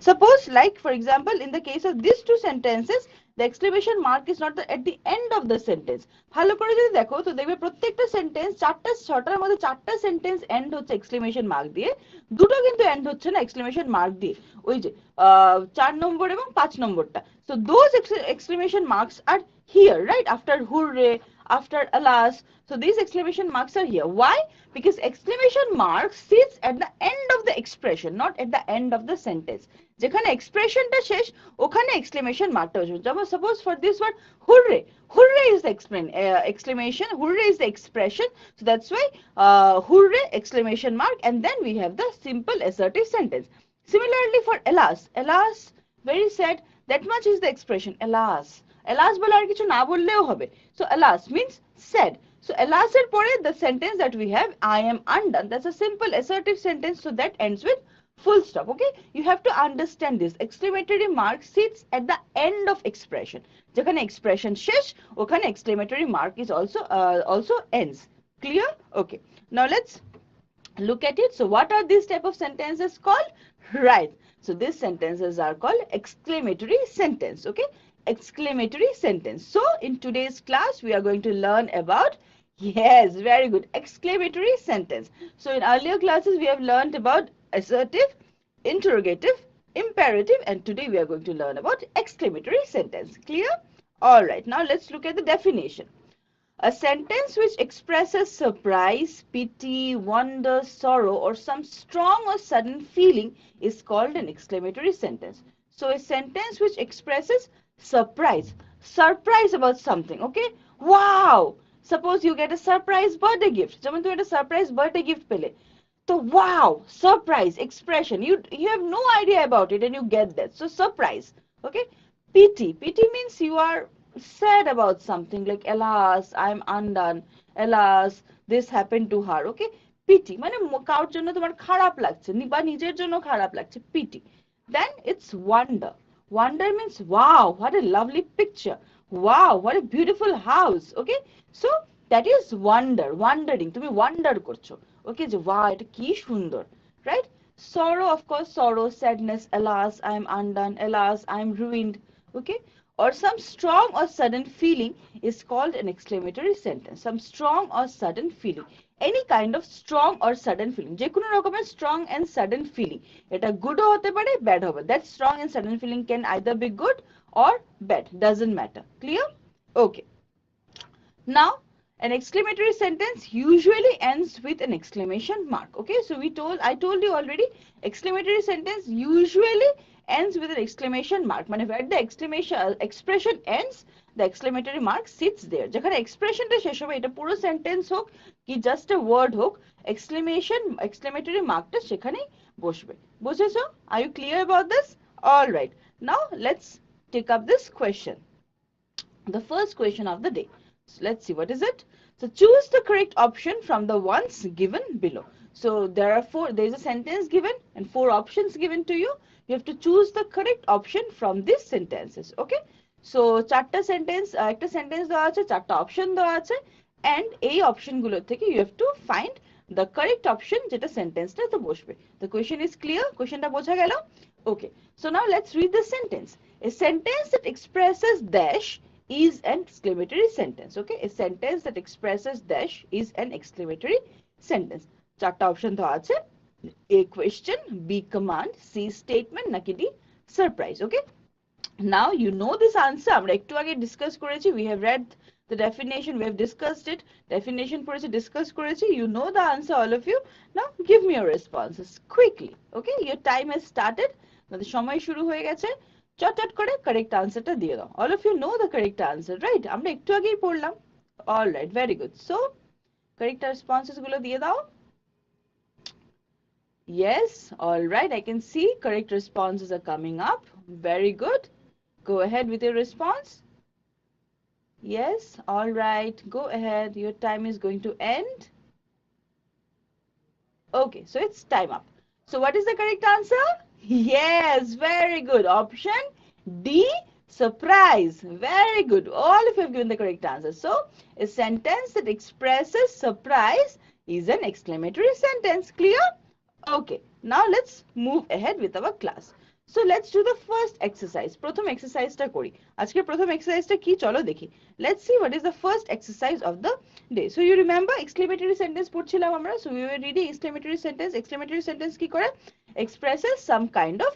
Suppose, like for example, in the case of these two sentences, the exclamation mark is not at the end of the sentence. ভালো করে যদি দেখো তো দেখবে প্রত্যেকটা sentence ছটার মধ্যে চারটা সেন্টেন্স এন্ড হচ্ছে এক্সক্লেমেশন মার্ক দিয়ে, দুটো কিন্তু এন্ড হচ্ছে না এক্সক্লেমেশন মার্ক দিয়ে, ওই যে 4 নম্বর এবং 5 নম্বরটা। So those exclamation marks are here, right? After hooray, after alas. So these exclamation marks are here. Why? Because exclamation mark sits at the end of the expression, not at the end of the sentence. যেখানে এক্সপ্রেশনটা শেষ ওখানে exclamation মার্কটা বসবে। যেমন suppose for this word hurray, hurray is the exclamation, hurray is the expression, so that's why hurray exclamation mark, and then we have the simple assertive sentence. Similarly for alas, alas very sad, that much is the expression alas. alas বলে আর কিছু না বললেও হবে, so alas means sad. So alas এর পরে the sentence that we have, I am undone, that's a simple assertive sentence, so that ends with full stop. Okay, you have to understand this. Exclamatory mark sits at the end of expression. যেখানে expression শেষ ওখানে exclamatory mark is also ends. Clear? Okay, now let's look at it. So what are these type of sentences called? Right, so these sentences are called exclamatory sentence. Okay, exclamatory sentence. So in today's class we are going to learn about, yes, very good, exclamatory sentence. So in earlier classes we have learned about assertive, interrogative, imperative, and today we are going to learn about exclamatory sentence. Clear? All right, now let's look at the definition. A sentence which expresses surprise, pity, wonder, sorrow, or some strong or sudden feeling is called an exclamatory sentence. So a sentence which expresses surprise about something. Okay, wow, suppose you get a surprise birthday gift. যেমন তুমি একটা surprise birthday gift পেলে, so wow, surprise expression, you have no idea about it and you get that, so surprise. Okay, pity means you are sad about something, like alas, I am undone, alas, this happened to her. Okay, pity মানে কারোর জন্য তোমার খারাপ লাগছে বা নিজের জন্য খারাপ লাগছে, pity. Then it's wonder means wow, what a lovely picture, wow, what a beautiful house. Okay, so that is wondering, তুমি wonder করছো। Okay, যে wow, এটা কি সুন্দর, right? Sorrow, of course, sorrow, sadness, alas, I am undone, alas, I am ruined. Okay, or some strong or sudden feeling is called an exclamatory sentence. Some strong or sudden feeling, any kind of strong or sudden feeling, যে কোনো রকমের strong and sudden feeling, এটা good ও হতে পারে bad হবে, that strong and sudden feeling can either be good or bad, doesn't matter. Clear? Okay, now an exclamatory sentence usually ends with an exclamation mark. Okay, so I told you already, exclamatory sentence usually ends with an exclamation mark. মানে where the expression ends, the exclamatory mark sits there. যেখানে expression টা শেষ হবে, এটা পুরো sentence হোক কি just a word হোক, exclamatory mark টা সেখানেই বসবে। বুঝেছো? Are you clear about this? All right, now let's take up this question, the first question of the day. So let's see, what is it? So choose the correct option from the ones given below. So there is a sentence given and 4 options given to you. You have to choose the correct option from these sentences. Okay, so চারটা sentence, একটা sentence দেওয়া আছে, চারটা option দেওয়া আছে, and এই অপশনগুলো থেকে you have to find the correct option যেটা সেন্টেন্সটাতে বসবে। The question is clear? questionটা বোঝা গেল? Okay, so now let's read the sentence. A sentence that expresses dash is an exclamatory sentence. Okay, a sentence that expresses dash is an exclamatory sentence. চারটা option দেওয়া আছে, A question, B command, C statement, নাকি D surprise. Okay, now you know this answer, আমরা একটু আগে discuss করেছি, we have read the definition, we have discussed it, definition পড়েছি, discuss করেছি, you know the answer, all of you. Now give me your responses quickly. Okay, your time has started, আমাদের সময় শুরু হয়ে গেছে, চটচট করে কারেক্ট আনসারটা দিয়ে দাও। all of you know the correct answer, right? আমরা একটু আগেই পড়লাম। all right, very good, so correct responses গুলো দিয়ে দাও। Yes, all right, I can see correct responses are coming up. Very good, go ahead with your response. Yes, all right, go ahead, your time is going to end. Okay, so it's time up. So what is the correct answer? Yes, very good, option D, surprise. Very good, all of you have given the correct answer. So a sentence that expresses surprise is an exclamatory sentence. Clear? Okay, now let's move ahead with our class. So let's do the first exercise. প্রথম এক্সারসাইজটা করি। আজকে প্রথম এক্সারসাইজটা কি চলো দেখি। Let's see what is the first exercise of the day. So you remember exclamatory sentence পড়ছিলাম আমরা। So we were reading exclamatory sentence. Exclamatory sentence কি করে? Expresses some kind of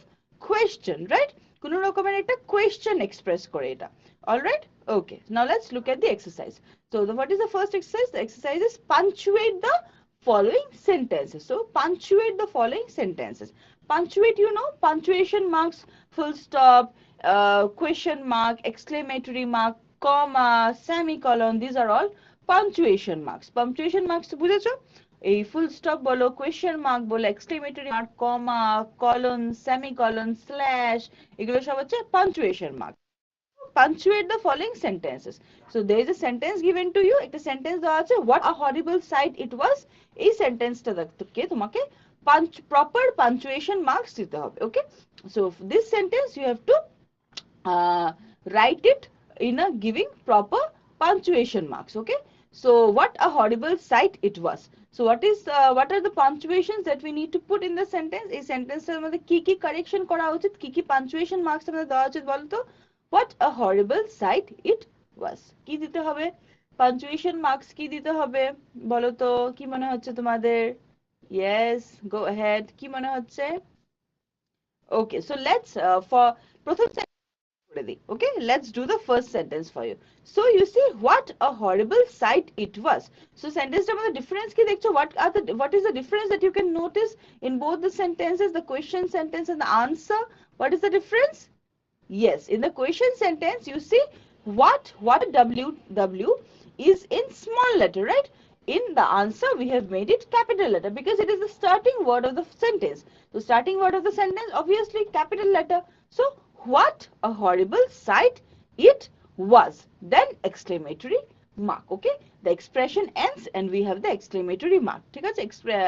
question, right? কোনো রকমের একটা question express করে এটা। All right? Okay. Now let's look at the exercise. So what is the first exercise? The exercise is punctuate the following sentences. So punctuate the following sentences. Punctuate, you know, punctuation marks, full stop, question mark, exclamatory mark, comma, semicolon, these are all punctuation marks. Punctuation marks তো বুঝেছো? এই full stop বলো, question mark বলো, exclamatory mark, কমা, colon, semicolon, slash, এগুলো সব হচ্ছে punctuation mark. Punctuate the following sentences. So there is a sentence given to you. একটা sentence দেওয়া আছে, what a horrible sight it was. এই সেন্টেন্সটা থেকে তোমাকে proper punctuation marks দিতে হবে, okay? So this sentence you have to write it in a giving proper punctuation marks, okay? So what a horrible sight it was. So what are the punctuations that we need to put in the sentence? এই সেন্টেন্সের মধ্যে কি কি correction করা উচিত, কি কি punctuation marks আমাদের দেওয়া উচিত বলো তো? What a horrible sight it was. কি দিতে হবে? punctuation marks কি দিতে হবে বলো তো? কি মনে হচ্ছে তোমাদের? Yes, go ahead. কি মনে হচ্ছে? Okay, so let's for প্রথম okay, let's do the first sentence for you. So you see, what a horrible sight it was. So sentence টার মধ্যে difference কি দেখছো? What is the difference that you can notice in both the sentences, the question sentence and the answer? What is the difference? Yes, in the question sentence, you see what W is in small letter, right? In the answer, we have made it capital letter because it is the starting word of the sentence. The starting word of the sentence, obviously, capital letter. So, what a horrible sight it was. Then exclamatory mark, okay? The expression ends and we have the exclamatory mark. ঠিক আছে?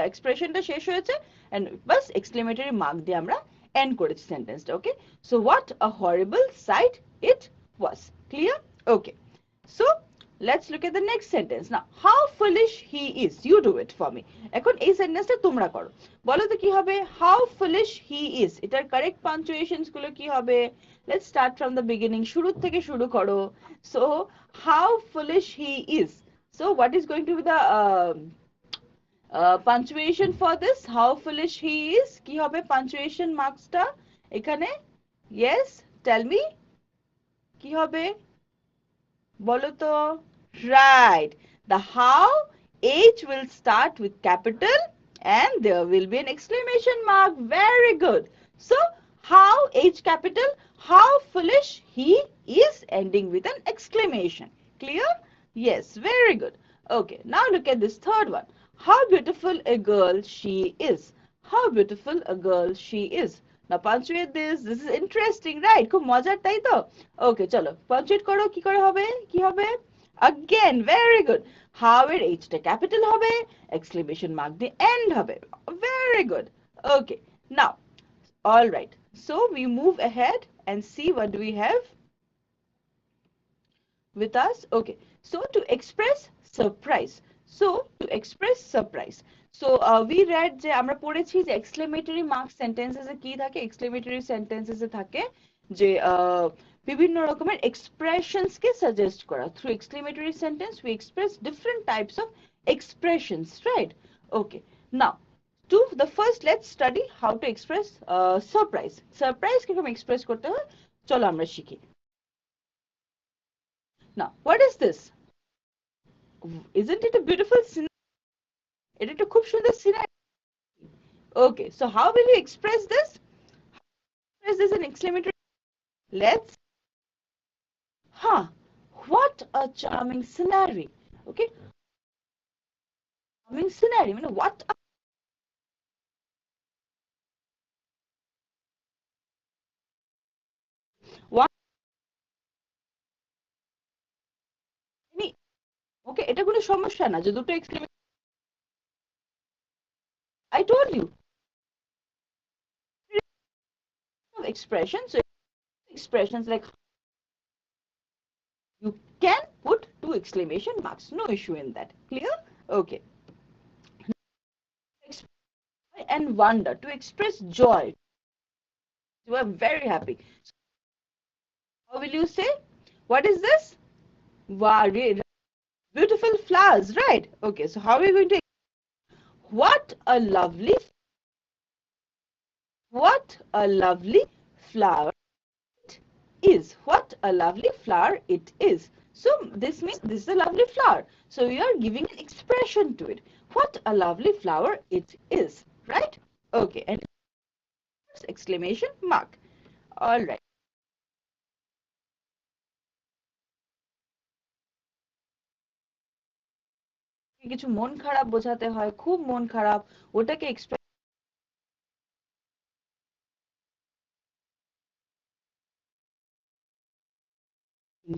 Expressionটা শেষ হয়েছে and bus exclamatory mark দিয়ে আমরা end করেছি সেন্টেন্সটা, okay? So what a horrible sight it was. Clear? Okay. So let's look at the next sentence. Now, how foolish he is. You do it for me. এখন এই সেন্টেন্সটা তোমরা করো। বলো তো কি হবে? How foolish he is. এটার correct punctuations গুলো কি হবে? Let's start from the beginning. শুরু থেকে শুরু করো। So, how foolish he is. So, what is going to be the punctuation for this? How foolish he is. কি হবে punctuation marks টা এখানে? Yes, tell me. কি হবে? বলো তো? Right. The how, H will start with capital and there will be an exclamation mark. Very good. So, how, H capital, how foolish he is, ending with an exclamation. Clear? Yes, very good. Okay, now look at this third one. How beautiful a girl she is. How beautiful a girl she is. Now punctuate this. This is interesting, right? খুব মজার তাই তো? Okay, চলো punctuate করো। কি করে হবে? কি হবে? Again, very good. How এর H টা capital হবে, exclamation mark দিয়ে end হবে. Very good. Okay, now, all right. So we move ahead and see what do we have with us. Okay, so to express surprise. So to express surprise. So we read যে আমরা পড়েছি যে exclamatory mark sentences এ কি থাকে? exclamatory sentences এ থাকে যে বিভিন্ন রকমের expressions কে suggest করা। Through exclamatory sentence we express different types of expressions, right? Okay, now to the first, let's study how to express surprise. Surprise কিরকম express করতে হয় চলো আমরা শিখি। Now, what is this? Isn't it a beautiful scenario? এটা একটা খুব সুন্দর scenario. Okay, so how will you express this? Express this in exclamatory. Let's. What a charming scenario. Okay, charming scenario. I mean, what? One. Okay, এটা কোনো সমস্যা না যে দুটো exclamation. I told you. Expressions. So expressions like you can put two exclamation marks. No issue in that. Clear? Okay. And wonder, to express joy. You are very happy. So how will you say? What is this? Wow, beautiful flowers, right? Okay, so how are we going to? What a lovely, what a lovely flower it is. What a lovely flower it is. So this means this is a lovely flower. So you are giving an expression to it. What a lovely flower it is, right? Okay, and exclamation mark. All right. কিছু মন খারাপ বোঝাতে হয়, খুব মন খারাপ, ওটাকে express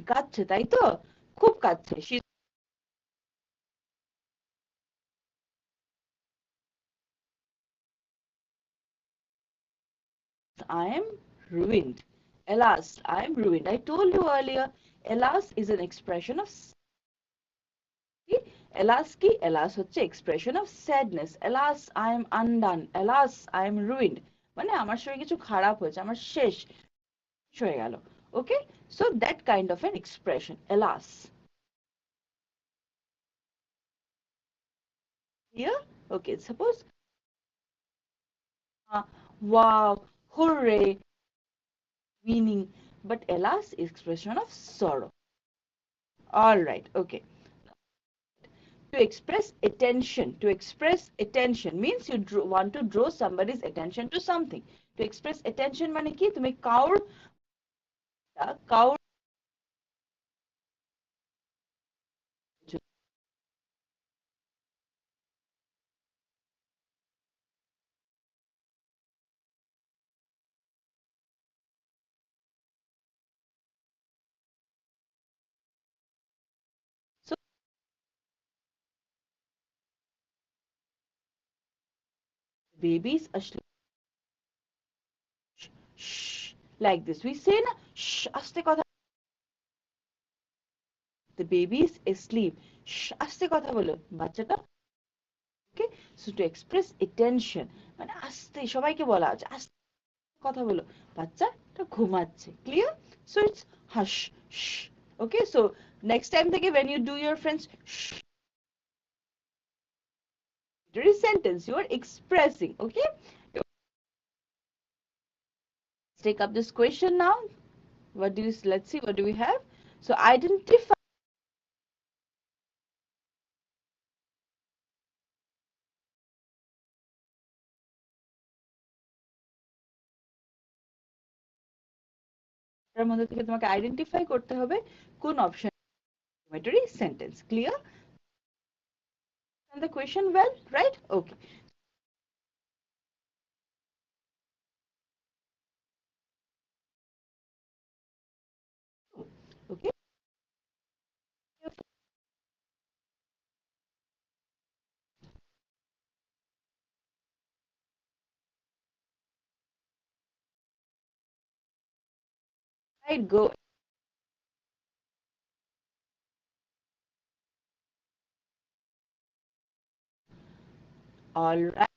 কাঁদছে, তাই তো? খুব কাঁদছে। I am ruined. Alas, I am ruined. I told you earlier, alas is an expression of alas কি? Alas হচ্ছে expression of sadness. Alas, I am undone. Alas, I am ruined. মানে আমার সঙ্গে কিছু খারাপ হয়েছে, আমার শেষ হয়ে গেল। Okay? So that kind of an expression. Alas. Here? Okay, suppose wow, hooray, meaning, but alas is expression of sorrow. All right, okay. To express attention means you want to draw somebody's attention to something. To express attention মানে কি? তুমি কাউর so babies asleep. Shh, like this. We say na shh, আস্তে কথা. The baby is asleep. Shh, আস্তে কথা বলো. বাচ্চাটা okay? So to express attention মানে আস্তে সবাইকে বলা আছে আস্তে কথা বলো বাচ্চাটা ঘুমাচ্ছে clear so it's hush shh okay so next time থেকে when you do your friends shh sentence you are expressing okay let's take up this question now what do you let's see what do we have so identify এর মধ্যে থেকে তোমাকে identify করতে হবে কোন option affirmatory sentence clear and the question well right okay okay right go all right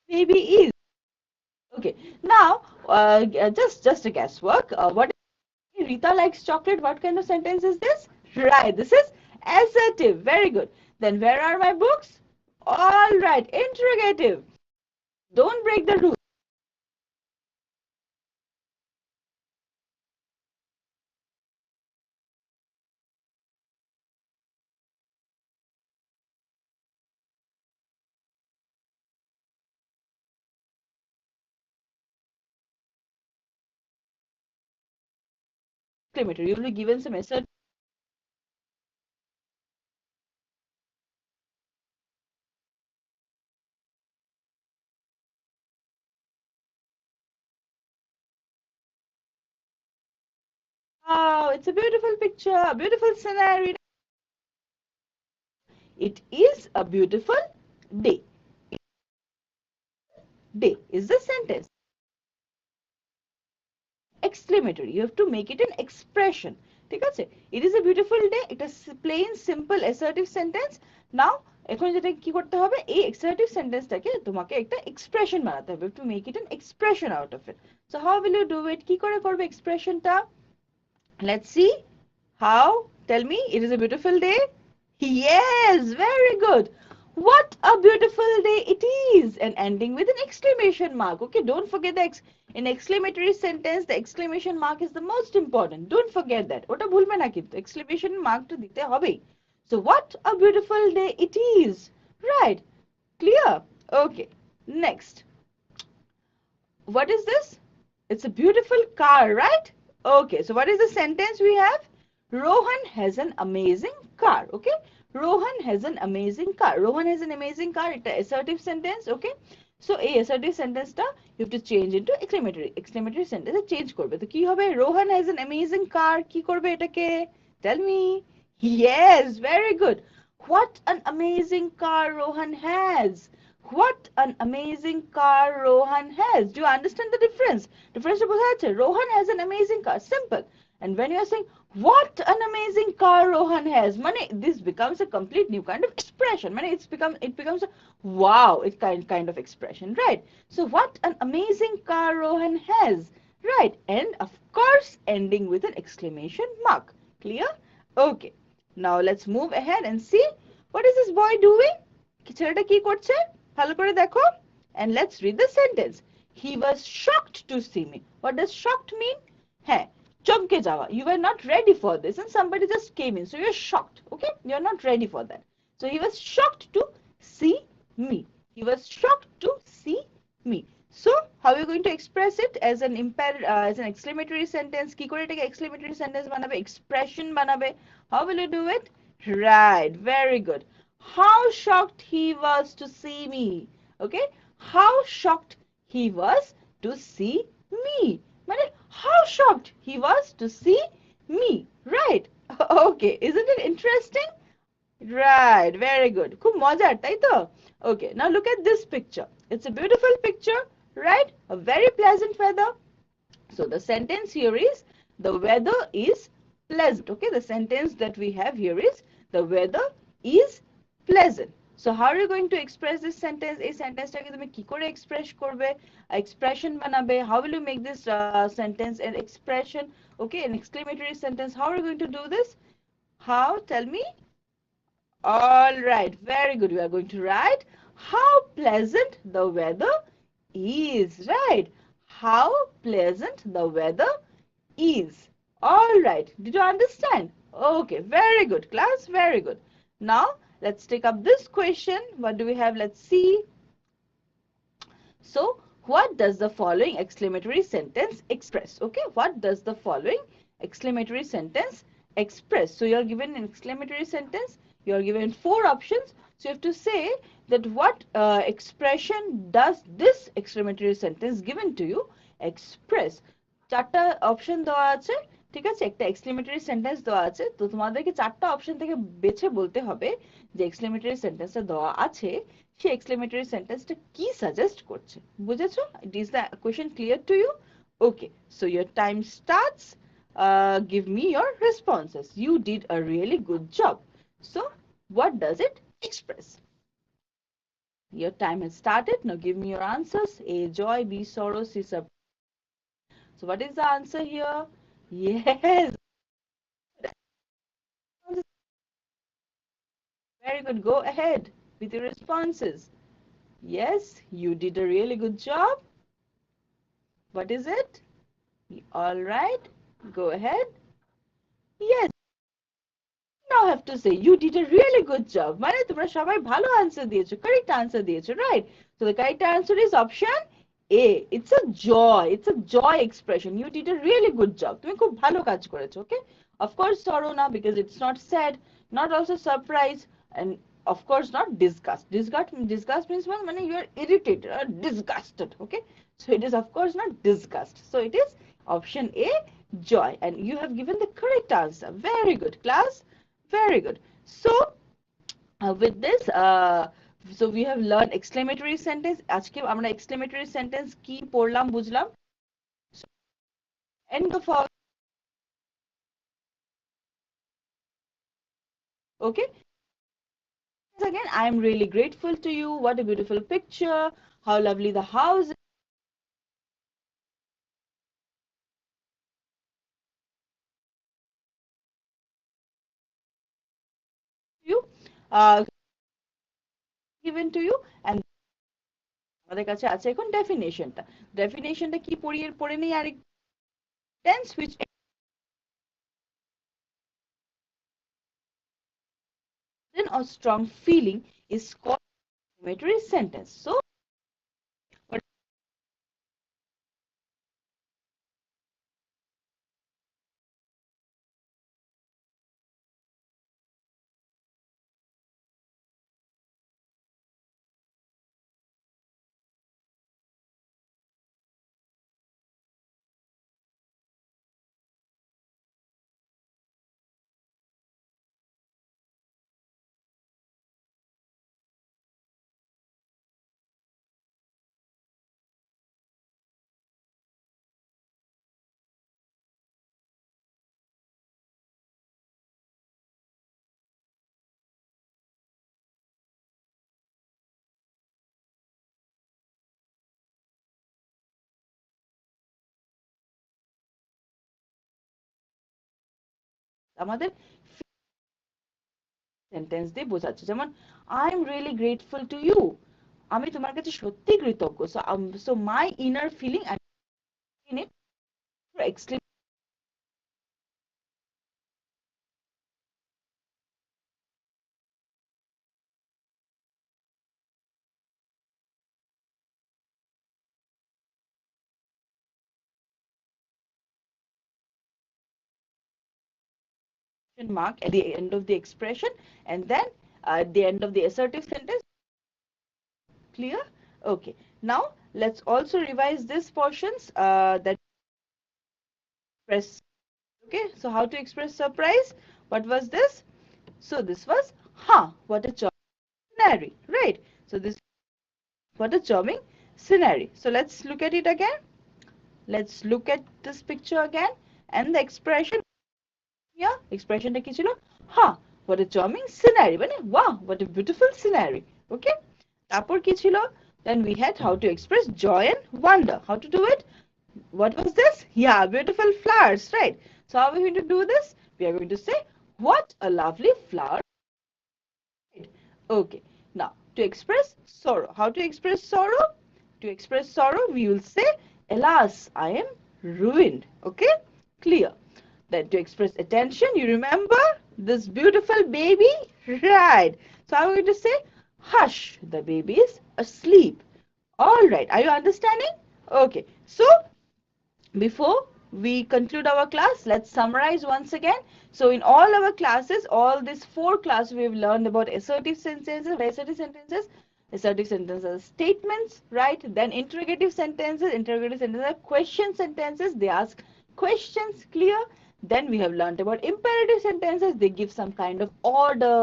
maybe is okay now just a guesswork what Rita likes chocolate. What kind of sentence is this? Right, this is assertive. Very good. Then where are my books? All right, interrogative. Don't break the rule. Exclamator. You will be given some assertive. Wow, it's a beautiful picture, a beautiful scenario. It is a beautiful day. Day is the sentence. Exclamatory. You have to make it an expression. ঠিক আছে? It is a beautiful day. এটা plain simple assertive sentence. Now এখন যেটা কি করতে হবে, এই assertive sentence-টাকে তোমাকে একটা expression বানাতে হবে, to make it an expression out of it. So how will you do it? কি করে করবে expression-টা? Let's see. How? Tell me. It is a beautiful day. Yes, very good. What a beautiful day it is. And ending with an exclamation mark. Okay, don't forget the in exclamatory sentence, the exclamation mark is the most important. Don't forget that. ওটা ভুলবে না কিন্তু, exclamation mark তো দিতে হবেই। So what a beautiful day it is. Right. Clear? Okay. Next. What is this? It's a beautiful car, right? Okay, so what is the sentence we have? Rohan has an amazing car. Okay, Rohan has an amazing car. Rohan has an amazing car. It's an assertive sentence. Okay, so a assertive sentence ta you have to change into exclamatory sentence change korbe. To ki hobe? Rohan has an amazing car. Ki korbe etake? Tell me. Yes, very good. What an amazing car Rohan has. What an amazing car Rohan has. Do you understand the difference? Difference বোঝা যাচ্ছে? Rohan has an amazing car. Simple. And when you are saying, what an amazing car Rohan has, mane, this becomes a complete new kind of expression. Mane, it becomes a wow, it kind of expression, right? So what an amazing car Rohan has, right? And of course, ending with an exclamation mark. Clear? Okay. Now let's move ahead and see what is this boy doing? ছেলেটা কি করছে? ভালো করে দেখো, and let's read the sentence. He was shocked to see me. What does shocked mean? হ্যাঁ, চমকে যাওয়া. You were not ready for this and somebody just came in, so you're shocked. Okay, you're not ready for that. So he was shocked to see me. He was shocked to see me. So how are you going to express it as an as an exclamatory sentence? কি করে এটাকে exclamatory sentence বানাবে? Expression বানাবে. How will you do it? Right, very good. How shocked he was to see me. Okay, how shocked he was to see me. মানে how shocked he was to see me. Right. Okay, isn't it interesting? Right, very good. খুব মজার, তাই তো? Okay, now look at this picture. It's a beautiful picture, right? A very pleasant weather. So the sentence here is, the weather is pleasant. Okay, the sentence that we have here is, the weather is pleasant. So how are you going to express this sentence? এই সেন্টেন্সটাকে তুমি কি করে express করবে? Expression বানাবে. How will you make this sentence an expression? Okay, an exclamatory sentence. How are you going to do this? How? Tell me. All right, very good. We are going to write, how pleasant the weather is. Right. How pleasant the weather is. All right. Did you understand? Okay, very good, class. Very good. Now, let's take up this question. What do we have? Let's see. So, what does the following exclamatory sentence express? Okay, what does the following exclamatory sentence express? So, you're given an exclamatory sentence. You're given 4 options. So, you have to say that what expression does this exclamatory sentence given to you express? 4টা option দেওয়া আছে, ঠিক আছে? একটা exclamatory sentence দেওয়া আছে, তো তোমাদেরকে 4টা অপশন থেকে বেছে বলতে হবে যে এক্সক্লেমেটরি সেন্টেন্সটা দেওয়া আছে সেই এক্সক্লেমেটরি সেন্টেন্সটা কি সাজেস্ট করছে। বুঝেছো? Is the question clear to you? Okay, so your time starts. Give me your responses. You did a really good job. So what does it express? Your time has started. Now give me your answers. A, joy. B, sorrow. C, surprise. So what is the answer here? Yes. Very good. Go ahead with your responses. Yes, you did a really good job. What is it? All right. Go ahead. Yes. Now have to say you did a really good job. মানে তোমরা সবাই ভালো answer দিয়েছো, correct answer দিয়েছো, right? So the correct answer is option A. It's a joy. It's a joy expression. You did a really good job. তুমি খুব ভালো কাজ করেছো, okay? Of course sorrow না, because it's not sad, not also surprise, and of course not disgust. Disgust means মানে you are irritated or disgusted, okay? So it is of course not disgust. So it is option A, joy, and you have given the correct answer. Very good, class. Very good. So with this so we have learned exclamatory sentence. আজকে আমরা exclamatory sentence কি পড়লাম বুঝলাম। End of our Okay, again, I'm really grateful to you. What a beautiful picture. How lovely the house is. You given to you, and আমাদের কাছে আছে এখন ডেফিনেশনটা। ডেফিনেশনটা কি পড়ে নেই আরেক tense which a strong feeling is called exclamatory sentence. So what আমাদের sentence দিয়ে বোঝাচ্ছে, যেমন I am really grateful to you, আমি তোমার কাছে সত্যি কৃতজ্ঞ। So my inner feeling in it exclamation mark at the end of the expression, and then at the end of the assertive sentence. Clear? Okay. Now let's also revise this portions that express. Okay. So how to express surprise? What was this? So this was, huh, what a charming scenario, right? So this, what a charming scenario. So let's look at it again. Let's look at this picture again, and the expression here, expression টা কি ছিল? Huh, what a charming scenario. মানে wow, what a beautiful scenario. Okay? তারপর কি ছিল? Then we had how to express joy and wonder. How to do it? What was this? Yeah, beautiful flowers, right? So how are we going to do this? We are going to say, what a lovely flower. Okay. Now, to express sorrow. How to express sorrow? To express sorrow, we will say, alas, I am ruined. Okay? Clear. Then to express attention, you remember this beautiful baby? Right. So I'm going to say, hush, the baby is asleep. All right. Are you understanding? Okay. So before we conclude our class, let's summarize once again. So in all our classes, all these 4 classes, we've learned about assertive sentences are statements, right? Then interrogative sentences are question sentences. They ask questions, clear? Then we have learned about imperative sentences. They give some kind of order,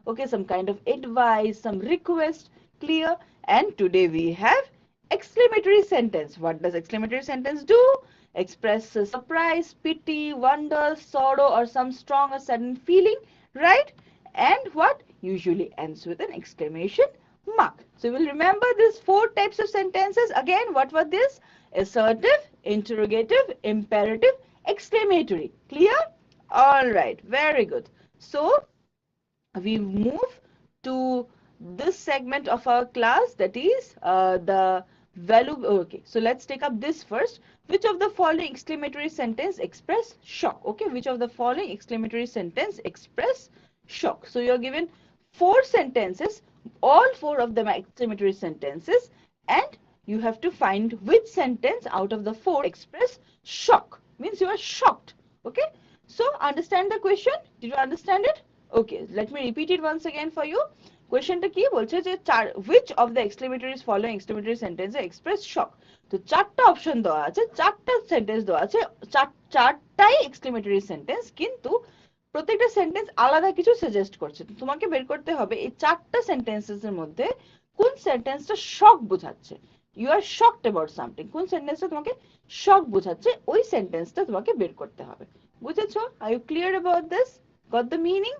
okay, some kind of advice, some request, clear? And today we have exclamatory sentence. What does exclamatory sentence do? Express surprise, pity, wonder, sorrow, or some strong or sudden feeling, right? And what? Usually ends with an exclamation mark. So you will remember these 4 types of sentences. Again, what were these? Assertive, interrogative, imperative, exclamatory. Clear? All right, very good. So we move to this segment of our class, that is the value. Okay, so let's take up this first. Which of the following exclamatory sentence express shock? Okay, which of the following exclamatory sentence express shock? So you're given 4 sentences, all 4 of them are exclamatory sentences, and you have to find which sentence out of the 4 express shock. Means you are shocked. Okay, so understand the question. Did you understand it? Okay, let me repeat it once again for you. কোয়েশ্চেনটা কি বলছে যে which of the exclamatories following exclamatory sentence express shock? তো 4টা option দেওয়া আছে, 4টা sentence দেওয়া আছে, চারটাই এক্সক্লেমেটরি সেন্টেন্স, কিন্তু প্রত্যেকটা সেন্টেন্স আলাদা কিছু সাজেস্ট করছে। তোমাকে বের করতে হবে এই 4টা সেন্টেন্সেস এর মধ্যে কোন সেন্টেন্সটা শক বোঝাচ্ছে। You are shocked about something, কোন সেন্টেন্সটা তোমাকে শক বোঝাচ্ছে, ওই সেন্টেন্সটা তোমাকে বের করতে হবে। বুঝেছো? Are you clear about this? Got the meaning?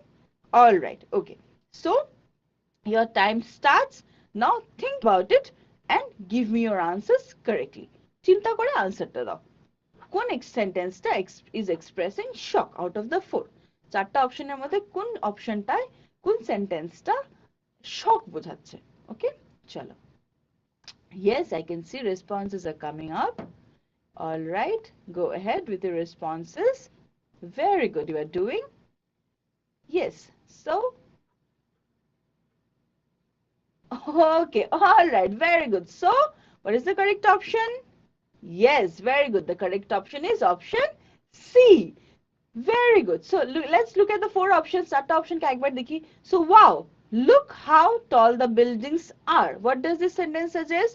All right, okay. So your time starts. Now think about it and give me your answers correctly. চিন্তা করে আনসারটা দাও। কোন সেন্টেন্সটা is expressing shock out of the four? চারটা অপশনের মধ্যে কোন অপশনটায় কোন সেন্টেন্সটা শক বোঝাচ্ছে? ওকে, চলো। Yes, I can see responses are coming up. All right, go ahead with your responses. Very good, you are doing. Yes, so okay, all right, very good. So, what is the correct option? Yes, very good. The correct option is option C. Very good. So, let's look at the four options. চারটা option কে একবার দেখি. So, wow, look how tall the buildings are. What does this sentence suggest?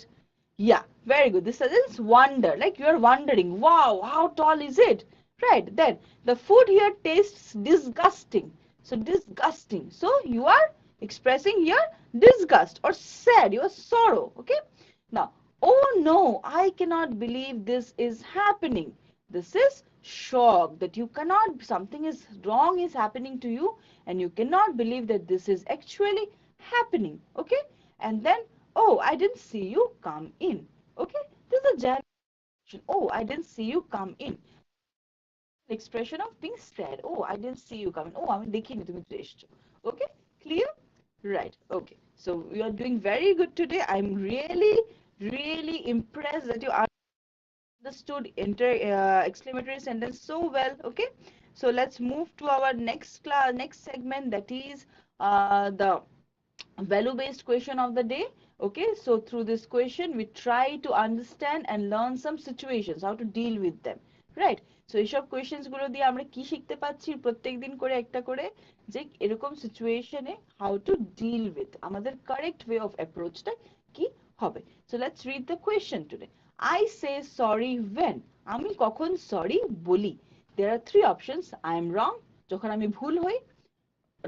Yeah, very good. This suggests wonder, like you are wondering, wow, how tall is it? Right, then the food here tastes disgusting. So disgusting. So you are expressing here disgust or sad, your sorrow. Okay. Now, oh no, I cannot believe this is happening. This is shock, that you cannot, something is wrong is happening to you and you cannot believe that this is actually happening. Okay. And then, oh, I didn't see you come in. Okay. This is a general. Oh, I didn't see you come in. Expression of being sad. Oh, I didn't see you coming. Oh, আমি দেখিনি তুমি তো এসেছো. Okay, clear? Right. Okay. So you are doing very good today. I'm really impressed that you understood exclamatory sentence so well. Okay. So let's move to our next segment, that is the value-based question of the day. Okay, so through this question we try to understand and learn some situations, how to deal with them, right? So এইসব questions গুলো দিয়ে আমরা কি শিখতে পাচ্ছি প্রত্যেকদিন করে একটা করে, যে এরকম সিচুয়েশনে how to deal with, আমাদের correct way of approach টা কি হবে। So let's read the question today. I say sorry when, আমি কখন sorry বলি? There are three options. I am wrong, যখন আমি ভুল হই,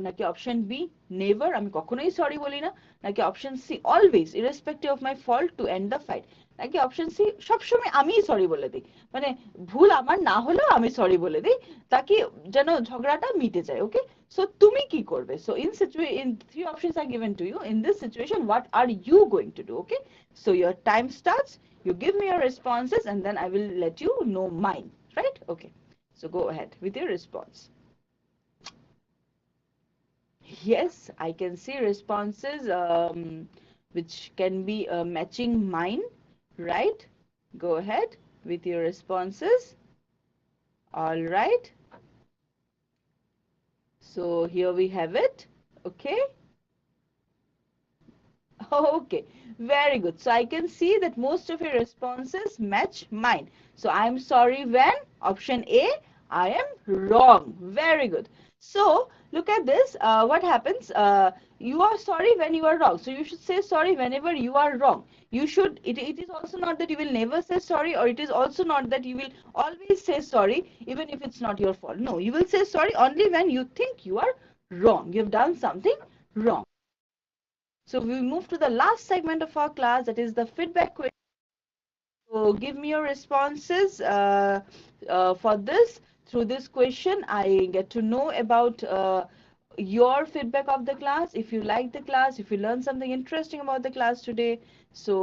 নাকি অপশন বি নেভার, আমি কখনোই সরি বলি না, নাকি option C always irrespective of my fault to end the fight, নাকি অপশন সি সবসময় আমিই সরি বলে দিই, মানে ভুল আমার না হলেও আমি সরি বলে দিই তাকে যেন ঝগড়াটা মিটে যায়। ওকে, সো তুমি কি করবে? So in three options are given to you. In this situation, what are you going to do? Okay, so your time starts, you give me your responses and then I will let you know mine, right? Okay, so go ahead with your response. Yes, I can see responses which can be matching mine, right? Go ahead with your responses. All right. So here we have it. Okay. Okay, very good. So I can see that most of your responses match mine. So I'm sorry when, option A, I am wrong. Very good. So look at this. What happens? You are sorry when you are wrong. So you should say sorry whenever you are wrong. You should, it is also not that you will never say sorry, or it is also not that you will always say sorry even if it's not your fault. No, you will say sorry only when you think you are wrong. You have done something wrong. So we move to the last segment of our class, that is the feedback question. So give me your responses for this. Through this question, I get to know about your feedback of the class. If you like the class, if you learned something interesting about the class today, so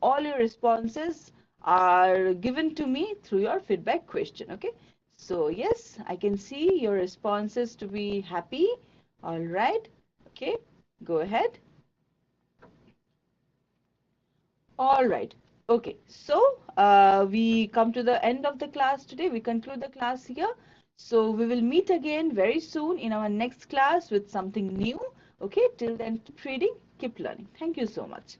all your responses are given to me through your feedback question. Okay. So yes, I can see your responses to be happy. All right. Okay. Go ahead. All right. Okay. So we come to the end of the class today. We conclude the class here. So we will meet again very soon in our next class with something new. Okay. Till then, keep reading, keep learning. Thank you so much.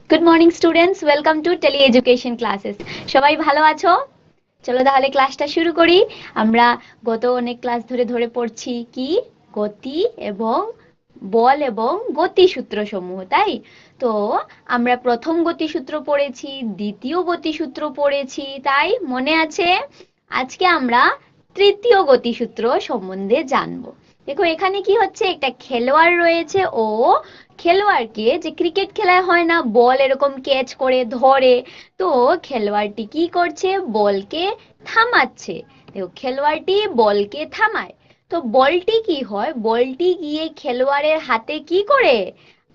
Good morning students, welcome to tele education classes. সবাই ভালো আছো? চলো তাহলে ক্লাসটা শুরু করি। আমরা গত অনেক ক্লাস ধরে ধরে পড়ছি কি গতি এবং বল এবং গতিসূত্র সমূহ, তাই তো আমরা প্রথম গতিসূত্র পড়েছি, দ্বিতীয় গতিসূত্র পড়েছি, তাই মনে আছে? আজকে আমরা তৃতীয় গতিসূত্র সম্বন্ধে জানবো। দেখো এখানে কি হচ্ছে, একটা খেলোয়াড় রয়েছে ও খেলোয়াড়কে, যে ক্রিকেট খেলায় হয় না বল এরকম ক্যাচ করে ধরে, তো খেলোয়াড়টি কি করছে, বলকে থামাচ্ছে। দেখো খেলোয়াড়টি বলকে থামায়, তো বলটি কি হয়, বলটি গিয়ে খেলোয়াড়ের হাতে কি করে,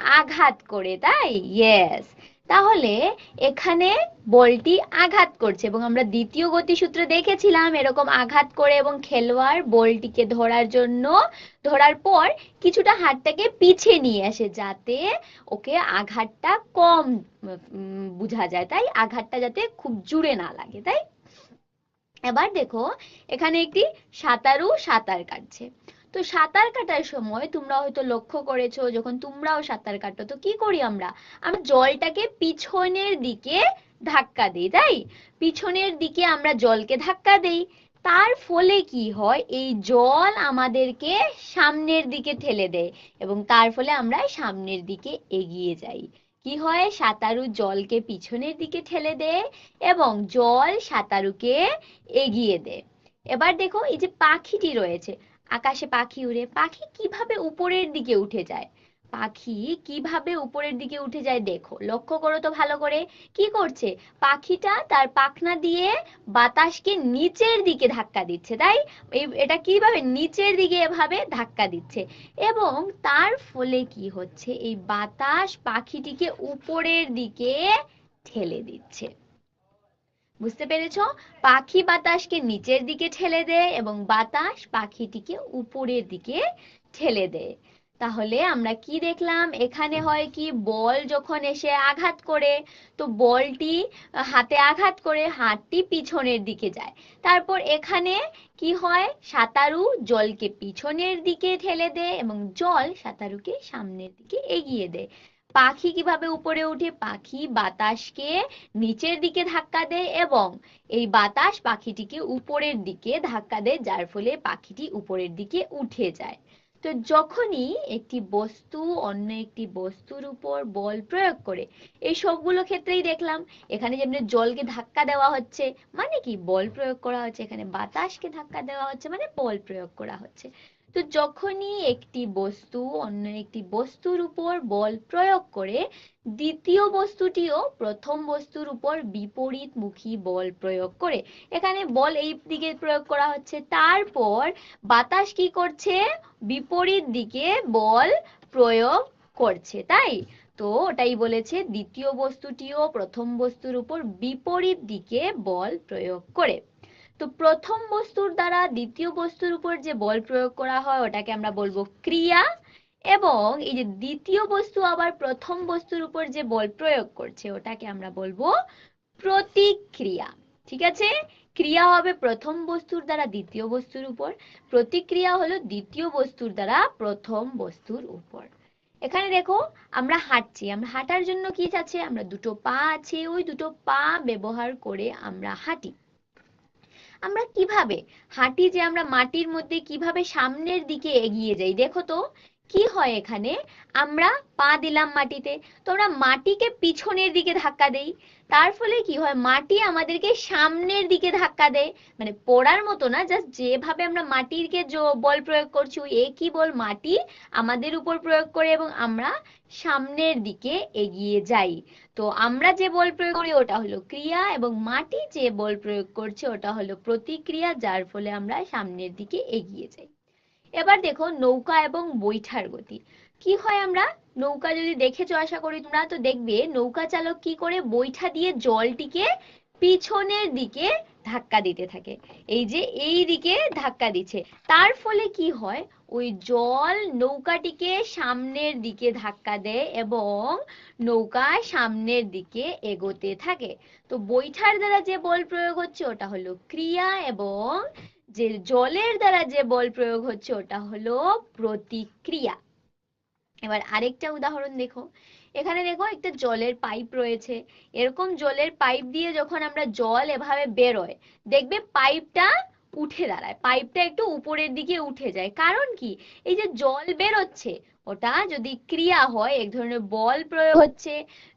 আঘাত করে, তাই ইয়েস। তাহলে এখানে বলটি আঘাত করছে এবং আমরা দ্বিতীয় গতিসূত্রে দেখেছিলাম এরকম আঘাত করে এবং খেলোয়াড় বলটিকে ধরার জন্য, ধরার পর কিছুটা হাতটাকে পিছে নিয়ে আসে যাতে ওকে আঘাতটা কম বোঝা যায়, তাই আঘাতটা যাতে খুব জোরে না লাগে, তাই। এবার দেখো এখানে একটি সাঁতারু সাঁতার কাটছে। তো সাঁতার কাটার সময় তোমরা হয়তো লক্ষ্য করেছো, যখন তোমরাও সাঁতার কাটো তো কি করি আমরা, আমরা জলটাকে পিছনের দিকে ধাক্কা দিই, তাই পিছনের দিকে আমরা জলকে ধাক্কা দেই। তার ফলে কি হয়, এই জল আমাদেরকে সামনের দিকে ঠেলে দেয় এবং তার ফলে আমরা সামনের দিকে এগিয়ে যাই। কি হয়, সাঁতারু জলকে পিছনের দিকে ঠেলে দেয় এবং জল সাঁতারুকে এগিয়ে দেয়। এবার দেখো এই যে পাখিটি রয়েছে, আকাশে পাখি উড়ে, পাখি কিভাবে উপরের দিকে উঠে যায়, পাখি কিভাবে উপরের দিকে উঠে যায়, দেখো লক্ষ্য করো তো ভালো করে। কি করছে, পাখিটা তার পাখনা দিয়ে বাতাসকে নিচের দিকে ধাক্কা দিচ্ছে, তাই এটা কিভাবে নিচের দিকে এভাবে ধাক্কা দিচ্ছে এবং তার ফলে কি হচ্ছে, এই বাতাস পাখিটিকে উপরের দিকে ঠেলে দিচ্ছে। বুঝতে পেরেছো? পাখি বাতাসকে নিচের দিকে ঠেলে দেয় এবং বাতাস পাখিটিকে উপরের দিকে ঠেলে দেয়। তাহলে আমরা কি দেখলাম, এখানে হয় কি, বল যখন এসে আঘাত করে, তো বলটি হাতে আঘাত করে হাতটি পিছনের দিকে যায়। তারপর এখানে কি হয়, সাঁতারু জলকে পিছনের দিকে ঠেলে দেয় এবং জল সাঁতারুকে সামনের দিকে এগিয়ে দেয়। পাখি কিভাবে উপরে ওঠে, পাখি বাতাসকে নিচের দিকে ধাক্কা দেয় এবং এই বাতাস পাখিটিকে উপরের দিকে ধাক্কা দেয়, যার ফলে পাখিটি উপরের দিকে উঠে যায়। তো যখনই একটি বস্তু অন্য একটি বস্তুর উপর বল প্রয়োগ করে, এই সবগুলো ক্ষেত্রেই দেখলাম, এখানে যেমন জলকে ধাক্কা দেওয়া হচ্ছে মানে কি বল প্রয়োগ করা হচ্ছে, এখানে বাতাসকে ধাক্কা দেওয়া হচ্ছে মানে বল প্রয়োগ করা হচ্ছে। তো যখনই একটি বস্তু অন্য একটি বস্তুর উপর বল প্রয়োগ করে, দ্বিতীয় বস্তুটিও প্রথম বস্তুর উপর বিপরীতমুখী বল প্রয়োগ করে, এখানে বল এই দিকে প্রয়োগ করা হচ্ছে, তারপর বাতাস কি করছে, বিপরীত দিকে বল প্রয়োগ করছে, তাই তো ওটাই বলেছে, দ্বিতীয় বস্তুটিও প্রথম বস্তুর উপর বিপরীত দিকে বল প্রয়োগ করে। তো প্রথম বস্তুর দ্বারা দ্বিতীয় বস্তুর উপর যে বল প্রয়োগ করা হয় ওটাকে আমরা বলবো ক্রিয়া, এবং এই যে দ্বিতীয় বস্তু আবার প্রথম বস্তুর উপর যে বল প্রয়োগ করছে ওটাকে আমরা বলবো প্রতিক্রিয়া। ঠিক আছে, ক্রিয়া হবে প্রথম বস্তুর দ্বারা দ্বিতীয় বস্তুর উপর, প্রতিক্রিয়া হলো দ্বিতীয় বস্তুর দ্বারা প্রথম বস্তুর উপর। এখানে দেখো আমরা হাঁটছি, আমরা হাঁটার জন্য কি আছে, আমরা দুটো পা আছে, ওই দুটো পা ব্যবহার করে আমরা হাঁটি। আমরা কিভাবে হাঁটি, যে আমরা মাটির মধ্যে কিভাবে সামনের দিকে এগিয়ে যাই, দেখো তো কি হয়, এখানে আমরা পা দিলাম মাটিতে, তো আমরা মাটিকে পিছনের দিকে ধাক্কা দেই, তার ফলে কি হয়, মাটি আমাদেরকে সামনের দিকে ধাক্কা দেয়, মানে পড়ার মতো না, জাস্ট যেভাবে আমরা মাটিকে বল প্রয়োগ করছি ওই একই বল মাটি আমাদের উপর প্রয়োগ করে এবং আমরা সামনের দিকে এগিয়ে যাই। তো আমরা যে বল প্রয়োগ করি ওটা হলো ক্রিয়া এবং মাটি যে বল প্রয়োগ করছে ওটা হলো প্রতিক্রিয়া, যার ফলে আমরা সামনের দিকে এগিয়ে যাই। এবার দেখো নৌকা এবং বৈঠার গতি। কি হয়, আমরা নৌকা যদি দেখেছো আশা করি তোমরা, তো দেখবে নৌকা চালক কি করে, বৈঠা দিয়ে জলটিকে পিছনের দিকে ধাক্কা দিতে থাকে, এই যে এই দিকে ধাক্কা দিচ্ছে, তার ফলে কি হয়, ওই জল নৌকাটিকে সামনের দিকে ধাক্কা দেয় এবং নৌকা সামনের দিকে এগোতে থাকে। তো বৈঠার দ্বারা যে বল প্রয়োগ হচ্ছে ওটা হলো ক্রিয়া এবং যে জলের দ্বারা যে বল প্রয়োগ হচ্ছে ওটা হলো প্রতিক্রিয়া। এবার আরেকটা উদাহরণ দেখো, এখানে দেখো একটা জলের পাইপ রয়েছে, এরকম জলের পাইপ দিয়ে যখন আমরা জল এভাবে বেরোয়, দেখবে পাইপটা উঠে দাঁড়ায়, পাইপটা একটু উপরের দিকে উঠে যায়। কারণ কি, এই যে জল বেরোচ্ছে, ওটা যদি ক্রিয়া হয়, এক ধরনের বল প্রয়োগ হচ্ছে,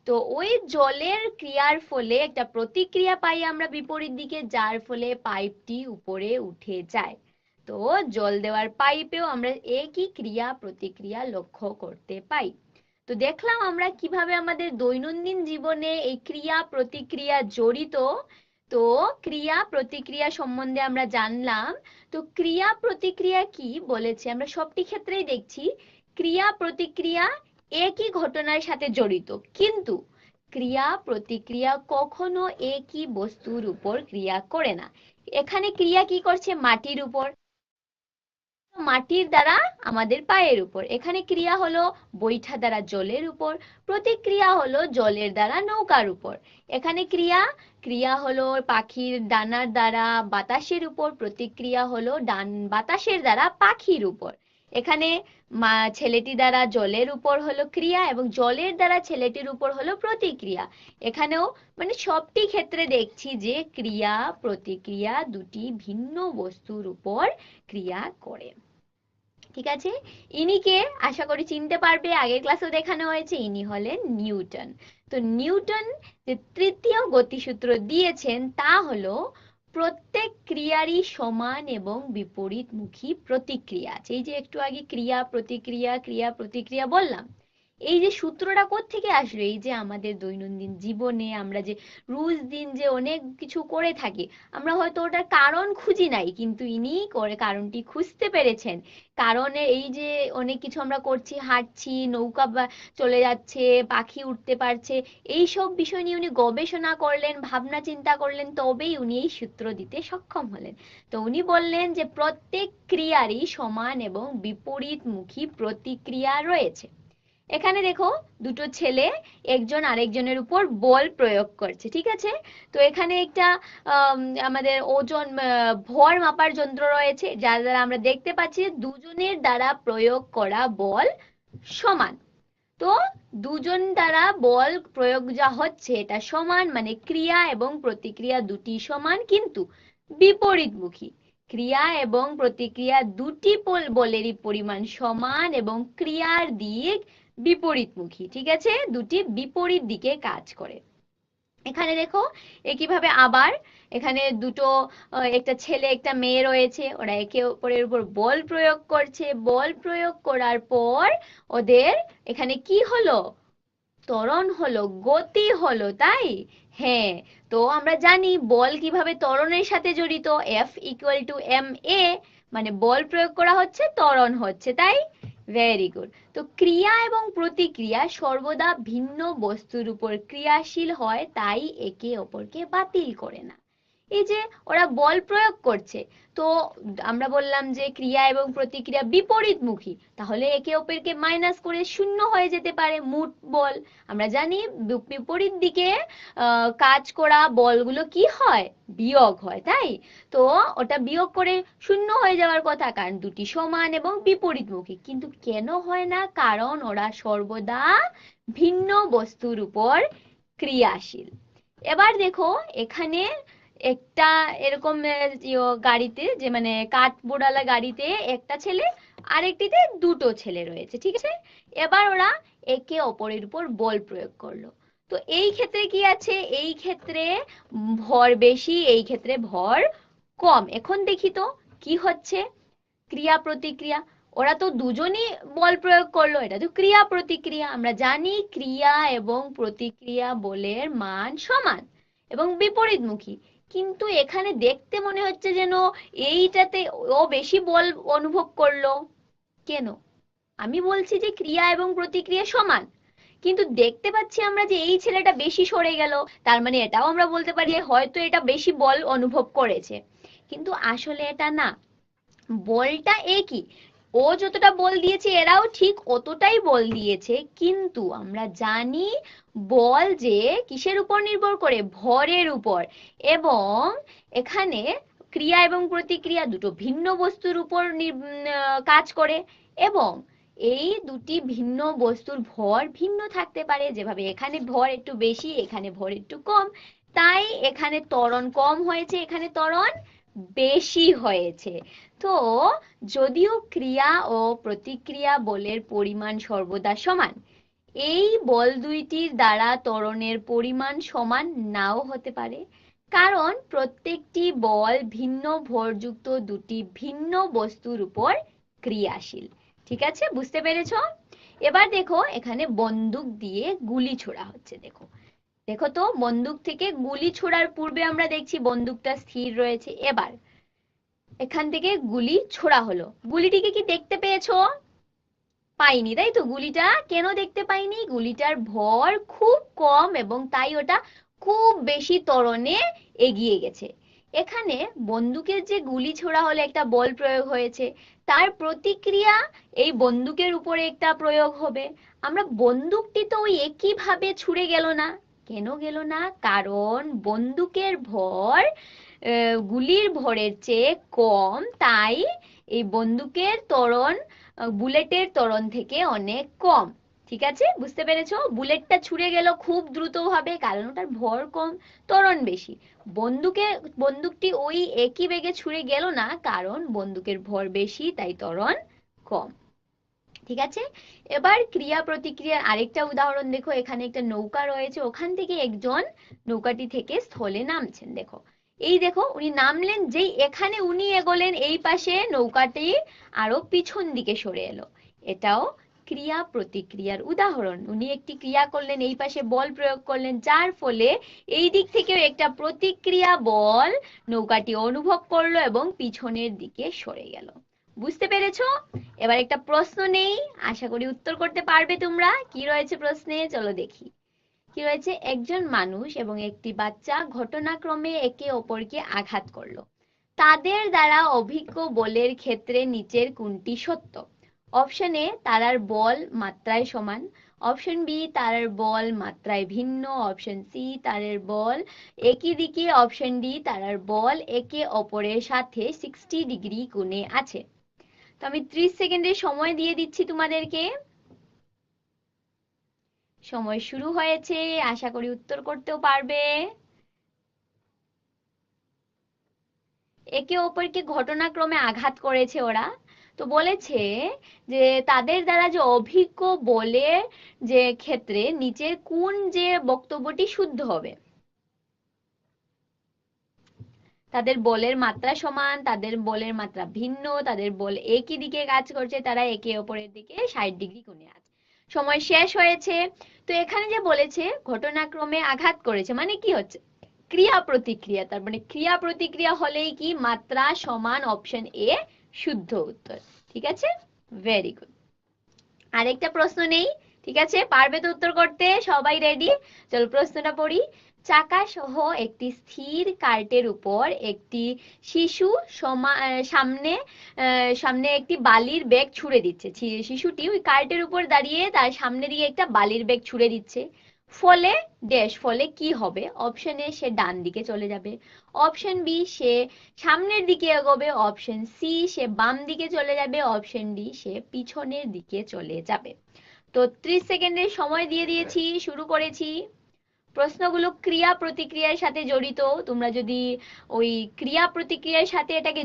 তো ওই জলের ক্রিয়ার ফলে একটা প্রতিক্রিয়া পাই আমরা বিপরীত দিকে, যার ফলে পাইপটি উপরে উঠে যায়। তো জল দেওয়ার পাইপেও আমরা একই ক্রিয়া প্রতিক্রিয়া লক্ষ্য করতে পাই। তো দেখলাম আমরা কিভাবে আমাদের দৈনন্দিন জীবনে এই ক্রিয়া প্রতিক্রিয়া জড়িত। তো ক্রিয়া প্রতিক্রিয়া সম্বন্ধে আমরা জানলাম। তো ক্রিয়া প্রতিক্রিয়া কি বলেছে, আমরা সবটি ক্ষেত্রেই দেখছি ক্রিয়া প্রতিক্রিয়া একই ঘটনার সাথে জড়িত, কিন্তু ক্রিয়া প্রতিক্রিয়া কখনো একই বস্তুর উপর ক্রিয়া করে না। এখানে ক্রিয়া কি করছে, মাটির উপর, মাটির দ্বারা আমাদের পায়ের উপর। এখানে ক্রিয়া হলো বৈঠা দ্বারা জলের উপর, প্রতিক্রিয়া হলো জলের দ্বারা নৌকার উপর। এখানে ক্রিয়া ক্রিয়া হলো পাখির ডানার দ্বারা বাতাসের উপর, প্রতিক্রিয়া হলো বাতাসের দ্বারা পাখির উপর। এখানে ছেলেটি দ্বারা জলের উপর হলো ক্রিয়া, এবং জলের দ্বারা ছেলেটির উপর হলো প্রতিক্রিয়া। এখানেও মানে সবটি ক্ষেত্রে দেখছি যে ক্রিয়া প্রতিক্রিয়া দুটি ভিন্ন বস্তুর উপর ক্রিয়া করে। ঠিক আছে, ইনিকে আশা করি চিনতে পারবে, আগের ক্লাসেও দেখানো হয়েছে, ইনি হলেন নিউটন। তো নিউটন যে তৃতীয় গতিসূত্র দিয়েছেন তা হলো প্রত্যেক ক্রিয়ারই সমান এবং বিপরীতমুখী প্রতিক্রিয়া আছে। এই যে একটু আগে ক্রিয়া প্রতিক্রিয়া বললাম, এই যে সূত্রটা কোত্থেকে আসলো, এই যে আমাদের দৈনন্দিন জীবনে আমরা যে রোজ দিন যে অনেক কিছু করে থাকি, আমরা হয়তো ওটার কারণ খুঁজি নাই, কিন্তু ইনি করে কারণটি খুঁজতে পেরেছেন। কারণে এই যে অনেক কিছু আমরা করছি, হাঁটছি, নৌকা চলে যাচ্ছে, পাখি উঠতে পারছে, এই সব বিষয় নিয়ে উনি গবেষণা করলেন, ভাবনা চিন্তা করলেন, তবেই উনি এই সূত্র দিতে সক্ষম হলেন। তো উনি বললেন যে প্রত্যেক ক্রিয়ারই সমান এবং বিপরীতমুখী প্রতিক্রিয়া রয়েছে। এখানে দেখো দুটো ছেলে একজন আরেকজনের উপর বল প্রয়োগ করছে, ঠিক আছে। তো এখানে একটা আমাদের ওজন ভর মাপার যন্ত্র রয়েছে, যার দ্বারা আমরা দেখতে পাচ্ছি দুজনের দ্বারা প্রয়োগ করা বল সমান। তো দুজন দ্বারা বল প্রয়োগ যা হচ্ছে এটা সমান, মানে ক্রিয়া এবং প্রতিক্রিয়া দুটি সমান কিন্তু বিপরীতমুখী। ক্রিয়া এবং প্রতিক্রিয়া দুটি বলেরই পরিমাণ সমান এবং ক্রিয়ার দিক বিপরীতমুখী, ঠিক আছে, দুটি বিপরীত দিকে কাজ করে। এখানে দেখো কিভাবে আবার এখানে দুটো একটা ছেলে একটা মেয়ে রয়েছে, ওরা একে অপরের উপর বল প্রয়োগ করছে, বল প্রয়োগ করার পর ওদের এখানে কি হলো, ত্বরণ হলো, গতি হলো, তাই হ্যাঁ। তো আমরা জানি বল কিভাবে ত্বরণের সাথে জড়িত, F ইকুয়াল টু ma, মানে বল প্রয়োগ করা হচ্ছে, ত্বরণ হচ্ছে, তাই ভেরি গুড। তো ক্রিয়া এবং প্রতিক্রিয়া সর্বদা ভিন্ন বস্তুর উপর ক্রিয়াশীল হয়, তাই একে অপরকে বাতিল করে না। এই যে ওরা বল প্রয়োগ করছে, তো আমরা বললাম যে ক্রিয়া এবং প্রতিক্রিয়া বিপরীতমুখী, তাহলে একে অপরকে মাইনাস করে শূন্য হয়ে যেতে পারে মোট বল। আমরা জানি বিপরীত দিকে কাজ করা বলগুলো কি হয়, বিয়োগ হয়, তাই তো ওটা বিয়োগ করে শূন্য হয়ে যাওয়ার কথা, কারণ দুটি সমান এবং বিপরীতমুখী। কিন্তু কেন হয় না, কারণ ওরা সর্বদা ভিন্ন বস্তুর উপর ক্রিয়াশীল। এবার দেখো এখানে একটা এরকম গাড়িতে, যে মানে কাঠবোর্ডওয়ালা গাড়িতে একটা ছেলে, আরেকটিতে দুটো ছেলে রয়েছে, ঠিক আছে। এবার ওরা একে অপরের উপর বল প্রয়োগ করলো। তো এই ক্ষেত্রে কি আছে, এই ক্ষেত্রে ভর বেশি, এই ক্ষেত্রে ভর কম। এখন দেখি তো কি হচ্ছে, ক্রিয়া প্রতিক্রিয়া। ওরা তো দুজনই বল প্রয়োগ করলো, এটা তো ক্রিয়া প্রতিক্রিয়া। আমরা জানি ক্রিয়া এবং প্রতিক্রিয়া বলের মান সমান এবং বিপরীতমুখী, কিন্তু এখানে দেখতে মনে হচ্ছে যেন এইটাতে ও বেশি বল অনুভব করলো। কেন, আমি বলছি যে ক্রিয়া এবং প্রতিক্রিয়া সমান, কিন্তু দেখতে পাচ্ছি আমরা যে এই ছেলেটা বেশি সরে গেল, তার মানে এটাও আমরা বলতে পারি হয়তো এটা বেশি বল অনুভব করেছে, কিন্তু আসলে এটা না, বলটা একই। ও যতটা বল দিয়েছে এরাও ঠিক অতটাই বল দিয়েছে, কিন্তু আমরা জানি বল যে কিসের উপর নির্ভর করে, ভরের উপর। এবং এখানে ক্রিয়া এবং প্রতিক্রিয়া দুটো ভিন্ন বস্তুর উপর কাজ করে, এবং এই দুটি ভিন্ন বস্তুর ভর ভিন্ন থাকতে পারে, যেভাবে এখানে ভর একটু বেশি, এখানে ভর একটু কম, তাই এখানে ত্বরণ কম হয়েছে, এখানে ত্বরণ বেশি হয়েছে। তো যদিও ক্রিয়া ও প্রতিক্রিয়া বলের পরিমাণ সর্বদা সমান, এই বল দুইটির দ্বারা ত্বরণের পরিমাণ সমান নাও হতে পারে, কারণ প্রত্যেকটি বল ভিন্ন ভরযুক্ত দুটি ভিন্ন বস্তুর উপর ক্রিয়াশীল। ঠিক আছে, বুঝতে পেরেছো? এবার দেখো এখানে বন্দুক দিয়ে গুলি ছোড়া হচ্ছে। দেখো, দেখো তো, বন্দুক থেকে গুলি ছোড়ার পূর্বে আমরা দেখছি বন্দুকটা স্থির রয়েছে। এবার এখান থেকে গুলি ছোড়া হলো, গুলিটিকে কি দেখতে পেয়েছো? পাইনি, তাই তো। গুলিটা কেন দেখতে পাইনি? গুলিটার ভর খুব কম এবং তাই ওটা খুব বেশি ত্বরণে এগিয়ে গেছে। এখানে বন্দুকের যে গুলি ছোড়া হলে একটা বল প্রয়োগ হয়েছে, তার প্রতিক্রিয়া এই বন্দুকের উপরে একটা প্রয়োগ হবে। আমরা বন্দুকটি তো ওই একইভাবে ছুড়ে গেল না। কেন গেল না? কারণ বন্দুকের ভর গুলির ভরের চেয়ে কম, তাই এই বন্দুকের ত্বরণ বুলেটের ত্বরণ থেকে অনেক কম। ঠিক আছে, বুঝতে পেরেছো? বুলেটটা ছুড়ে গেল খুব দ্রুত ভাবে, কারণ ওটার ভর কম, ত্বরণ বেশি। বন্দুকটি ওই একই বেগে ছুড়ে গেল না, কারণ বন্দুকের ভর বেশি, তাই ত্বরণ কম। ঠিক আছে, এবার ক্রিয়া প্রতিক্রিয়ার আরেকটা উদাহরণ দেখো। এখানে একটা নৌকা রয়েছে, ওখান থেকে একজন নৌকাটি থেকে স্থলে নামছেন। দেখো, এই দেখো উনি নামলেন, যেই এখানে উনি এগোলেন এই পাশে, নৌকাটি আরো পিছন দিকে সরে এলো। এটাও ক্রিয়া প্রতিক্রিয়ার উদাহরণ। উনি একটি ক্রিয়া করলেন, এই পাশে বল প্রয়োগ করলেন, যার ফলে এই দিক থেকেও একটা প্রতিক্রিয়া বল নৌকাটি অনুভব করলো এবং পিছনের দিকে সরে গেল। বুঝতে পেরেছো? এবার একটা প্রশ্ন নেই, আশা করি উত্তর করতে পারবে তোমরা। কি রয়েছে প্রশ্নে, চলো দেখি। কি রয়েছে? একজন মানুষ এবং একটি বাচ্চা ঘটনাক্রমে একে অপরকে আঘাত করলো। তাদের দ্বারা অভিজ্ঞ বলের ক্ষেত্রে নিচের কোনটি সত্য? অপশন এ, তারার বল মাত্রায় সমান। অপশন বি, তারার বল মাত্রায় ভিন্ন। অপশন সি, তারের বল একই দিকে। অপশন ডি, তারার বল একে অপরের সাথে 60 ডিগ্রি কোণে আছে। তো আমি 30 সেকেন্ডের সময় দিয়ে দিচ্ছি তোমাদেরকে। সময় শুরু হয়েছে, আশা করি উত্তর করতেও পারবে। একে অপরকে ঘটনাক্রমে আঘাত করেছে ওরা। তো বলেছে যে তাদের দ্বারা যে অভিজ্ঞ বলে যে ক্ষেত্রে নিচের কোন যে বক্তব্যটি শুদ্ধ হবে? তাদের বলের মাত্রা সমান, তাদের বলের মাত্রা ভিন্ন, তাদের বল একই দিকে কাজ করছে, তারা একে অপরের দিকে 60 ডিগ্রি কোণে আছে। সময় শেষ হয়েছে। তো এখানে যে বলেছে ঘটনাক্রমে আঘাত করেছে, মানে কি হচ্ছে? ক্রিয়া প্রতিক্রিয়া। তার মানে ক্রিয়া প্রতিক্রিয়া হলেই কি মাত্রা সমান, অপশন এ শুদ্ধ উত্তর। ঠিক আছে, ভেরি গুড। আরেকটা প্রশ্ন নেই, ঠিক আছে? পারবে তো উত্তর করতে? সবাই রেডি? চলো প্রশ্নটা পড়ি। চাকা সহ একটি স্থির কার্টের উপর একটি শিশু সামনে সামনে একটি বালির ব্যাগ ছুঁড়ে দিচ্ছে। শিশুটি ওই কার্টের উপর দাঁড়িয়ে তার সামনে দিয়ে একটা বালির ব্যাগ ছুঁড়ে দিচ্ছে। ফলে ড্যাশ, ফলে কি হবে? অপশন এ, সে ডান দিকে চলে যাবে। অপশন বি, সে সামনের দিকে এগোবে। অপশন সি, সে বাম দিকে চলে যাবে। অপশন ডি, সে পিছনের দিকে চলে যাবে। তো 30 সেকেন্ডের সময় দিয়ে দিয়েছি, শুরু করেছি। প্রশ্নগুলো ক্রিয়া প্রতিক্রিয়ার সাথে জড়িত। তোমরা যদি ওই ক্রিয়া প্রতিক্রিয়ার সাথে এটাকে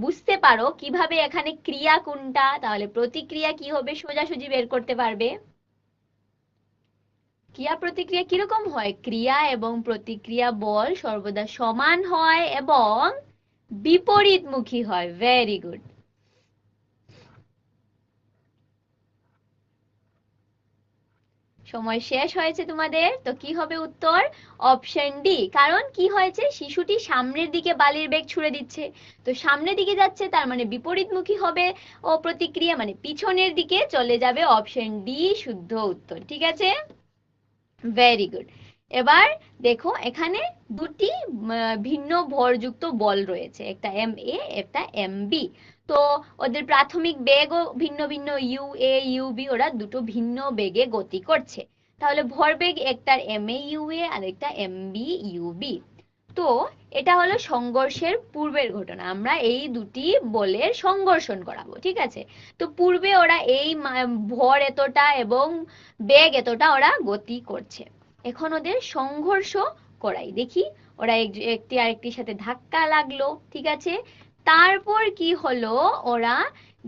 বুঝতে পারো কিভাবে এখানে ক্রিয়া কোনটা, তাহলে প্রতিক্রিয়া কি হবে সোজাসুজি বের করতে পারবে। ক্রিয়া প্রতিক্রিয়া কিরকম হয়? ক্রিয়া এবং প্রতিক্রিয়া বল সর্বদা সমান হয় এবং বিপরীতমুখী হয়। Very good. সময় শেষ হয়েছে তোমাদের। তো কি হবে উত্তর? Option D. কারণ কি হয়েছে? শিশুটি সামনের দিকে বালির ব্যাগ ছুঁড়ে দিচ্ছে, তো সামনের দিকে যাচ্ছে, তার মানে বিপরীতমুখী হবে ও প্রতিক্রিয়া মানে পিছনের দিকে চলে যাবে। অপশন ডি শুদ্ধ উত্তর। ঠিক আছে, ভেরি গুড। এবার দেখো এখানে দুটি ভিন্ন ভরযুক্ত বল রয়েছে, একটা এম এ, একটা এম বি। তো ওদের প্রাথমিক বেগও ভিন্ন ভিন্ন, ইউ এ ইউ বি, ওরা দুটো ভিন্ন বেগে গতি করছে। তাহলে ভরবেগ একটার এম এ ইউ এ আর একটা এম বি ইউ বি। তো এটা হলো সংঘর্ষের পূর্বের ঘটনা, আমরা এই দুটি বলের সংঘর্ষণ করাবো, ঠিক আছে। তো পূর্বে ওরা এই ভর এতটা এবং বেগ এতটা ওরা গতি করছে, এখন ওদের সংঘর্ষ করাই, দেখি। ওরা একটি আরেকটির সাথে ধাক্কা লাগলো, ঠিক আছে। তারপর কি হলো, ওরা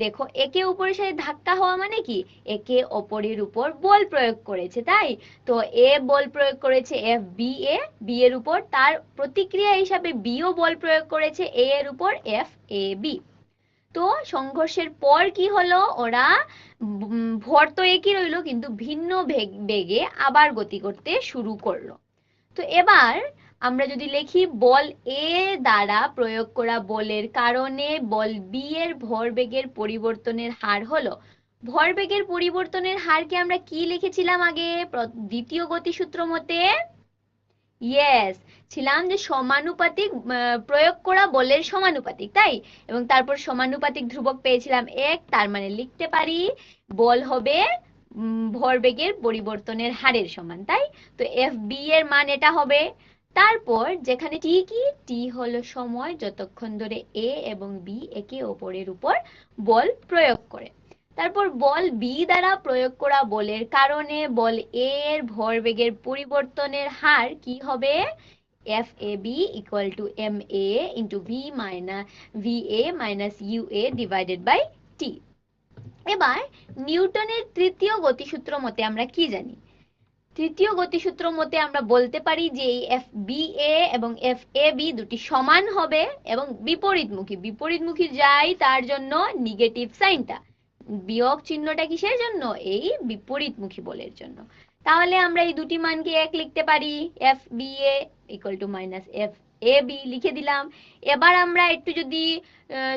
দেখো একে অপরের সাথে ধাক্কা হওয়া মানে কি, একে অপরের উপর বল প্রয়োগ করেছে, তাই তো এ বল প্রয়োগ করেছে এফ বি এ বি এর উপর, তার প্রতিক্রিয়া হিসাবে বিও বল প্রয়োগ করেছে এ এর উপর এফ এ বি। তো সংঘর্ষের পর কি হলো, ওরা ভর তো একই রইলো কিন্তু ভিন্ন বেগে আবার গতি করতে শুরু করলো। তো এবার আমরা যদি লিখি বল এ দ্বারা প্রয়োগ করা বলের কারণে বল বি এর ভরবেগের পরিবর্তনের হার হলো, ভরবেগের পরিবর্তনের হারকে আমরা কি লিখেছিলাম আগে দ্বিতীয় গতিসূত্র মতে, ইয়েস, ছিলাম যে সমানুপাতিক, প্রয়োগ করা বলের সমানুপাতিক, তাই, এবং তারপর সমানুপাতিক ধ্রুবক পেয়েছিলাম এক, তার মানে লিখতে পারি বল হবে ভরবেগের পরিবর্তনের হারের সমান, তাই তো এফ বি এর মান এটা হবে। তারপর যেখানে টি কি, টি হলো সময় যতক্ষণ ধরে এ এবং বি একে অপরের উপর বল প্রয়োগ করে। তারপর বল বি দ্বারা প্রয়োগ করা বলের কারণে বল এ এর ভরবেগের পরিবর্তনের হার কি হবে, F A B equal to M A into V A minus U A divided by T. এবার নিউটনের তৃতীয় গতিসূত্র মতে আমরা কি জানি, তৃতীয় গতিসূত্র মতে আমরা বলতে পারি যে এই এফ বি এ এবং এফ এ বি দুটি সমান হবে এবং বিপরীতমুখী, বিপরীতমুখী যাই তার জন্য নেগেটিভ সাইনটা, বিয়োগ চিহ্নটা কিসের জন্য, এই বিপরীতমুখী বলের জন্য। তাহলে আমরা এই দুটি মানকে এক লিখতে পারি, F B A equal to minus F A B লিখে দিলাম। এবার আমরা একটু যদি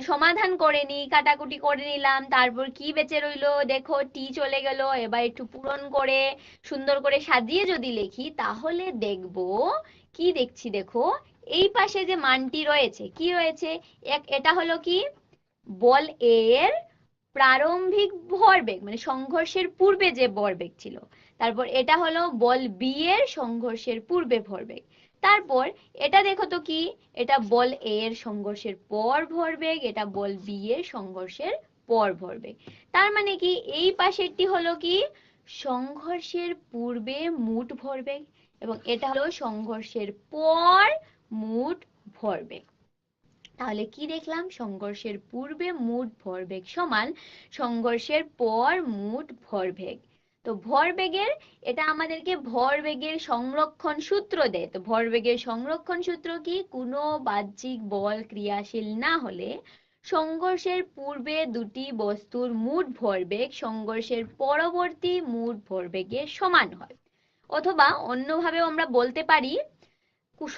সমাধান করে নিই, কাটাকুটি করে নিলাম, তারপর কি বেঁচে রইলো দেখো, টি চলে গেল। এবার একটু পূরণ করে সুন্দর করে সাজিয়ে যদি লিখি তাহলে দেখবো, কি দেখছি দেখো, এই পাশে যে মানটি রয়েছে কি রয়েছে, এটা হলো কি বল এ এর প্রারম্ভিক ভরবেগ, মানে সংঘর্ষের পূর্বে যে ভরবেগ ছিল। তারপর এটা হলো বল বি এর সংঘর্ষের পূর্বে ভরবেগ। তারপর এটা দেখো তো কি, এটা বল এ এর সংঘর্ষের পর ভরবেগ, এটা বল বি এর সংঘর্ষের পর ভরবেগ। তার মানে কি এই পাশেরটি হলো কি সংঘর্ষের পূর্বে মোট ভরবেগ এবং এটা হলো সংঘর্ষের পর মোট ভরবেগ। তাহলে কি দেখলাম, সংঘর্ষের পূর্বে মোট ভরবেগ সমান সংঘর্ষের পর মোট ভরবেগ। তো ভরবেগের, এটা আমাদেরকে ভরবেগের সংরক্ষণ সূত্র দেয়। তো ভরবেগের সংরক্ষণ সূত্র কি, কোনো বাহ্যিক বল ক্রিয়াশীল না হলে সংঘর্ষের পূর্বে দুটি বস্তুর মোট ভরবেগ সংঘর্ষের পরবর্তী মোট ভরবেগের সমান হয়। অথবা অন্যভাবেও আমরা বলতে পারি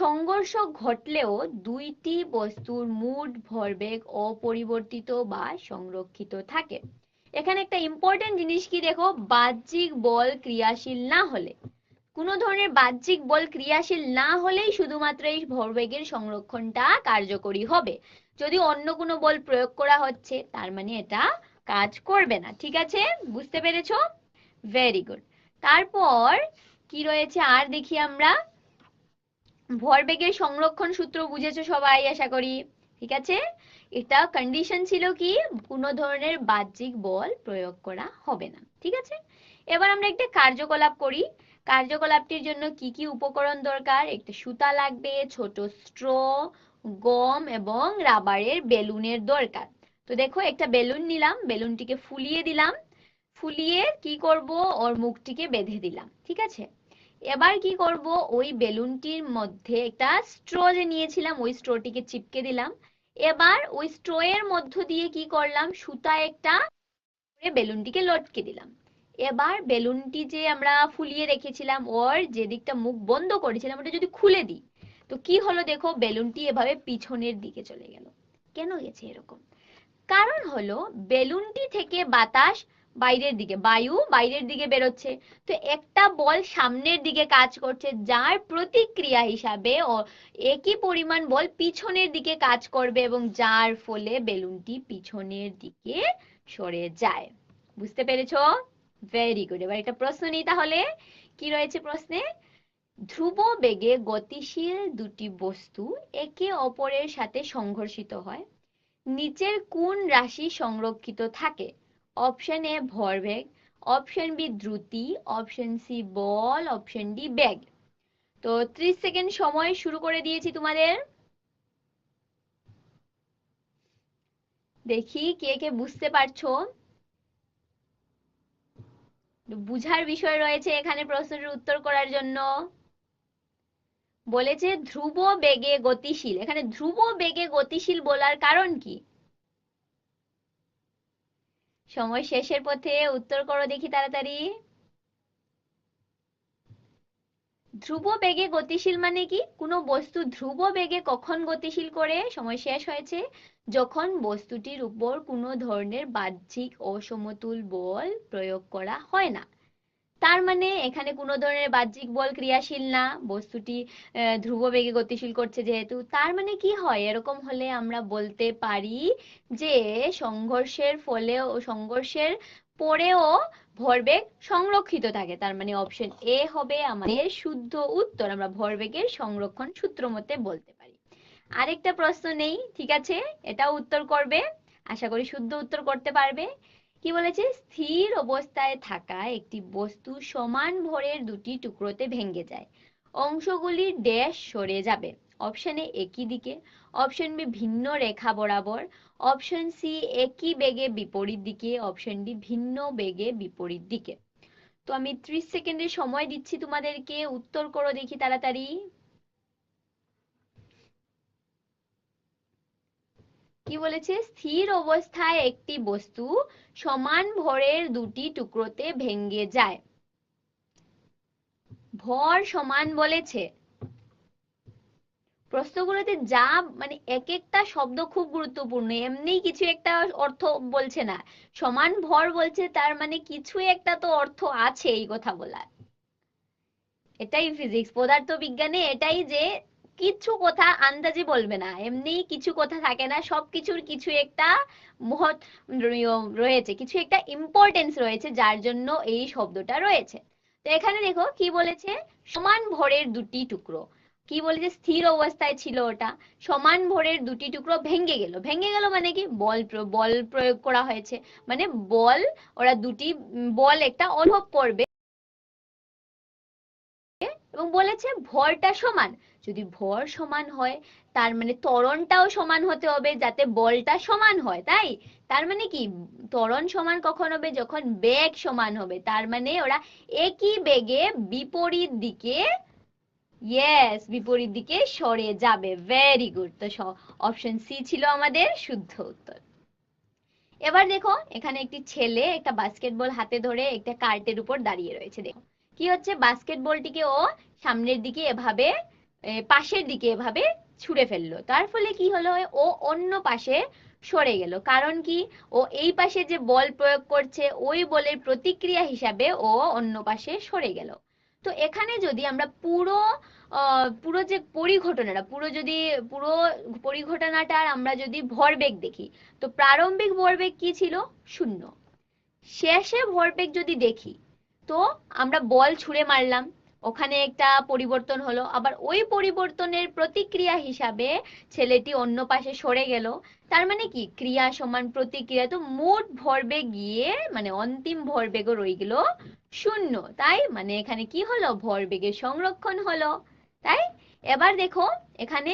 সংঘর্ষ ঘটলেও দুইটি বস্তুর মোট ভরবেগ অপরিবর্তিত বা সংরক্ষিত থাকে। এখানে একটা ইম্পর্টেন্ট জিনিস কি দেখো, বাহ্যিক বল ক্রিয়াশীল না হলে, কোনো ধরনের বাহ্যিক বল ক্রিয়াশীল না হলেই শুধুমাত্র এই ভরবেগের সংরক্ষণটা কার্যকরী হবে। যদি অন্য কোনো বল প্রয়োগ করা হচ্ছে তার মানে এটা কাজ করবে না, ঠিক আছে, বুঝতে পেরেছো? Very good. তারপর কি রয়েছে আর দেখি আমরা, ভরবেগের সংরক্ষণ সূত্র বুঝেছো সবাই আশা করি, ঠিক আছে। এটা কন্ডিশন ছিল কি, কোনো ধরনের বাহ্যিক বল প্রয়োগ করা হবে না, ঠিক আছে। এবার আমরা একটা কার্যকলাপ করি। কার্যকলাপটির জন্য কি কি উপকরণ দরকার, একটা সুতা লাগবে, ছোট স্ট্র, গম এবং রাবারের বেলুনের দরকার। তো দেখো একটা বেলুন নিলাম, বেলুনটিকে ফুলিয়ে দিলাম, ফুলিয়ে কি করব, ওর মুখটিকে বেঁধে দিলাম, ঠিক আছে। এবার কি করব, ওই বেলুনটির মধ্যে একটা স্ট্র যে নিয়েছিলাম ওই স্ট্রটিকে চিপকে দিলাম। এবার ওই স্ট্র এর মধ্য দিয়ে কি করলাম, সুতা একটা বেলুনটিকে লটকে দিলাম। এবার বেলুনটি যে আমরা ফুলিয়ে রেখেছিলাম ওর যে দিকটা মুখ বন্ধ করেছিলাম ওটা যদি খুলে দিই, তো কি হলো দেখো, বেলুনটি এভাবে পিছনের দিকে চলে গেল। কেন গেছে এরকম, কারণ হলো বেলুনটি থেকে বাতাস বাইরের দিকে, বায়ু বাইরের দিকে বেরোচ্ছে। তো একটা বল সামনের দিকে কাজ করছে যার প্রতিক্রিয়া হিসাবে একই পরিমাণ বল পিছনের দিকে কাজ করবে এবং যার ফলে বেলুনটি পিছনের দিকে সরে যায়। বুঝতে পেরেছো? Very good. এবার একটা প্রশ্ন নিই তাহলে, কি রয়েছে প্রশ্নে, ধ্রুব বেগে গতিশীল দুটি বস্তু একে অপরের সাথে সংঘর্ষিত হয়, নিচের কোন রাশি সংরক্ষিত থাকে? অপশন এ ভরবেগ, অপশন বি দ্রুতি, অপশন সি বল, অপশন ডি বেগ। তো 30 সেকেন্ড সময় শুরু করে দিয়েছি তোমাদের। দেখি কে কে বুঝতে পারছো। বুঝার বিষয় রয়েছে এখানে প্রশ্নটির উত্তর করার জন্য। বলেছে ধ্রুব বেগে গতিশীল, এখানে ধ্রুব বেগে গতিশীল বলার কারণ কি? সময় শেষের পথে, উত্তর করো দেখি তাড়াতাড়ি। ধ্রুব বেগে গতিশীল মানে কি? কোনো বস্তু ধ্রুব বেগে কখন গতিশীল করে? সময় শেষ হয়েছে। যখন বস্তুটির উপর কোনো ধরনের বাহ্যিক অসমতুল বল প্রয়োগ করা হয় না। তার মানে এখানে কোনো ধরনের বাহ্যিক বল ক্রিয়াশীল না, বস্তুটি ধ্রুব বেগে গতিশীল করছে যেহেতু। তার মানে কি হয়, এরকম হলে আমরা বলতে পারি যে সংঘর্ষের ফলেও, সংঘর্ষের পরেও ভরবেগ সংরক্ষিত থাকে। তার মানে অপশন এ হবে আমাদের শুদ্ধ উত্তর, আমরা ভরবেগের সংরক্ষণ সূত্র মতে বলতে পারি। আরেকটা প্রশ্ন নেই, ঠিক আছে, এটাও উত্তর করবে, আশা করি শুদ্ধ উত্তর করতে পারবে। কি বলেছে? স্থির অবস্থায় থাকা একটি বস্তু সমান ভরের দুটি টুকরোতে ভেঙে যায়, অংশগুলি ড্যাশ সরে যাবে। অপশন এ একই দিকে, অপশন বি ভিন্ন রেখা বরাবর, অপশন সি একই বেগে বিপরীত দিকে, অপশন ডি ভিন্ন বেগে বিপরীত দিকে। তো আমি 30 সেকেন্ডের সময় দিচ্ছি তোমাদেরকে, উত্তর করো দেখি তাড়াতাড়ি। কি বলেছে? স্থির অবস্থায় একটি বস্তু সমান ভরের দুটি টুকরোতে ভেঙে যায়। ভর সমান বলেছে। প্রশ্নগুলোতে যা মানে এক একটা শব্দ খুব গুরুত্বপূর্ণ, এমনি কিছু একটা অর্থ বলছে না। সমান ভর বলছে, তার মানে কিছু একটা তো অর্থ আছে এই কথা বলার। এটাই ফিজিক্স, পদার্থ বিজ্ঞানে এটাই যে কিছু কথা আন্দাজে বলবে না, এমনি কিছু কথা থাকে না, সবকিছুর কিছু একটা মহৎ রয়েছে, কিছু একটা ইম্পর্টেন্স রয়েছে, যার জন্য এই শব্দটা রয়েছে। তো এখানে দেখো কি বলেছে, সমান ভরের দুটি টুকরো। কি বলেছে? স্থির অবস্থায় ছিল ওটা, সমান ভরের দুটি টুকরো ভেঙে গেল। ভেঙে গেল মানে কি? বল প্রয়োগ করা হয়েছে, মানে বল, ওরা দুটি বল একটা অনুভব করবে। এবং বলেছে ভরটা সমান। যদি ভর সমান হয়, তার মানে ত্বরণটাও সমান হতে হবে যাতে বলটা সমান হয়, তাই? তার মানে কি? ত্বরণ সমান কখন হবে? যখন বেগ সমান হবে। তার মানে ওরা একই বেগে বিপরীত দিকে, ইয়েস, বিপরীত দিকে সরে যাবে। Very good. তো অপশন সি ছিল আমাদের শুদ্ধ উত্তর। এবার দেখো এখানে একটি ছেলে একটা বাস্কেটবল হাতে ধরে একটা কার্টের উপর দাঁড়িয়ে রয়েছে। দেখো কি হচ্ছে, বাস্কেটবলটিকে ও সামনের দিকে এভাবে, পাশের দিকে এভাবে ছুঁড়ে ফেললো। তার ফলে কি হলো, ও অন্য পাশে সরে গেল। কারণ কি? ও এই পাশে যে বল প্রয়োগ করছে, ওই বলের প্রতিক্রিয়া হিসাবে ও অন্য পাশে সরে গেল। তো এখানে যদি আমরা পুরো পুরো যে পরিঘটনাটা, পুরো পরিঘটনাটার আমরা যদি ভরবেগ দেখি, তো প্রারম্ভিক ভরবেগ কি ছিল? 0। শেষে ভরবেগ যদি দেখি, তো আমরা বল ছুঁড়ে মারলাম, ওখানে একটা পরিবর্তন হলো, আবার ওই পরিবর্তনের প্রতিক্রিয়া হিসাবে ছেলেটি অন্য পাশে সরে গেল। তার মানে কি? ক্রিয়া সমান প্রতিক্রিয়া। তো মোট ভরবেগ গিয়ে মানে অন্তিম ভরবেগও রয়ে গেল 0। তাই মানে এখানে কি হলো, ভরবেগের সংরক্ষণ হলো। তাই এবার দেখো এখানে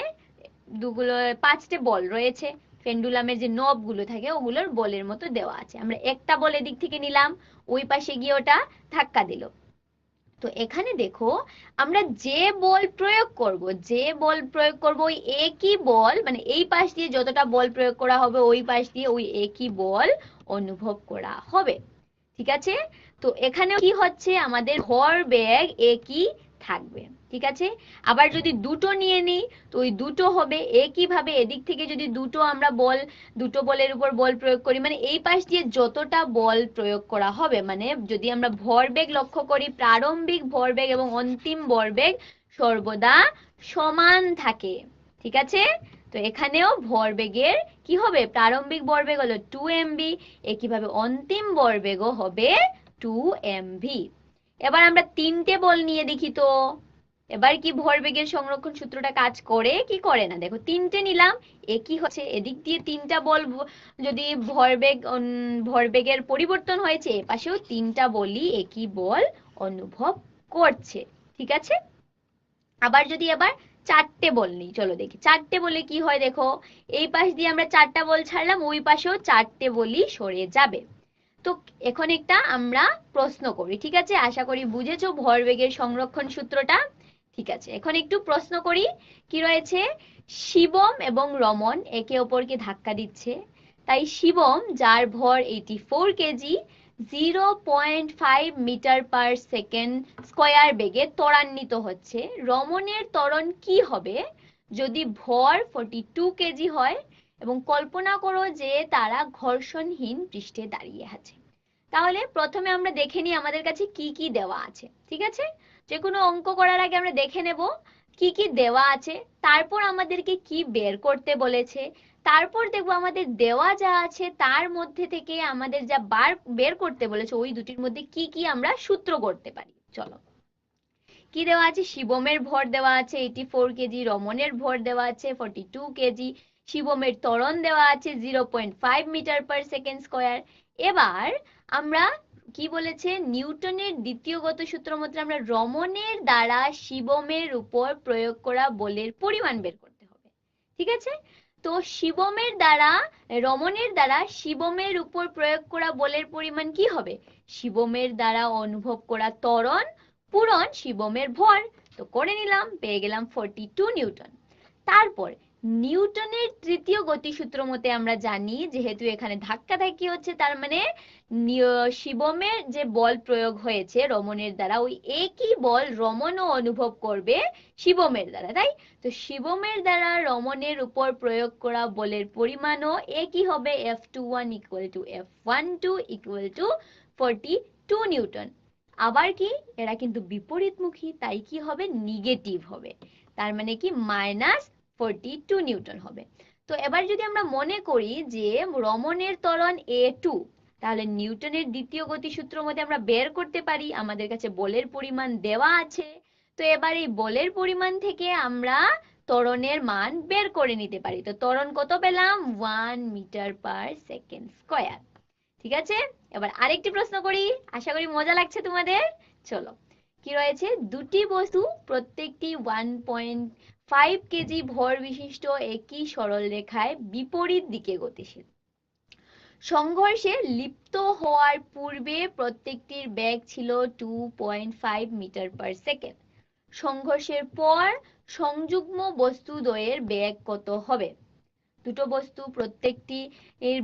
দুগুলো, 5টে বল রয়েছে। পেন্ডুলামের যে নব গুলো থাকে ওগুলোর বলের মতো দেওয়া আছে। আমরা একটা বল এদিক থেকে নিলাম, ওই পাশে গিয়ে ওটা ধাক্কা দিল। তো এখানে দেখো আমরা যে বল প্রয়োগ করব, যে বল প্রয়োগ করব, ওই একই বল, মানে এই পাশ দিয়ে যতটা বল প্রয়োগ করা হবে ওই পাশ দিয়ে ওই একই বল অনুভব করা হবে। ঠিক আছে? তো এখানে কি হচ্ছে, আমাদের ভরবেগ একই থাকবে। ঠিক আছে? আবার যদি দুটো নিয়ে নিই, তো ওই দুটো হবে একই ভাবে, এদিক থেকে যদি দুটো বলের উপর বল প্রয়োগ করি, মানে এই পাশ দিয়ে যতটা বল প্রয়োগ করা হবে, মানে যদি আমরা ভরবেগ লক্ষ্য করি, প্রারম্ভিক ভরবেগ এবং অন্তিম ভরবেগ সর্বদা সমান থাকে। ঠিক আছে? তো এখানেও ভরবেগের কি হবে, প্রারম্ভিক ভরবেগ হলো 2mv, একইভাবে অন্তিম ভরবেগও হবে 2mv। এবার আমরা 3টে বল নিয়ে দেখি তো। এবার কি ভরবেগের সংরক্ষণ সূত্রটা কাজ করে কি করে না, দেখো তিনটে নিলাম, একই হচ্ছে, এদিক দিয়ে তিনটা বল যদি ভরবেগের পরিবর্তন হয়েছে, এপাশেও তিনটা বলই একই বল অনুভব করছে, ঠিক আছে। আবার যদি এবার চারটে বল নিই, চলো দেখি চারটে বলে কি হয়, দেখো এই পাশ দিয়ে আমরা চারটা বল ছাড়লাম, ওই পাশেও চারটে বলই সরে যাবে। তো এখন একটা আমরা প্রশ্ন করি, ঠিক আছে, আশা করি বুঝেছো ভরবেগের সংরক্ষণ সূত্রটা। ঠিক আছে, এখন একটু প্রশ্ন করি, কি রয়েছে, শিবম এবং রমন একে অপরকে ধাক্কা দিচ্ছে, তাই শিবম যার ভর 84 কেজি 0.5 মিটার/সেকেন্ড স্কয়ার বেগে ত্বরান্বিত হচ্ছে, রমনের ত্বরণ কি হবে যদি ভর 42 কেজি হয় এবং কল্পনা করো যে তারা ঘর্ষণহীন পৃষ্ঠে দাঁড়িয়ে আছে। তাহলে প্রথমে আমরা দেখে নিই আমাদের কাছে কি কি দেওয়া আছে, ঠিক আছে, যে কোনো অঙ্ক করার আগে আমরা দেখে নেব কি কি দেওয়া আছে, তারপর আমাদেরকে কি বের করতে বলেছে, তারপর দেখবো আমাদের দেওয়া যা আছে তার মধ্যে থেকে আমাদের যা বের করতে বলেছে ওই দুটির মধ্যে কি কি আমরা সূত্র করতে পারি। চলো, কি দেওয়া আছে, শিবমের ভর দেওয়া আছে 84 কেজি, রমনের ভর দেওয়া আছে 42 কেজি, শিবমের ত্বরণ দেওয়া আছে 0.5 মিটার/সেকেন্ড স্কয়ার। এবার আমরা কি বলেছে, নিউটনের দ্বিতীয় গত সূত্র মতে আমরা রমনের দ্বারা শিবমের উপর প্রয়োগ করা বলের পরিমাণ বের করতে হবে, ঠিক আছে। তো রমনের দ্বারা শিবমের উপর প্রয়োগ করা বলের পরিমাণ কি হবে, শিবমের দ্বারা অনুভব করা ত্বরণ পূরণ শিবমের ভর, তো করে নিলাম, পেয়ে গেলাম 42 নিউটন। তারপর নিউটনের তৃতীয় গতিসূত্র মতে আমরা জানি যেহেতু এখানে ধাক্কাধাক্কি হচ্ছে, তার মানে শিবমের যে বল প্রয়োগ হয়েছে রমনের দ্বারা ওই একই বল রমনও অনুভব করবে শিবমের দ্বারা, তাই তো শিবমের দ্বারা রমনের উপর প্রয়োগ করা বলের পরিমাণও একই হবে, F21 equal to F12 equal to 42 Newton. আবার কি, এরা কিন্তু বিপরীতমুখী, তাই কি হবে, নেগেটিভ হবে, তার মানে কি -42 নিউটন হবে। তো এবার যদি আমরা মনে করি যে রমনের ত্বরণ A2, তাহলে নিউটনের দ্বিতীয় গতিসূত্র মতে আমরা বের করতে পারি, আমাদের কাছে বলের পরিমাণ দেওয়া আছে, তো এবার এই বলের পরিমাণ থেকে আমরা ত্বরণের মান বের করে নিতে পারি। তো ত্বরণ কত পেলাম, 1 মিটার/সেকেন্ড স্কয়ার, ঠিক আছে। এবার আরেকটি প্রশ্ন করি, আশা করি মজা লাগছে তোমাদের। চলো, কি রয়েছে, দুটি বস্তু প্রত্যেকটি 1.5 কেজি ভর বিশিষ্ট একই সরল রেখায় বিপরীত দিকে গতিশীল, সংঘর্ষে লিপ্ত হওয়ার পূর্বে প্রত্যেকটির বেগ ছিল 2.5 মিটার/সেকেন্ড, সংঘর্ষের পর সংযুগ্ম বস্তুদ্বয়ের বেগ কত হবে, দুটো বস্তু প্রত্যেকটি এর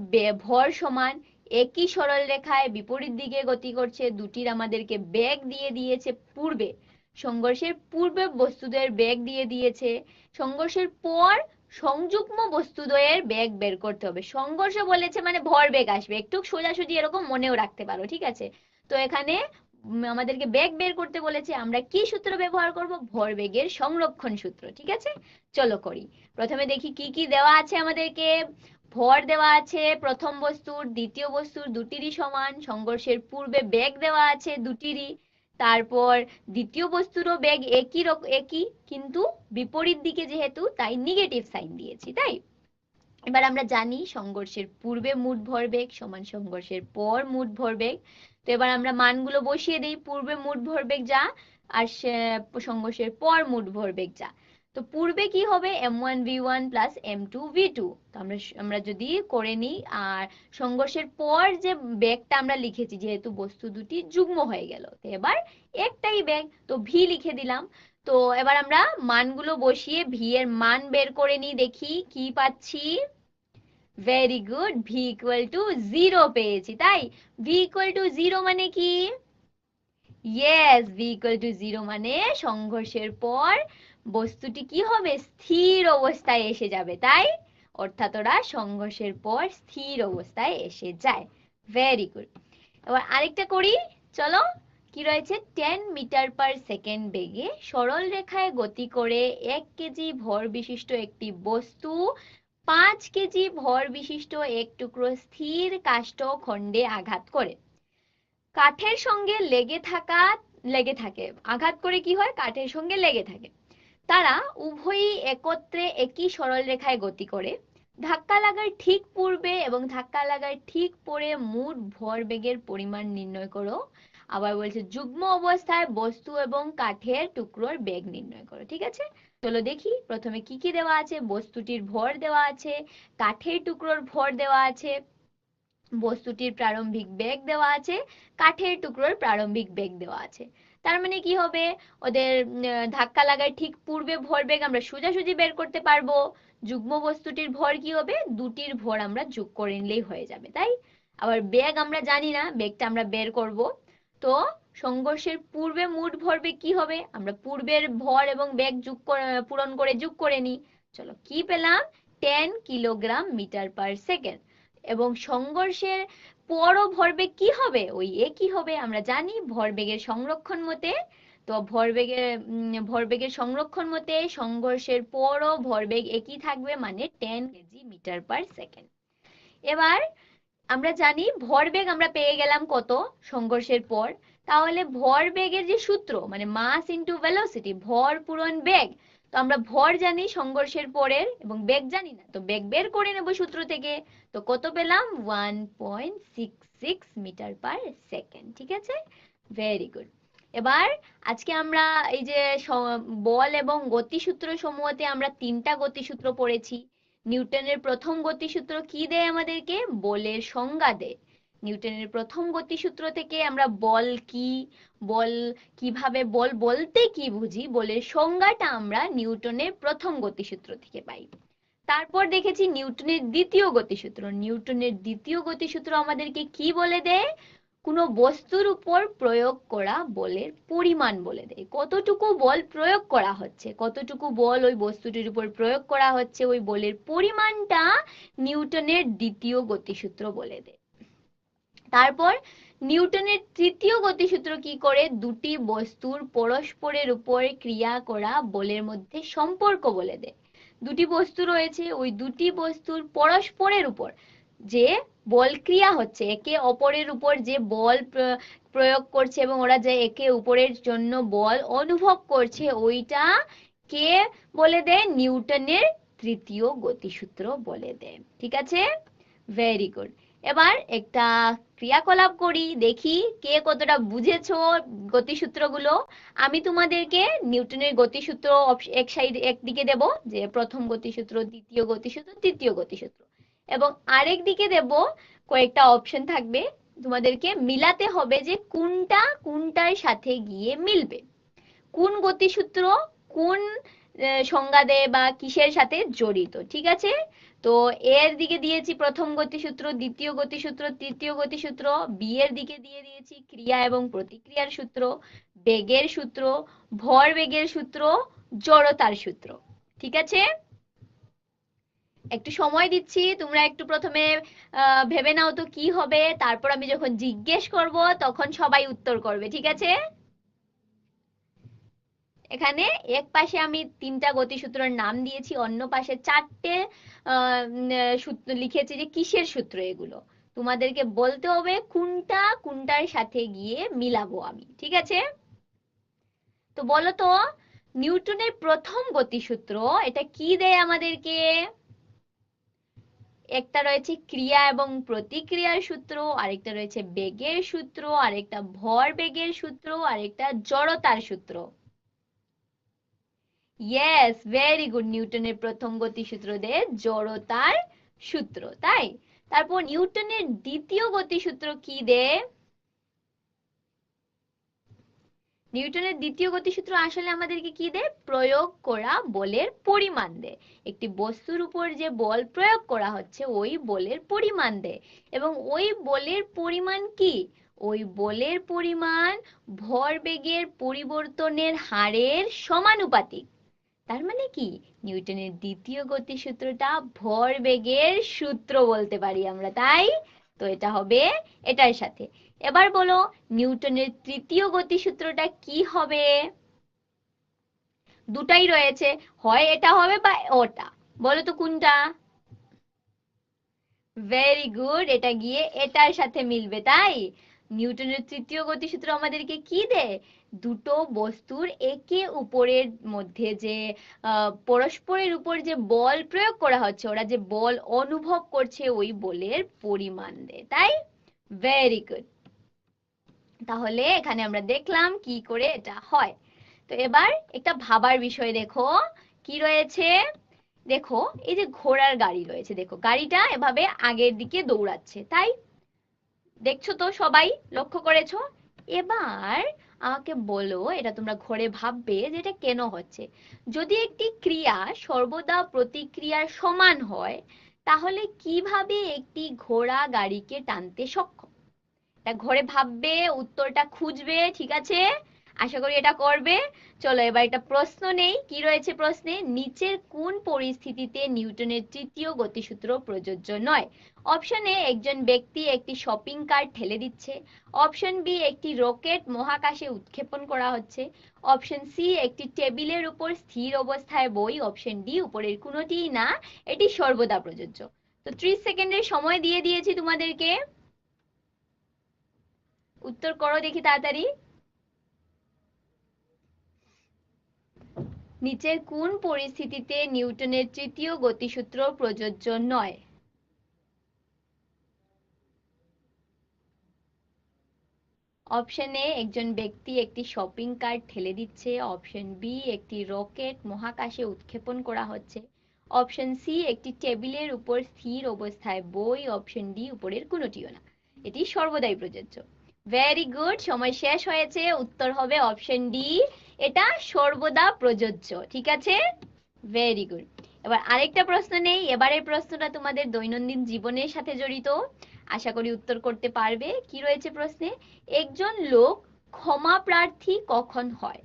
ভর সমান, একই সরল রেখায় বিপরীত দিকে গতি করছে, দুটির আমাদেরকে বেগ দিয়ে দিয়েছে পূর্বে, সংঘর্ষের পূর্বে বস্তুদ্বয়ের বেগ দিয়ে দিয়েছে, সংঘর্ষের পর সংযুগ্ম বস্তুদ্বয়ের বেগ বের করতে হবে, সংঘর্ষ বলেছে মানে ভর বেগ আসবে, একটু সোজাসুজি এরকম মনেও রাখতে পারো, ঠিক আছে। তো এখানে আমাদেরকে বেগ বের করতে বলেছে, আমরা কি সূত্র ব্যবহার করব, ভরবেগের সংরক্ষণ সূত্র, ঠিক আছে। চলো করি, প্রথমে দেখি কি কি দেওয়া আছে আমাদেরকে, ভর দেওয়া আছে প্রথম বস্তুর দ্বিতীয় বস্তুর দুটিরই সমান, সংঘর্ষের পূর্বে বেগ দেওয়া আছে দুটিরই, তারপর দ্বিতীয় বস্তুরও বেগ একই কিন্তু বিপরীত দিকে যেহেতু তাই নেগেটিভ সাইন দিয়েছি, তাই এবার আমরা জানি সংঘর্ষের পূর্বে মোট ভরবেগ সমান সংঘর্ষের পর মোট ভরবেগ, তো এবার আমরা মানগুলো বসিয়ে দিই, পূর্বে মোট ভরবেগ যা আর সংঘর্ষের পর মোট ভরবেগ যা, তো পূর্বে কি হবে m1v1 প্লাস m2v2, তো আমরা যদি করে নিই, আর সংঘর্ষের পর যে বেগটা আমরা লিখেছি যেহেতু বস্তু দুটি যুগ্ম হয়ে গেল, তো এবার একটাই বেগ, তো v লিখে দিলাম। তো এবার আমরা মানগুলো বসিয়ে v এর মান বের করে নিই, দেখি কি পাচ্ছি, very good, V equal to 0 পেয়েছি, তাই ভি ইকুয়াল টু 0 মানে কি, ইয়েস, ভি ইকুয়াল টু 0 মানে সংঘর্ষের পর বস্তুটি কি হবে, স্থির অবস্থায় এসে যাবে, তাই অর্থাৎ ওরা সংঘর্ষের পর স্থির অবস্থায় এসে যায়, ভেরি গুড। এবার আরেকটা করি, চলো, কি রয়েছে, 10 মিটার/সেকেন্ড বেগে সরল রেখায় গতি করে 1 কেজি ভর বিশিষ্ট একটি বস্তু 5 কেজি ভর বিশিষ্ট এক টুকরো স্থির কাষ্ঠ খণ্ডে আঘাত করে, কাঠের সঙ্গে লেগে থাকা লেগে থাকে, আঘাত করে কি হয়, কাঠের সঙ্গে লেগে থাকে। তারা উভয়ই একত্রে একই সরল রেখায় গতি করে। ধাক্কা লাগার ঠিক পূর্বে এবং ধাক্কা লাগার ঠিক পরে মোট ভরবেগের পরিমাণ নির্ণয় করো। আবার বলছে যুগ্ম অবস্থায় বস্তু এবং কাঠের টুকরোর বেগ নির্ণয় করো। ঠিক আছে, চলো দেখি প্রথমে কি কি দেওয়া আছে। বস্তুটির ভর দেওয়া আছে, কাঠের টুকরোর ভর দেওয়া আছে, বস্তুটির প্রারম্ভিক বেগ দেওয়া আছে, কাঠের টুকরোর প্রারম্ভিক বেগ দেওয়া আছে। তার মানে কি হবে, ওদের ধাক্কা লাগার ঠিক পূর্বে ভরবেগ আমরা সোজাসুজি বের করতে পারবো। যুগ্ম বস্তুটির ভর কি হবে, দুটির ভর আমরা যোগ করে নিলেই হয়ে যাবে, তাই। আবার বেগ আমরা জানি না, বেগটা আমরা বের করব। তো সংঘর্ষের পূর্বে মোট ভরবেগ কি হবে, আমরা পূর্বের ভর এবং বেগ পূরণ করে যোগ করে নিই। চলো কি পেলাম, 10 কিলোগ্রাম মিটার পার সেকেন্ড। এবং সংঘর্ষের পরও ভরবেগ কি হবে, ওই একই হবে, আমরা জানি ভরবেগের সংরক্ষণ মতে। তো ভরবেগের সংরক্ষণ মতে সংঘর্ষের পরও ভরবেগ একই থাকবে, মানে 10 কেজি মিটার পার সেকেন্ড। এবার আমরা জানি ভরবেগ আমরা পেয়ে গেলাম কত সংঘর্ষের পর। তাহলে ভরবেগের যে সূত্র, মানে মাস ইনটু ভেলোসিটি, ভর পূরণ বেগ। তো আমরা ভর জানি সংঘর্ষের পরের, এবং বেগ জানি না, তো বেগ বের করে নেব সূত্র থেকে। তো কত পেলাম, 1.66 মিটার পার সেকেন্ড। ঠিক আছে, ভেরি গুড। এবার আজকে আমরা এই যে বল এবং গতিসূত্র সমূহতে আমরা তিনটা গতিসূত্র পড়েছি। নিউটনের প্রথম গতিসূত্র কি দেয় আমাদেরকে, বলের সংজ্ঞা দেয়। নিউটনের প্রথম গতিসূত্র থেকে আমরা বল কি, বল কিভাবে, বল বলতে কি বুঝি, বলের সংজ্ঞাটা আমরা নিউটনের প্রথম গতিসূত্র থেকে পাই। তারপর দেখেছি নিউটনের দ্বিতীয় গতিসূত্র। নিউটনের দ্বিতীয় গতিসূত্র আমাদেরকে কি বলে দেয়, কোনো বস্তুর উপর প্রয়োগ করা বলের পরিমাণ বলে দেয়। কতটুকু বল প্রয়োগ করা হচ্ছে, কতটুকু বল ওই বস্তুটির উপর প্রয়োগ করা হচ্ছে, ওই বলের পরিমাণটা নিউটনের দ্বিতীয় গতিসূত্র বলে দেয়। তারপর নিউটনের তৃতীয় গতিসূত্র কি করে, দুটি বস্তুর পরস্পরের উপর ক্রিয়া করা বলের মধ্যে সম্পর্ক বলে দেয়। দুটি বস্তু রয়েছে, ওই দুটি বস্তুর পরস্পরের উপর যে বল ক্রিয়া হচ্ছে, একে অপরের উপর যে বল প্রয়োগ করছে এবং ওরা যে একে অপরের জন্য বল অনুভব করছে, ওইটা কে বলে দেয়, নিউটনের তৃতীয় গতিসূত্র বলে দেয়। ঠিক আছে, ভেরি গুড। এবার একটা ক্রিয়াকলাপ করি, দেখি কে কতটা বুঝেছো গতিসূত্রগুলো। আমি তোমাদেরকে নিউটনের গতিসূত্র এক সাইড একদিকে দেব, যে প্রথম গতিসূত্র, দ্বিতীয় গতিসূত্র, তৃতীয় গতিসূত্র, এবং আরেক দিকে দেব কয়েকটা অপশন থাকবে, তোমাদেরকে মিলাতে হবে যে কোনটা কোনটার সাথে গিয়ে মিলবে, কোন গতিসূত্র কোন সংজ্ঞা দেয় বা কিসের সাথে জড়িত। ঠিক আছে, তো এর দিকে দিয়েছি প্রথম গতিসূত্র, দ্বিতীয় গতিসূত্র, তৃতীয় গতিসূত্র। বি এর দিকে দিয়ে দিয়েছি ক্রিয়া এবং প্রতিক্রিয়ার সূত্র, বেগের সূত্র, ভরবেগের সূত্র, জড়তার সূত্র। ঠিক আছে, একটু সময় দিচ্ছি, তোমরা একটু প্রথমে ভেবে নাও তো কি হবে, তারপর আমি যখন জিজ্ঞেস করব তখন সবাই উত্তর করবে। ঠিক আছে, এখানে এক পাশে আমি তিনটা গতিসূত্রের নাম দিয়েছি, অন্য পাশে চারটে সূত্র লিখেছি যে কিসের সূত্র এগুলো, তোমাদেরকে বলতে হবে কোনটা কোনটার সাথে গিয়ে মিলাবো আমি। ঠিক আছে, তো বলো তো নিউটনের প্রথম গতিসূত্র এটা কি দেয় আমাদেরকে। একটা রয়েছে ক্রিয়া এবং প্রতিক্রিয়ার সূত্র, আরেকটা রয়েছে বেগের সূত্র, আরেকটা ভর বেগের সূত্র, আরেকটা জড়তার সূত্র। ইয়েস, ভেরি গুড, নিউটনের প্রথম গতিসূত্র দেয় জড়তার সূত্র, তাই। তারপর নিউটনের দ্বিতীয় গতিসূত্র কি দেয়, নিউটনের দ্বিতীয় গতিসূত্র আসলে আমাদেরকে কি দেয়, প্রয়োগ করা বলের পরিমাণ দেয়। একটি বস্তুর উপর যে বল প্রয়োগ করা হচ্ছে ওই বলের পরিমাণ দেয়, এবং ওই বলের পরিমাণ কি, ওই বলের পরিমাণ ভরবেগের পরিবর্তনের হারের সমানুপাতিক। তার মানে কি, নিউটনের দ্বিতীয় গতিসূত্রটা ভরবেগের সূত্র বলতে পারি আমরা, তাই। তো এটা হবে এটার সাথে। এবার বলো নিউটনের তৃতীয় গতিসূত্রটা কি হবে, দুটাই রয়েছে, হয় এটা হবে বা ওটা, বলো তো কোনটা। ভেরি গুড, এটা গিয়ে এটার সাথে মিলবে, তাই। নিউটনের তৃতীয় গতিসূত্র আমাদেরকে কি দেয়? দুটো বস্তুর একে উপরের মধ্যে যে পরস্পরের উপর যে বল প্রয়োগ করা হচ্ছে, ওরা যে বল অনুভব করছে ওই বলের পরিমাণ দেয়, তাই? Very good. তাহলে এখানে আমরা দেখলাম কি করে এটা হয়। তো এবার একটা ভাবার বিষয় দেখো কি রয়েছে। দেখো এই যে ঘোড়ার গাড়ি রয়েছে, দেখো গাড়িটা এভাবে আগের দিকে দৌড়াচ্ছে, তাই? দেখছো তো, সবাই লক্ষ্য করেছো? এবার আমাকে বলো, এটা তোমরা ঘরে ভাববে যে এটা কেন হচ্ছে। যদি একটি ক্রিয়া সর্বদা প্রতিক্রিয়ার সমান হয়, তাহলে কিভাবে একটি ঘোড়া গাড়িকে টানতে সক্ষম? এটা ঘরে ভাববে, উত্তরটা খুঁজবে, ঠিক আছে? আশা করি এটা করবে। চলো এবার একটা প্রশ্ন নেই, কি রয়েছে প্রশ্নে? নিচের কোন পরিস্থিতিতে নিউটনের তৃতীয় গতিসূত্র প্রযোজ্য নয়? অপশন এ, একজন ব্যক্তি একটি শপিং কার্ট ঠেলে দিচ্ছে। অপশন বি, একটি রকেট মহাকাশে উৎক্ষেপণ করা হচ্ছে। অপশন সি, একটি টেবিলের উপর স্থির অবস্থায় বই। অপশন ডি, উপরের কোনোটিই না, এটি সর্বদা প্রযোজ্য। তো 30 সেকেন্ডের সময় দিয়ে দিয়েছি তোমাদেরকে, উত্তর করো দেখি তাড়াতাড়ি। নিচের কোন পরিস্থিতিতে নিউটনের তৃতীয় গতিসূত্র প্রযোজ্য নয়? অপশন এ, একজন ব্যক্তি একটি শপিং কার্ট ঠেলে দিচ্ছে। অপশন বি, একটি রকেট মহাকাশে উৎক্ষেপণ করা হচ্ছে। অপশন সি, একটি টেবিলের উপর স্থির অবস্থায় বই। অপশন ডি, উপরের কোনোটিও না, এটি সর্বদাই প্রযোজ্য। ভেরি গুড, সময় শেষ হয়েছে। উত্তর হবে অপশন ডি, এটা সর্বদা প্রযোজ্য, ঠিক আছে? Very good. এবার আরেকটা প্রশ্ন নেই, এবারের প্রশ্নটা তোমাদের দৈনন্দিন জীবনের সাথে জড়িত, আশা করি উত্তর করতে পারবে। কি রয়েছে প্রশ্নে? একজন লোক ক্ষমা প্রার্থী কখন হয়?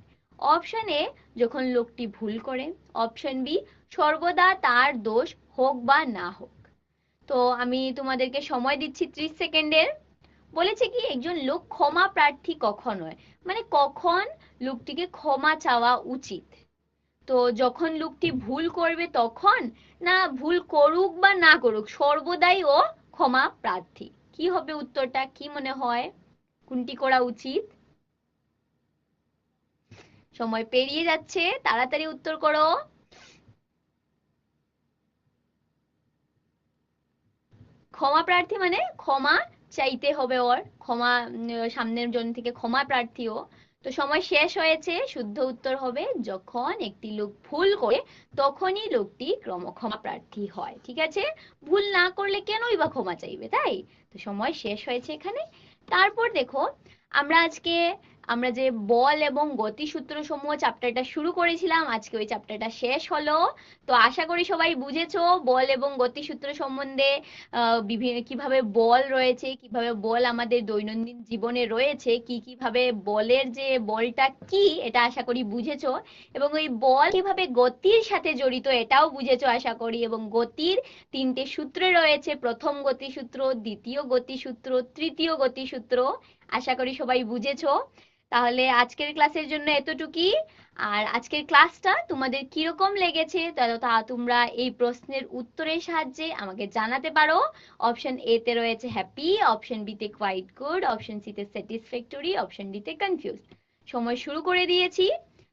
অপশন এ, যখন লোকটি ভুল করে। অপশন বি, সর্বদা তার দোষ হোক বা না হোক। তো আমি তোমাদেরকে সময় দিচ্ছি 30 সেকেন্ডের। বলেছে কি একজন লোক ক্ষমা প্রার্থী কখন হয়, মানে কখন লোকটিকে ক্ষমা চাওয়া উচিত। তো যখন লোকটি ভুল করবে তখন, না ভুল করুক বা না করুক সর্বদাই ও ক্ষমা প্রার্থী? কি হবে উত্তরটা, কি মনে হয় কোনটি করা উচিত? সময় পেরিয়ে যাচ্ছে, তাড়াতাড়ি উত্তর করো। ক্ষমা প্রার্থী মানে ক্ষমা চাইতে হবে ওর, ক্ষমা সামনের জন থেকে ক্ষমা প্রার্থীও। তো সময় শেষ হয়েছে, শুদ্ধ উত্তর হবে যখন একটি লোক ভুল করে তখনই লোকটি ক্ষমা প্রার্থী হয়, ঠিক আছে? ভুল না করলে কেনই বা ক্ষমা চাইবে, তাই? তো সময় শেষ হয়েছে এখানে। তারপর দেখো, আমরা যে বল এবং গতি সূত্র সমূহ চ্যাপ্টারটা শুরু করেছিলাম, আজকে ওই চ্যাপ্টারটা শেষ হলো। তো আশা করি সবাই বুঝেছো বল এবং গতি সূত্র সম্বন্ধে, বিভিন্ন কিভাবে বল রয়েছে, কিভাবে বল আমাদের দৈনন্দিন জীবনে রয়েছে, কিভাবে বলের যে বলটা কি এটা আশা করি বুঝেছো। এবং ওই বল কিভাবে গতির সাথে জড়িত এটাও বুঝেছো আশা করি। এবং গতির তিনটে সূত্র রয়েছে, প্রথম গতিসূত্র, দ্বিতীয় গতিসূত্র, তৃতীয় গতিসূত্র, আশা করি সবাই বুঝেছো। তাহলে আজকের ক্লাসের জন্য এতটুকুই। আর আজকের ক্লাসটা তোমাদের কিরকম লেগেছে তা তোমরা এই প্রশ্নের উত্তরের সাহায্যে আমাকে জানাতে পারো। অপশন এ তে রয়েছে হ্যাপি, অপশন বি তে কোয়াইট গুড, অপশন সি তে স্যাটিসফ্যাক্টরি, অপশন ডি তে কনফিউজ। সময় শুরু করে দিয়েছি।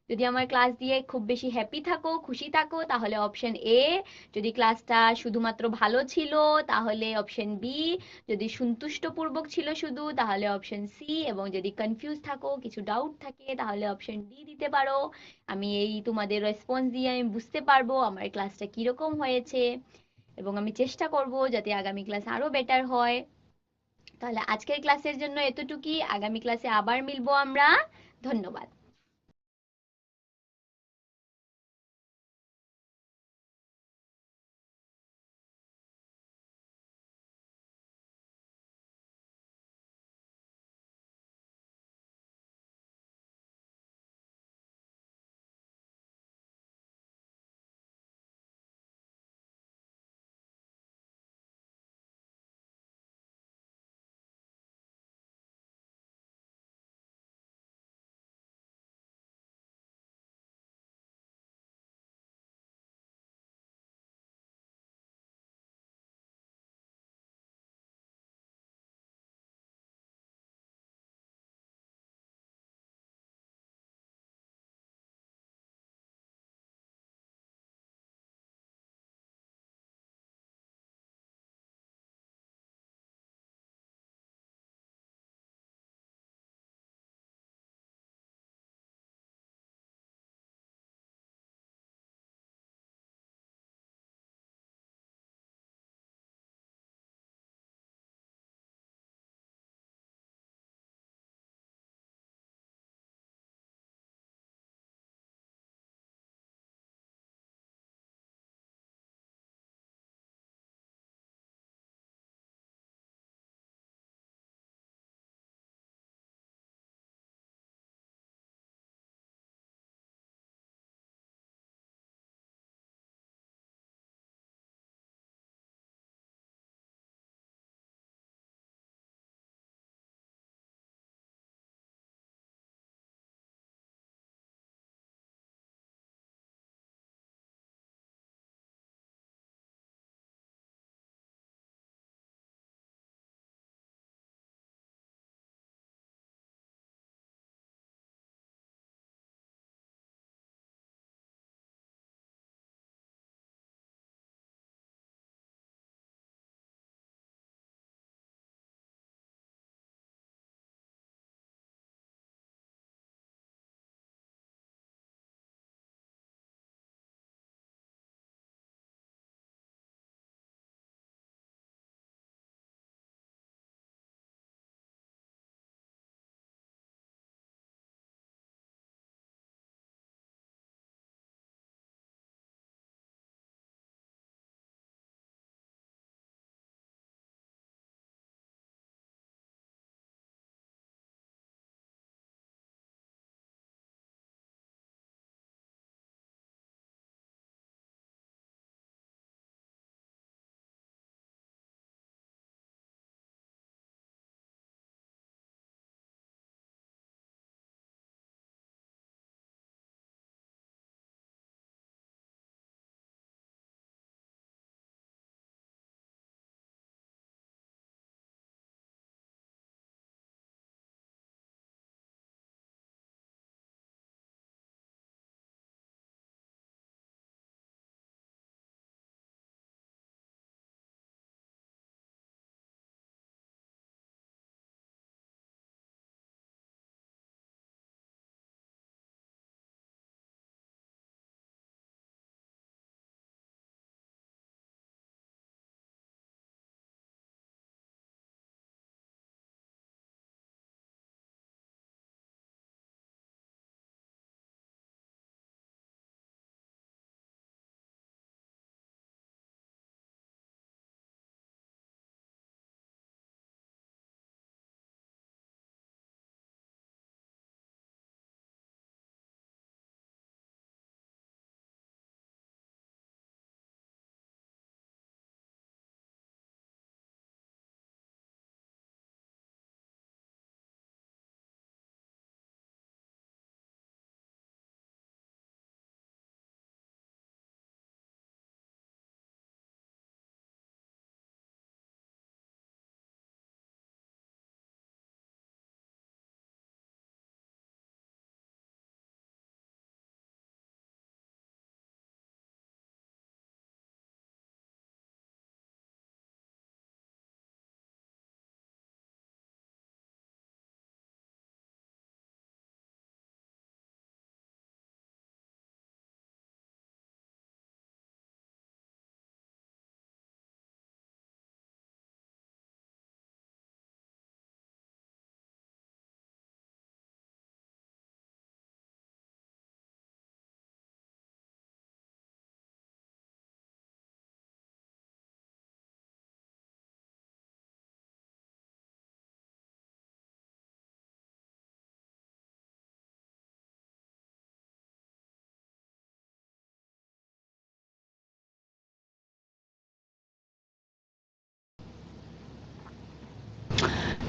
যদি আমার ক্লাস দিয়ে খুব বেশি হ্যাপি থাকো, খুশি থাকো, তাহলে অপশন এ। যদি ক্লাসটা শুধুমাত্র ভালো ছিল তাহলে অপশন বি। যদি সন্তুষ্টপূর্বক ছিল শুধু তাহলে অপশন সি, এবং যদি কনফিউজ থাকো, কিছু ডাউট থাকে, তাহলে অপশন ডি দিতে পারো। আমি এই তোমাদের রেসপন্স দিয়ে আমি বুঝতে পারবো আমার ক্লাসটা কিরকম হয়েছে, এবং আমি চেষ্টা করব যাতে আগামী ক্লাস আরো বেটার হয়। তাহলে আজকের ক্লাসের জন্য এতটুকুই, আগামী ক্লাসে আবার মিলবো আমরা। ধন্যবাদ।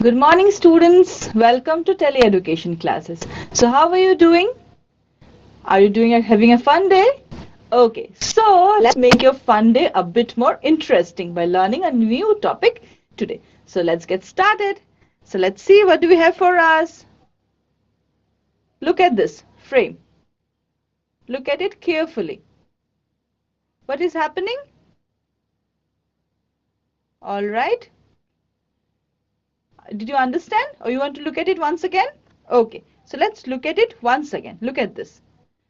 Good morning, students. Welcome to tele education classes. So, how are you doing? Are you doing having a fun day? Okay, so let's make your fun day a bit more interesting by learning a new topic today. So, let's get started. So, let's see what do we have for us. Look at this frame. Look at it carefully. What is happening? All right. Did you understand? Or you want to look at it once again? Okay, so let's look at it once again. Look at this.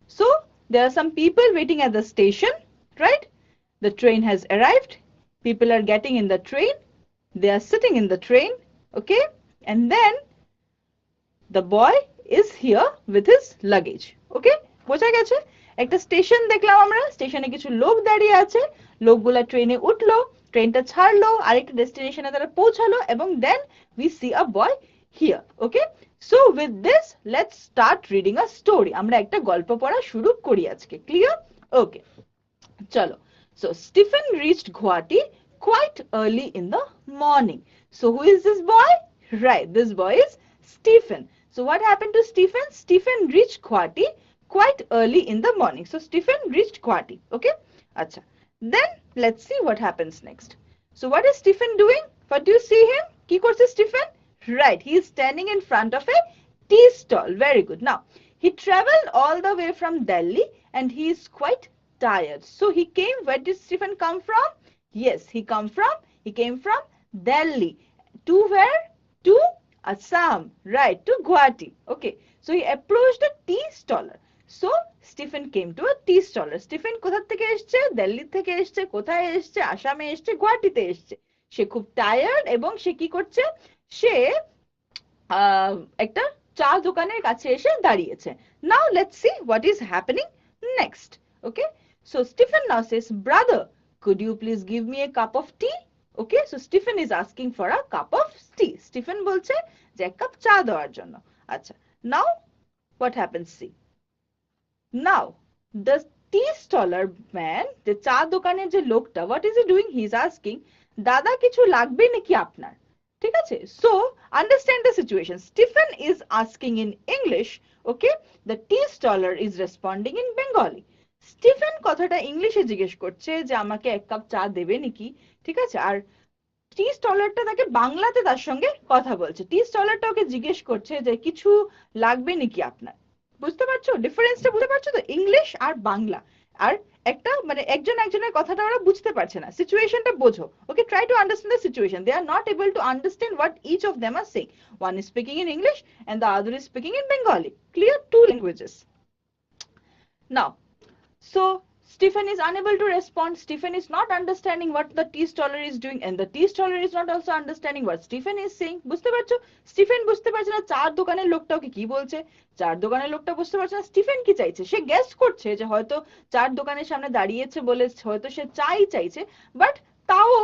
So there are some people waiting at the station, right? The train has arrived. People are getting in the train. They are sitting in the train, okay? And then the boy is here with his luggage, okay? বোঝা গেছে? একটা station দেখলাম আমরা, স্টেশনে কিছু লোক দাঁড়িয়ে আছে, লোকগুলা ট্রেনে উঠলো, ট্রেনটা ছাড়লো, আরেকটা ডেস্টিনেশনে তারা পৌঁছালো, এবং then we see a boy here, okay? So with this, let's start reading a story. আমরা একটা গল্প পড়া শুরু করি আজকে, clear? Okay, চলো. So Stephen reached Guwahati quite early in the morning. So who is this boy? Right, this boy is Stephen. So what happened to Stephen? Stephen reached Guwahati quite early in the morning. So Stephen reached Guwahati. Okay? Acha. Then let's see what happens next. So what is Stephen doing? What do you see him? Ki korche Stephen? Right, he is standing in front of a tea stall. Very good. Now, he traveled all the way from Delhi and he is quite tired. So he came, where did Stephen come from? Yes, he came from Delhi. To where? To Assam, right, to Guwahati. Okay, so he approached a tea staller. So Stephen came to a tea staller. Stephen কোথা থেকে এসছে? দিল্লি থেকে এসছে। কোথায় এসছে? আসামে এসছে, গুয়াহাটিতে এসছে। সে খুব টায়ার্ড এবং সে কি করছে? সে একটা চা দোকানের কাছে এসে দাঁড়িয়েছে। Now let's see what is happening next. Okay, so Stephen now says, brother, could you please give me a cup of tea? Okay, so Stephen is asking for a cup of tea. Stephen বলছে যে এক cup চা দেওয়ার জন্য। আচ্ছা, now what happens? See, now the tea staller man, the চা দোকানের যে লোকটা, what is he doing? He is asking, দাদা কিছু লাগবে নাকি আপনার? ঠিক আছে? So understand the situation. Stephen is asking in English, okay? The tea staller is responding in Bengali. Stephen কথাটা ইংলিশে জিজ্ঞেস করছে যে আমাকে এক কাপ চা দেবে নাকি, ঠিক আছে? আর টি স্টলারটা তাকে বাংলাতে তার সঙ্গে কথা বলছে। টি স্টলারটা ওকে জিজ্ঞেস করছে যে কিছু লাগবে নাকি আপনার। বুঝতে পারছো ডিফারেন্সটা? বুঝতে পারছো তো? ইংলিশ আর বাংলা, আর একটা মানে একজন একজনের কথাটা ওরা বুঝতে পারছে না। সিচুয়েশনটা বোঝো, okay? Try to understand the situation. They are not able to understand what each of them are saying. One is speaking in English and the other is speaking in Bengali. Clear? Two languages. Now, so Stephen is unable to respond. Stephen is not understanding what the tea staller is doing, and the tea staller is not also understanding what Stephen is saying. বুঝতে পারছো? Stephen বুঝতে পারছে না চার দোকানের লোকটা ওকে কি বলছে। চার দোকানের লোকটা বুঝতে পারছে না স্টিফেন কি চাইছে। সে গেস করছে যে হয়তো চার দোকানের সামনে দাঁড়িয়েছে বলে হয়তো সে চাই চাইছে, বাট তাও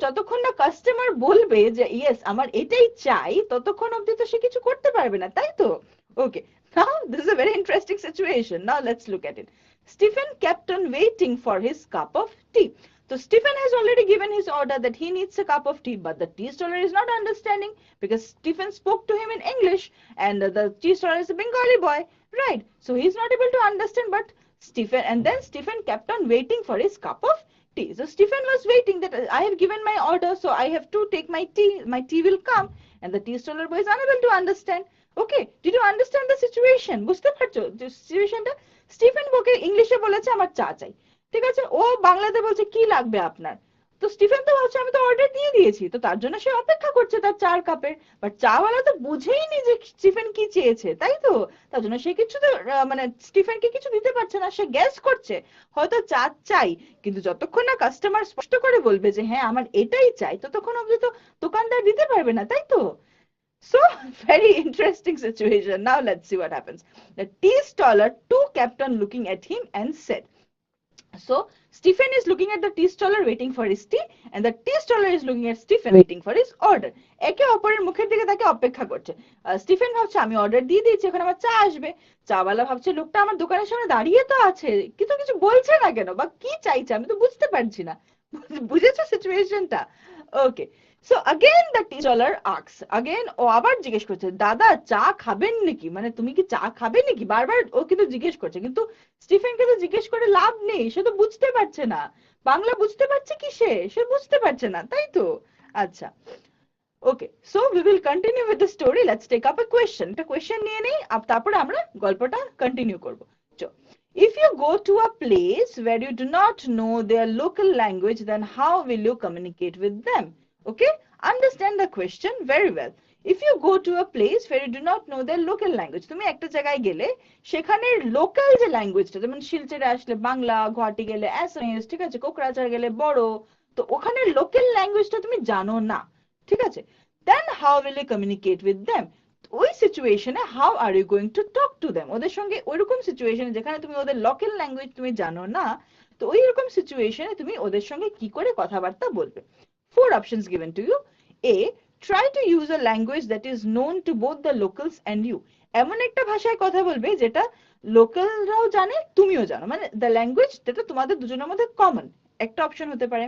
যতক্ষণ না কাস্টমার বলবে যে ইয়েস আমার এটাই চাই, ততক্ষণ অবধি তো সে কিছু করতে পারবে না, তাই তো? ওকে, now this is a very interesting situation. Now let's look at it. Stephen kept on waiting for his cup of tea. So Stephen has already given his order that he needs a cup of tea, but the tea staller is not understanding because Stephen spoke to him in English and the tea staller is a Bengali boy, right? So he's not able to understand, but Stephen kept on waiting for his cup of tea. So Stephen was waiting that I have given my order, so I have to take my tea will come, and the tea staller boy is unable to understand. Okay, did you understand the situation? বুঝতে পারছো যে সিচুয়েশনটা? Stephen বকে ইংলিশে বলেছে আমার চা চাই, ঠিক আছে? ও বাংলাতে বলছে কি লাগবে আপনার। তো স্টিফেন তো ভাবছে আমি তো অর্ডার দিয়ে দিয়েছি, তো তার জন্য সে অপেক্ষা করছে তার চার কাপের। বাট চাওয়ালা তো বুঝেই নি যে স্টিফেন কি চেয়েছে, তাই তো? তার জন্য সে কিছু তো মানে স্টিফেনকে কিছু দিতে পারছে না। সে গ্যাস করছে হয়তো চা চাই, কিন্তু যতক্ষণ না কাস্টমার স্পষ্ট করে বলবে যে হ্যাঁ আমার এটাই চাই, ততক্ষণ অবধি তো দোকানদার দিতে পারবে না, তাই তো? So, very interesting situation. Now let's see what happens. The tea staller too kept on looking at him and said, so Stephen is looking at the tea staller waiting for his tea, and the tea staller is looking at Stephen waiting for his order. একে অপরের মুখের দিকে তাকে অপেক্ষা করছে। Stephen ভাবছে আমি order দিয়ে দিয়েছি, এখন আমার চা আসবে। চাওয়ালা ভাবছে লোকটা আমার দোকানের সামনে দাঁড়িয়ে তো আছে, কিন্তু কিছু বলছে না কেন, বা কি চাইছে আমি তো বুঝতে পারছি না। বুঝেছো সিচুয়েশনটা? ওকে, So again the teacher asks, again ও আবার জিজ্ঞেস করছে দাদা চা খাবেন নাকি, মানে তুমি কি চা খাবে নাকি, বারবার ও কিন্তু জিজ্ঞেস করছে, কিন্তু স্টিফেনকে তো জিজ্ঞেস করে লাভ নেই, সে তো বুঝতে পারছে না বাংলা, বুঝতে পারছে কি সে বুঝতে পারছে না, তাই তো। আচ্ছা, okay, so we will continue with the story, let's take up a question, একটা কোয়েশ্চেন নিয়ে নেই, তারপরে আমরা গল্পটা কন্টিনিউ করব। If you go to a place where you do not know their local language, then how will you communicate with them? Okay, understand the question very well. If you go to a place where you do not know their local language, তুমি একটা জায়গায় গেলে সেখানের local যে ল্যাঙ্গুয়েজটা, যেমন শিলচরে আসলে বাংলা, গুয়াহাটি গেলে Assamese, ঠিক আছে, কোকরাঝার গেলে বড়ো, তো ওখানের লোকাল ল্যাঙ্গুয়েজটা তুমি জানো না, ঠিক আছে, then how will you communicate with them? ওই সিচুয়েশনে how are you going to talk to them, ওদের সঙ্গে ওইরকম সিচুয়েশনে যেখানে তুমি ওদের লোকাল ল্যাঙ্গুয়েজ তুমি জানো না, তো ওই রকম সিচুয়েশনে তুমি ওদের সঙ্গে কি করে কথাবার্তা বলবে। Four options given to you. A, try to use a language that is known to both the locals and you, এমন একটা ভাষায় কথা বলবে যেটা লোকালরাও জানে তুমিও জানো, মানে দ্য ল্যাঙ্গুয়েজ যেটা তোমাদের দুজনের মধ্যে কমন, একটা অপশন হতে পারে।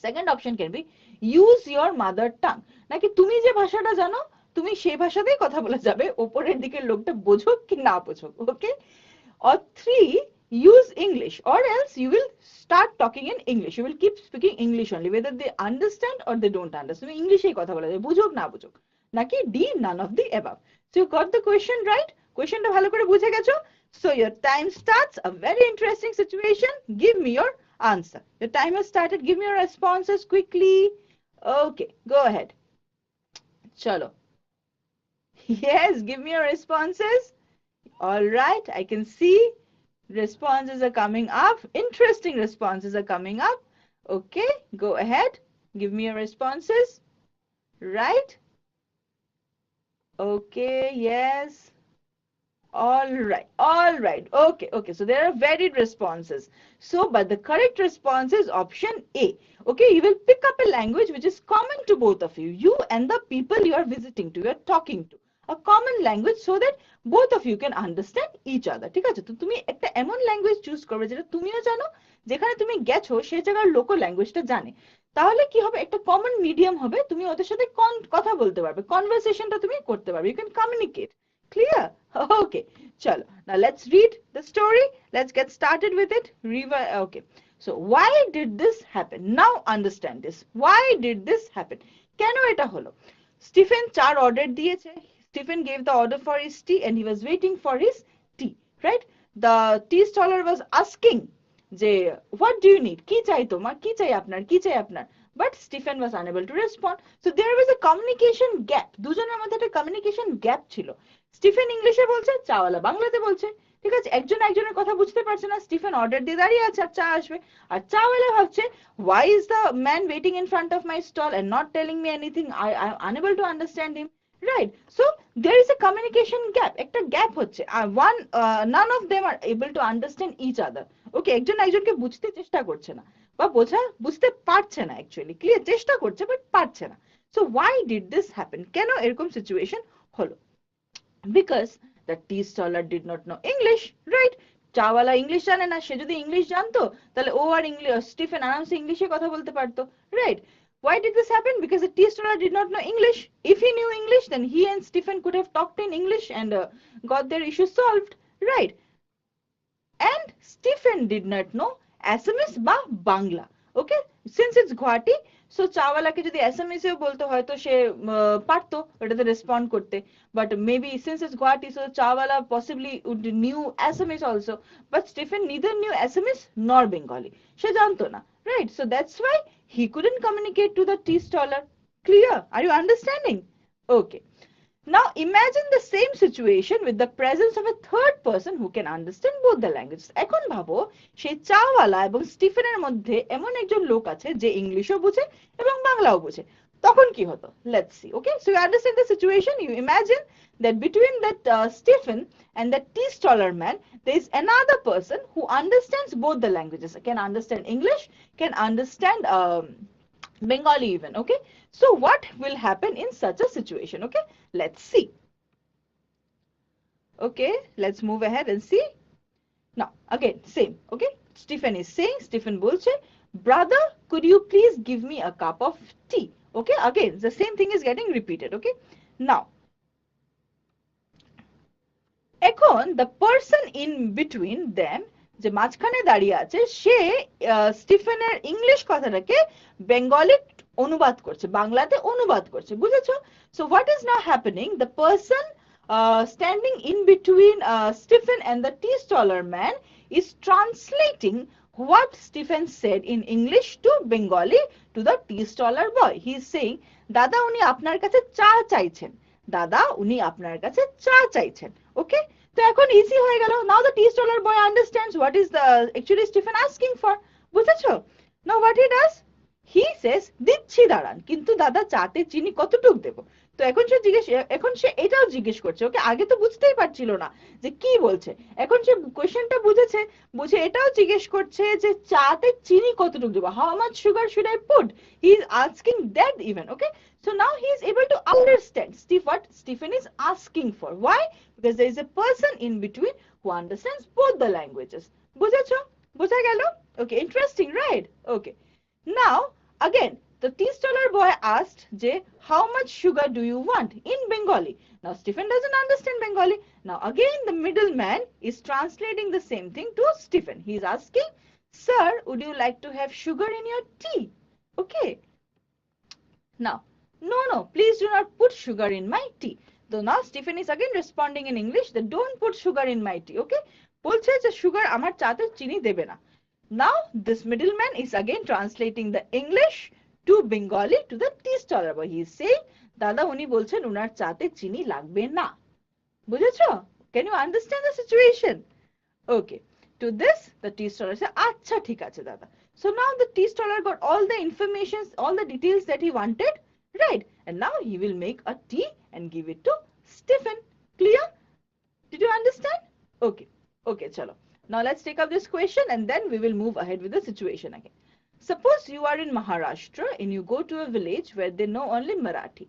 Second option can be use your mother tongue, নাকি তুমি যে ভাষাটা জানো তুমি সেই ভাষাতেই কথা বলে যাবে, ওপরের দিকের লোকটা বোঝুক কি না বোঝুক, ওকে। Or three, use English, or else you will start talking in English, you will keep speaking English only, whether they understand or they don't understand, তুমি ইংলিশেই কথা বলে যাবে, বুঝুক না বুঝুক। নাকি D, none of the above. So you got the question right, কোয়েশ্চেনটা ভালো করে বুঝে গেছো। So your time starts, a very interesting situation, give me your answer, your time has started, give me your responses quickly. Okay, go ahead, chalo. Yes, give me your responses. All right, I can see responses are coming up. Interesting responses are coming up. Okay, go ahead. Give me your responses. Right? Okay, yes. All right, all right. Okay, okay. So there are varied responses. So, but the correct response is option A. Okay, you will pick up a language which is common to both of you and the people you are visiting to, you are talking to. A common language so that both of you can understand each other. ঠিক আছে, তো তুমি একটা এমন language choose করবে যেটা তুমিও জানো, যেখানে তুমি গেছো সেই জায়গার লোকাল ল্যাঙ্গুয়েজটা জানে, তাহলে কি হবে, একটা কমন মিডিয়াম হবে, তুমি ওদের সাথে কথা বলতে পারবে, কনভারসেশনটা তুমি করতে পারবে, you can communicate. Clear? Okay, chalo. Now let's read the story. Let's get started with it. Okay. So why did this happen? Now understand this. Why did this happen? Keno eta holo? Stephen char order diyeche. Stephen gave the order for his tea and he was waiting for his tea. Right? The tea staller was asking, যে what do you need? কি চাই তোমার? কি চাই আপনার? কি চাই আপনার? But Stephen was unable to respond. So there was a communication gap. দুজনের মধ্যে একটা communication gap ছিল। স্টিফেন ইংলিশে বলছে, চাওয়ালা বাংলাতে বলছে, ঠিক আছে, একজন একজনের কথা বুঝতে পারছে না। স্টিফেন অর্ডার দিয়ে দাঁড়িয়ে আছে আর চা আসবে, আর চাওয়ালা ভাবছে why is the man waiting in front of my stall and not telling me anything, I'm unable to understand him, right? So there is a communication gap, একটা গ্যাপ হচ্ছে, none of them are able to understand each other. ওকে, একজন একজনকে বুঝতে চেষ্টা করছে না, বা বুঝতে পারছে না, অ্যাকচুয়ালি ক্লিয়ার, চেষ্টা করছে বাট পারছে না। So why did this happen? কেন এরকম সিচুয়েশন হলো? Because the tea staller did not know English, right? চাওয়ালা ইংলিশ জানে না, সে যদি ইংলিশ জানতো তাহলে ও আর স্টিফেন আরামসে ইংলিশে কথা বলতে পারতো, right? Why did this happen? Because the tea staller did not know English. If he knew English, then he and Stephen could have talked in English and got their issue solved, right? And Stephen did not know Assamese বা Bangla, okay? Since it's Guwahati, so চাওয়ালাকে যদি অ্যাসামিসেও বলতে হয় তো সে পারতো ওটাতে respond করতে, but maybe since it's Guwahati, so চাওয়ালা possibly would knew Assamese also, but Stephen neither knew Assamese nor Bengali, সে জানতো না, right? So that's why he couldn't communicate to the tea staller. Clear? Are you understanding? Okay. Now imagine the same situation with the presence of a third person who can understand both the languages. এখন ভাবো সেই চাওয়ালা এবং স্টিফেনের মধ্যে এমন একজন লোক আছে যে ইংলিশও বুঝে এবং বাংলাও বুঝে, তখন কি হতো? Let's see. Okay, so you understand the situation. You imagine that between that Stephen and that tea staller man, there is another person who understands both the languages, can understand English, can understand Bengali even. Okay, so what will happen in such a situation? Okay, let's see. Okay, let's move ahead and see. Now again same. Okay, Stephen is saying, Stephen bolche, brother, could you please give me a cup of tea? Okay, again the same thing is getting repeated. Okay, now এখন the person in between them, যে মাঝখানে দাঁড়িয়ে আছে, সে স্টিফেনের English কথাটাকে Bengali অনুবাদ করছে, বাংলাতে অনুবাদ করছে, বুঝেছো? So what is now happening, the person standing in between Stephen and the tea staller man is translating what Stephen said in English to Bengali to the tea staller boy. He is saying, দাদা উনি আপনার কাছে চা চাইছেন, দাদা উনি আপনার কাছে চা চাইছেন। ওকে, তো এখন ইজি হয়ে গেল। Now the tea staller boy understands what is the actually Stephen asking for, বুঝেছো? নাও হোয়াট হি ডাজ, হি সেজ দিচ্ছি দাঁড়ান, কিন্তু দাদা চাতে চিনি কতটুক দেবো? তো এখন সে এটাও জিজ্ঞেস করছে। ওকে, আগে তো বুঝতেই পারছিল না যে কি বলছে, এখন সে কোয়েশ্চেনটা বুঝেছে, বুঝে এটাও জিজ্ঞেস করছে যে চাতে চিনি কতটুক দেবো, how much sugar should I put, he is asking that even. Okay, so now he is able to understand what Stephen is asking for. Why? Because there is a person in between who understands both the languages. বুঝেছো? বোঝা গেল? Okay, interesting, right? Okay, now again the tea staller boy asked যে how much sugar do you want in Bengali. Now Stephen doesn't understand Bengali. Now again the middleman is translating the same thing to Stephen. He is asking, sir, would you like to have sugar in your tea? Okay, now no, please do not put sugar in my tea. So now Stephen is again responding in English that don't put sugar in my tea. Okay, বলছে যে sugar আমার চাতে চিনি দেবে না। Now this middleman is again translating the English to Bengali to the tea staller boy. He is saying, দাদা উনি বলছেন উনার চাতে চিনি লাগবে না। বুঝেছো? Can you understand the situation? Okay, to this the tea staller said, আচ্ছা ঠিক আছে দাদা। So now the tea staller got all the information, all the details that he wanted, right? And now he will make a tea and give it to Stephen. Clear? Did you understand? Okay, chalo. Now let's take up this question and then we will move ahead with the situation again. Suppose you are in Maharashtra and you go to a village where they know only Marathi.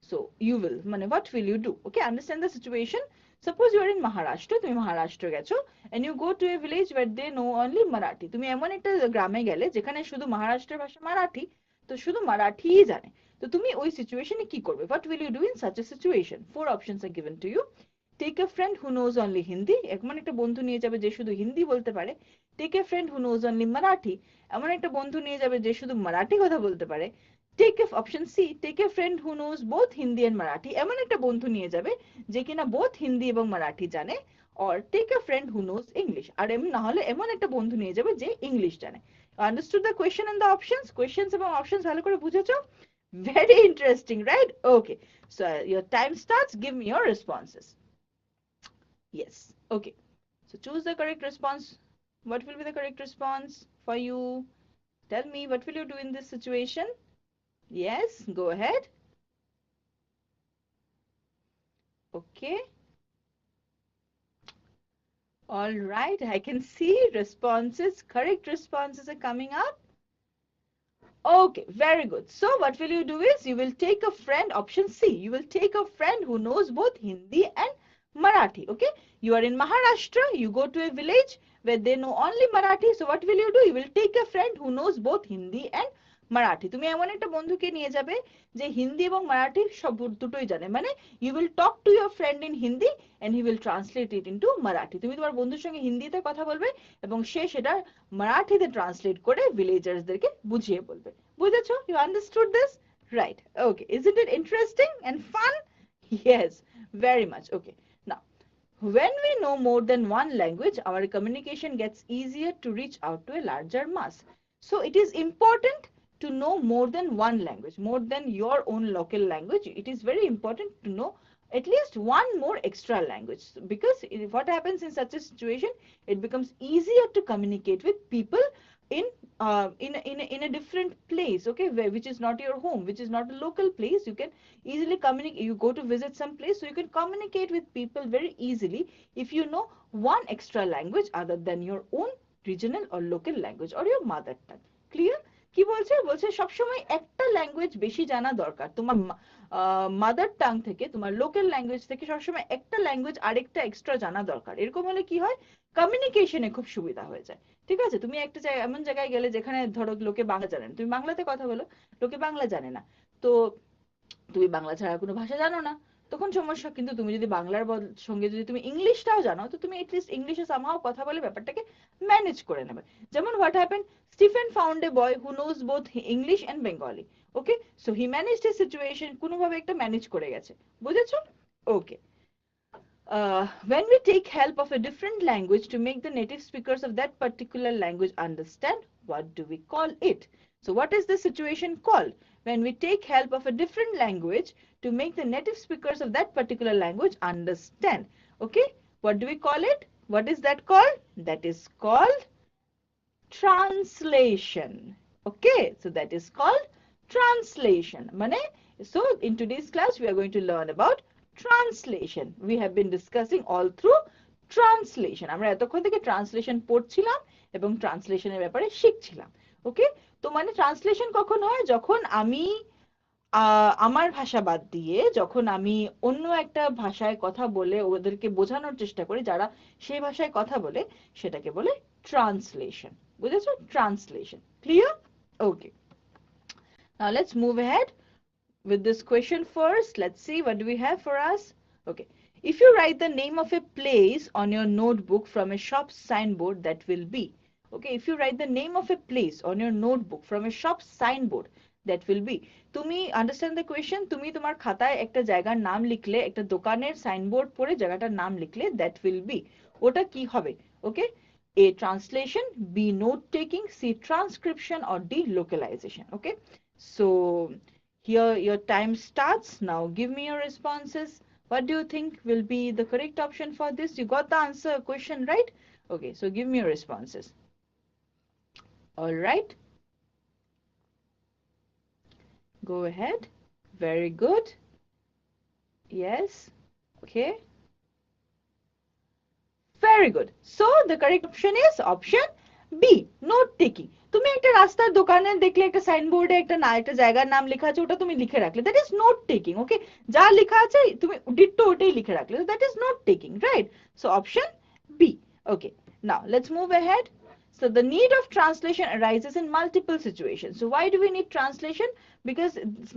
So you will, what will you do? Okay, understand the situation. Suppose you are in Maharashtra, তুমি মহারাষ্ট্র গেছো, and you go to a village where they know only Marathi. তুমি এমন একটা গ্রামে গেলে যেখানে শুধু মহারাষ্ট্রের ভাষা মারাঠি, তো শুধু মারাঠিই জানে। তো তুমি ওই সিচুয়েশনে কি করবে? What will you do in such a situation? 4 options are given to you. Take a friend who knows only Hindi, এমন একটা বন্ধু নিয়ে যাবে যে শুধু হিন্দি বলতে পারে। Take a friend who knows only Marathi, এমন একটা বন্ধু নিয়ে যাবে যে শুধু মারাঠি কথা বলতে পারে। Take a option C, take a friend who knows both Hindi and Marathi, এমন একটা বন্ধু নিয়ে যাবে যে কিনা both হিন্দি এবং মারাঠি জানে। Or take a friend who knows English, আর এমন না হলে এমন একটা বন্ধু নিয়ে যাবে যে ইংলিশ জানে। Understood the question and the options? Questions এবং options ভালো করে বুঝেছো? Very interesting, right? Okay, so your time starts. Give me your responses. Yes, okay, so choose the correct response. What will be the correct response for you? Tell me, what will you do in this situation? Yes, go ahead. Okay, all right, I can see responses, correct responses are coming up. Okay, very good. So what will you do is you will take a friend, option C, you will take a friend who knows both Hindi and Marathi. Okay, you are in Maharashtra, you go to a village where they know only Marathi. So what will you do? You will take a friend who knows both Hindi and Marathi. তুমি এমন একটা বন্ধুকে নিয়ে যাবে যে হিন্দি এবং মারাঠি সব দুটোই জানে, মানে you will talk to your friend in Hindi and he will translate it into Marathi. তুমি তোমার বন্ধুর সঙ্গে হিন্দিতে কথা বলবে এবং সে সেটা মারাঠিতে ট্রান্সলেট করে ভিলেজার্সদেরকে বুঝিয়ে বলবে। বুঝেছো? You understood this? Right. Okay. Isn't it interesting and fun? Yes, very much. Okay. Now, when we know more than one language, our communication gets easier to reach out to a larger mass. So it is important to know more than one language, more than your own local language. It is very important to know at least one more extra language, because what happens in such a situation, it becomes easier to communicate with people in in a different place, okay, which is not your home, which is not a local place. You can easily communicate. You go to visit some place, so you can communicate with people very easily if you know one extra language other than your own regional or local language or your mother tongue. Clear? কি বলছে? বলছে সবসময় একটা language বেশি জানা দরকার তোমার mother tongue থেকে, তোমার লোকাল ল্যাঙ্গুয়েজ থেকে সবসময় একটা ল্যাঙ্গুয়েজ আরেকটা এক্সট্রা জানা দরকার। এরকম হলে কি হয়, কমিউনিকেশনে খুব সুবিধা হয়ে যায়। ঠিক আছে, তুমি একটা এমন জায়গায় গেলে যেখানে ধরো লোকে বাংলা জানে না, তুমি বাংলাতে কথা বলো, লোকে বাংলা জানে না, তো তুমি বাংলা ছাড়া কোনো ভাষা জানো না, তখন সমস্যা। কিন্তু তুমি যদি বাংলার সঙ্গে যদি তুমি ইংলিশটাও জানো, তো তুমি এটলিস্ট ইংলিশে সামহাও কথা বলে ব্যাপারটাকে ম্যানেজ করে নেবে। যেমন what happen, Stephen found a boy who knows both English and Bengali. Okay, so he managed his situation, কোনোভাবে একটা ম্যানেজ করে গেছে। বুঝেছো? ওকে। When we take help of a different language to make the native speakers of that particular language understand, what do we call it? So what is the situation called? When we take help of a different language to make the native speakers of that particular language understand. Okay, what do we call it? What is that called? That is called translation. Okay, so that is called translation. So in today's class we are going to learn about translation. We have been discussing all through translation. আমরা এতক্ষণ থেকে translation পড়ছিলাম এবং ট্রান্সলেশনের ব্যাপারে শিখছিলাম। ওকে, তো translation কখন হয়? যখন আমি আমার ভাষা বাদ দিয়ে যখন আমি অন্য একটা ভাষায় কথা বলে ওদেরকে বোঝানোর চেষ্টা করি যারা সেই ভাষায় কথা বলে, সেটাকে বলে ট্রান্সলেশন। বুঝেছো? Translation. Clear? Okay, now let's move ahead with this question first. Let's see what do we have for us. Okay, if you write the name of a place on your notebook from a shop signboard, that will be. Okay, if you write the name of a place on your notebook from a shop signboard, that will be. তুমি understand the question? তুমি তোমার খাতায় একটা জায়গার নাম লিখলে, একটা দোকানের সাইনবোর্ড পড়ে জায়গাটার নাম লিখলে, that will be, ওটা কি হবে? Okay, A, translation, B, note taking, C, transcription, or D, localization. Okay, so here your time starts now. Give me your responses. What do you think will be the correct option for this? You got the answer question, right? Okay, so give me your responses. All right, go ahead. Very good. Yes. Okay, very good. So the correct option is option B, note taking. তুমি একটা রাস্তার দোকানে দেখলে একটা সাইনবোর্ডে একটা জায়গার নাম লেখা আছে, ওটা তুমি লিখে রাখলে, that is note taking. Okay, যা লেখা আছে তুমি ডিট্টো ওটাই লিখে রাখলে, that is note taking, right? So option B. Okay, now let's move ahead. So the need of translation arises in multiple situations. So why do we need translation? Because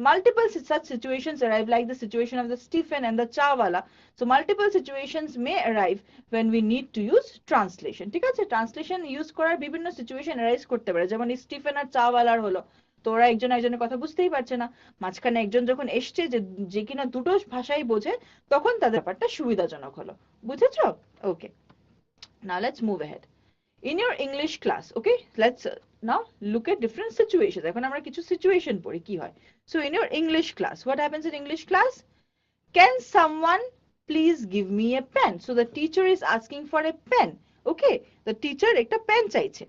multiple such situations arrive, like the situation of the Stephen and the Chawala. So multiple situations may arrive when we need to use translation. ঠিক আছে, translation use করার বিভিন্ন situation arise করতে পারে। যেমন Stephen আর চাওয়ালার হলো, তো ওরা একজন একজনের কথা বুঝতেই পারছে না, মাঝখানে একজন যখন এসছে যে কিনা দুটো ভাষাই বোঝে, তখন তাদের ব্যাপারটা সুবিধাজনক হলো। বুঝেছো? Okay, now let's move ahead. In your English class, okay, let's now look at different situations. এখন আমরা কিছু সিচুয়েশন পড়ি কি হয়। So in your English class, what happens in English class? Can someone please give me a pen? So the teacher is asking for a pen. Okay, the teacher একটা pen চাইছে।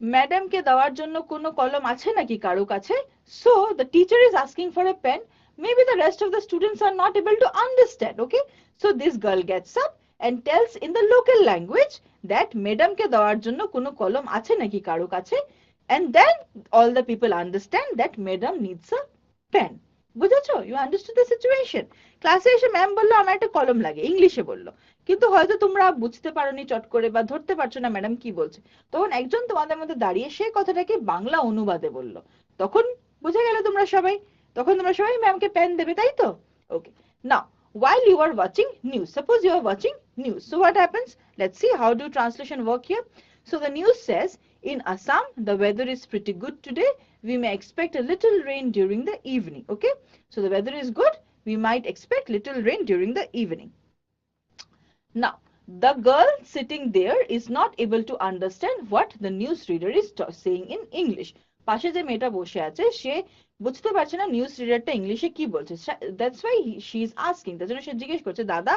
Madam কে দেওয়ার জন্য কোনো কলম আছে নাকি কারো কাছে? So the teacher is asking for a pen. Maybe the rest of the students are not able to understand. Okay, so this girl gets up and tells in the local language that madam কে দেওয়ার জন্য কোনো কলম আছে নাকি কারো কাছে, and then all the people understand that madam needs a pen. বুঝেছো? You understood the situation? ক্লাসে এসে ম্যাম বললো আমার একটা কলম লাগে, ইংলিশে বললো, কিন্তু হয়তো তোমরা বুঝতে পারোনি চট করে বা ধরতে পারছো না ম্যাডাম কি বলছে। তখন একজন তোমাদের মধ্যে দাঁড়িয়ে সেই কথাটাকে বাংলা অনুবাদে বললো, তখন বুঝে গেলে তোমরা সবাই, তখন তোমরা সবাই ম্যামকে পেন দেবে, তাই তো? ওকে, নাও while you are watching news, suppose you are watching news, so what happens? Let's see how do translation work here. So the news says in Assam the weather is pretty good today, we may expect a little rain during the evening. Okay, so the weather is good, we might expect little rain during the evening. Now the girl sitting there is not able to understand what the news reader is saying in English. পাশে যে মেয়েটা বসে আছে সে বুঝতে পারছে না news রিডারটা ইংলিশে কি বলছে, that's why she is asking, তার জন্য সে জিজ্ঞেস করছে দাদা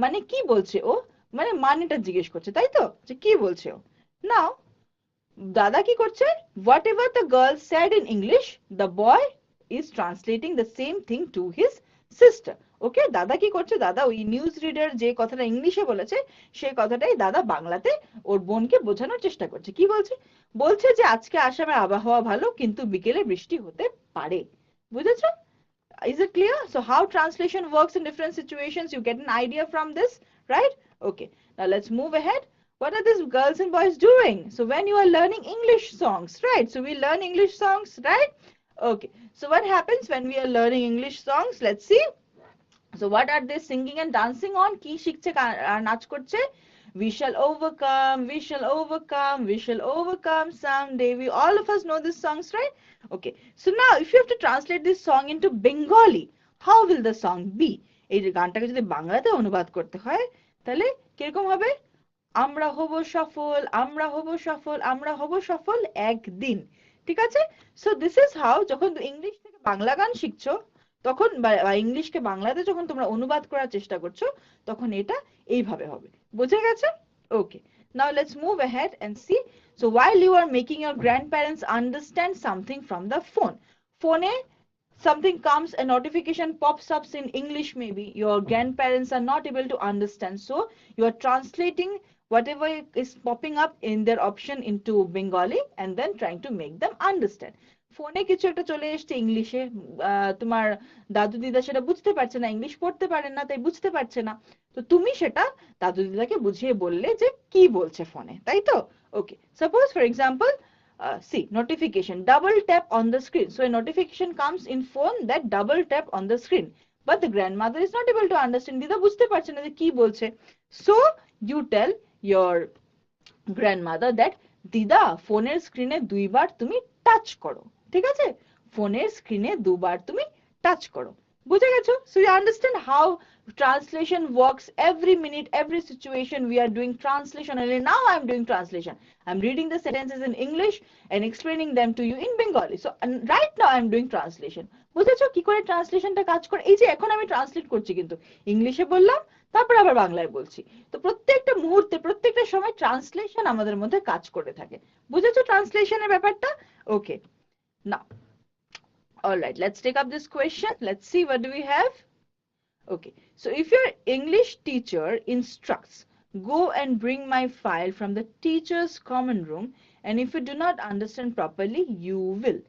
মানে কি বলছে ও, মানে মানেটা জিজ্ঞেস করছে, তাই তো, যে কি বলছে ও। নাও দাদা কি করছে, whatever the girl said in English the boy is translating the same thing to his sister. Okay, দাদা কি করছে, দাদা ওই নিউজ রিডার যে কথাটা ইংলিশে বলেছে সেই কথাটাই দাদা বাংলাতে ওর বোনকে বোঝানোর চেষ্টা করছে। কি বলছে? বলছে যে আজকে আসামের আবহাওয়া ভালো কিন্তু বিকেলে বৃষ্টি হতে পারে। বুঝেছো? Is it clear? So how translation works in different situations, you get an idea from this, right? Okay, now let's move ahead. What are these girls and boys doing? So when you are learning English songs, right? So we learn English songs, right? Okay, so what happens when we are learning English songs? Let's see. So what are they singing and dancing on? কি শিখছে আর নাচ করছে? We shall overcome, we shall overcome, we shall overcome someday. We all of us know these songs, right? Okay. So now if you have to translate this song into Bengali, how will the song be? এই যে গানটাকে যদি বাংলাতে অনুবাদ করতে হয়, তাহলে কিরকম হবে? আমরা হব সফল, আমরা হব সফল, আমরা হব সফল একদিন। ঠিক আছে? সো দিস ইজ হাউ, যখন ইংলিশ থেকে বাংলা গান শিখছো তখন বা ইংলিশকে বাংলাতে যখন তোমরা অনুবাদ করার চেষ্টা করছো তখন এটা এইভাবে হবে। বোঝা গেছে? ওকে। Now let's move ahead and see. So while you are making your grandparents understand something from the phone, phone something comes, a notification pops up in English, maybe your grandparents are not able to understand, so you are translating whatever is popping up in their option into Bengali and then trying to make them understand. ফোনে কিছু একটা চলে এসছে ইংলিশে, তোমার দাদু দিদা সেটা বুঝতে পারছে না, ইংলিশ পড়তে পারে না, তাই বুঝতে পারছে না, তো তুমি সেটা দাদু দিদাকে বুঝিয়ে বললে যে কি বলছে ফোনে, তাই তো? Okay, suppose for example, see, notification, double tap on the screen. So a notification comes in phone, that double tap on the screen. But the grandmother is not able to understand. দিদা বুঝতে পারছে না যে কি বলছে। So you tell your grandmother that দিদা ফোনের স্ক্রিনে দুইবার তুমি টাচ করো। ঠিক আছে? ফোনের স্ক্রিনে দুবার তুমি টাচ করো। বুঝে গেছো? So you understand how translation works. Every minute, every situation we are doing translation. And now I'm doing translation. I'm reading the sentences in English and explaining them to you in Bengali. So right now I'm doing translation. বুঝেছো কি করে ট্রান্সলেশনটা কাজ করে? এই যে এখন আমি translate করছি, কিন্তু ইংলিশে বললাম, তারপর আবার বাংলায় বলছি। তো প্রত্যেকটা মুহূর্তে, প্রত্যেকটা সময় ট্রান্সলেশন আমাদের মধ্যে কাজ করে থাকে। বুঝেছো ট্রান্সলেশনের ব্যাপারটা? ওকে, নাও, all right, let's take up this question. Let's see what do we have. Okay, so if your English teacher instructs, go and bring my file from the teacher's common room, and if you do not understand properly, you will.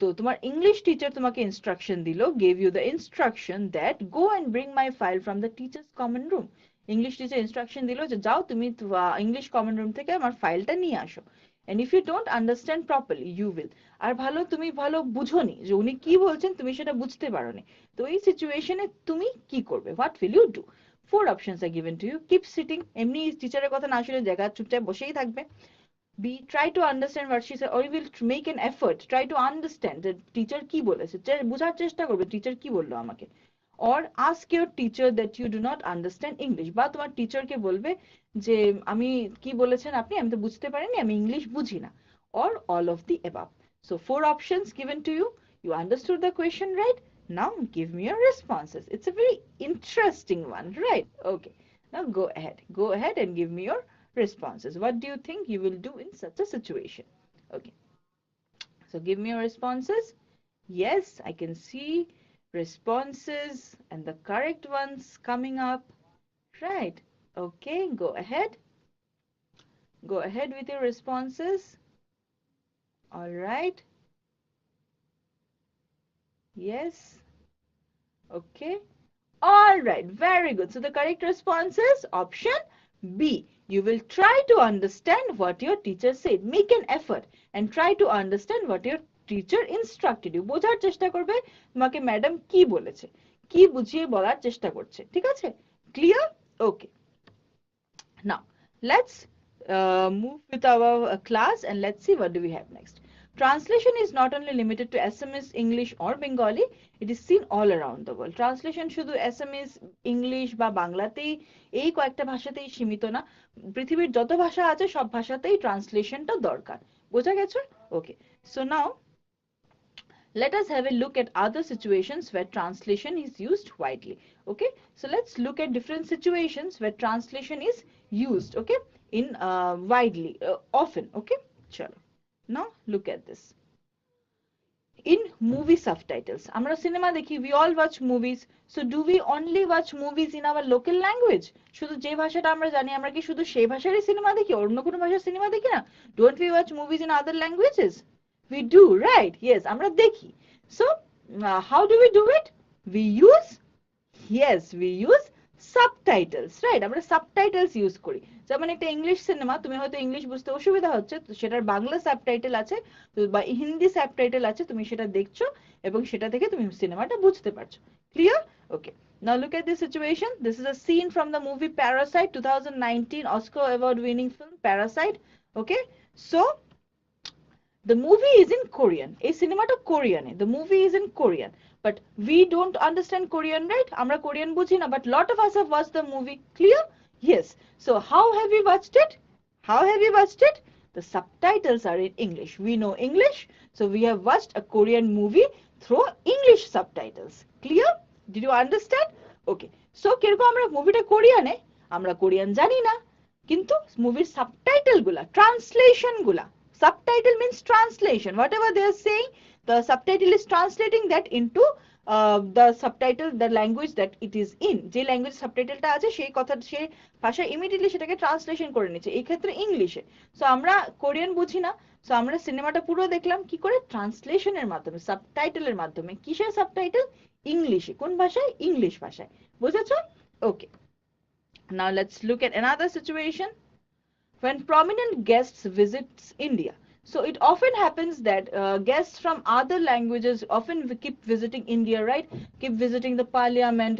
তো তোমার English teacher তোমাকে instruction দিল, gave you the instruction that go and bring my file from the teacher's common room. English teacher instruction দিল যে যাও তুমি English common room থেকে আমার ফাইলটা নিয়ে আসো, and if you don't understand properly you will. আর ভালো তুমি ভালো বুঝোনি যে উনি কি বলছেন, তুমি সেটা বুঝতে পারোনি, তো এই সিচুয়েশনে তুমি কি করবে? what will you do? Four options are given to you. Keep sitting, এমনি টিচারের কথা না শুনে জায়গা চুপচাপ বসেই থাকবে। B, try to understand what she said, or you will make an effort, try to understand the teacher কি বলেছে, বোঝার চেষ্টা করবে টিচার কি বললো আমাকে। or ask your teacher that you do not understand English, বা তোমার টিচারকে বলবে যে আমি কি বলেছেন আপনি, আমি তো বুঝতে পারিনি, আমি ইংলিশ বুঝি না। or all of the above. So four options given to you. You understood the question, right? Now give me your responses. It's a very interesting one, right? Okay, now go ahead and give me your responses. What do you think you will do in such a situation? Okay, so give me your responses. Yes, I can see responses and the correct ones coming up, right? Okay, go ahead with your responses. All right, yes, okay, all right, very good. So the correct response is option B. You will try to understand what your teacher said. Make an effort and try to understand what your teacher instructed you. বোঝার চেষ্টা করবে তোমাকে madam কি বলেছে, কি বুঝিয়ে বলার চেষ্টা করছে। ঠিক আছে? Clear? Okay. Now let's move with our class and let's see what do we have next. Translation is not only limited to SMS, English or Bengali, it is seen all around the world. Translation শুধু SMS, English বা বাংলাতেই, এই কয়েকটা ভাষাতেই সীমিত না, পৃথিবীর যত ভাষা আছে সব ভাষাতেই ট্রান্সলেশনটা দরকার। বোঝা গেছে? Okay, so now let us have a look at other situations where translation is used widely. Okay, so let's look at different situations where translation is used, okay, in widely, often. Okay, chalo, now look at this. In movie subtitles, আমরা cinema দেখি, we all watch movies, so do we only watch movies in our local language? শুধু যে ভাষাটা আমরা জানি আমরা কি শুধু সেই ভাষারই সিনেমা দেখি, অন্য কোনো ভাষার সিনেমা দেখি না? Don't we watch movies in other languages? We do, right? Yes, আমরা দেখি। So how do we do it? We use, yes, we use subtitles, right? আমরা সাবটাইটেলস ইউজ করি। যেমন একটা ইংলিশ সিনেমা, তুমি হয়তো ইংলিশ বুঝতে অসুবিধা হচ্ছে, তো সেটার বাংলা সাবটাইটেল আছে বা হিন্দি সাবটাইটেল আছে, তুমি সেটা দেখছো এবং সেটা থেকে তুমি সিনেমাটা বুঝতে পারছো। Clear? Okay, now look at this situation. This is a scene from the movie Parasite, 2019 Oscar award winning film Parasite. Okay, so the movie is in Korean. এই সিনেমাটা কোরিয়ানে, the movie is in Korean, but we don't understand Korean, right? আমরা Korean বুঝি না, but lot of us have watched the movie. Clear? Yes. So how have we watched it? How have we watched it? The subtitles are in English. We know English, so we have watched a Korean movie through English subtitles. Clear? Did you understand? Okay, so কিরকম আমরা মুভিটা কোরিয়ানে, আমরা Korean জানি না, কিন্তু মুভির subtitle গুলা, translation গুলা, subtitle means translation, whatever they are saying, the subtitle is translating that into the subtitle, the language that it is in, যে ল্যাঙ্গুয়েজ সাবটাইটেলটা আছে সেই কথা, সেই ভাষা ইমিডিয়েটলি সেটাকে ট্রান্সলেশন করে নিচ্ছে, এই ক্ষেত্রে ইংলিশে। সো আমরা কোরিয়ান বুঝি না, সো আমরা সিনেমাটা পুরো দেখলাম কি করে, ট্রান্সলেশনের মাধ্যমে, সাবটাইটেলের মাধ্যমে। কিসের সাবটাইটেল? ইংলিশে। কোন ভাষায়? ইংলিশ ভাষায়। বুঝেছো? ওকে, now let's look at another situation. When prominent guests visits India, so it often happens that guests from other languages often keep visiting India, right? Keep visiting the parliament,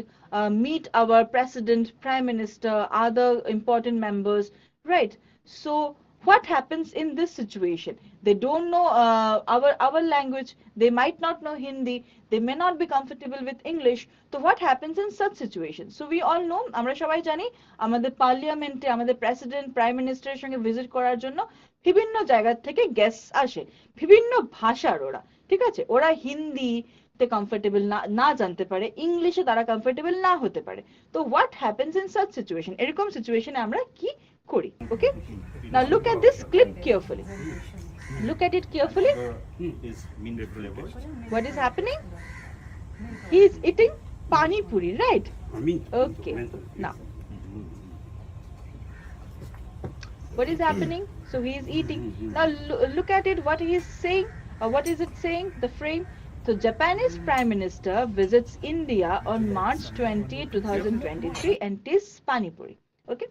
meet our president, prime minister, other important members, right? So what happens in this situation? They don't know our language, they might not know Hindi, they may not be comfortable with English. So what happens in such situations? So we all know, আমরা সবাই জানি, আমাদের পার্লিয়ামেন্টে আমাদের president, prime মিনিস্টারের সঙ্গে visit করার জন্য বিভিন্ন জায়গা থেকে গেস্ট আসে, বিভিন্ন ভাষার ওরা, ঠিক আছে? ওরা হিন্দিতে কমফোর্টেবল না জানতে পারে, ইংলিশে তারা কমফোর্টেবল না হতে পারে। তো what happens in such situation? এরকম সিচুয়েশনে আমরা কি করি? Okay, now look at this clip carefully, look at it carefully. What is happening? He is eating pani puri, right? Okay, now what is happening? So he is eating. Now look at it, what he is saying. What is it saying? The frame. So Japanese Prime Minister visits India on March 20, 2023 and tastes pani puri. Okay,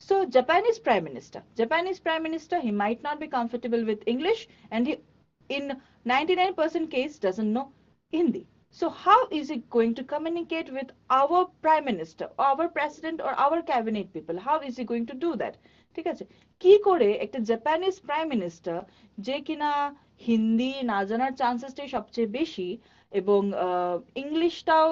so Japanese Prime Minister, he might not be comfortable with English, and he in 99% case doesn't know Hindi. So how is he going to communicate with our Prime Minister, our President, or our cabinet people? How is he going to do that? ঠিক আছে, কি করে একটা Japanese prime minister, যে কিনা হিন্দি না জানার চান্সেসটাই সবচেয়ে বেশি এবং ইংলিশটাও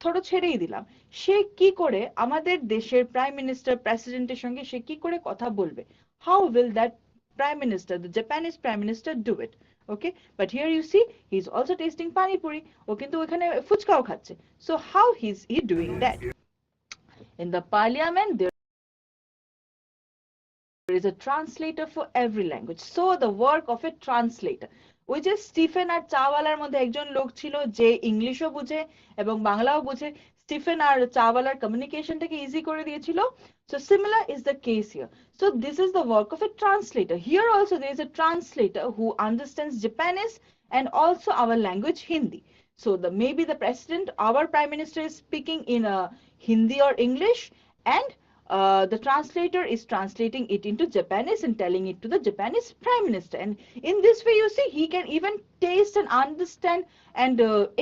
ধরো ছেড়েই দিলাম, সে কি করে আমাদের দেশের প্রাইম মিনিস্টার, প্রেসিডেন্টের সঙ্গে সে কি করে কথা বলবে? How will that prime minister, the Japanese prime minister, do it? Okay, but here you see he is also tasting pani puri, ও কিন্তু ওখানে ফুচকাও খাচ্ছে। So how is he doing that? In the parliament there is a translator for every language. So the work of a translator, ওই যে Stephen আর চাওয়ালার মধ্যে একজন লোক ছিল যে ইংলিশও বুঝে এবং বাংলাও বুঝে, স্টিফেন আর চাওয়ালার কমিউনিকেশনটাকে ইজি করে দিয়েছিল। So similar is the case here. So this is the work of a translator. Here also there is a translator who understands Japanese and also our language Hindi. So maybe the president, our prime minister, is speaking in a Hindi or English, and the translator is translating it into Japanese and telling it to the Japanese prime minister. And in this way, you see, he can even taste and understand and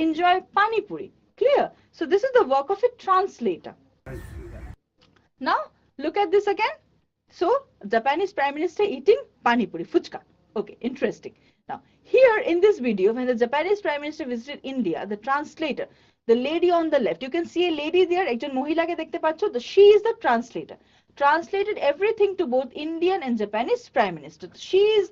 enjoy pani puri. Clear? So this is the work of a translator. Now look at this again. So Japanese prime minister eating pani puri, fuchka. Okay, interesting. Now here in this video, when the Japanese prime minister visited India, the translator, the lady on the left, you can see a lady there, একজন মহিলাকে দেখতে পাচ্ছ, she is the translator, translated everything to both Indian and Japanese prime minister. She is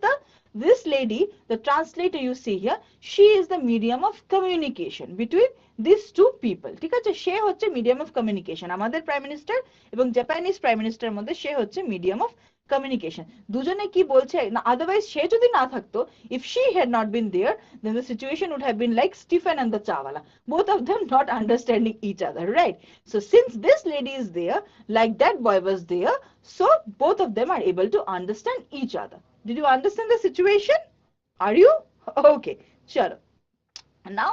this lady, the translator you see here, she is the medium of communication between these two people. ঠিক আছে, সে হচ্ছে medium of communication, আমাদের prime minister এবং Japanese prime মিনিস্টারের মধ্যে সে হচ্ছে medium of communication. দুজনে কি বলছে না, otherwise সে যদি না থাকতো, if she had not been there, then the situation would have been like Stephen and the Chawala, both of them not understanding each other, right? So since this lady is there, like that boy was there, so both of them are able to understand each other. Did you understand the situation? Are you? Okay, sure. And now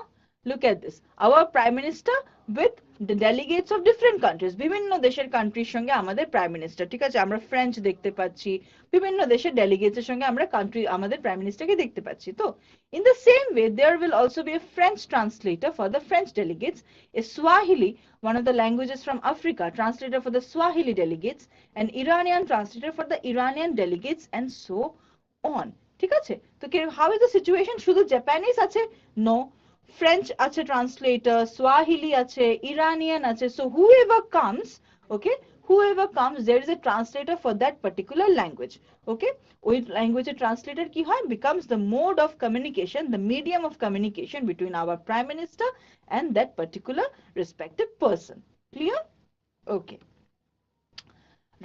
look at this, our prime minister with the delegates of different countries, বিভিন্ন দেশের কান্ট্রির সঙ্গে আমাদের prime minister, ঠিক আছে, আমরা French দেখতে পাচ্ছি, বিভিন্ন দেশের ডেলিগেটস এর সঙ্গে আমরা কান্ট্রি আমাদের প্রাইম মিনিস্টারকে দেখতে পাচ্ছি। তো in the same way there will also be a French translator for the French delegates, a Swahili, one of the languages from Africa, translator for the Swahili delegates, an Iranian translator for the Iranian delegates, and so on, ঠিক আছে। তো how is the situation, শুধু Japanese আছে? No, French আছে translator, Swahili আছে, Iranian আছে, so whoever comes, okay, whoever comes, there is a translator for that particular language, okay। ওই ল্যাঙ্গুয়েজের translator কি হয়, becomes the mode of communication, the medium of communication between our prime minister and that particular respective person, clear? Okay,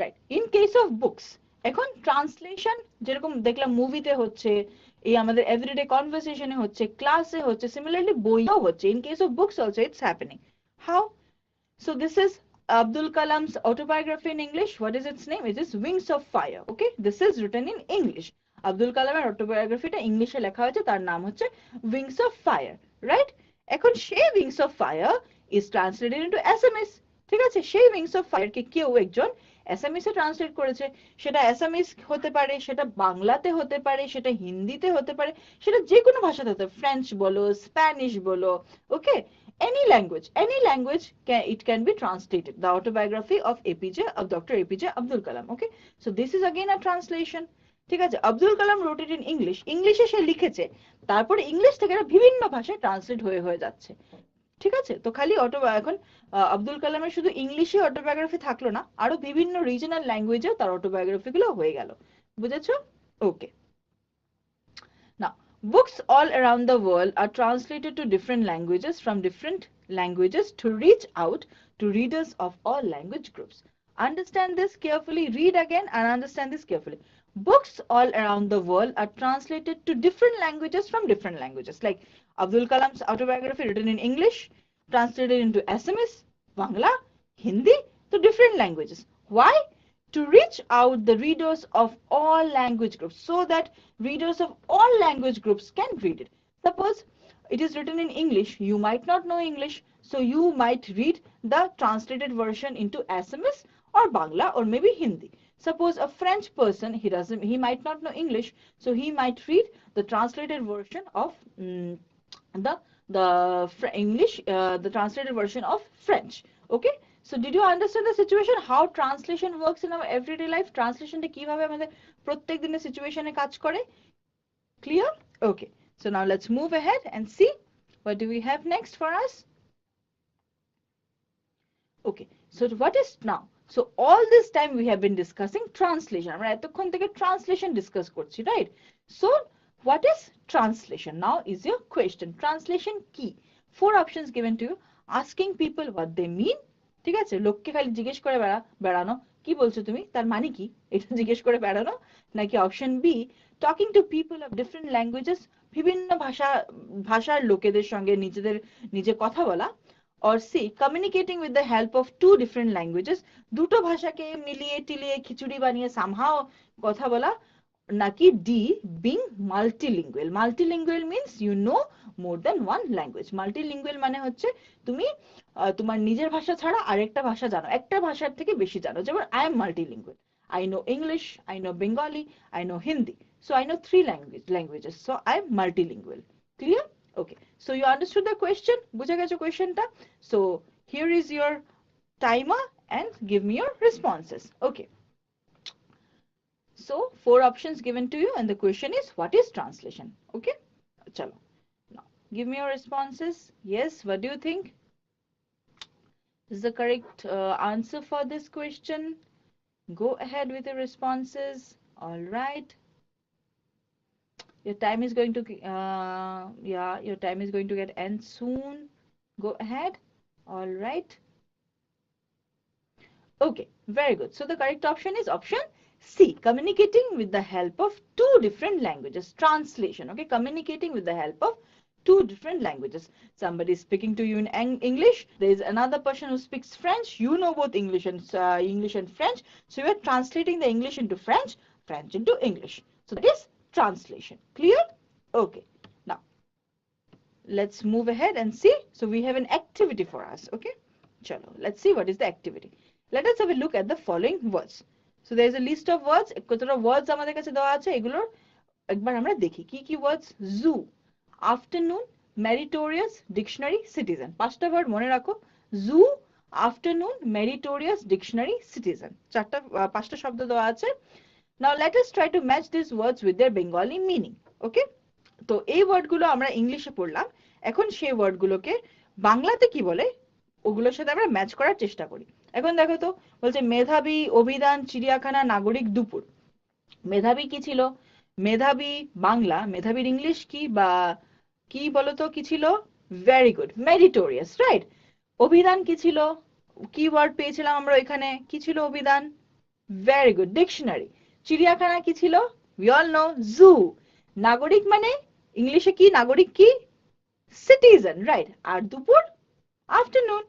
right, in case of books, এখন translation যেরকম দেখলাম মুভিতে হচ্ছে, এই আমাদের এভরিডে কনভারসেশনে হচ্ছে, ক্লাসে হচ্ছে, সিমিলারলি বইও হচ্ছে, in case of books also it's happening. How? So this is Abdul Kalam's autobiography in English. What is its name? It is Wings of Fire. Okay, this is written in English. Abdul Kalam's autobiography টা ইংলিশে লেখা হয়েছে, তার নাম হচ্ছে Wings of Fire, right? এখন সেই Wings of Fire is translated into SMS, ঠিক আছে। সেই Wings of Fire কে কেউ একজন এসএমএস এ ট্রান্সলেট করেছে, সেটা এসএমএস হতে পারে, সেটা বাংলাতে হতে পারে, সেটা হিন্দিতে হতে পারে, সেটা যে কোনো ভাষাতে হতে পারে, ফ্রেঞ্চ বলো, স্প্যানিশ বলো, ওকে, any language it can be translated, the autobiography of Dr. APJ Abdul Kalam, okay। So this is again a translation, ঠিক আছে। Abdul Kalam wrote it in English, ইংলিশে সে লিখেছে, তারপরে ইংলিশ থেকে এটা বিভিন্ন ভাষায় ট্রান্সলেট হয়ে যাচ্ছে, ঠিক আছে। তো খালি এখন আব্দুল কালামের শুধু ইংলিশে অটোবায়োগ্রাফি থাকলো না, আরো বিভিন্ন রিজনাল ল্যাঙ্গুয়েজেও তার অটোবায়োগ্রাফি গুলো হয়ে গেল, বুঝেছো? ওকে, now books all around the world are translated to different languages from different languages to reach out to readers of all language groups. Understand this carefully, read again and understand this carefully. Books all around the world are translated to different languages from different languages, like Abdul Kalam's autobiography written in English, translated into SMS, Bangla, Hindi, to different languages. Why? To reach out the readers of all language groups, so that readers of all language groups can read it. Suppose it is written in English, you might not know English, so you might read the translated version into SMS or Bangla or maybe Hindi. Suppose a French person, he might not know English, so he might read the translated version of English, the translated version of French, okay। So did you understand the situation, how translation works in our everyday life? Translation টা কিভাবে আমাদের প্রত্যেক দিনের সিচুয়েশনে কাজ করে? Clear? Okay, so now let's move ahead and see what do we have next for us. Okay, so what is now, so all this time we have been discussing translation, আমরা এতক্ষণ থেকে translation discuss করছি, right? So what is translation? Now is your question. Translation কি? 4 options given to you. Asking people what they mean, ঠিক আছে, লোককে খালি জিজ্ঞেস করে বেড়ানো, কি বলছো তুমি, তার মানে কি, এটা জিজ্ঞেস করে বেড়ানো, নাকি option B, talking to people of different languages, বিভিন্ন ভাষার লোকেদের সঙ্গে নিজে কথা বলা, or C, communicating with the help of 2 different languages, দুটো ভাষাকে মিলিয়ে টিলিয়ে খিচুড়ি বানিয়ে somehow কথা বলা, নাকি D, being multilingual. Multilingual means you know more than one language. Multilingual মানে হচ্ছে তুমি তোমার নিজের ভাষা ছাড়া আরেকটা ভাষা জানো, একটা ভাষার থেকে বেশি জানো, যেমন I am multilingual, I know English, I know Bengali, I know Hindi, so I know 3 languages, so I am multilingual. Clear? Okay, so you understood the question, বুঝে গেছো questionটা? So here is your timer and give me your responses. Okay, so 4 options given to you and the question is what is translation? Okay, chalo, now give me your responses. Yes, what do you think is the correct answer for this question? Go ahead with your responses. All right, your time is going to your time is going to get end soon. Go ahead. All right, okay, very good. So the correct option is option C, communicating with the help of 2 different languages. Translation, okay, communicating with the help of 2 different languages. Somebody is speaking to you in English, there is another person who speaks French, you know both English and French, so you are translating the English into French, French into English, so that is translation. Clear? Okay, now let's move ahead and see. So we have an activity for us, okay, Chalo, let's see what is the activity. Let us have a look at the following words. So there is a list of words. কতটা words আমাদের কাছে দেওয়া আছে, এগুলোর একবার আমরা দেখি কি কি words. Zoo, afternoon, meritorious, dictionary, citizen. পাঁচটা word মনে রাখো. Zoo, afternoon, meritorious, dictionary, citizen. পাঁচটা শব্দ দেওয়া আছে. Now let us try to match these words with their Bengali meaning. Okay? তো এই ওয়ার্ডগুলো আমরা ইংলিশে পড়লাম, এখন সেই ওয়ার্ডগুলোকে বাংলাতে কি বলে ওগুলোর সাথে আমরা ম্যাচ করার চেষ্টা করি। এখন দেখো তো, বলছে মেধাবী, অভিধান, চিড়িয়াখানা, নাগরিক, দুপুর। মেধাবী কি ছিল? মেধাবী বাংলা, মেধাবীর ইংলিশ কি, বা কি বলতো কি ছিল? Very good, meritorious, right. অভিধান কি ছিল? কি ওয়ার্ড পেয়েছিলাম আমরা এখানে, কি ছিল অভিধান? Very good, dictionary. চিড়িয়াখানা কি ছিল? উই অল নো, জু। নাগরিক মানে ইংলিশে কি নাগরিক কি? Citizen, right. আর দুপুর? Afternoon.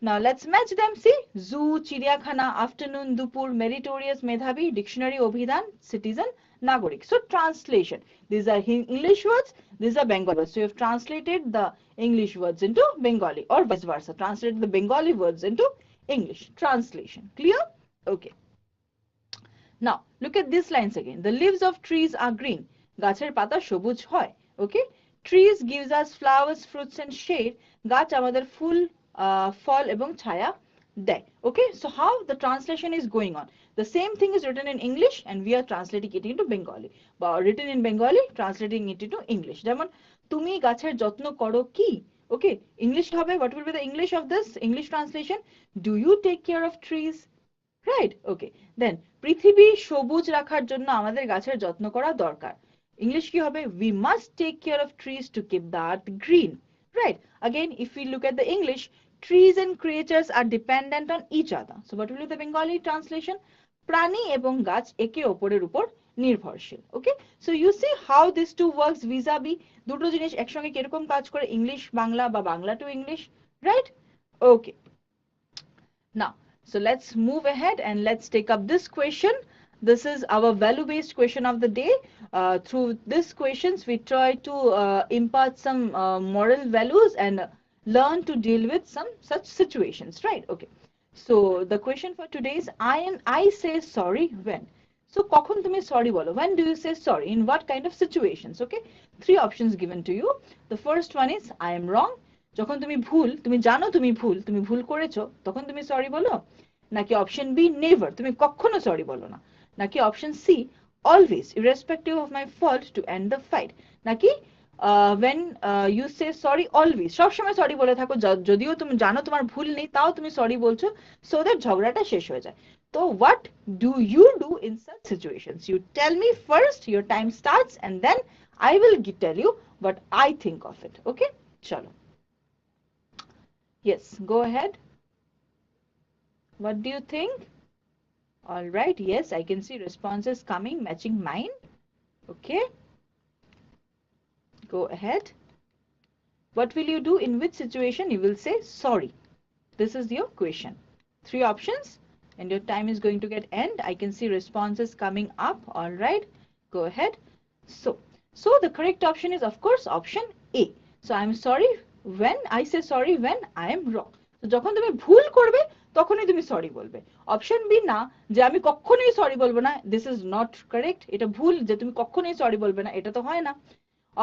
Now let's match them. See, zoo, চিড়িয়াখানা, afternoon, dupur, meritorious, medhabi, dictionary, obhidhan, citizen, nagorik. So translation. These are English words. These are Bengali words. So you have translated the English words into Bengali, or vice versa. Translated the Bengali words into English. Translation. Clear? Okay. Now look at these lines again. The leaves of trees are green. গাছের পাতা সবুজ হয়. Okay. Trees gives us flowers, fruits and shade. গাছ আমাদের ফুল, ফল এবং ছায়া দেয়. Okay. So how the translation is going on? The same thing is written in English and we are translating it into Bengali. Or written in Bengali, translating it into English. যেমন তুমি গাছের যত্ন করো কি? Okay. English হবে, what will be the English of this? English translation. Do you take care of trees? Right? Okay. Then পৃথিবী সবুজ রাখার জন্য আমাদের গাছের যত্ন করা দরকার. ইংলিশ কি হবে? We must take care of trees to keep the earth green. Right? Again, if we look at the English, trees and creatures are dependent on each other. So what will be the Bengali translation? প্রাণী এবং গাছ একে অপরের উপর নির্ভরশীল. Okay? So you see how these two works vis-a-vis, দুটো জিনিস একসঙ্গে কিরকম কাজ করে, ইংলিশ বাংলা বা Bangla to English. Right? Okay. Now so let's move ahead and let's take up this question. This is our value-based question of the day. Through these questions, we try to impart some moral values and learn to deal with some such situations, right? Okay. So the question for today is, I say sorry when. So কখন তুমি sorry বলো? When do you say sorry? In what kind of situations? Okay. Three options given to you. The first one is, I am wrong. যখন তুমি ভুল, তুমি জানো তুমি ভুল করেছো, তখন তুমি সরি বলো। নাকি অপশন বি, নেভার, তুমি কখনো সরি বলো না। নাকি option C, always, irrespective of my fault to end the fight. নাকি when you say sorry always, সবসময় সরি বলে থাকো, যদিও তুমি জানো তোমার ভুল নেই তাও তুমি সরি বলছো, so that ঝগড়াটা শেষ হয়ে যায়। তো what do you do in such situations? You tell me first, your time starts, and then I will tell you what I think of it. Okay, chalo. Yes, go ahead. What do you think? All right, yes, I can see responses coming matching mine. Okay, go ahead. What will you do? In which situation you will say sorry? This is your question. Three options and your time is going to get end. I can see responses coming up. All right, go ahead. So the correct option is of course option A. So I'm sorry when, I say sorry when I am wrong. So যখন তুমি ভুল করবে তখনই তুমি sorry বলবে। Option B না, যে আমি কখনোই সরি বলবো না, দিস ইজ নট কারেক্ট, এটা ভুল, যে তুমি কখনোই সরি বলবে না, এটা তো হয় না।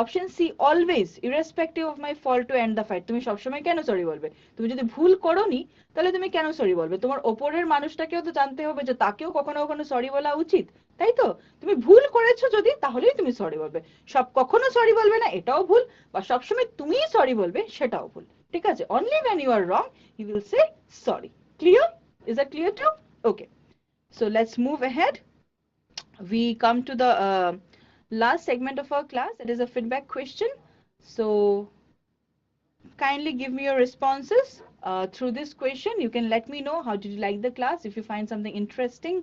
Option C, always, irrespective of my fault to end the fight, তুমি সবসময় কেন সরি বলবে? তুমি যদি ভুল করোনি তাহলে তুমি কেন সরি বলবে? তোমার ওপরের মানুষটাকেও তো জানতে হবে যে তাকেও কখনো কখনো সরি বলা উচিত, তাই তো? তুমি ভুল করেছো যদি, তাহলেই তুমি সরি বলবে। কখনো সরি বলবে না এটাও ভুল, বা সবসময় তুমিই সরি বলবে সেটাও ভুল। ঠিক আছে? Only when you are wrong you will say sorry. Clear? Is that clear too? Okay. So let's move ahead. We come to the last segment of our class. It is a feedback question. So kindly give me your responses through this question. You can let me know how did you like the class, if you find something interesting,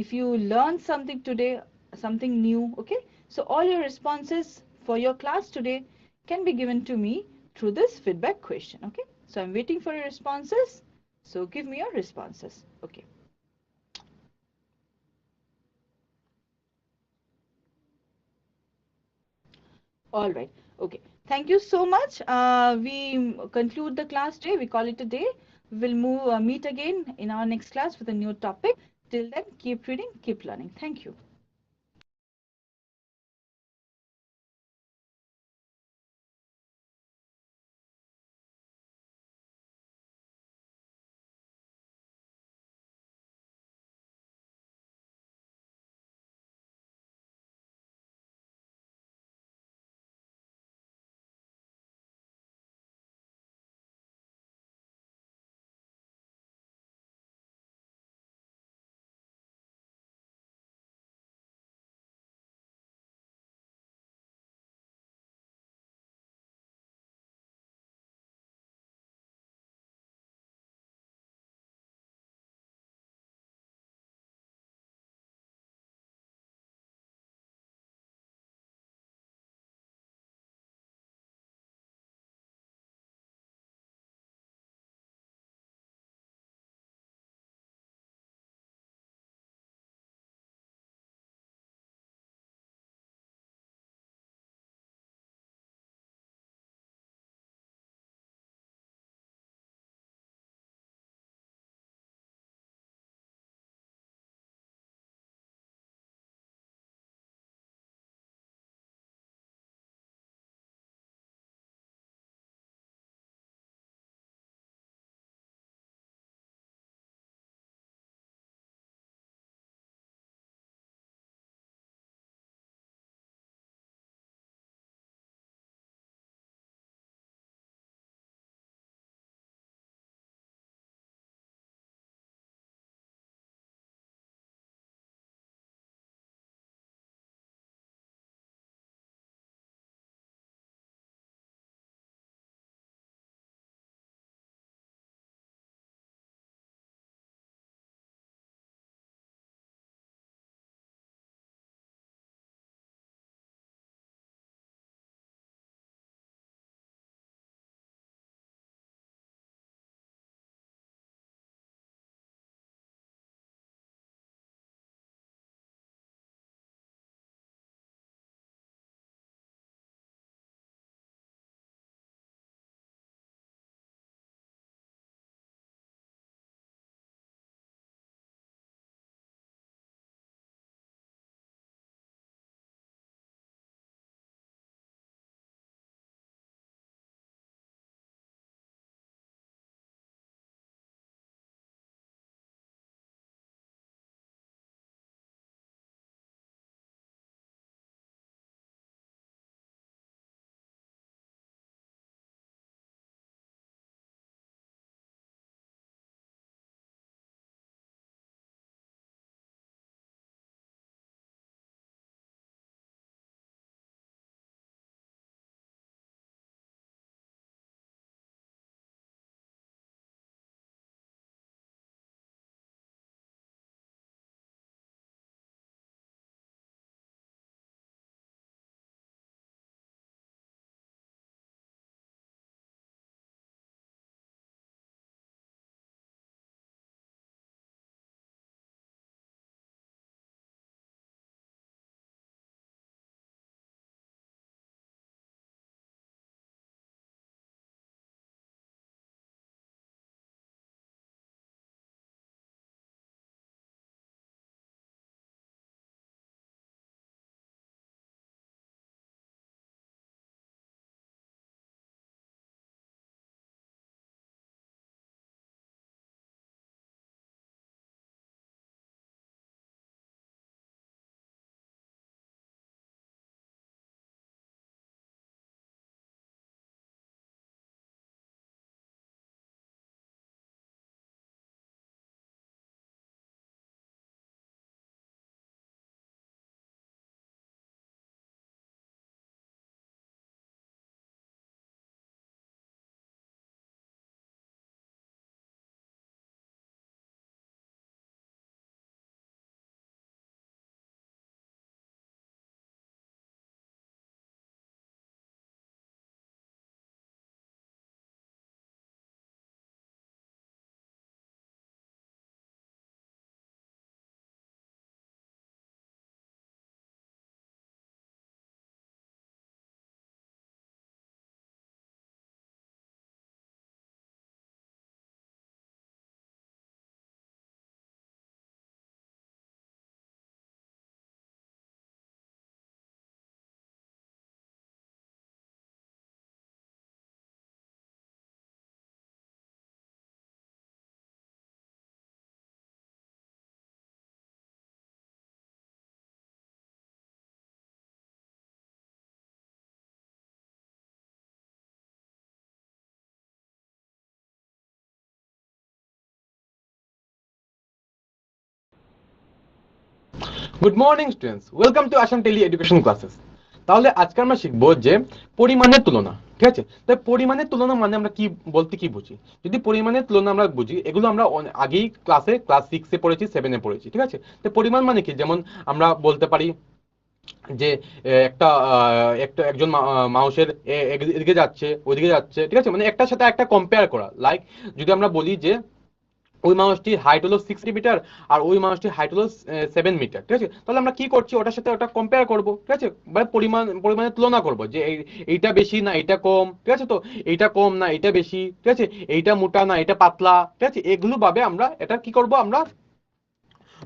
if you learned something today, something new. Okay, so all your responses for your class today can be given to me through this feedback question. Okay, so I'm waiting for your responses. So give me your responses. Okay. All right. Okay. Thank you so much. We conclude the class today. We call it a day. We'll meet again in our next class with a new topic. Till then, keep reading, keep learning. Thank you. Good morning students, welcome to Assam tele education classes. তাহলে আজকে আমরা শিখবো যে পরিমাণের তুলনা। ঠিক আছে, তাই পরিমাণের তুলনা মানে আমরা কি বলতে কি বুঝি? যদি পরিমাণের তুলনা আমরা বুঝি, এগুলো আমরা আগেই ক্লাসে ক্লাস 6 এ পড়েছি, 7 এ পড়েছি। ঠিক আছে, তো পরিমাণ মানে কি, যেমন আমরা বলতে পারি যে একটা একটা একজন মানুষের এদিকে যাচ্ছে ওইদিকে যাচ্ছে, ঠিক আছে, মানে একটার সাথে একটা কম্পেয়ার করা। লাইক যদি আমরা বলি যে ওই মানুষটির হাইট হলো 60 মিটার আর ওই মানুষটির হাইট হলো 7 মিটার, ঠিক আছে, তাহলে আমরা কি করছি, ওটার সাথে ওটা কম্পেয়ার করব। ঠিক আছে, মানে পরিমাণের তুলনা করব যে এইটা বেশি না এইটা কম। ঠিক আছে, তো এইটা কম না এইটা বেশি, ঠিক আছে, এইটা মোটা না এটা পাতলা। ঠিক আছে, এগুলো ভাবে আমরা এটা কি করব, আমরা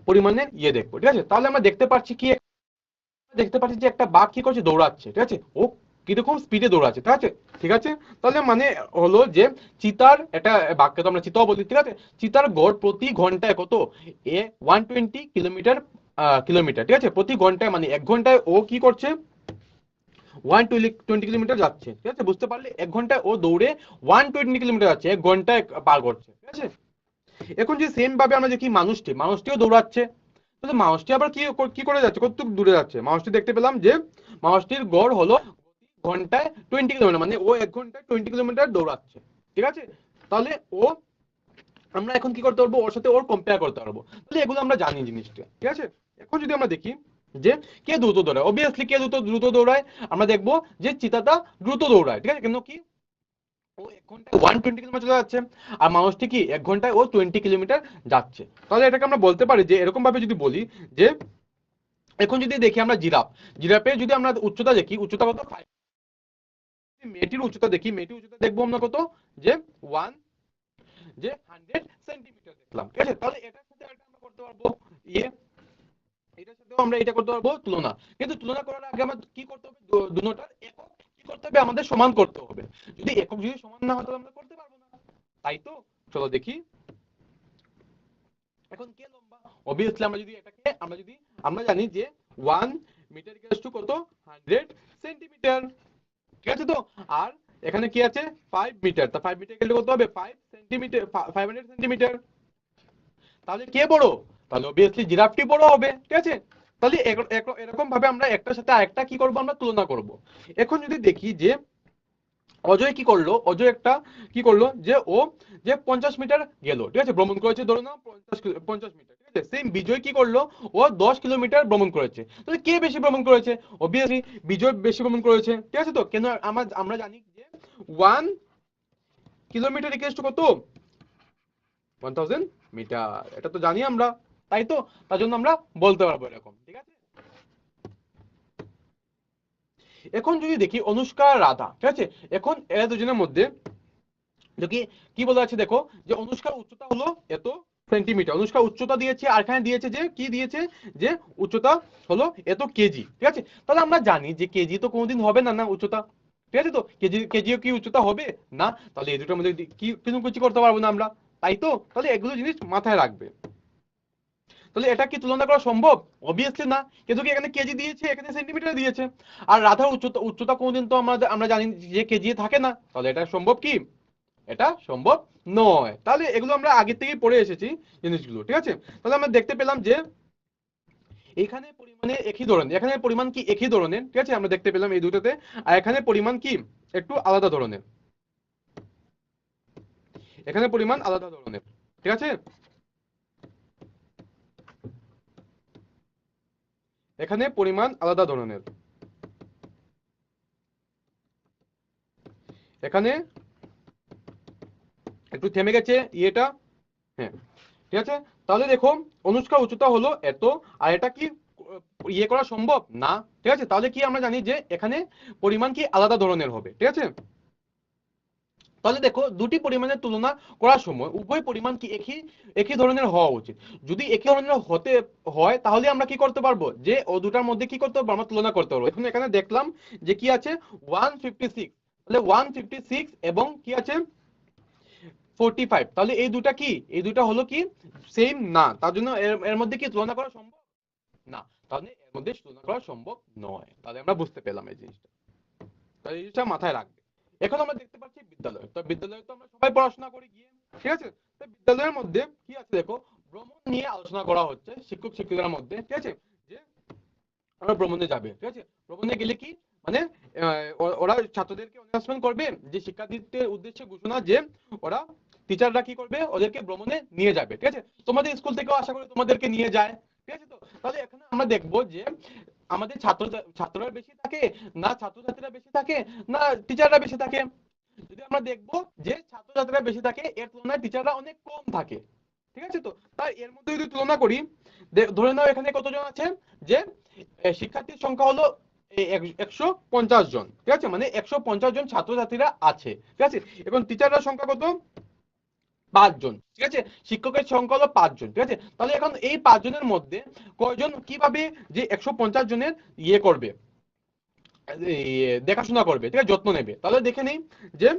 পরিমাণের দেখবো। ঠিক আছে, তাহলে আমরা দেখতে পাচ্ছি যে একটা বাঘ কি করছে, দৌড়াচ্ছে। ঠিক আছে, ও কিরকম স্পিডে দৌড়াচ্ছে। ঠিক আছে, ঠিক আছে, তাহলে মানে হলো যে চিতার একটা বাঘকে তো আমরা চিতাও বলি। ঠিক আছে, চিতার গড় প্রতি ঘন্টায় কত, 120 কিলোমিটার কিলোমিটার। ঠিক আছে, প্রতি ঘন্টায় মানে 1 ঘন্টায় ও কি করছে, 120 কিলোমিটার যাচ্ছে। ঠিক আছে, বুঝতে পারলে, 1 ঘন্টায় ও দৌড়ে 120 কিলোমিটার যাচ্ছে, 1 ঘন্টায় পার করছে। ঠিক আছে, এখন যে সেম ভাবে আমরা দেখি মানুষটিও দৌড়াচ্ছে। তাহলে মানুষটি আবার কি কি করে যাচ্ছে, কতটুকু দূরে যাচ্ছে, মানুষটি দেখতে পেলাম যে মানুষটির গড় হলো ঘন্টায় 20 কিলোমিটার, মানে ও 1 ঘন্টায় 20 কিলোমিটার দৌড়াচ্ছে। ঠিক আছে, তাহলে ও আমরা এখন কি করতে পারবো, ওর সাথে ওর কম্পেয়ার করতে পারবো। তাহলে এগুলো আমরা জানি জিনিসটা। ঠিক আছে, এখন যদি আমরা দেখি যে কে দ্রুত দৌড়ায়, অবভিয়াসলি কে দ্রুত দ্রুত দৌড়ায়, আমরা দেখবো যে চিতাটা দ্রুত দৌড়ায়। ঠিক আছে, কেন কি, ও 1 ঘন্টায় 120 কিলোমিটার যাচ্ছে আর মানুষটি কি 1 ঘন্টায় ও 20 কিলোমিটার যাচ্ছে। তাহলে এটাকে আমরা বলতে পারি যে এরকম ভাবে যদি বলি যে, এখন যদি দেখি আমরা জিরাফের যদি আমরা উচ্চতা দেখি, উচ্চতা কত 5, মেয়েটির উচ্চতা দেখি, মেয়েটির উচ্চতা দেখবো আমরা কত, যে 100 সেন্টিমিটার দেখলাম। ঠিক আছে, তাহলে এটার সাথে এটা আমরা করতে পারবো ইয়ে এটার সাথেও আমরা এটা করতে পারবো তুলনা। কিন্তু তুলনা করার আগে আমরা কি করতে হবে, দুটোটার একক কি করতে হবে, আমাদের সমান করতে হবে। যদি একক যদি সমান না হয় তাহলে আমরা করতে পারবো না। তাই তো, চলো দেখি এখন কে লম্বা। অবভিয়াসলি আমরা জানি যে 1 মিটার ইকুয়ালস টু কত, 100 সেন্টিমিটার। ঠিক আছে, তো আর এখানে কি আছে 5 মিটার, তা 5 মিটার ইকুয়াল টু কত হবে, 5 সেন্টিমিটার, 500 সেন্টিমিটার। তাহলে কে বড়, তাহলে অবভিয়াসলি জিরাফটি বড় হবে। ঠিক আছে, তাহলে এরকম ভাবে আমরা একটার সাথে আরেকটা কি করব, আমরা তুলনা করব। এখন যদি দেখি যে অজয় কি করলো, অজয় একটা কি করলো যে ও যে 50 মিটার গেল। ঠিক আছে, ভ্রমণ করেছে, ধরো না 50 মিটার। ঠিক আছে, সেম বিজয় কি করলো, ও 10 কিলোমিটার ভ্রমণ করেছে। তাহলে কে বেশি ভ্রমণ করেছে, অবভিয়াসলি বিজয় বেশি ভ্রমণ করেছে। ঠিক আছে, তো কেন, আমরা জানি যে 1 কিলোমিটার ইকুয়াল টু কত, 1000 মিটার, এটা তো জানি আমরা। তাই তো, তার জন্য আমরা বলতে পারবো এরকম। ঠিক আছে, এখন যদি দেখি অনুষ্কা আর রাধা। ঠিক আছে, এখন এরা দুজনের মধ্যে দেখি কি বলা আছে, দেখো যে অনুষ্কার উচ্চতা হলো এত সেন্টিমিটার, অনুষ্কার উচ্চতা দিয়েছে আর এখানে দিয়েছে যে কি দিয়েছে, যে উচ্চতা হলো এত কেজি। ঠিক আছে, তাহলে আমরা জানি যে কেজি তো কোনোদিন হবে না না উচ্চতা। ঠিক আছে, তো কেজিও কি উচ্চতা হবে না, তাহলে এই দুটোর মধ্যে কি কোনো কিছু করতে পারবো না আমরা। তাই তো, তাহলে এগুলো জিনিস মাথায় রাখবে। তাহলে এটা কি তুলনা করা সম্ভব, অবভিয়াসলি না, কিন্তু কি এখানে কেজি দিয়েছে এখানে সেন্টিমিটার দিয়েছে। আর রাধার উচ্চতা উচ্চতা কোনোদিন তো আমরা জানি যে কেজি থাকে না, তাহলে এটা সম্ভব কি, এটা সম্ভব নয়। তাহলে এগুলো আমরা আগে থেকেই পড়ে এসেছি জিনিসগুলো। ঠিক আছে, তাহলে আমরা দেখতে পেলাম যে এখানে পরিমাণে একই ধরনের, এখানে পরিমাণ কি একই ধরনের। ঠিক আছে, আমরা দেখতে পেলাম এই দুটোতে, আর এখানে পরিমাণ কি একটু আলাদা ধরনের, এখানে পরিমাণ আলাদা ধরনের। ঠিক আছে, এখানে পরিমাণ আলাদা ধরনের, এখানে একটু থেমে গেছে ইয়েটা। হ্যাঁ, ঠিক আছে, তাহলে দেখো অনুষ্কার উচ্চতা হলো এত, আর এটা কি ইয়ে করা সম্ভব না। ঠিক আছে, তাহলে কি আমরা জানি যে এখানে পরিমাণ কি আলাদা ধরনের হবে। ঠিক আছে, তাহলে দেখো দুটি পরিমাণের তুলনা করার সময় উভয় পরিমাণ কি একই একই ধরনের হওয়া উচিত। যদি একই ধরনের হতে হয় তাহলে আমরা কি করতে পারবো, যে ও দুটার মধ্যে কি করতে পারবো, আমরা তুলনা করতে পারবো। এখন এখানে দেখলাম যে কি আছে 156, তাহলে 156 এবং কি আছে 45, তাহলে এই দুটা কি, এই দুটা হলো কি সেম না, তার জন্য এর মধ্যে কি তুলনা করা সম্ভব না, তাহলে এর মধ্যে তুলনা করা সম্ভব নয়। তাহলে আমরা বুঝতে পেলাম এই জিনিসটা, তাহলে এই জিনিসটা মাথায় রাখবে। এখন আমরা দেখতে পাচ্ছি বিদ্যালয়, তো বিদ্যালয়ে তো আমরা সবাই পড়াশোনা করি গিয়ে। ঠিক আছে, তো বিদ্যালয়ের মধ্যে কি আছে দেখো, ভ্রমণ নিয়ে আলোচনা করা হচ্ছে শিক্ষক শিক্ষিকার মধ্যে। ঠিক আছে, যে আমরা ভ্রমণে যাবে, ঠিক আছে। ভ্রমণে গেলে কি মানে ওরা ছাত্রদেরকে অ্যানাউন্সমেন্ট করবে যে শিক্ষার্থীদের উদ্দেশ্যে ঘোষণা যে ওরা টিচাররা কি করবে ওদেরকে ভ্রমণে নিয়ে যাবে, ঠিক আছে। তোমাদের স্কুল থেকেও আশা করি তোমাদেরকে নিয়ে যায়, ঠিক আছে। তো তাহলে এখানে আমরা দেখবো যে আমাদের ছাত্ররা বেশি থাকে না ছাত্রছাত্রীরা বেশি থাকে না টিচাররা বেশি থাকে। যদি আমরা দেখবো যে ছাত্রছাত্রীরা বেশি থাকে এর তুলনায় টিচাররা অনেক কম থাকে, ঠিক আছে। তো তাই এর মধ্যে যদি তুলনা করি ধরে নাও এখানে কতজন আছে যে শিক্ষার্থীর সংখ্যা হলো 150 জন, ঠিক আছে, মানে 150 জন ছাত্রছাত্রীরা আছে, ঠিক আছে। এবং টিচাররা সংখ্যা কত 5 জন, ঠিক আছে। শিক্ষকের সংখ্যা হলো 5 জন, ঠিক আছে। তাহলে এখন এই 5 জনের মধ্যে কয়জন কিভাবে যে 150 জনের ইয়ে করবে দেখাশোনা করবে, ঠিক আছে, যত্ন নেবে। তাহলে দেখে নেই যে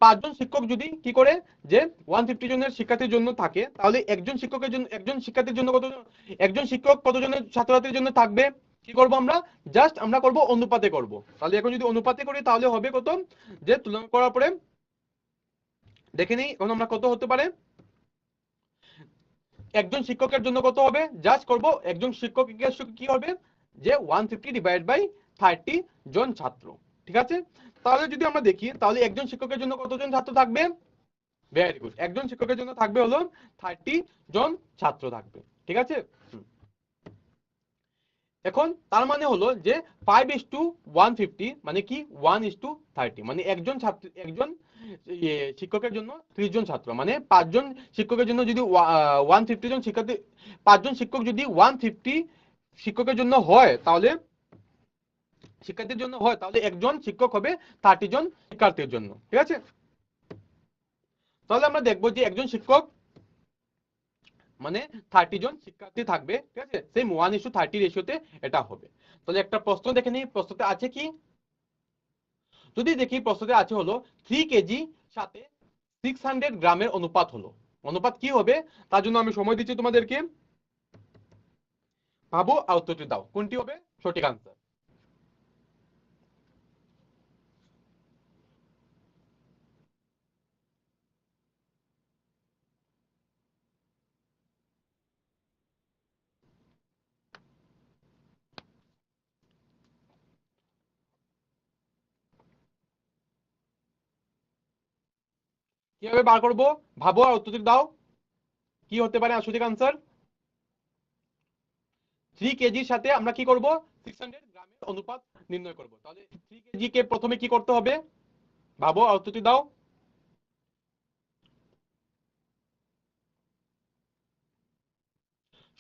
5 জন শিক্ষক যদি কি করে যে 150 জনের শিক্ষার্থীর জন্য থাকে তাহলে একজন শিক্ষার্থীর জন্য একজন শিক্ষক কতজনের ছাত্রছাত্রীর জন্য থাকবে কি করব আমরা জাস্ট আমরা করব অনুপাতে করব। তাহলে এখন যদি অনুপাতে করি তাহলে হবে কত যে তুলনা করার পরে দেখে নেই এখন আমরা কত হতে পারে একজন শিক্ষকের জন্য কত হবে জাস্ট করব একজন শিক্ষকের কি হবে যে 150 ডিভাইড বাই 30 জন ছাত্র, ঠিক আছে। তাহলে যদি আমরা দেখি তাহলে একজন শিক্ষকের জন্য কতজন ছাত্র থাকবে ভেরি গুড একজন শিক্ষকের জন্য থাকবে হলো 30 জন ছাত্র থাকবে, ঠিক আছে। এখন তার মানে হলো যে 5:150 মানে কি 1:30 মানে একজন শিক্ষকের জন্য 30 জন ছাত্র মানে 5 জন শিক্ষকের জন্য যদি 150 জন শিক্ষার্থী 5 জন শিক্ষক যদি 150 শিক্ষকের জন্য হয় তাহলে শিক্ষার্থীর জন্য হয় তাহলে একজন শিক্ষক হবে 30 জন শিক্ষার্থীর জন্য, ঠিক আছে। তাহলে আমরা দেখবো যে একজন শিক্ষক মানে 30 জন শিক্ষার্থী থাকবে, ঠিক আছে, সেম 1:30 রেশিওতে এটা হবে। তাহলে একটা প্রশ্ন দেখে নিই প্রশ্নতে আছে কি যদি দেখি প্রশ্নতে আছে হলো 3 কেজি সাথে 600 গ্রামের অনুপাত হলো অনুপাত কি হবে তার জন্য আমি সময় দিচ্ছি তোমাদেরকে ভাবো আর উত্তরটি দাও কোনটি হবে সঠিক আনসার। কিভাবে বার করবো ভাবো আর উত্তরটি দাও কি হতে পারে সঠিক আনসার। 3 কেজির সাথে আমরা কি করব 600 গ্রামের অনুপাত নির্ণয় করব। তাহলে 3 কেজি কে প্রথমে কি করতে হবে ভাবো আর উত্তরটি দাও।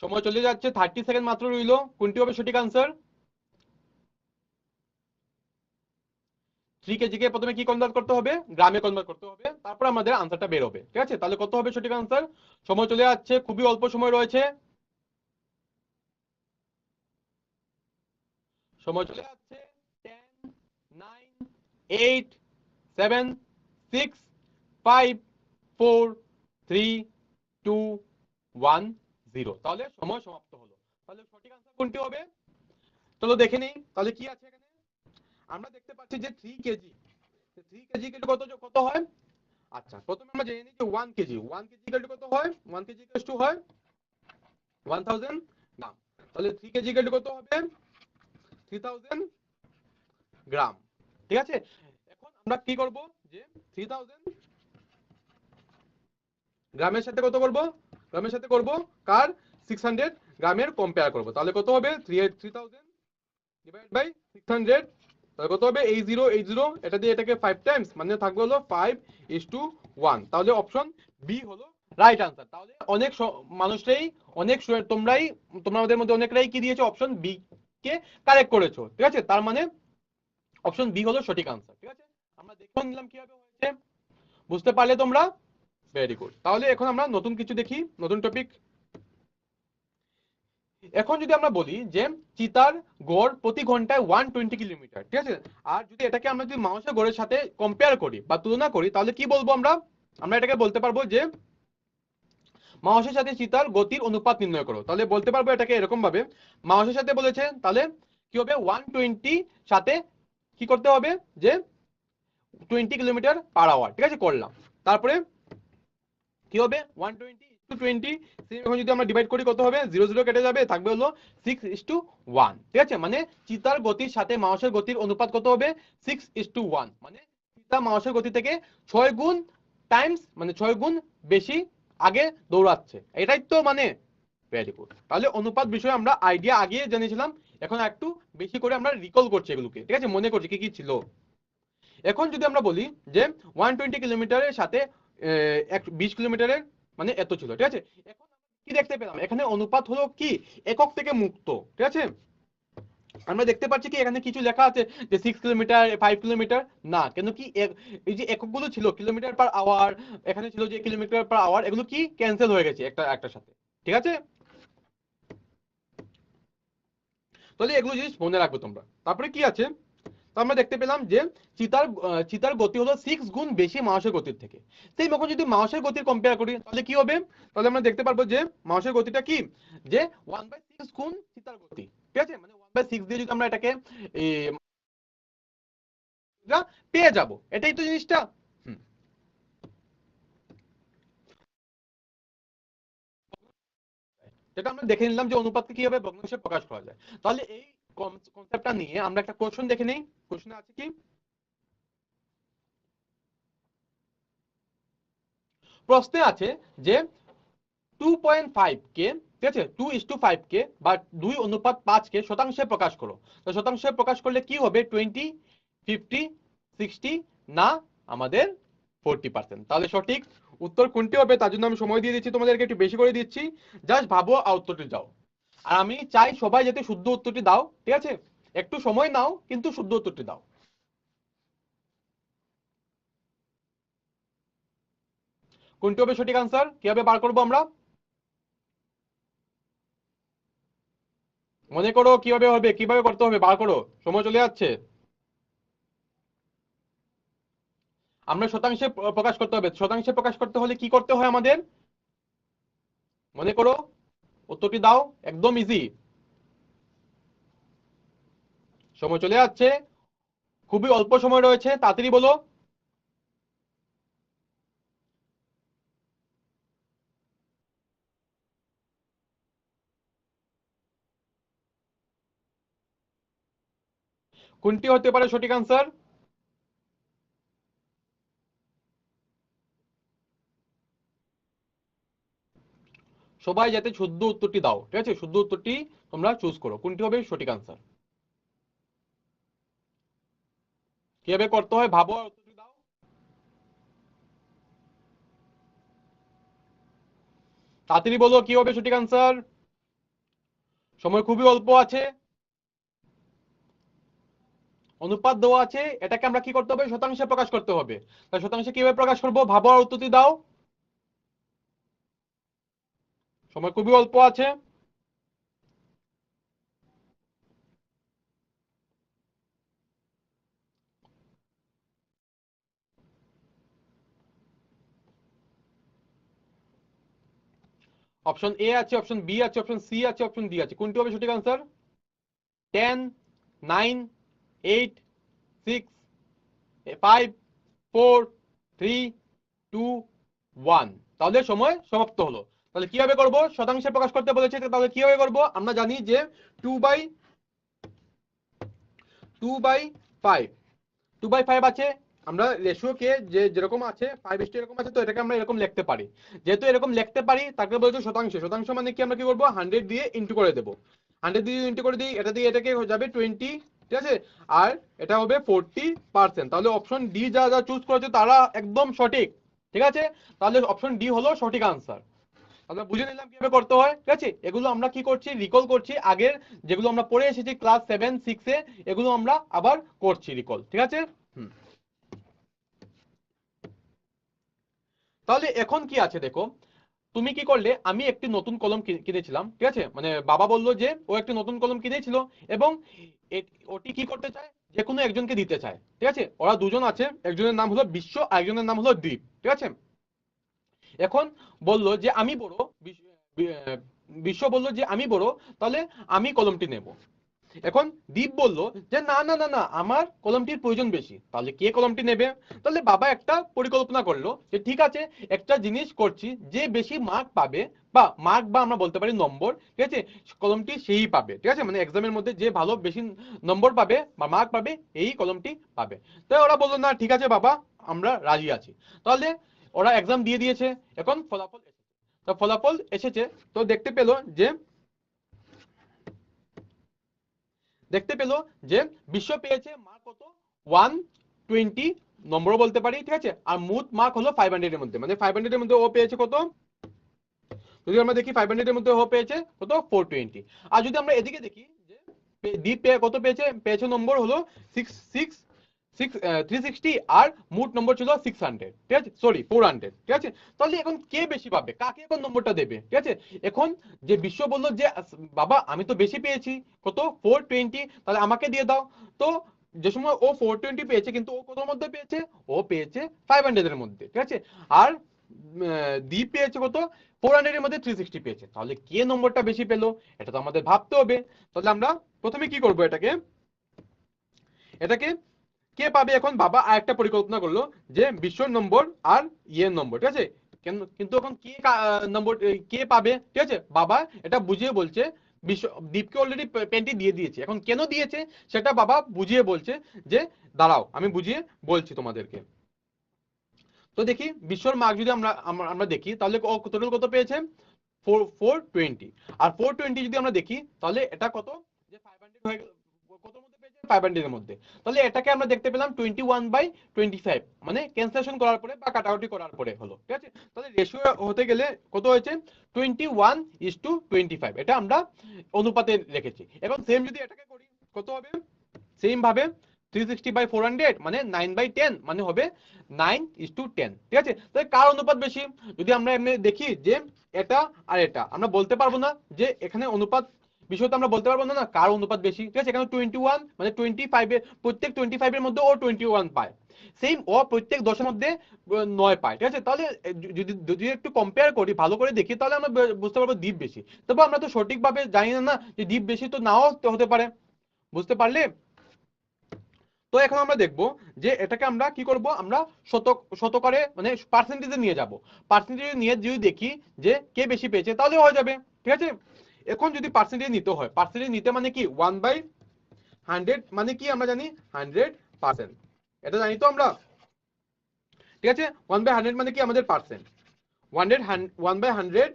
সময় চলে যাচ্ছে 30 সেকেন্ড মাত্র রইলো কোনটি হবে সঠিক আনসার। 3 কেজি কে প্রথমে কি কনভার্ট করতে হবে গ্রামে কনভার্ট করতে হবে তারপর আমাদের আনসারটা বের হবে, ঠিক আছে। তাহলে কত হবে সঠিক আনসার সময় চলে যাচ্ছে খুবই অল্প সময় রয়েছে সময় চলে যাচ্ছে 10 9 8 7 6 5 4 3 2 1 0 তাহলে সময় সমাপ্ত হলো। তাহলে সঠিক আনসার কোনটি হবে চলো দেখে নেই তাহলে কি আছে এখানে আমরা দেখতে পাচ্ছি যে 3 কেজি 3 কেজি কত কত হয় আচ্ছা প্রথমে আমরা জেনে নিই যে 1 কেজি কত হয় 1 কেজি হয় 1000 গ্রাম তাহলে 3 কেজি কত হবে 3000 গ্রাম, ঠিক আছে। এখন আমরা কি করব যে 3000 গ্রামের সাথে কত করব গ্রামের সাথে করব কার 600 গ্রামের কম্পেয়ার করব তাহলে কত হবে 3000 ডিভাইড বাই 600 তাহলে কত হবে 8080 এটা দিয়ে এটাকে 5 টাইমস মানে থাকবে হলো 5:1 তাহলে অপশন বি হলো রাইট আনসার। তাহলে অনেক মানুষরাই অনেক তোমাদের মধ্যে অনেকরাই কি দিয়েছে অপশন বি কে কারেক্ট করেছো, ঠিক আছে। তার মানে অপশন বি হলো সঠিক আনসার, ঠিক আছে। আমরা দেখে নিলাম কিভাবে হয়েছে বুঝতে পারলে তোমরা ভেরি গুড। তাহলে এখন আমরা নতুন কিছু দেখি নতুন টপিক। এখন যদি আমরা বলি যে চিতার গড় প্রতি ঘন্টায় 120 কিলোমিটার, ঠিক আছে। আর যদি এটাকে আমরা যদি মানুষের গড়ের সাথে কম্পেয়ার করি বা তুলনা করি তাহলে কি বলবো আমরা আমরা এটাকে বলতে পারবো যে মানুষের সাথে চিতার গতির অনুপাত নির্ণয় করো। তাহলে বলতে পারবো এটাকে এরকম ভাবে মানুষের সাথে বলেছে তাহলে কি হবে 120 সাথে কি করতে হবে যে 20 কিলোমিটার পার আওয়ার, ঠিক আছে করলাম। তারপরে কি হবে 120 6:20, এখন যদি আমরা ডিভাইড করি কত হবে, 0 0 কেটে যাবে, থাকবে হলো 6:1। ঠিক আছে, মানে চিতার গতির সাথে মাউসের গতির অনুপাত কত হবে, 6:1। মানে চিতা মাউসের গতি থেকে 6 গুণ টাইমস, মানে 6 গুণ বেশি আগে দৌড়াচ্ছে, এটাই তো মানে। Very good. তাহলে অনুপাত বিষয়ে আমরা আইডিয়া আগে জেনেছিলাম, এখন একটু বেশি করে আমরা রিকল করছি এগুলোকে, ঠিক আছে, মনে করছি কি কি ছিল। এখন যদি আমরা বলি যে 120 কিলোমিটারের সাথে 20 কিলোমিটারের মানে এত ছিল, ঠিক আছে। এখন কি দেখতে পেলাম, এখানে অনুপাত হলো কি একক থেকে মুক্ত, ঠিক আছে। আমরা দেখতে পাচ্ছি কি এখানে কিছু লেখা আছে যে 6 কিলোমিটার 5 কিলোমিটার, না, কেন কি এই যে এককগুলো ছিল কিলোমিটার পার আওয়ার, এখানে ছিল যে কিলোমিটার পার আওয়ার, এগুলো কি ক্যান্সেল হয়ে গেছে একটা একটার সাথে, ঠিক আছে। তাহলে এগুলো জিনিস মনে রাখবে তোমরা। তারপরে কি আছে, তো আমরা দেখতে পেলাম যে চিতার গতি হলো 6 গুণ বেশি মাউসের গতির থেকে। সেই যখন যদি মাউসের গতির কম্পেয়ার করি তাহলে কি হবে, তাহলে আমরা দেখতে পারবো যে মাউসের গতিটা কি, যে 1/6 গুণ চিতার গতি, ঠিক আছে। মানে 1/6 দিয়ে যদি আমরা এটাকে পেয়ে যাব, এটাই তো জিনিসটা। যেটা আমরা দেখে নিলাম যে অনুপাতকে কিভাবে ভগ্নাংশে প্রকাশ করা যায়। তাহলে এই কনসেপ্টটা নিয়ে আমরা একটা কোশ্চেন দেখে নেই। কোশ্চেনে আছে কি, প্রশ্নে আছে যে 2.5 কে, ঠিক আছে, 2:5 কে বা 2:5 কে শতাংশে প্রকাশ করো। তো শতাংশে প্রকাশ করলে কি হবে, 20, 50, 60 না আমাদের 40%। তাহলে সঠিক উত্তর কোনটি হবে তার জন্য আমি সময় দিয়ে দিচ্ছি, তোমাদেরকে একটু বেশি করে দিচ্ছি, জাস্ট ভাবো আর উত্তরটি দাও। আর আমি চাই সবাই যাতে শুদ্ধ উত্তরটি দাও, ঠিক আছে, একটু সময় নাও কিন্তু শুদ্ধ উত্তরটি দাও। কোনটি হবে সঠিক আনসার, কিভাবে বার করবো আমরা, মনে করো কিভাবে হবে, কিভাবে করতে হবে, বার করো, সময় চলে যাচ্ছে। আমরা শতাংশে প্রকাশ করতে হবে, শতাংশে প্রকাশ করতে হলে কি করতে হয় আমাদের, মনে করো, উত্তরটি দাও, একদম ইজি, সময় চলে যাচ্ছে, খুবই অল্প সময় রয়েছে, তাড়াতাড়ি বলো। কোনটি হতে পারে সঠিক আনসার, সবাই যাতে শুদ্ধ উত্তরটি দাও, ঠিক আছে, শুদ্ধ উত্তরটি তোমরা চুজ করো, কোনটি হবে সঠিক আনসার, কিভাবে করতে হয় ভাবো আর উত্তরটি দাও। তাড়াতাড়ি বলো কি হবে সঠিক আনসার, সময় খুবই অল্প আছে, অনুপাত দেওয়া আছে, এটাকে আমরা কি করতে হবে, শতাংশে প্রকাশ করতে হবে। তাই শতাংশে কিভাবে প্রকাশ করবো, ভাবো আর উত্তরটি দাও, সময় খুবই অল্প আছে। অপশন এ আছে, অপশন বি আছে, অপশন সি আছে, অপশন ডি আছে, কোনটি হবে সঠিক আনসার, 10, 9, 8, 6, 5, 4, 3, 2, 1। তাহলে সময় সমাপ্ত হলো। তাহলে কিভাবে করব, শতাংশে প্রকাশ করতে বলেছে, তাহলে কিভাবে করব, আমরা জানি যে 2/5, 2/5 আছে, আমরা রেশিওকে যে যেরকম আছে 5 এরকম আছে, তো এটাকে আমরা এরকম লিখতে পারি। যেহেতু এরকম লিখতে পারি তাকে বলছে শতাংশ, শতাংশ মানে কি, আমরা কি করব, 100 দিয়ে ইনটু করে দেব, 100 দিয়ে ইনটু করে দিই, এটা দিয়ে এটাকে হয়ে যাবে 20, ঠিক আছে, আর এটা হবে 40%। তাহলে অপশন ডি যা যা চুজ করেছে তারা একদম সঠিক, ঠিক আছে। তাহলে অপশন ডি হলো সঠিক আনসার। আমরা বুঝে নিলাম কিভাবে করতে হয়, ঠিক আছে। এগুলো আমরা কি করছি, রিকল করছি, আগের যেগুলো আমরা পড়ে এসেছি ক্লাস 7, 6 এ, এগুলো আমরা আবার করছি রিকল, ঠিক আছে। তাহলে এখন কি আছে দেখো, তুমি কি করলে, আমি একটি নতুন কলম কিনেছিলাম, ঠিক আছে, মানে বাবা বললো যে ও একটি নতুন কলম কিনেছিল এবং ওটি কি করতে চায়, যে কোনো একজনকে দিতে চায়, ঠিক আছে। ওরা দুজন আছে, একজনের নাম হলো বিশ্ব আর একজনের নাম হলো দীপ, ঠিক আছে। এখন বললো যে আমি বড়, বিশ্ব বললো যে আমি বড়, তাহলে আমি কলমটি নেব। এখন দীপ বলল যে না না না না আমার কলমটির প্রয়োজন বেশি, তাহলে কে কলমটি নেবে? তাহলে বাবা একটা পরিকল্পনা করলো যে ঠিক আছে, একটা জিনিস করছি, যে বেশি মার্ক পাবে বা মার্ক বা আমরা বলতে পারি নম্বর, ঠিক আছে, কলমটি সেই পাবে, ঠিক আছে, মানে এক্সামের মধ্যে যে ভালো বেশি নম্বর পাবে বা মার্ক পাবে এই কলমটি পাবে। তাই ওরা বললো না ঠিক আছে বাবা, আমরা রাজি আছি। তাহলে ওরা এক্সাম দিয়ে দিয়েছে। এখন ফলাফল এসেছে, তো ফলাফল এসেছে, তো দেখতে পেলো যে বিশ্ব পেয়েছে মার্ক কত, 120 নম্বরও বলতে পারি, ঠিক আছে, আর মোট মার্ক হলো 500 এর মধ্যে, মানে 500 এর মধ্যে ও পেয়েছে কত, যদি আমরা দেখি 500 এর মধ্যে ও পেয়েছে কত 420। আর যদি আমরা এদিকে দেখি যে দীপ কত পেয়েছে, নম্বর হলো 360, আর মোট নম্বর ছিল 600, ঠিক আছে, সরি 400, ঠিক আছে। তাহলে এখন কে বেশি পাবে, কাকে এখন নম্বরটা দেবে, ঠিক আছে। এখন যে বিশ্ব বললো যে বাবা আমি তো বেশি পেয়েছি, কত 420, তাহলে আমাকে দিয়ে দাও। তো যে সময় ও 420 পেয়েছে, কিন্তু ও কতর মধ্যে পেয়েছে, ও পেয়েছে 500 এর মধ্যে, ঠিক আছে। আর দীপ পেয়েছে কত, 400 এর মধ্যে 360 পেয়েছে। তাহলে কে নম্বরটা বেশি পেলো, এটা তো আমাদের ভাবতে হবে। তাহলে আমরা প্রথমে কি করব, এটাকে এটাকে কে পাবে, এখন বাবা আর একটা পরিকল্পনা করলো যে বিশ্বর নম্বর আর ইয়ের নম্বর, ঠিক আছে, কিন্তু এখন কে নম্বর কে পাবে, ঠিক আছে, বাবা এটা বুঝিয়ে বলছে। বিশ্ব দীপকে অলরেডি পেনটি দিয়ে দিয়েছে, এখন কেন দিয়েছে সেটা বাবা বুঝিয়ে বলছে যে দাঁড়াও আমি বুঝিয়ে বলছি তোমাদেরকে। তো দেখি বিশ্বর মার্ক যদি আমরা আমরা দেখি, তাহলে টোটাল কত পেয়েছে, 420। আর 420 যদি আমরা দেখি তাহলে এটা কত, যে 500 হয়ে গেল, কত মধ্যে পেয়েছে 500 এর মধ্যে। তাহলে এটাকে আমরা দেখতে পেলাম 21/25, মানে ক্যান্সেলেশন করার পরে বা কাটাকুটি করার পরে হলো, ঠিক আছে। তাহলে রেশিও হতে গেলে কত হয়েছে, 21:25, এটা আমরা অনুপাতে রেখেছি। এখন সেম যদি এটাকে করি কত হবে, সেম ভাবে 360/400 মানে 9/10, মানে হবে 9:10, ঠিক আছে। তাহলে কার অনুপাত বেশি, যদি আমরা এমনি দেখি যে এটা আর এটা, আমরা বলতে পারবো না যে এখানে অনুপাত বিষয়টা আমরা বলতে পারবো না কার অনুপাত বেশি, ঠিক আছে। এখানে 21 মানে 25 এর প্রত্যেক 25 এর মধ্যে ও 21 পায়, সেম ও প্রত্যেক 10 এর মধ্যে 9 পায়, ঠিক আছে। তাহলে যদি যদি একটু কম্পেয়ার করি, ভালো করে দেখি, তাহলে আমরা বুঝতে পারবো দ্বীপ বেশি। তবে আমরা তো সঠিকভাবে জানি না যে দ্বীপ বেশি তো নাও হতে পারে, বুঝতে পারলে। তো এখন আমরা দেখব যে এটাকে আমরা কি করব, আমরা শতকরে মানে পার্সেন্টেজে নিয়ে যাব। পার্সেন্টেজে নিয়ে যদি দেখি যে কে বেশি পেয়েছে তাহলে হয়ে যাবে, ঠিক আছে। এখন যদি পার্সেন্টেজ নিতে হয়, পার্সেন্টেজ নিতে মানে কি 1/100, মানে কি আমরা জানি 100%, এটা জানি তো আমরা, ঠিক আছে। 1/100 মানে কি আমাদের পার্সেন্ট, 1/100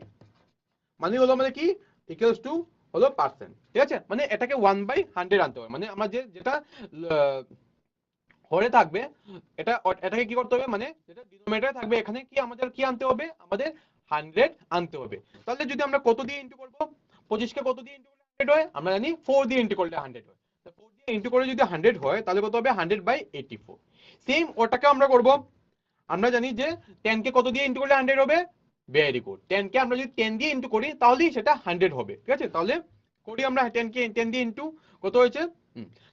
মানে হলো মানে কি ইকুয়ালস টু হলো পার্সেন্ট, ঠিক আছে। মানে এটাকে 1/100 আনতে হবে, মানে আমরা যেটা হরে থাকবে, এটাকে কি করতে হবে, মানে যেটা ডিনোমিনেটরে থাকবে এখানে কি আমাদের কি আনতে হবে, আমাদের 100 আনতে হবে। তাহলে যদি আমরা কত দিয়ে ইনটু করব, 25 কে কত দিয়ে ইনটু করলে 100 হয়, আমরা জানি 4 দিয়ে ইনটু করলে 100 হয়। তো 4 দিয়ে ইনটু করে যদি 100 হয় তাহলে কত হবে, 100/84। সেম ওটাকে আমরা করব, আমরা জানি যে 10 কে কত দিয়ে ইনটু করলে 100 হবে, ভেরি গুড, 10 কে আমরা যদি 10 দিয়ে ইনটু করি তাহলেই সেটা 100 হবে, ঠিক আছে। তাহলে করি আমরা 10 কে 10 দিয়ে ইনটু, কত হয়েছে,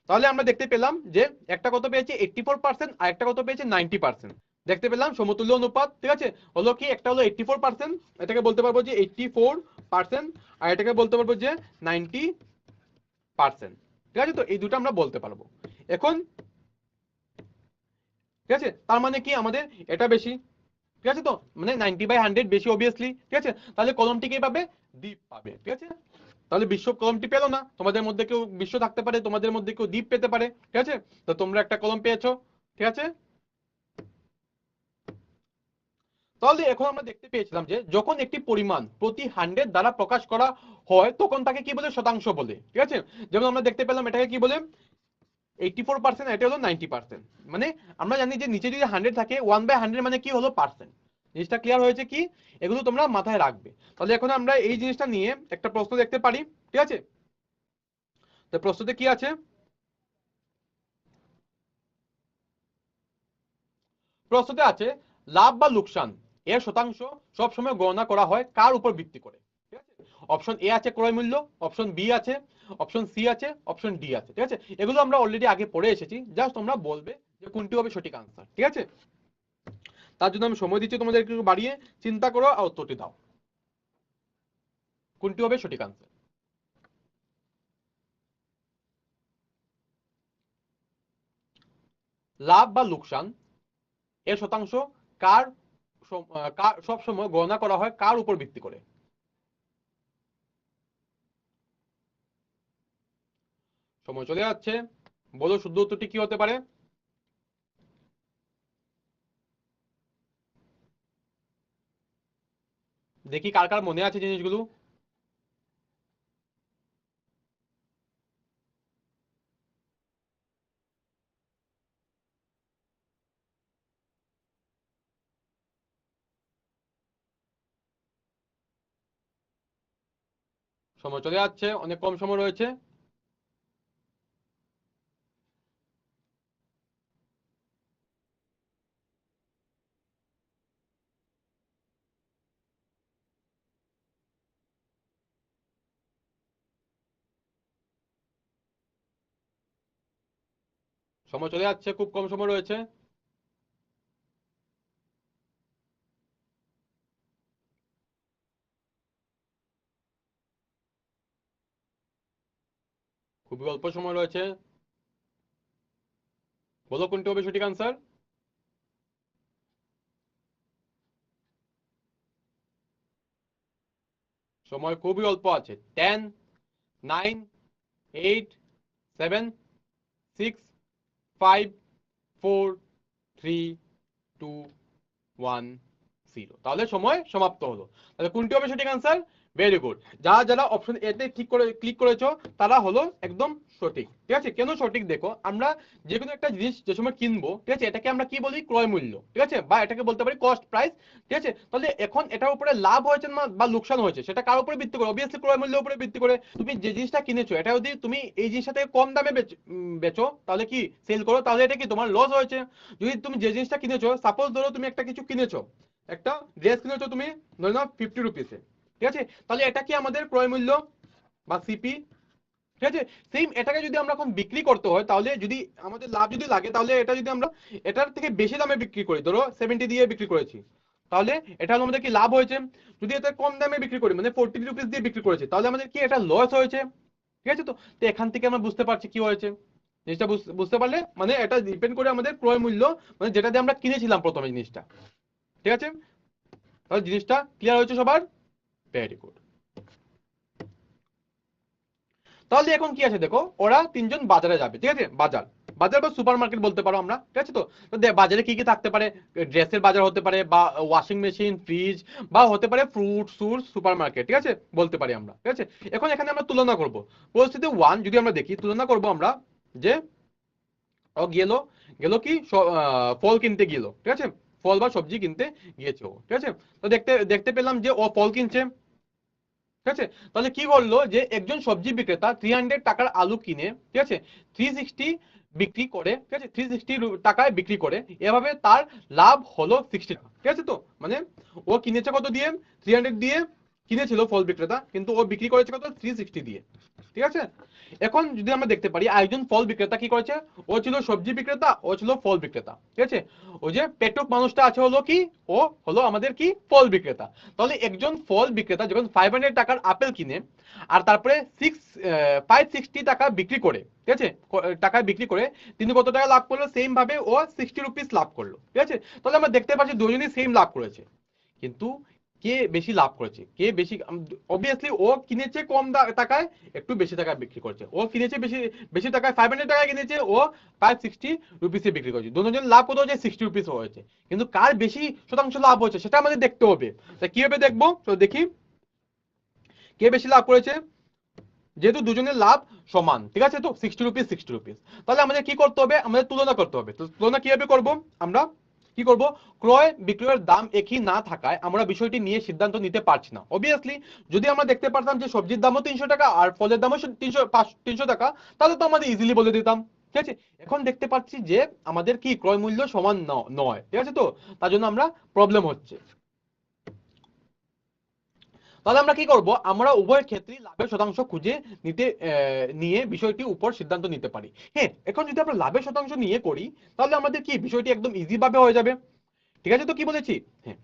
তাহলে আমরা দেখতে পেলাম যে একটা কত পেয়েছে 84% আর একটা কত পেয়েছে 90%। দেখতে পেলাম সমতুল্য অনুপাত, ঠিক আছে, হলো কি একটা হলো 84%, এটাকে বলতে পারবো যে 84%, আর এটাকে বলতে পারবো যে 90%, ঠিক আছে। তো এই দুটো আমরা বলতে পারবো এখন, ঠিক আছে। তার মানে কি আমাদের এটা বেশি, ঠিক আছে, তো মানে 90/100 বেশি অবভিয়াসলি, ঠিক আছে। তাহলে কলমটি কে পাবে, দ্বীপ পাবে, ঠিক আছে। তাহলে বিশ্ব কলমটি পেলো না, তোমাদের মধ্যে কেউ বিশ্ব থাকতে পারে, তোমাদের মধ্যে কেউ দ্বীপ পেতে পারে, ঠিক আছে। তো তোমরা একটা কলম পেয়েছো, ঠিক আছে। তাহলে এখন আমরা দেখতে পেয়েছিলাম যে যখন একটি পরিমাণ প্রতি 100 দ্বারা প্রকাশ করা হয় তখন তাকে কি বলে, শতাংশ বলে, ঠিক আছে। যেমন আমরা দেখতে পেলাম এটাকে কি বলে 84%, এটা হলো 90%। মানে আমরা জানি যে নিচে যদি 100 থাকে 1/100 মানে কি হলো পার্সেন্ট। জিনিসটা ক্লিয়ার হয়েছে কি, এগুলো তোমরা মাথায় রাখবে। তাহলে এখন আমরা এই জিনিসটা নিয়ে একটা প্রশ্ন দেখতে পারি, ঠিক আছে। তো প্রশ্নতে কি আছে, প্রশ্নতে আছে লাভ বা লোকসান এর শতাংশ সবসময় গণনা করা হয় কার উপর ভিত্তি করে, ঠিক আছে। অপশন এ আছে ক্রয় মূল্য, অপশন বি আছে, অপশন সি আছে, অপশন ডি আছে, ঠিক আছে। এগুলো আমরা অলরেডি আগে পড়ে এসেছি, জাস্ট তোমরা বলবে যে কোনটি হবে সঠিক আনসার, ঠিক আছে। তার জন্য আমি সময় দিচ্ছি তোমাদের একটু বাড়িয়ে, চিন্তা করো আর উত্তরটি দাও, কোনটি হবে সঠিক আনসার। লাভ বা লোকসান এর শতাংশ কার সব সময় গণনা করা হয় কার উপর ভিত্তি করে? সময় চলে যাচ্ছে, বলো শুদ্ধ উত্তরটি কি হতে পারে? দেখি কার কার মনে আছে জিনিসগুলো। সময় চলে যাচ্ছে, অনেক কম সময় রয়েছে। সময় চলে যাচ্ছে, খুব কম সময় রয়েছে। খুবই অল্প সময় রয়েছে, বলো কোনটি হবে সঠিক আনসার। সময় খুবই অল্প আছে। 10, 9, 8, 7, 6, 5, 4, 3, 2, 1, 0। তাহলে সময় সমাপ্ত হলো। তাহলে কোনটি হবে সঠিক আনসার? Very good. যারা যারা অপশন এ তে ঠিক করে ক্লিক করেছো তারা হলো একদম সঠিক। ঠিক আছে, কেন সঠিক দেখো, আমরা যে কোনো একটা জিনিস যে সময় কিনবো, ঠিক আছে, এটাকে আমরা কি বলি? ক্রয় মূল্য। ঠিক আছে, বা এটাকে বলতে পারি কস্ট প্রাইস। ঠিক আছে, তাহলে এখন এটার উপরে লাভ হয়েছে না বা লোকসান হয়েছে সেটা কার উপরে ভিত্তি করে? অবভিয়াসলি ক্রয় মূল্যের উপরে ভিত্তি করে। তুমি যে জিনিসটা কিনেছো এটা যদি তুমি এই জিনিসটা থেকে কম দামে বেচো তাহলে কি সেল করো, তাহলে এটা কি তোমার লস হয়েছে। যদি তুমি যে জিনিসটা কিনেছো, সাপোজ ধরো তুমি একটা কিছু কিনেছো, একটা ড্রেস কিনেছো তুমি ধরে নাও 50 রুপিসে, ঠিক আছে, তাহলে এটা কি আমাদের ক্রয় মূল্য বা সিপি। ঠিক আছে, সেম এটাকে যদি আমরা এখন বিক্রি করতে হয় তাহলে যদি আমাদের লাভ যদি লাগে তাহলে এটা যদি আমরা এটার থেকে বেশি দামে বিক্রি করি, ধরো 70 দিয়ে বিক্রি করেছি, তাহলে এটা হলো আমাদের কি লাভ হয়েছে। যদি এটা কম দামে বিক্রি করি মানে 40 রুপিস দিয়ে বিক্রি করেছি তাহলে আমাদের কি এটা লস হয়েছে। ঠিক আছে, তো তো এখান থেকে আমরা বুঝতে পারছি কি হয়েছে। জিনিসটা বুঝতে পারলে মানে এটা ডিপেন্ড করে আমাদের ক্রয় মূল্য, মানে যেটা দিয়ে আমরা কিনেছিলাম প্রথমে জিনিসটা। ঠিক আছে, তাহলে জিনিসটা ক্লিয়ার হয়েছে সবার? Very good. তাহলে এখন কি আছে দেখো, ওরা তিনজন বাজারে যাবে। ঠিক আছে, বাজার বাজার বা সুপার মার্কেট বলতে পারো আমরা। ঠিক আছে, তো তো বাজারে কি কি থাকতে পারে? ড্রেসের বাজার হতে পারে, বা ওয়াশিং মেশিন, ফ্রিজ, বা হতে পারে ফ্রুট সুট সুপার মার্কেট। ঠিক আছে, বলতে পারি আমরা। ঠিক আছে, এখন এখানে আমরা তুলনা করব। পরিস্থিতি ওয়ান যদি আমরা দেখি, তুলনা করব আমরা যে ও গেল গেল কি ফল কিনতে গেল। ঠিক আছে, ফল বা সবজি কিনতে গিয়েছে ও। ঠিক আছে, তো দেখতে দেখতে পেলাম যে ও ফল কিনছে। ঠিক আছে, তাহলে কি করলো যে একজন সবজি বিক্রেতা 300 টাকার আলু কিনে, ঠিক আছে, 360 বিক্রি করে। ঠিক আছে, 360 টাকায় বিক্রি করে, এভাবে তার লাভ হলো 60 টাকা। ঠিক আছে, তো মানে ও কিনেছে কত দিয়ে? 300 দিয়ে কিনেছিল ফল বিক্রেতা, কিন্তু ও বিক্রি করেছে কত? 360 দিয়ে। ঠিক আছে, এখন যদি আমরা দেখতে পারি আরেকজন ফল বিক্রেতা কি করেছে, ও ছিল সবজি বিক্রেতা, ও ছিল ফল বিক্রেতা। ঠিক আছে, ওই যে পেটুক মানুষটা আছে হলো কি, ও হলো আমাদের কি ফল বিক্রেতা। তাহলে একজন ফল বিক্রেতা যখন 500 টাকার আপেল কিনে আর তারপরে 560 টাকা বিক্রি করে, ঠিক আছে, টাকায় বিক্রি করে তিনি কত টাকা লাভ করলো? সেম ভাবে ও 60 রুপিস লাভ করলো। ঠিক আছে, তাহলে আমরা দেখতে পাচ্ছি দুজনই সেম লাভ করেছে, কিন্তু কে বেশি লাভ করেছে, কে বেশি? অবভিয়াসলি ও কিনেছে কম টাকায়, একটু বেশি টাকায় বিক্রি করছে। ও কিনেছে বেশি বেশি টাকায়, 500 টাকায় কিনেছে, ও 560 রুপিসে বিক্রি করছে। দুজন লাভ কত হয়েছে? 60 রুপিস হয়েছে। কিন্তু কার বেশি শতাংশ লাভ হয়েছে সেটা আমাদের দেখতে হবে। তা কিভাবে দেখবো? তো দেখি কে বেশি লাভ করেছে। যেহেতু দুজনের লাভ সমান, ঠিক আছে, তো 60 রুপিস 60 রুপিস, তাহলে আমাদের কি করতে হবে? আমাদের তুলনা করতে হবে। তো তুলনা কিভাবে করব? আমরা কি করব? ক্রয় বিক্রয়ের দাম একই না থাকায় আমরা বিষয়টি নিয়ে সিদ্ধান্ত নিতে পারছি না। অবভিয়াসলি যদি আমরা দেখতে পারতাম যে সবজির দামও 300 টাকা আর ফলের দামও 300 টাকা, তাহলে তো আমাদের ইজিলি বলে দিতাম। ঠিক আছে, এখন দেখতে পাচ্ছি যে আমাদের কি ক্রয় মূল্য সমান নয়। ঠিক আছে, তো তার জন্য আমরা প্রবলেম হচ্ছে। তাহলে আমরা কি করব? আমরা উভয় ক্ষেত্রেই লাভের শতাংশ খুঁজে নিয়ে বিষয়টি উপর সিদ্ধান্ত নিতে পারি। হ্যাঁ, এখন যদি আমরা লাভের শতাংশ নিয়ে করি তাহলে আমাদের কি বিষয়টি একদম ইজি ভাবে হয়ে যাবে। ঠিক আছে, তো কি বলেছি? হ্যাঁ,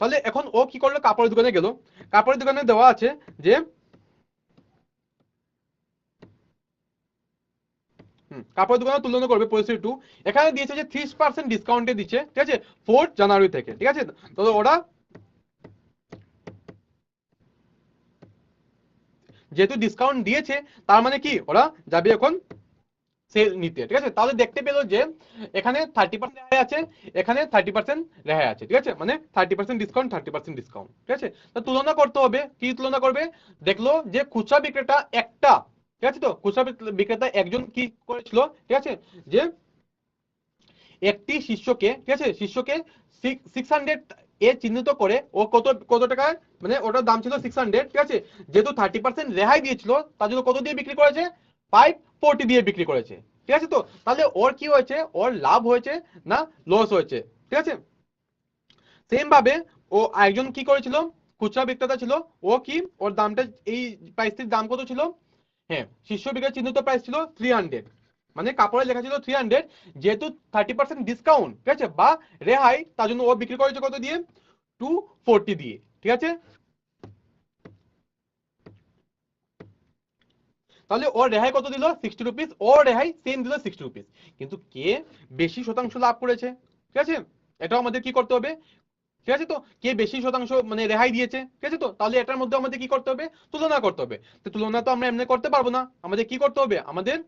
তাহলে এখন ও কি করলো? কাপড়ের দোকানে গেল। কাপড়ের দোকানে দেওয়া আছে যে কাপড়ের দোকানে তুলনা করবে পরিস্থিতি 2, এখানে দিয়েছে যে 30% ডিসকাউন্টে দিচ্ছে, ঠিক আছে 4 জানুয়ারি থেকে, ঠিক আছে। তো ওরা যেহেতু ডিসকাউন্ট দিয়েছে তার মানে কি ওরা যাবে এখন সেল নিতে, ঠিক আছে। তাহলে দেখতে পেলো যে এখানে 30% রেহাই আছে, এখানে 30% রেহাই আছে, ঠিক আছে, মানে 30% ডিসকাউন্ট 30% ডিসকাউন্ট, ঠিক আছে। তো তুলনা করতে হবে, কি তুলনা করবে, দেখলো যে খুচরা বিক্রেতা একটা, ঠিক আছে, তো খুচরা বিক্রেতা একজন কি করেছিল, ঠিক আছে, যে একটি শিষ্যকে, ঠিক আছে, শিষ্যকে 600 এ চিহ্নিত করে ও কত কত টাকায়, মানে ওটার দাম ছিল 600, ঠিক আছে, যেহেতু 30% রেহাই দিয়েছিল তার জন্য কত দিয়ে বিক্রি করেছে, 540 দিয়ে বিক্রি করেছে, ঠিক আছে। তো তাহলে ওর কি হয়েছে, ওর লাভ হয়েছে না লস হয়েছে, ঠিক আছে। সেম ভাবে ও একজন কি করেছিল, খুচরা বিক্রেতা ছিল, ও কি ওর দামটা, এই প্রাইসটির দাম কত ছিল, হ্যাঁ শীর্ষ বিক্রয় চিহ্নিত প্রাইস ছিল 300, মানে কাপড়ে লেখা ছিল 300, যেহেতু 30% ডিসকাউন্ট, ঠিক আছে, বা রেহাই, তার জন্য ও বিক্রি করেছে কত দিয়ে, 240 দিয়ে, ঠিক আছে। তাহলে ওর রেহাই কত দিল, 60 রুপিস, ওর রেহাই সেম দিল 60 রুপিস, কিন্তু কে বেশি শতাংশ লাভ করেছে, ঠিক আছে, এটাও আমাদের কি করতে হবে, ঠিক আছে। তো কে বেশি শতাংশ মানে রেহাই দিয়েছে, ঠিক আছে, তো তাহলে এটার মধ্যে আমাদের কি করতে হবে, তুলনা করতে হবে। তো তুলনা তো আমরা এমনি করতে পারবো না, আমাদের কি করতে হবে, আমাদের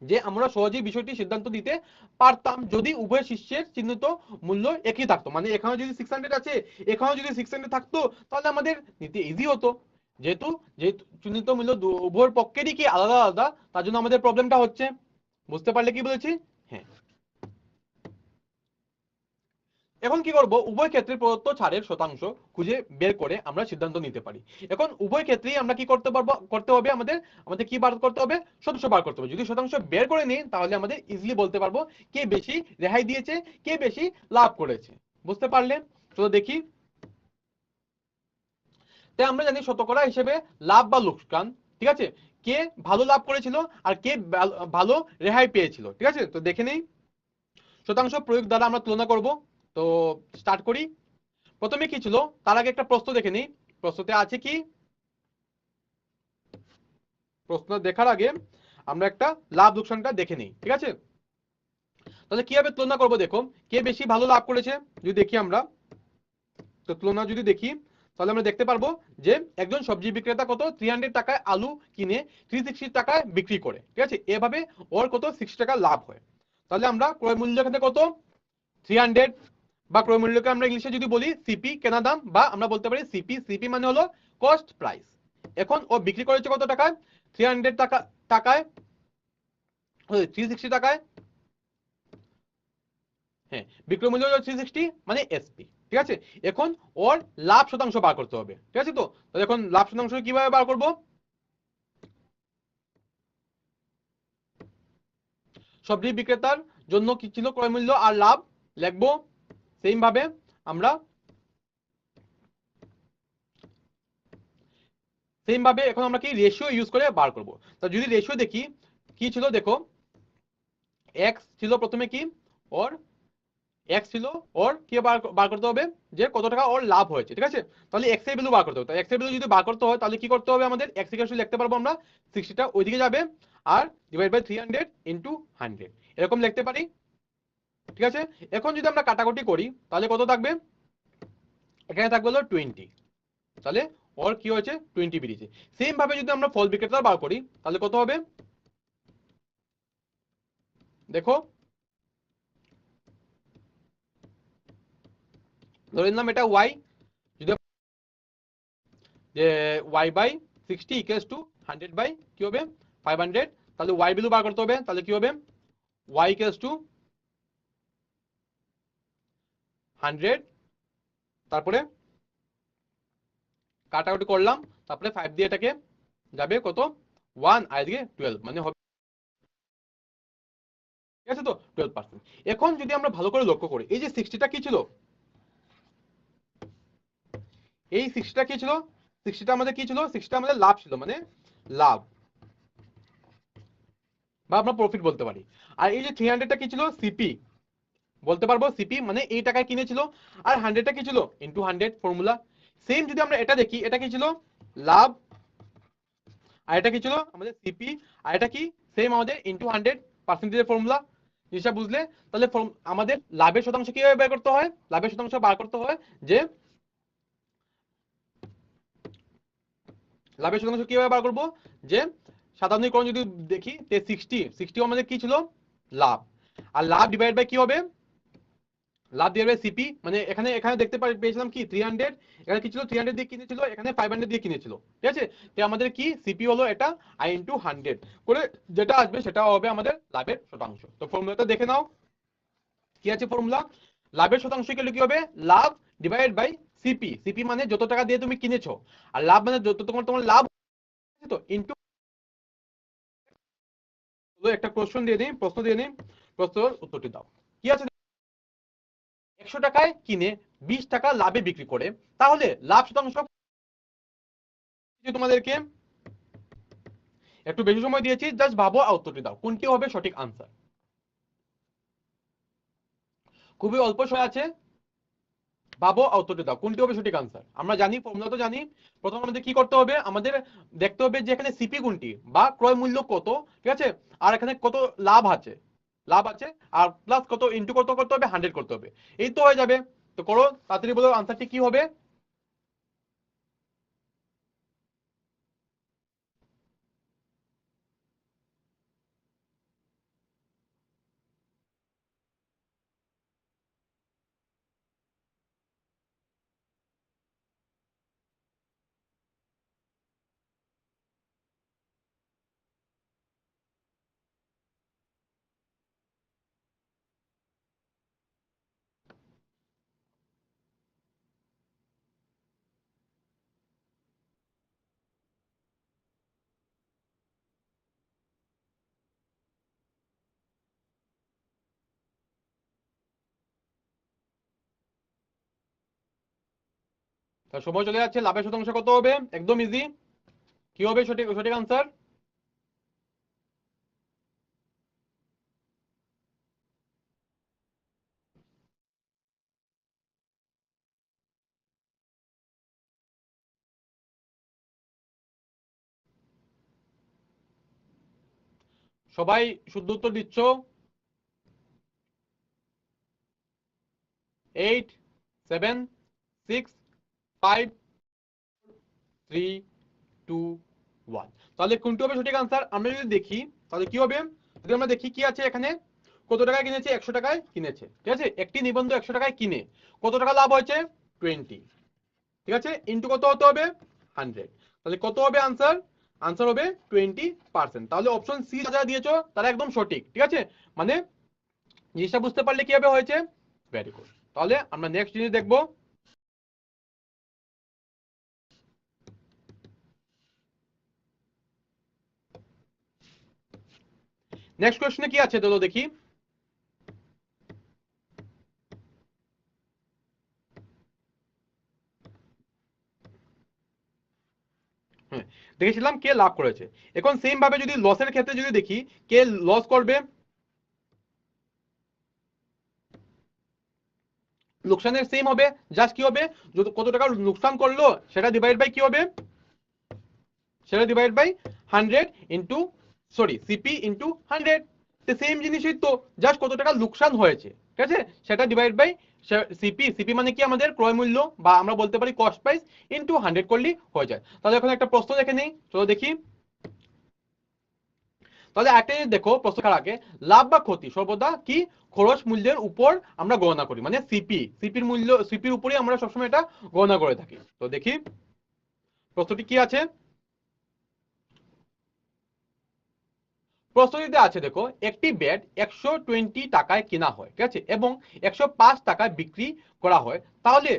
যে আমরা সহজেই বিষয়টি সিদ্ধান্ত দিতে পারতাম যদি উভয় শীর্ষের চিহ্নিত মূল্য একই থাকতো, মানে এখানে যদি 600 আছে, এখানেও যদি 600 থাকতো, তাহলে আমাদের নিতে ইজি হতো। যেহেতু যেহেতু চিহ্নিত মূল্য উভয়ের পক্ষেরই কি আলাদা আলাদা, তার জন্য আমাদের প্রবলেমটা হচ্ছে। বুঝতে পারলে কি বলেছি? হ্যাঁ। এখন কি করব, উভয় ক্ষেত্রে প্রদত্ত ছাড়ের শতাংশ খুঁজে বের করে আমরা সিদ্ধান্ত নিতে পারি। এখন উভয় ক্ষেত্রেই আমরা কি করতে পারবো, করতে হবে আমাদের, আমাদের কি বার করতে হবে, শতাংশ বার করতে হবে। যদি শতাংশ বের করে নিই তাহলে আমাদের ইজিলি বলতে পারবো কে বেশি রেহাই দিয়েছে, কে বেশি লাভ করেছে। বুঝতে পারলে? তো দেখি, তাই আমরা জানি শতকরা হিসেবে লাভ বা লোকসান, ঠিক আছে, কে ভালো লাভ করেছিল আর কে ভালো রেহাই পেয়েছিল, ঠিক আছে। তো দেখে নেই, শতাংশ প্রয়োগ দ্বারা আমরা তুলনা করব। তো স্টার্ট করি। প্রথমে কি ছিল, তার আগে একটা প্রশ্ন দেখে নিই, প্রশ্নতে আছে কি, প্রশ্ন দেখার আগে আমরা একটা লাভ লোকসানটা দেখে নিই, ঠিক আছে। তাহলে কিভাবে তুলনা করব, দেখো কে বেশি ভালো লাভ করেছে যদি দেখি আমরা, তো তুলনা যদি দেখি তাহলে আমরা দেখতে পারবো যে একজন সবজি বিক্রেতা কত 300 টাকায় আলু কিনে 360 টাকায় বিক্রি করে, ঠিক আছে, এভাবে ওর কত 60 টাকা লাভ হয়। তাহলে আমরা ক্রয় মূল্য এখানে কত 300, বা ক্রয় মূল্যকে আমরা ইংলিশে যদি বলি সিপি কেনা দাম, বা আমরা বলতে পারি সিপি, সিপি মানে হলো কস্ট প্রাইস। এখন ও বিক্রি করেছে কত টাকায়, 300 টাকায়, 360 টাকায়, হ্যাঁ বিক্রয় মূল্য হলো 360 মানে এসপি, ঠিক আছে। এখন ওর লাভ শতাংশ বার করতে হবে, ঠিক আছে। তো এখন লাভ শতাংশ কিভাবে বার করব, সবজি বিক্রেতার জন্য কি ছিল ক্রয় মূল্য আর লাভ লিখবো সেম ভাবে আমরা, সেম ভাবে এখন আমরা কি রেশিও ইউজ করে বার করব। তো যদি রেশিও দেখি কি ছিল, দেখো এক্স ছিল প্রথমে কি, ওর এক্স ছিল, ওর কি বার করতে হবে যে কত টাকা ওর লাভ হয়েছে, ঠিক আছে। তাহলে এক্স এর ভ্যালু বার করতে হবে, তো এক্স এর ভ্যালু যদি বার করতে হয় তাহলে কি করতে হবে, আমাদের এক্স ইকুয়াল টু লিখতে পারবো আমরা 60টা ওইদিকে যাবে আর ডিভাইড বাই 300 ইনটু 100 এরকম লিখতে পারি, ঠিক আছে। এখন যদি আমরা কাটাকুটি করি তাহলে কত থাকবে, এখানে থাকবে হলো 20, তাহলে ওর কি হয়েছে 20 বেরিয়েছে। সেম ভাবে যদি আমরা ফল বিক্রেতা বার করি তাহলে কত হবে, দেখো ধরে নিলাম এটা ওয়াই, যদি যে y by 60 equals to 100 by কি হবে 500, তাহলে y ভ্যালু বার করতে হবে, তাহলে কি হবে y ইকুয়ালস টু 100, তারপরে কাটাকুটি করলাম, তারপরে 5 দিয়ে এটাকে যাবে কত 1 আর এদিকে 12, মানে হবে, ঠিক আছে, তো 12%। এখন যদি আমরা ভালো করে লক্ষ্য করি এই যে 60টা কি ছিল, এই 60টা কি ছিল, 60টা আমাদের কি ছিল, 60টা আমাদের লাভ ছিল, মানে লাভ বা আমরা প্রফিট বলতে পারি। আর এই যে 300টা কি ছিল, সিপি বলতে পারবো, সিপি মানে এই টাকায় কিনেছিল, আর 100টা কি ছিল ইনটু 100 ফর্মুলা। সেম যদি আমরা এটা দেখি, এটা কি ছিল লাভ, আর এটা কি ছিল আমাদের সিপি, আর এটা কি সেম আমাদের ইনটু 100 পার্সেন্টেজের ফর্মুলা। জিনিসটা বুঝলে? তাহলে আমাদের লাভের শতাংশ কিভাবে বের করতে হয়? লাভের শতাংশ বার করতে হয় যে লাভের শতাংশ কিভাবে বার করবো, যে সাধারণীকরণ যদি দেখি 60 আমাদের কি ছিল? লাভ। আর লাভ ডিভাইড বাই কি হবে? লাভ ডিভাইড বাই সিপি, মানে এখানে এখানে দেখতে পেয়েছিলাম কি 300, এখানে কি ছিল 300 দিয়ে কিনেছিল, এখানে 500 দিয়ে কিনেছিল, ঠিক আছে? তো আমাদের কি সিপি হলো এটা আই ইনটু 100 করে যেটা আসবে সেটা হবে আমাদের লাভের শতাংশ। তো ফর্মুলাটা দেখে নাও কি আছে ফর্মুলা। লাভের শতাংশ কি হবে? লাভ ডিভাইড বাই সিপি। সিপি মানে যত টাকা দিয়ে তুমি কিনেছো, আর লাভ মানে যত তোমার তোমার লাভ, তো ইনটু একটা প্রশ্ন দিয়ে নিই, প্রশ্নের উত্তরটি দাও। কি আছে? 100 টাকায় কিনে 20 টাকা লাভে বিক্রি করে, তাহলে লাভ শতাংশ তোমাদেরকে একটু বেশি সময় দিয়েছি, জাস্ট ভাবো আর উত্তরটি দাও, কোনটি হবে সঠিক আনসার। খুবই অল্প সময় আছে, ভাবো আর উত্তরটি দাও, কোনটি হবে সঠিক আনসার। আমরা জানি, ফর্মুলা তো জানি। প্রথম আমাদের কি করতে হবে? আমাদের দেখতে হবে যে এখানে সিপি কোনটি বা ক্রয় মূল্য কত, ঠিক আছে? আর এখানে কত লাভ আছে, আর প্লাস কত ইনটু কত করতে হবে? 100 করতে হবে। এই তো হয়ে যাবে। তো করো তাড়াতাড়ি, বলো আনসারটি কি হবে। তার সময় চলে যাচ্ছে। লাভের শতাংশ কত হবে? একদম ইজি। কি হবে সঠিক সঠিক আনসার? সবাই শুদ্ধ উত্তর দিচ্ছ। 8, 7, 6, 5, 3, 2, 1। তাহলে কোনটি হবে সঠিক আনসার? আমরা যদি দেখি তাহলে কি হবে, যদি আমরা দেখি কি আছে এখানে, কত টাকায় কিনেছে? 100 টাকায় কিনেছে, ঠিক আছে? একটি নিবন্ধ 100 টাকায় কিনে কত টাকা লাভ হয়েছে? 20, ঠিক আছে? ইনটু কত হতে হবে? 100। তাহলে কত হবে আনসার? আনসার হবে 20%। তাহলে অপশন সি যারা দিয়েছো তারা একদম সঠিক, ঠিক আছে? মানে জিনিসটা বুঝতে পারলে কিভাবে হয়েছে। Very good. তাহলে আমরা নেক্সট জিনিস দেখবো। নেক্সট কোশ্চেনে কি আছে চলো দেখি। হ্যাঁ, দেখেছিলাম কে লাভ করেছে। এখন সেম ভাবে যদি লসের ক্ষেত্রে যদি দেখি, কে লস করবে? লোকসানের সেম হবে, জাস্ট কি হবে, কত টাকা লোকসান করলো সেটা ডিভাইড বাই কি হবে? সেটা divide by 100 into, sorry, CP into 100। Same জিনিসই তো, জাস্ট কত টাকা লোকসান হয়েছে, ঠিক আছে, সেটা ডিভাইড বাই সিপি। সিপি মানে কি? আমাদের ক্রয় মূল্য, বা আমরা বলতে পারি কস্ট প্রাইস, ইনটু 100 করলেই হয়ে যায়। তাহলে এখন একটা প্রশ্ন দেখে নেই, চলো দেখি। তাহলে একটা জিনিস দেখো প্রশ্ন করার আগে, লাভ বা ক্ষতি সর্বদা কি খরচ মূল্যের উপর আমরা গণনা করি, মানে সিপির মূল্য, সিপির উপরে আমরা সবসময় এটা গণনা করে থাকি। তো দেখি প্রশ্নটি কি আছে। প্রশ্নটিতে আছে দেখো, একটি ব্যাট 120 টাকায় কেনা হয়, ঠিক আছে, এবং 105 টাকায় বিক্রি করা হয়, তাহলে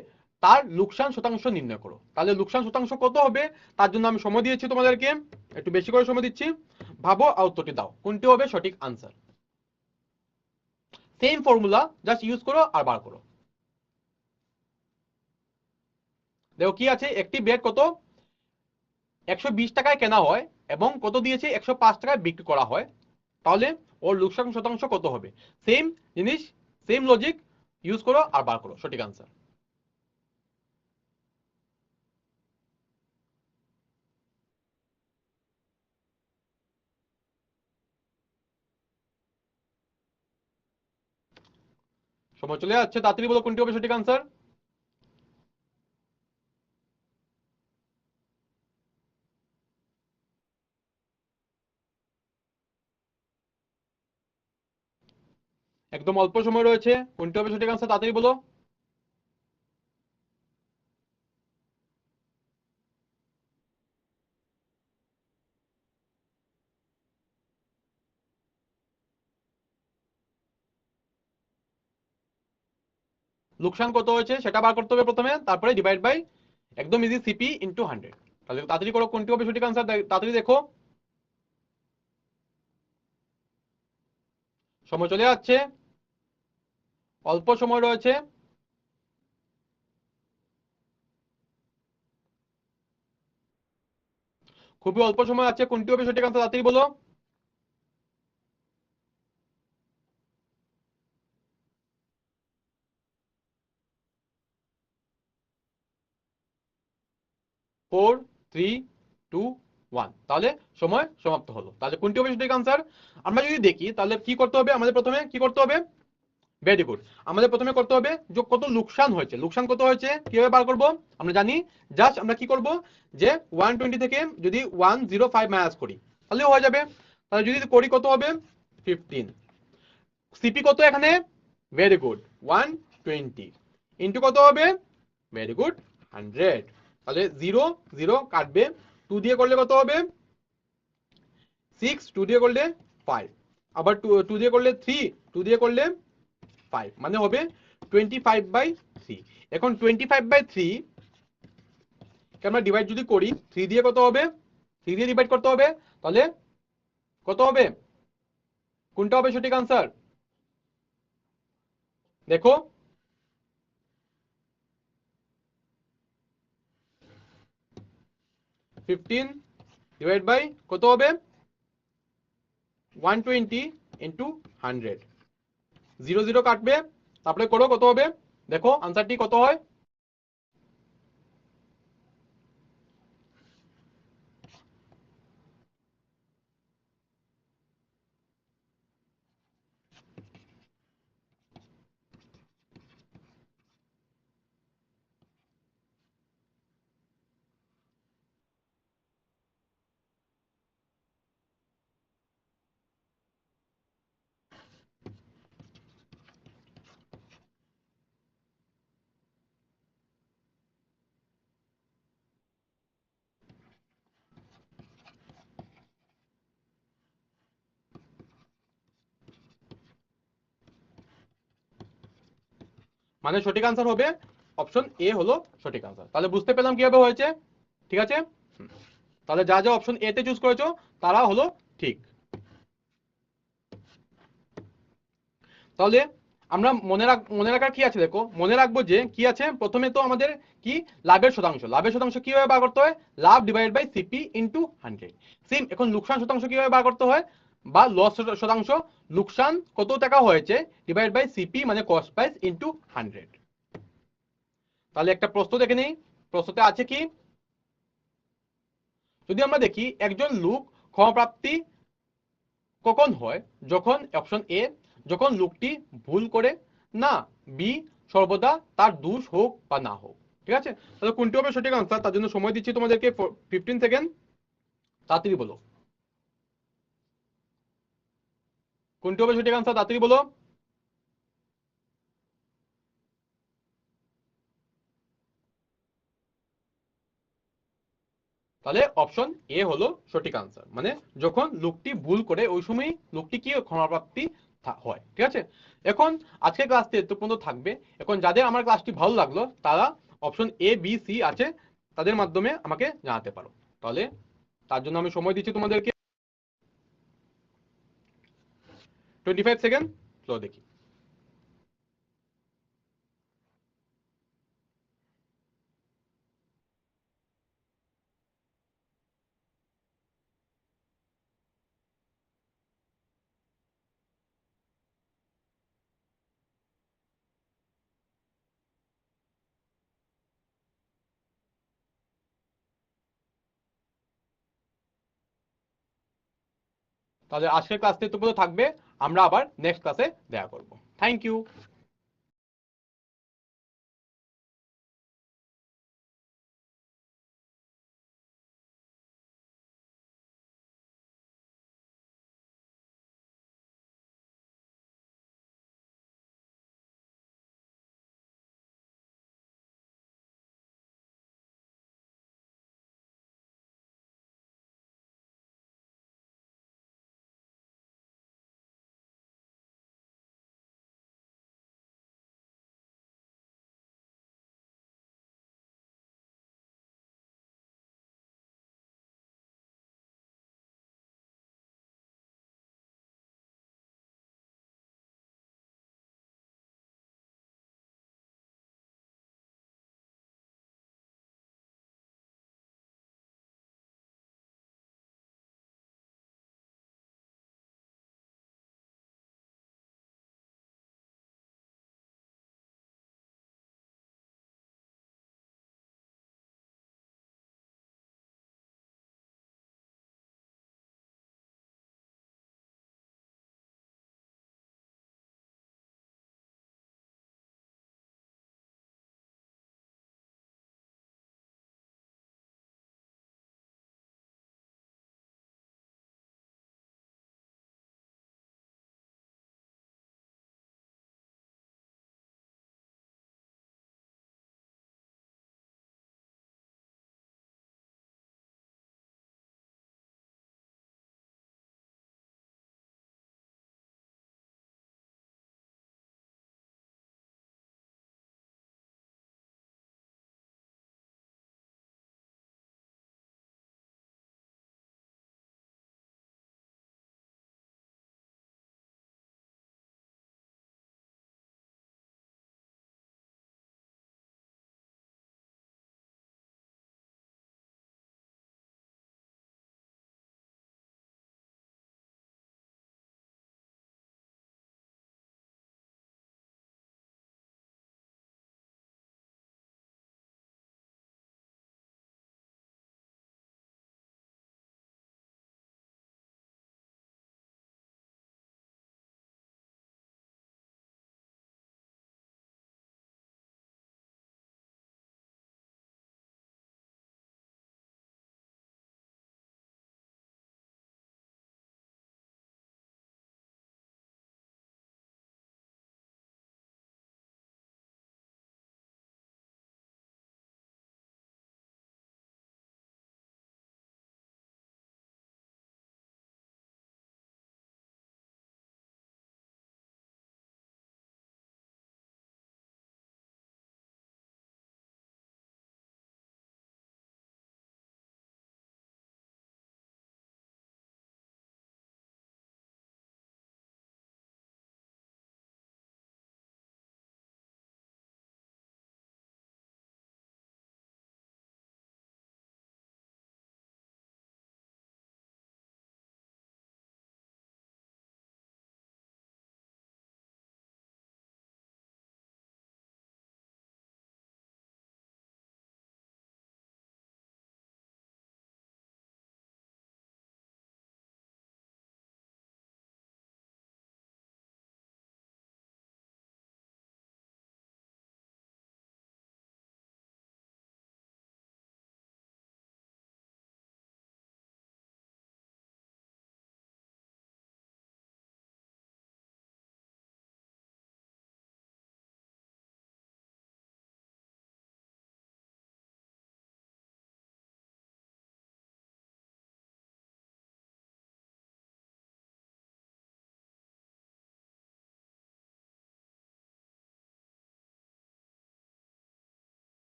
তার লোকসান শতাংশ নির্ণয় করো। তাহলে লোকসান শতাংশ কত হবে? তার জন্য আমি সময় দিয়েছি তোমাদেরকে, একটু বেশি করে সময় দিচ্ছি। ভাবো আর উত্তরটি দাও, কোনটি হবে সঠিক answer. Same formula, just use করো আর বার করো। দেখো কি আছে, একটি ব্যাট কত 120 টাকায় কেনা হয় এবং কত দিয়েছে 105 টাকায় বিক্রি করা হয়, তাহলে ওর লোকসান শতাংশ কত হবে? সেম জিনিস, সেম লজিক ইউজ করো আর বার করো সঠিক আনসার। সময় চলে যাচ্ছে, তাড়াতাড়ি বলো কোনটি হবে সঠিক আনসার। একদম অল্প সময় রয়েছে, কোনটি হবে সঠিক আনসার, তাড়াতাড়ি বলো। লোকসান কত হয়েছে সেটা বার করতে হবে প্রথমে, তারপরে ডিভাইড বাই একদম ইজি সিপি ইন্টু 100। তাহলে তাড়াতাড়ি করো কোনটি হবে সঠিক আনসার, তাড়াতাড়ি দেখো। সময় চলে যাচ্ছে, অল্প সময় রয়েছে। খুবই অল্প সময় আছে, কোনটি হবে সঠিক আনসার, তাড়াতাড়ি বলো। 4 3 2 1। তাহলে সময় সমাপ্ত হলো। তাহলে কোনটি হবে সঠিক আনসার? আমরা যদি দেখি তাহলে কি করতে হবে, আমাদের প্রথমে কি করতে হবে, ভেরি গুড, আমাদের প্রথমে করতে হবে যে কত লোকসান হয়েছে, লোকসান কত হয়েছে কিভাবে বার করব আমরা জানি। জাস্ট আমরা কি করব যে 120 থেকে যদি 105 মাইনাস করি তাহলে হয়ে যাবে। তাহলে যদি করি কত হবে 15। সিপি কত এখানে, ভেরি গুড 120 ইন্টু কত হবে, ভেরি গুড 100। তাহলে 0 0 কাটবে, 2 দিয়ে করলে কত হবে 6, 2 দিয়ে করলে 5, আবার 2 দিয়ে করলে 3, 2 দিয়ে করলে 5, মানে হবে 25/3। এখন 25/3 কে আমরা ডিভাইড যদি করি 3 দিয়ে কত হবে, 3 দিয়ে ডিভাইড করতে হবে, তাহলে কত হবে, কোনটা হবে সঠিক আনসার দেখো। 15 ডিভাইড বাই কত হবে 120 ইন্টু 100, 0 0 কাটবে, তারপরে করো কত হবে, দেখো আনসারটি কত হয়। মানে সঠিক আনসার হবে অপশন এ হলো সঠিক আনসার। তাহলে বুঝতে পেলাম কিভাবে হয়েছে, ঠিক আছে। তাহলে যা যা অপশন এ তে চুজ করেছো তারা হলো ঠিক। তাহলে আমরা মনে রাখার কি আছে দেখো, মনে রাখবো যে কি আছে, প্রথমে তো আমাদের কি লাভের শতাংশ, লাভের শতাংশ কিভাবে বার করতে হয়, লাভ divide by CP into 100। Same এখন লোকসান শতাংশ কিভাবে বার করতে হয়, বা লস শতাংশ, লোকসান কত টাকা হয়েছে ডিভাইড বাই সিপি মানে কস্ট প্রাইস ইন্টু 100। তাহলে একটা প্রশ্ন দেখে নেই, প্রশ্নতে আছে কি, যদি আমরা দেখি একজন লোক ক্ষমাপ্রাপ্তি কখন হয়, যখন অপশন এ যখন লোকটি ভুল করে, না বি সর্বদা তার দোষ হোক বা না হোক। ঠিক আছে, তাহলে কোনটি হবে সঠিক আনসার, তার জন্য সময় দিচ্ছি তোমাদেরকে 15 সেকেন্ড, তাড়াতাড়ি বলো কোনটি হবে সঠিক আনসার, তাড়াতাড়ি বলো। তাহলে অপশন এ হলো সঠিক আনসার, মানে যখন লোকটি ভুল করে ওই সময় লোকটি কি ক্ষমাপ্রাপ্তি হয়। ঠিক আছে, এখন আজকের ক্লাসটি এত পর্যন্ত থাকবে। এখন যাদের আমার ক্লাসটি ভালো লাগলো তারা অপশন এ বি সি আছে তাদের মাধ্যমে আমাকে জানাতে পারো। তাহলে তার জন্য আমি সময় দিচ্ছি তোমাদেরকে 25 সেকেন্ড, চলো দেখি। তাহলে আজকের ক্লাসটি এত পর্যন্ত থাকবে, আমরা আবার নেক্সট ক্লাসে দেখা করব। Thank you.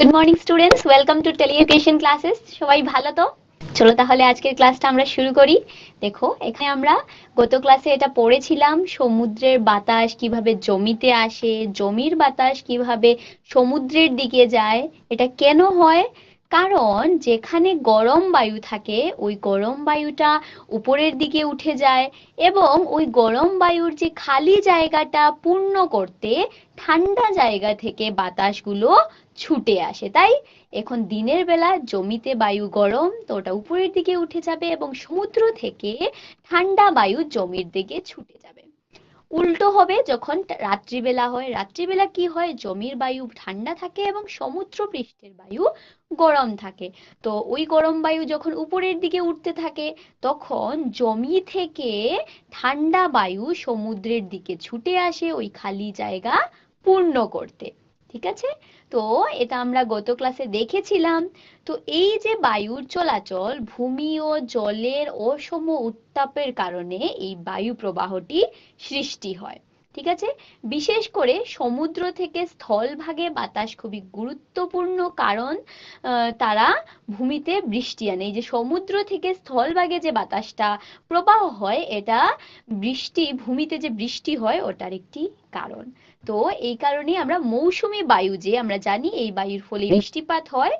Good morning students, welcome to tele education classes. সবাই ভালো তো? চলো তাহলে আজকের ক্লাসটা আমরা শুরু করি। দেখো, এখানে আমরা গত ক্লাসে এটা পড়েছিলাম, সমুদ্রের বাতাস কিভাবে জমিতে আসে, জমির বাতাস কিভাবে সমুদ্রের দিকে যায়। এটা কেন হয়? কারণ যেখানে গরম বায়ু থাকে ওই গরম বায়ুটা উপরের দিকে উঠে যায়, এবং ওই গরম বায়ুর যে খালি জায়গাটা পূর্ণ করতে ঠান্ডা জায়গা থেকে বাতাসগুলো ছুটে আসে। তাই এখন দিনের বেলা জমিতে বায়ু গরম, তো ওটা উপরের দিকে উঠে যাবে এবং সমুদ্র থেকে ঠান্ডা বায়ু জমির দিকে ছুটে যাবে। উল্টো হবে যখন রাত্রিবেলা হয়। রাত্রিবেলা কি হয়? জমির বায়ু ঠান্ডা থাকে এবং সমুদ্র পৃষ্ঠের বায়ু গরম থাকে। তো ওই গরম বায়ু যখন উপরের দিকে উঠতে থাকে, তখন জমি থেকে ঠান্ডা বায়ু সমুদ্রের দিকে ছুটে আসে ওই খালি জায়গা পূর্ণ করতে। ঠিক আছে? তো এটা আমরা গত ক্লাসে দেখেছিলাম। তো এই যে বায়ুর চলাচল, ভূমি ও জলের অসম উত্তাপের কারণে এই বায়ু প্রবাহটি সৃষ্টি হয়। ঠিক আছে? বিশেষ করে সমুদ্র থেকে স্থলভাগে বাতাস খুবই গুরুত্বপূর্ণ, কারণ তারা ভূমিতে বৃষ্টি আনে। এই যে সমুদ্র থেকে স্থলভাগে যে বাতাসটা প্রবাহ হয়, এটা বৃষ্টি, ভূমিতে যে বৃষ্টি হয় ওটার একটি কারণ। তো এই কারণে আমরা মৌসুমী বায়ু, যে আমরা জানি এই বায়ুর ফলে বৃষ্টিপাত হয়,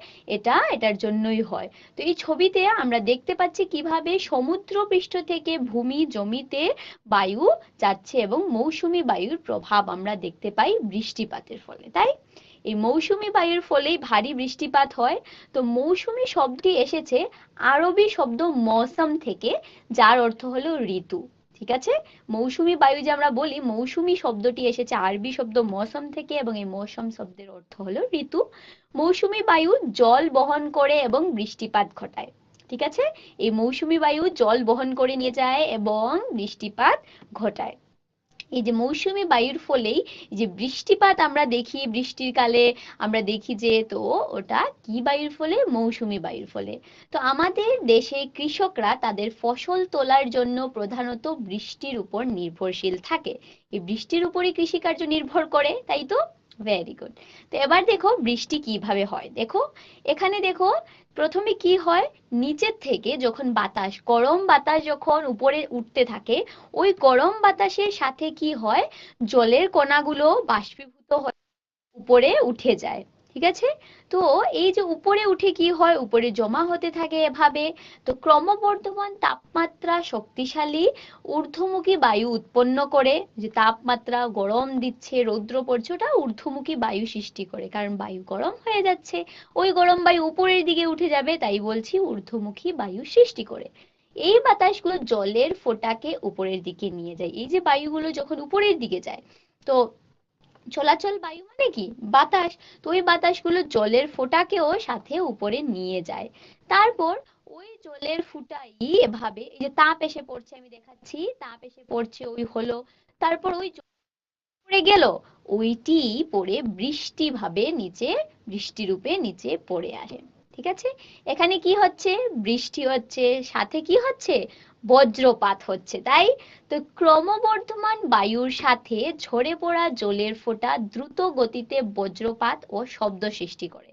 এটার জন্যই হয়। তো এই ছবিতে আমরা দেখতে পাচ্ছি কিভাবে সমুদ্র পৃষ্ঠ থেকে ভূমি জমিতে বায়ু যাচ্ছে, এবং মৌসুমী বায়ুর প্রভাব আমরা দেখতে পাই বৃষ্টিপাতের ফলে। তাই এই মৌসুমী বায়ুর ফলেই ভারী বৃষ্টিপাত হয়। তো মৌসুমী শব্দটি এসেছে আরবি শব্দ মৌসম থেকে, যার অর্থ হলো ঋতু। ঠিক আছে? মৌসুমী বায়ু যে আমরা বলি, মৌসুমী শব্দটি এসেছে আরবি শব্দ মৌসম থেকে, এবং এই মৌসম শব্দের অর্থ হলো ঋতু। মৌসুমী বায়ু জল বহন করে এবং বৃষ্টিপাত ঘটায়। ঠিক আছে? এই মৌসুমী বায়ু জল বহন করে নিয়ে যায় এবং বৃষ্টিপাত ঘটায়। এই যে মৌসুমী বায়ুর ফলেই যে বৃষ্টিপাত আমরা দেখি, বৃষ্টির কালে আমরা দেখি যে, তো ওটা কি বায়ুর ফলে? মৌসুমী বায়ুর ফলে। তো আমাদের দেশে কৃষকরা তাদের ফসল তোলার জন্য প্রধানত বৃষ্টির উপর নির্ভরশীল থাকে। এই বৃষ্টির উপরই কৃষিকার্য নির্ভর করে, তাই তো? Very good. তো এবার দেখো বৃষ্টি কিভাবে হয়। দেখো, এখানে দেখো, প্রথমে কি হয়? নিচের থেকে যখন বাতাস, গরম বাতাস যখন উপরে উঠতে থাকে, ওই গরম বাতাসের সাথে কি হয়? জলের কণাগুলো বাষ্পীভূত হয়ে উপরে উঠে যায়। ঠিক আছে? তো এই যে উপরে উঠে কি হয়? উপরে জমা হতে থাকে এভাবে। তো ক্রমবর্ধমান তাপমাত্রা শক্তিশালী ঊর্ধ্বমুখী বায়ু উৎপন্ন করে। যে তাপমাত্রা গরম দিচ্ছে, রৌদ্র পড়ছে, ওটা ঊর্ধ্বমুখী বায়ু সৃষ্টি করে, কারণ বায়ু গরম হয়ে যাচ্ছে। ওই গরম বায়ু উপরের দিকে উঠে যাবে, তাই বলছি ঊর্ধ্বমুখী বায়ু সৃষ্টি করে। এই বাতাসগুলো জলের ফোঁটাকে উপরের দিকে নিয়ে যায়। এই যে বায়ুগুলো যখন উপরের দিকে যায়, তো চলাচল বায়ু মানে কি? বাতাস। তো ওই বাতাসগুলো জলের ফোঁটাকেও সাথে উপরে নিয়ে যায়। তারপর ওই জলের ফুটাই এভাবে, এই যে তাপ এসে পড়ছে, আমি দেখাচ্ছি, তাপ এসে পড়ছে, ওই হলো, তারপর ওই পড়ে গেল, ওইটি পড়ে বৃষ্টি ভাবে নিচে, বৃষ্টি রূপে নিচে পড়ে আসে। ঠিক আছে? এখানে কি হচ্ছে? বৃষ্টি হচ্ছে, সাথে কি হচ্ছে? বজ্রপাত হচ্ছে। তাই তো ক্রমবর্ধমান বায়ুর সাথে ঝরে পড়া জলের ফোঁটা দ্রুত গতিতে বজ্রপাত ও শব্দ সৃষ্টি করে।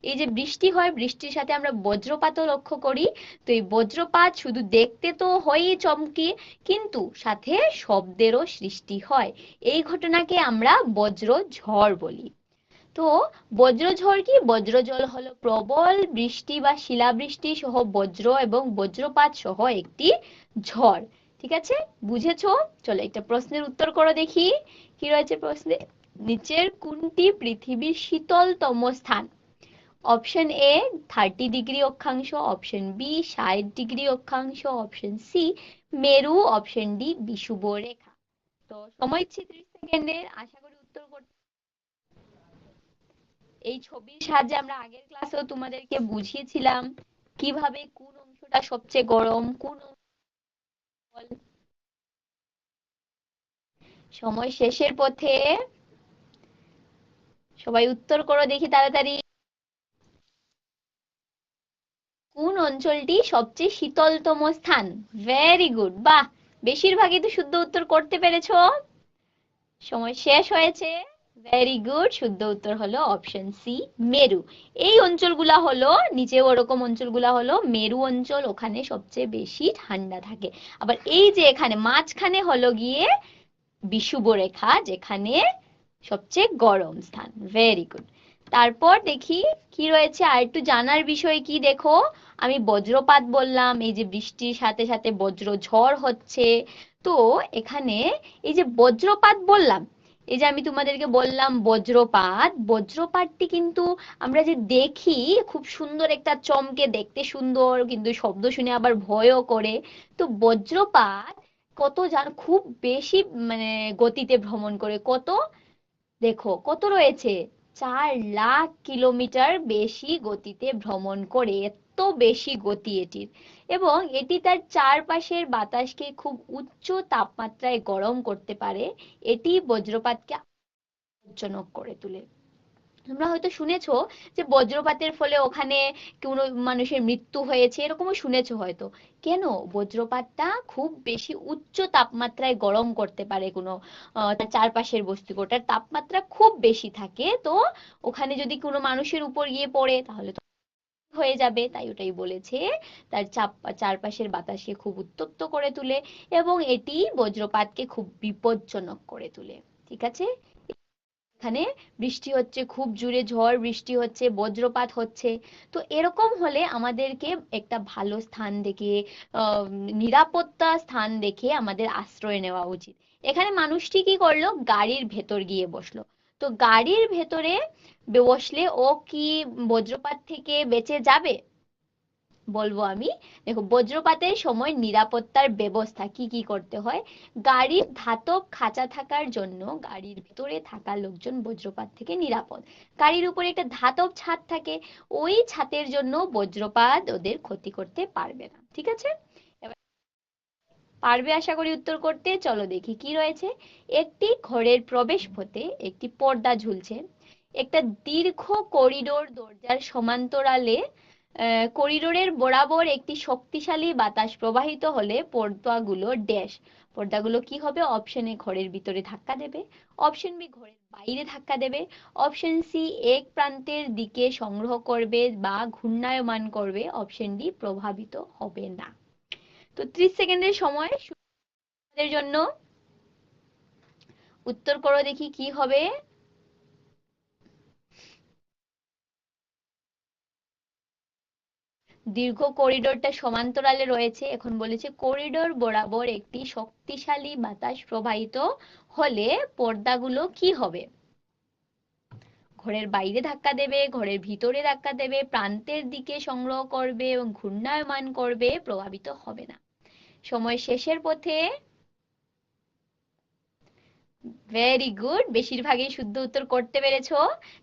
এই যে বৃষ্টি হয়, বৃষ্টির সাথে আমরা বজ্রপাতও লক্ষ্য করি। তো এই বজ্রপাত শুধু দেখতে তো হয়ই চমকে, কিন্তু সাথে শব্দেরও সৃষ্টি হয়। এই ঘটনাকে আমরা বজ্র ঝড় বলি। তো বজ্রঝড় কি? বজ্রজল হলো প্রবল বৃষ্টি বা শিলাবৃষ্টি সহ বজ্র এবং বজ্রপাত সহ একটি ঝড়। ঠিক আছে? বুঝেছো? চলো একটা প্রশ্নের উত্তর করো দেখি। কি রয়েছে প্রশ্নে? নিচের কোনটি পৃথিবীর শীতলতম স্থান? অপশন এ 30 ডিগ্রি অক্ষাংশ, অপশন বি 60 ডিগ্রি অক্ষাংশ, অপশন সি মেরু, অপশন ডি বিষুব রেখা। তো সময় দিচ্ছি 30 সেকেন্ডের, আশা করি উত্তর করতে। এই ছবির সাহায্যে আমরা আগের ক্লাসেও তোমাদেরকে বুঝিয়েছিলাম কিভাবে কোন অংশটা সবচেয়ে গরম, কোন অংশ। সময় শেষের পথে, সবাই উত্তর করো দেখি তাড়াতাড়ি। কোন অঞ্চলটি সবচেয়ে শীতলতম স্থান? ভেরি গুড, বাহ, বেশিরভাগই তো শুদ্ধ উত্তর করতে পেরেছো। সময় শেষ হয়েছে। ভেরি গুড, শুদ্ধ উত্তর হলো অপশন সি, মেরু। এই অঞ্চলগুলা হলো, নিচে ওরকম অঞ্চলগুলা হলো মেরু অঞ্চল, ওখানে সবচেয়ে বেশি ঠান্ডা থাকে। আবার এই যে এখানে মাঝখানে হলো গিয়ে বিষুবরেখা, যেখানে সবচেয়ে গরম স্থান। Very good. তারপর দেখি কি রয়েছে, আর একটু জানার বিষয় কি দেখো, আমি বজ্রপাত বললাম, এই যে বৃষ্টির সাথে সাথে বজ্র ঝড় হচ্ছে। তো এখানে এই যে বজ্রপাত বললাম, এই যে আমি তোমাদেরকে বললাম বজ্রপাত, বজ্রপাতটি কিন্তু আমরা যে দেখি খুব সুন্দর একটা চমকে, দেখতে সুন্দর কিন্তু শব্দ শুনে আবার ভয়ও করে। তো বজ্রপাত কত জান খুব বেশি মানে গতিতে ভ্রমণ করে, কত দেখো কত রয়েছে, 4 লাখ কিলোমিটার বেশি গতিতে ভ্রমণ করে, এত বেশি গতি এটির। এবং এটি তার চারপাশের বাতাসকে খুব উচ্চ তাপমাত্রায় গরম করতে পারে, এটি বজ্রপাতকে বিপজ্জনক করে তোলে। তোমরা হয়তো শুনেছো যে বজ্রপাতের ফলে ওখানে কোনো মানুষের মৃত্যু হয়েছে, এরকমও শুনেছো হয়তো। কেন? বজ্রপাতটা খুব বেশি উচ্চ তাপমাত্রায় গরম করতে পারে কোনো তার চারপাশের বস্তুকে, ওটার তাপমাত্রা খুব বেশি থাকে, তো ওখানে যদি কোনো মানুষের উপর গিয়ে পড়ে তাহলে তো হয়ে যাবে, তাই ওটাই বলেছে তার চারপাশের বাতাসকে খুব উত্তপ্ত করে তোলে এবং এটি বজ্রপাতকে খুব বিপজ্জনক করে তোলে। ঠিক আছে, এখানে বৃষ্টি হচ্ছে, খুব জোরে ঝড় বৃষ্টি হচ্ছে, বজ্রপাত হচ্ছে। তো এরকম হলে আমাদেরকে একটা ভালো স্থান দেখে, আহ, নিরাপত্তা স্থান দেখে আমাদের আশ্রয় নেওয়া উচিত। এখানে মানুষটি কি করলো, গাড়ির ভেতর গিয়ে বসলো। তো গাড়ির ভেতরে বসলে ও কি বজ্রপাত থেকে বেঁচে যাবে? বলবো আমি। দেখো, বজ্রপাতের সময় নিরাপত্তার ব্যবস্থা কি কি করতে হয়। গাড়ির ধাতব খাঁচা থাকার জন্য গাড়ির ভিতরে থাকা লোকজন বজ্রপাত থেকে নিরাপদ। গাড়ির উপরে একটা ধাতব ছাদ থাকে, ওই ছাদের জন্য বজ্রপাত ওদের ক্ষতি করতে পারবে না। ঠিক আছে, এবার পারবে আশা করি উত্তর করতে। চলো দেখি কি রয়েছে। একটি ঘরের প্রবেশ পথে একটি পর্দা ঝুলছে, একটা দীর্ঘ করিডোর দরজার সমান্তরালে, করিডোরের বরাবর একটি শক্তিশালী বাতাস প্রবাহিত হলে পর্দাগুলো ড্যাশ, পর্দাগুলো কি হবে? অপশন এ ঘরের ভিতরে ধাক্কা দেবে, অপশন বি ঘরের বাইরে ধাক্কা দেবে, অপশন সি এক প্রান্তের দিকে সংগ্রহ করবে বা ঘূর্ণায়মান করবে, অপশন ডি প্রভাবিত হবে না। তো 30 সেকেন্ডের সময় আমাদের জন্য, উত্তর করো দেখি কি হবে। দীর্ঘ করিডোরটা সমান্তরালে রয়েছে, এখন বলেছে করিডোর বরাবর একটি শক্তিশালী বাতাস প্রবাহিত হলে পর্দাগুলো কি হবে? ঘরের বাইরে ধাক্কা দেবে, ঘরের ভিতরে ধাক্কা দেবে, প্রান্তের দিকে সংগ্রহ করবে এবং ঘূর্ণায়মান করবে, প্রভাবিত হবে না। সময় শেষের পথে। ভেরি গুড, বেশিরভাগই শুদ্ধ উত্তর করতে পেরেছো।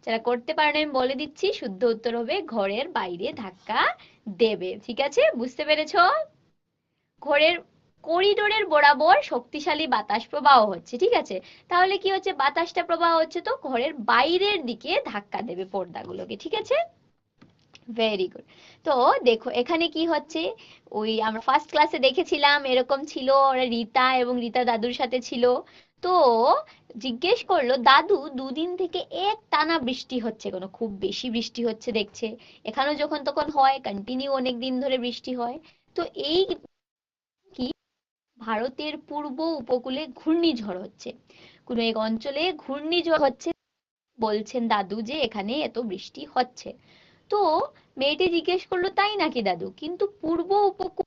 যারা করতে পারেন আমি বলে দিচ্ছি, শুদ্ধ উত্তর হবে ঘরের বাইরে ধাক্কা দেবে। ঠিক আছে, বুঝতে পেরেছো? ঘরের করিডোরের বরাবর শক্তিশালী বাতাস প্রবাহ হচ্ছে, ঠিক আছে, তাহলে কি হচ্ছে, বাতাসটা প্রবাহ হচ্ছে, তো ঘরের বাইরের দিকে ধাক্কা দেবে পর্দাগুলোকে। ঠিক আছে, ভেরি গুড। তো দেখো এখানে কি হচ্ছে, ওই আমরা ফার্স্ট ক্লাসে দেখেছিলাম এরকম ছিল, ওরা রীতা এবং রীতা দাদুর সাথে ছিল। তো জিজ্ঞেস করলো, দাদু দুদিন থেকে এক টানা বৃষ্টি হচ্ছে, কোনো খুব বেশি বৃষ্টি হচ্ছে দেখছে, এখানেও যখন তখন হয়, কন্টিনিউ অনেক দিন ধরে বৃষ্টি হয়। তো এই কি ভারতের পূর্ব উপকূলে ঘূর্ণিঝড় হচ্ছে, কোনো এক অঞ্চলে ঘূর্ণিঝড় হচ্ছে, বলছেন দাদু যে এখানে এত বৃষ্টি হচ্ছে। তো মেয়েটি জিজ্ঞেস করলো, তাই নাকি দাদু, কিন্তু পূর্ব উপকূল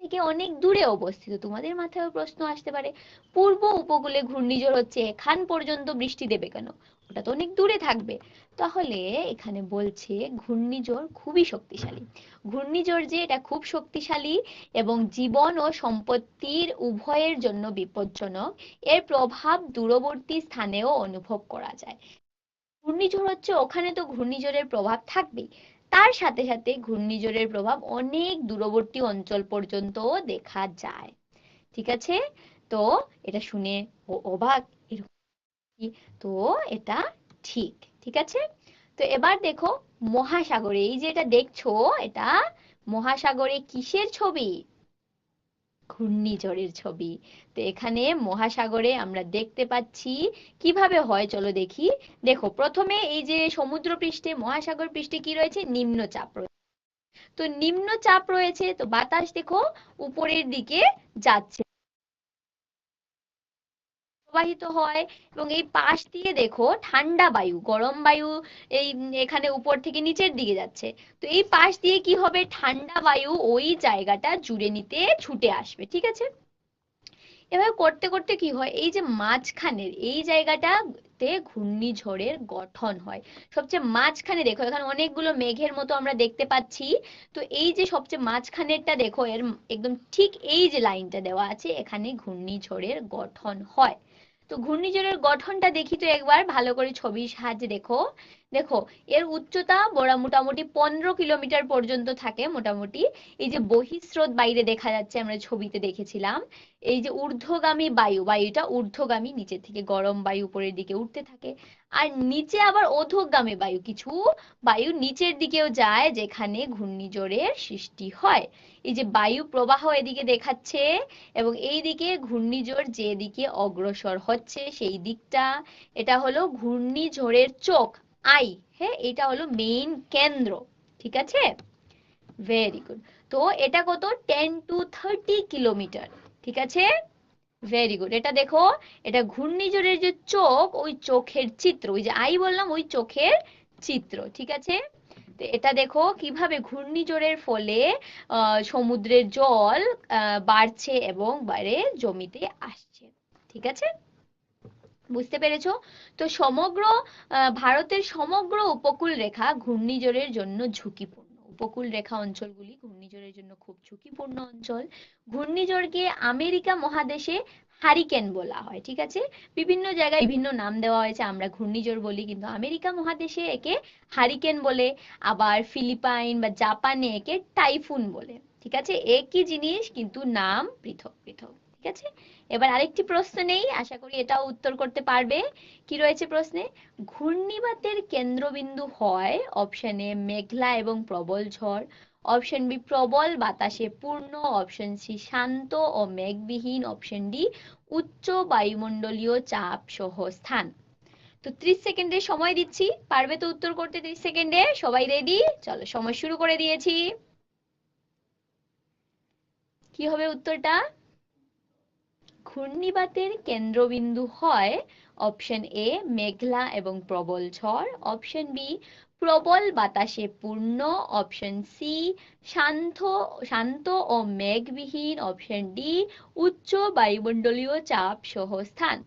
থেকে অনেক দূরে অবস্থিত, তোমাদের মাথায় প্রশ্ন আসতে পারে, পূর্ব উপকূলে ঘূর্ণিঝড় হচ্ছে, এখান পর্যন্ত বৃষ্টি দেবে কেন, ওটা তো অনেক দূরে থাকবে। তাহলে এখানে বলছে ঘূর্ণিঝড় খুবই শক্তিশালী, ঘূর্ণিঝড় যে এটা খুব শক্তিশালী এবং জীবন ও সম্পত্তির উভয়ের জন্য বিপজ্জনক, এর প্রভাব দূরবর্তী স্থানেও অনুভব করা যায়। ঘূর্ণিঝড় হচ্ছে, ওখানে তো ঘূর্ণিঝড়ের প্রভাব থাকবেই, তার সাথে সাথে ঘূর্ণিঝড়ের প্রভাব অনেক দূরবর্তী অঞ্চল পর্যন্ত দেখা যায়। ঠিক আছে, তো এটা শুনে ও অবাক, এরকম কি? তো এটা ঠিক। ঠিক আছে, তো এবার দেখো, মহাসাগরে, এই যে এটা দেখছো, এটা মহাসাগরে কিসের ছবি? ঘূর্ণিঝড়ের ছবি। তো এখানে মহাসাগরে আমরা দেখতে পাচ্ছি কিভাবে হয়, চলো দেখি। দেখো, প্রথমে এই যে সমুদ্র পৃষ্ঠে, মহাসাগর পৃষ্ঠে কি রয়েছে, নিম্নচাপ রয়েছে। তো নিম্নচাপ রয়েছে, তো বাতাস দেখো উপরের দিকে যাচ্ছে, প্রবাহিত হয়, এবং এই পাশ দিয়ে দেখো ঠান্ডা বায়ু, গরম বায়ু এই এখানে উপর থেকে নিচের দিকে যাচ্ছে। তো এই পাশ দিয়ে কি হবে, ঠান্ডা বায়ু ওই জায়গাটা জুড়ে নিতে ছুটে আসবে, ঠিক আছে। এভাবে করতে করতে কি হয়, এই যে মাঝখানের এই জায়গাটাতে ঘূর্ণিঝড়ের গঠন হয়। সবচেয়ে মাঝখানে দেখো, এখানে অনেকগুলো মেঘের মতো আমরা দেখতে পাচ্ছি। তো এই যে সবচেয়ে মাঝখানেরটা দেখো, এর একদম ঠিক এই যে লাইনটা দেওয়া আছে, এখানে ঘূর্ণিঝড়ের গঠন হয়। তো ঘূর্ণিঝড়ের গঠনটা দেখি তো একবার ভালো করে ছবির সাহায্যে দেখো। দেখো, এর উচ্চতা মোটামুটি 15 কিলোমিটার পর্যন্ত থাকে মোটামুটি। এই যে বহিঃস্রোত বাইরে দেখা যাচ্ছে, আমরা ছবিতে দেখেছিলাম। এই যে ঊর্ধ্বগামী বায়ু, বায়ুটা ঊর্ধ্বগামী, নিচে থেকে গরম বায়ু উপরের দিকে উঠতে থাকে। আর নিচে আবার অধোগামী বায়ু, কিছু বায়ু নিচের দিকেও যায়, যেখানে ঘূর্ণিঝড়ের সৃষ্টি হয়। এই যে বায়ু প্রবাহ এদিকে দেখাচ্ছে, এবং এই দিকে ঘূর্ণিঝড় যেদিকে অগ্রসর হচ্ছে সেই দিকটা, এটা হলো ঘূর্ণিঝড়ের চোখ, আই। হ্যাঁ, এটা হলো মেইন কেন্দ্র, ঠিক আছে। Very good. তো এটা কত, 10 to 30 কিলোমিটার, ঠিক আছে। Very good. এটা দেখো, এটা ঘূর্ণিঝড়ের যে চোখ, ওই চোখের চিত্র, ওই যে আই বললাম, ওই চোখের চিত্র, ঠিক আছে। তো এটা দেখো কিভাবে ঘূর্ণিঝড়ের ফলে সমুদ্রের জল বাড়ছে এবং বাইরে জমিতে আসছে, ঠিক আছে। বুঝতে পেরেছো? তো সমগ্র ভারতের সমগ্র উপকূল রেখা ঘূর্ণিঝড়ের জন্য ঝুঁকিপূর্ণ। উপকূল রেখা অঞ্চলগুলি ঘূর্ণিঝড়ের জন্য খুব ঝুঁকিপূর্ণ অঞ্চল। ঘূর্ণিঝড়কে আমেরিকা মহাদেশে হারিকেন বলা হয়, ঠিক আছে। বিভিন্ন জায়গায় বিভিন্ন নাম দেওয়া হয়েছে, আমরা ঘূর্ণিঝড় বলি, কিন্তু আমেরিকা মহাদেশে একে হারিকেন বলে, আবার ফিলিপাইন বা জাপানে একে টাইফুন বলে, ঠিক আছে। একই জিনিস কিন্তু নাম পৃথক পৃথক, ঠিক আছে। এবার আরেকটি প্রশ্ন নেই, আশা করি এটাও উত্তর করতে পারবে। কি রয়েছে প্রশ্নে, ঘূর্ণিবাতের কেন্দ্রবিন্দু হয় অপশন এ মেঘলা এবং প্রবল ঝড়, অপশন বি প্রবল বাতাসে পূর্ণ, অপশন সি শান্ত ও মেঘবিহীন, অপশন ডি উচ্চ বায়ুমণ্ডলীয় চাপ সহ স্থান। তো 30 সেকেন্ডের সময় দিচ্ছি, পারবে তো উত্তর করতে 30 সেকেন্ডে? সবাই রেডি? চলো, সময় শুরু করে দিয়েছি। কি হবে উত্তরটা? ঘূর্ণিবাতের কেন্দ্রবিন্দু হয় অপশন এ মেঘলা এবং প্রবল ঝড়, অপশন বি প্রবল বাতাসে পূর্ণ, অপশন সি শান্ত শান্ত ও মেঘবিহীন, অপশন ডি উচ্চ বায়ুমণ্ডলীয় চাপ সহ স্থান।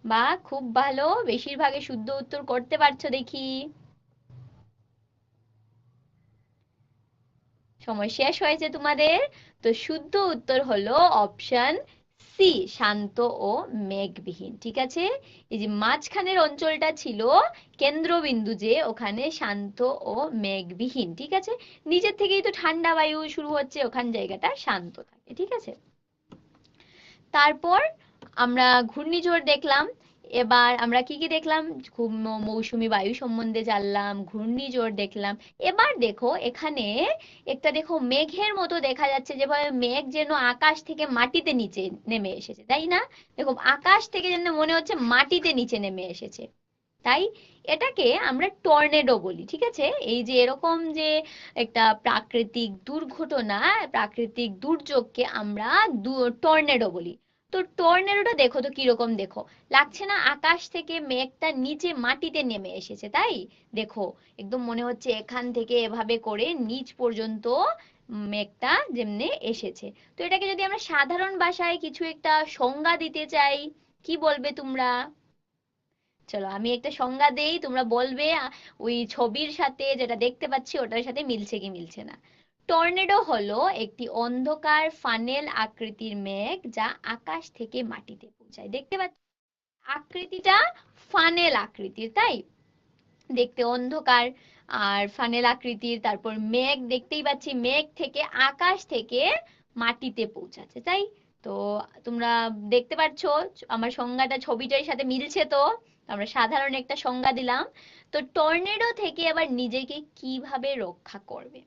বা খুব ভালো, বেশিরভাগে শুদ্ধ উত্তর করতে পারছো দেখি। সময় শেষ হয়েছে তোমাদের। তো শুদ্ধ উত্তর হলো অপশন সি শান্ত ও মেঘবিহীন, ঠিক আছে। এই যে মাঝখানের অঞ্চলটা ছিল কেন্দ্রবিন্দু, যে ওখানে শান্ত ও মেঘবিহীন, ঠিক আছে। নিচের থেকেই তো ঠান্ডা বায়ু শুরু হচ্ছে, ওখান জায়গাটা শান্ত থাকে, ঠিক আছে। তারপর আমরা ঘূর্ণিঝড় দেখলাম। এবার আমরা কি কি দেখলাম, খুব মৌসুমী বায়ু সম্বন্ধে জানলাম, ঘূর্ণিঝড় দেখলাম। এবার দেখো এখানে একটা দেখো মেঘের মতো দেখা যাচ্ছে, যেভাবে মেঘ যেন আকাশ থেকে মাটিতে নিচে নেমে এসেছে, তাই না? দেখো আকাশ থেকে যেন মনে হচ্ছে মাটিতে নিচে নেমে এসেছে, তাই এটাকে আমরা টর্নেডো বলি, ঠিক আছে। এই যে এরকম যে একটা প্রাকৃতিক দুর্ঘটনা, প্রাকৃতিক দুর্যোগকে আমরা টর্নেডো বলি। তো টর্নেডোটা দেখো তো কিরকম, দেখো লাগছে না আকাশ থেকে মেঘটা নিচে মাটিতে নেমে এসেছে, তাই দেখো একদম মনে হচ্ছে এখান থেকে এভাবে করে নিচ পর্যন্ত মেঘটা যেমনে এসেছে। তো এটাকে যদি আমরা সাধারণ ভাষায় কিছু একটা সংজ্ঞা দিতে চাই, কি বলবে তোমরা? চলো আমি একটা সংজ্ঞা দেই, তোমরা বলবে ওই ছবির সাথে যেটা দেখতে পাচ্ছি ওটার সাথে মিলছে কি মিলছে না। টর্নেডো হলো একটি অন্ধকার ফানেল আকৃতির মেঘ যা আকাশ থেকে মাটিতে পৌঁছায়। দেখতে পাচ্ছ আকৃতিটা ফানেল আকৃতির, তাই দেখতে অন্ধকার আর ফানেল আকৃতির। তারপর মেঘ দেখতেই পাচ্ছি, মেঘ থেকে আকাশ থেকে মাটিতে পৌঁছাচ্ছে, তাই তো তোমরা দেখতে পাচ্ছ আমার সংজ্ঞাটা ছবিটার সাথে মিলছে। তো আমরা সাধারণ একটা সংজ্ঞা দিলাম। তো টর্নেডো থেকে আবার নিজেকে কিভাবে রক্ষা করবে?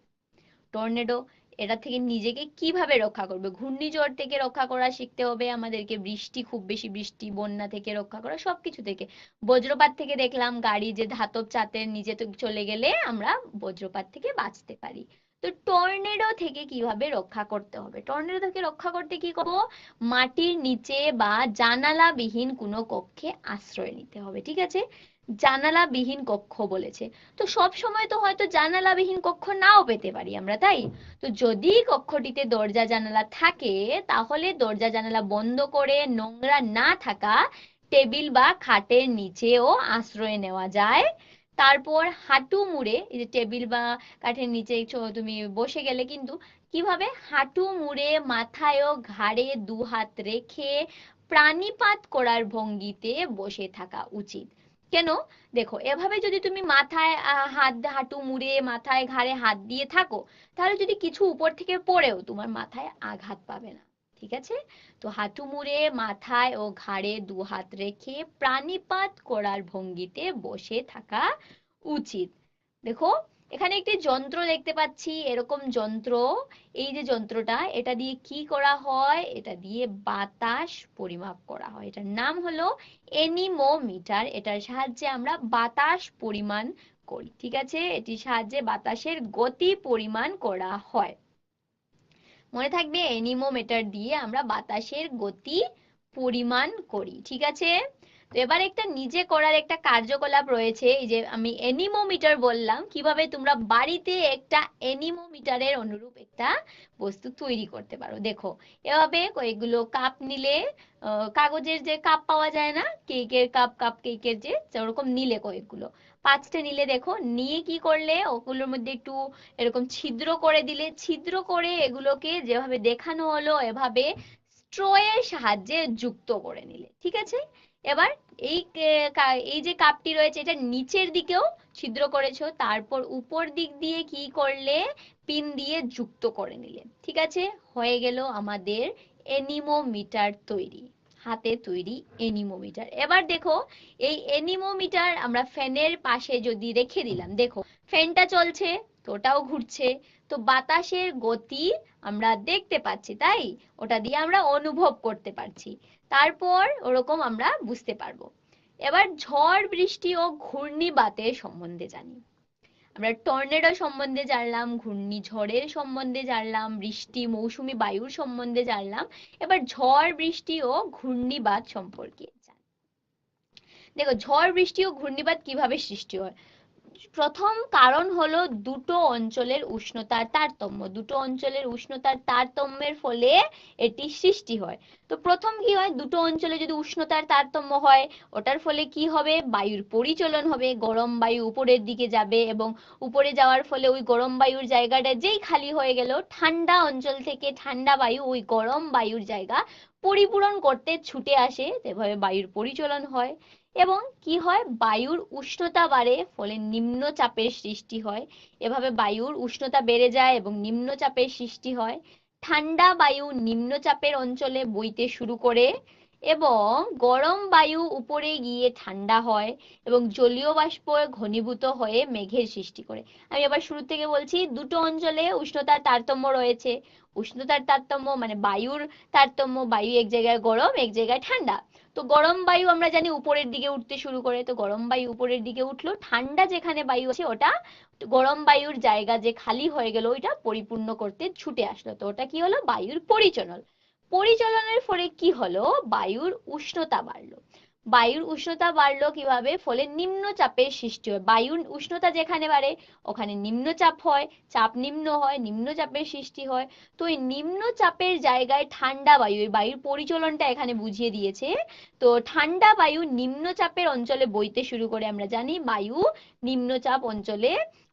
টর্নেডো এটা থেকে নিজেকে কিভাবে রক্ষা করবে। ঘূর্ণিঝড় থেকে রক্ষা করা শিখতে হবে আমাদেরকে, বৃষ্টি, খুব বেশি বৃষ্টি, বন্যা থেকে রক্ষা করা, সবকিছু থেকে। বজ্রপাত থেকে দেখলাম গাড়ি যে ধাতব ছাদের নিচে তো চলে গেলে আমরা বজ্রপাত থেকে বাঁচতে পারি। তো টর্নেডো থেকে কিভাবে রক্ষা করতে হবে, টর্নেডো থেকে রক্ষা করতে কি করব, মাটির নিচে বা জানালাবিহীন কোনো কক্ষে আশ্রয় নিতে হবে, ঠিক আছে। জানালাবিহীন কক্ষ বলেছে, তো সব সময় তো হয়তো জানালাবিহীন কক্ষ নাও পেতে পারি আমরা, তাই। তো যদি কক্ষটিতে দরজা জানালা থাকে, তাহলে দরজা জানালা বন্ধ করে নোংরা না থাকা টেবিল বা খাটের নিচেও আশ্রয় নেওয়া যায়। তারপর হাঁটু মুড়ে, এই যে টেবিল বা কাঠের নিচে তুমি বসে গেলে কিন্তু কিভাবে, হাঁটু মুড়ে মাথায় ও ঘাড়ে দু হাত রেখে প্রাণিপাত করার ভঙ্গিতে বসে থাকা উচিত। কেন, দেখো এভাবে যদি তুমি মাথায় হাঁটু মুড়ে মাথায় ঘাড়ে হাত দিয়ে থাকো, তাহলে যদি কিছু উপর থেকে পড়েও তোমার মাথায় আঘাত পাবে না, ঠিক আছে। তো হাঁটু মুড়ে মাথায় ও ঘাড়ে দু হাত রেখে প্রাণিপাত করার ভঙ্গিতে বসে থাকা উচিত। দেখো এখানে একটি যন্ত্র দেখতে পাচ্ছি, এরকম যন্ত্র, এই যে যন্ত্রটা, এটা দিয়ে কি করা হয়, এটা দিয়ে বাতাস পরিমাপ করা হয়। এটার নাম হলো এনিমোমিটার। এটার সাহায্যে আমরা বাতাস পরিমাণ করি, ঠিক আছে। এটির সাহায্যে বাতাসের গতি পরিমাণ করা হয়। মনে থাকবে, এনিমোমিটার দিয়ে আমরা বাতাসের গতি পরিমাণ করি, ঠিক আছে। তো এবার একটা নিজে করার একটা কার্যকলাপ রয়েছে, এই যে আমি এনিমোমিটার বললাম, কিভাবে তোমরা বাড়িতে একটা এনিমোমিটারের অনুরূপ একটা বস্তু তৈরি করতে পারো। দেখো এভাবে কয়েকগুলো কাপ নিলে, কাগজের যে কাপ পাওয়া যায় না, কেকের কাপ, কাপ কেকের যে, ওরকম নিলে কয়েকগুলো, 5টে নিলে, দেখো নিয়ে কি করলে ওগুলোর মধ্যে একটু এরকম ছিদ্র করে দিলে, ছিদ্র করে এগুলোকে যেভাবে দেখানো হলো এভাবে স্ট্র এর সাহায্যে যুক্ত করে নিলে, ঠিক আছে। এবার এই এই যে কাপটি রয়েছে, এটা নিচের দিকেও ছিদ্র করেছো, তারপর উপর দিক দিয়ে কি করলে, পিন দিয়ে যুক্ত করে নিলে, ঠিক আছে। হয়ে গেল আমাদের এনিমোমিটার তৈরি, হাতে তৈরি এনিমোমিটার। এবার দেখো এই এনিমোমিটার আমরা ফ্যানের পাশে যদি রেখে দিলাম, দেখো ফ্যানটা চলছে তো ওটাও ঘুরছে, তো বাতাসের গতি আমরা দেখতে পাচ্ছি, তাই ওটা দিয়ে আমরা অনুভব করতে পারছি, তারপর ওরকম আমরা বুঝতে পারবো। এবার ঝড় বৃষ্টি ও ঘূর্ণিবাতের সম্বন্ধে জানি। আমরা টর্নেডো সম্বন্ধে জানলাম, ঘূর্ণিঝড়ের সম্বন্ধে জানলাম, বৃষ্টি, মৌসুমী বায়ুর সম্বন্ধে জানলাম। এবার ঝড় বৃষ্টি ও ঘূর্ণিবাত সম্পর্কে জানি। দেখো ঝড় বৃষ্টি ও ঘূর্ণিবাত কিভাবে সৃষ্টি হয়। প্রথম কারণ হলো দুটো অঞ্চলের উষ্ণতার তারতম্য, দুটো অঞ্চলের উষ্ণতার তারতম্যের ফলে এটি সৃষ্টি হয়। তো প্রথম কি হয়, দুটো অঞ্চলে যদি উষ্ণতার তারতম্য হয়, ওটার ফলে কি হবে, বায়ুর পরিচলন হবে, গরম বায়ু উপরের দিকে যাবে এবং উপরে যাওয়ার ফলে ওই গরম বায়ুর জায়গাটা যেই খালি হয়ে গেল, ঠান্ডা অঞ্চল থেকে ঠান্ডা বায়ু ওই গরম বায়ুর জায়গা পরিপূরণ করতে ছুটে আসে, এভাবে বায়ুর পরিচলন হয়। এবং কি হয়, বায়ুর উষ্ণতা বাড়ে, ফলে নিম্নচাপের সৃষ্টি হয়। এভাবে বায়ুর উষ্ণতা বেড়ে যায় এবং নিম্নচাপের সৃষ্টি হয়। ঠান্ডা বায়ু নিম্নচাপের অঞ্চলে বইতে শুরু করে এবং গরম বায়ু উপরে গিয়ে ঠান্ডা হয় এবং জলীয় বাষ্প ঘনীভূত হয়ে মেঘের সৃষ্টি করে। আমি আবার শুরু থেকে বলছি, দুটো অঞ্চলে উষ্ণতার তারতম্য রয়েছে। উষ্ণতার তারতম্য মানে বায়ুর তারতম্য, বায়ু এক জায়গায় গরম এক জায়গায় ঠান্ডা। তো গরম বায়ু আমরা জানি উপরের দিকে উঠতে শুরু করে, তো গরম বায়ু উপরের দিকে উঠলো, ঠান্ডা যেখানে বায়ু আছে ওটা গরম বায়ুর জায়গা যে খালি হয়ে গেল ওইটা পরিপূর্ণ করতে ছুটে আসলো, তো ওটা কি হলো, বায়ুর পরিচলন। পরিচলনের ফলে কি হলো, বায়ুর উষ্ণতা বাড়লো। বায়ুর উষ্ণতা বাড়লো কিভাবে, ফলে নিম্নচাপের সৃষ্টি হয়। বায়ুর উষ্ণতা যেখানে বাড়ে ওখানে নিম্নচাপ হয়, চাপ নিম্ন হয়, নিম্নচাপের সৃষ্টি হয়। তো এই নিম্নচাপের জায়গায় ঠান্ডা বায়ু, এই বায়ুর পরিচলনটা এখানে বুঝিয়ে দিয়েছে। তো ঠান্ডা বায়ু নিম্নচাপের অঞ্চলে বইতে শুরু করে, আমরা জানি বায়ু নিম্নচাপ অঞ্চলে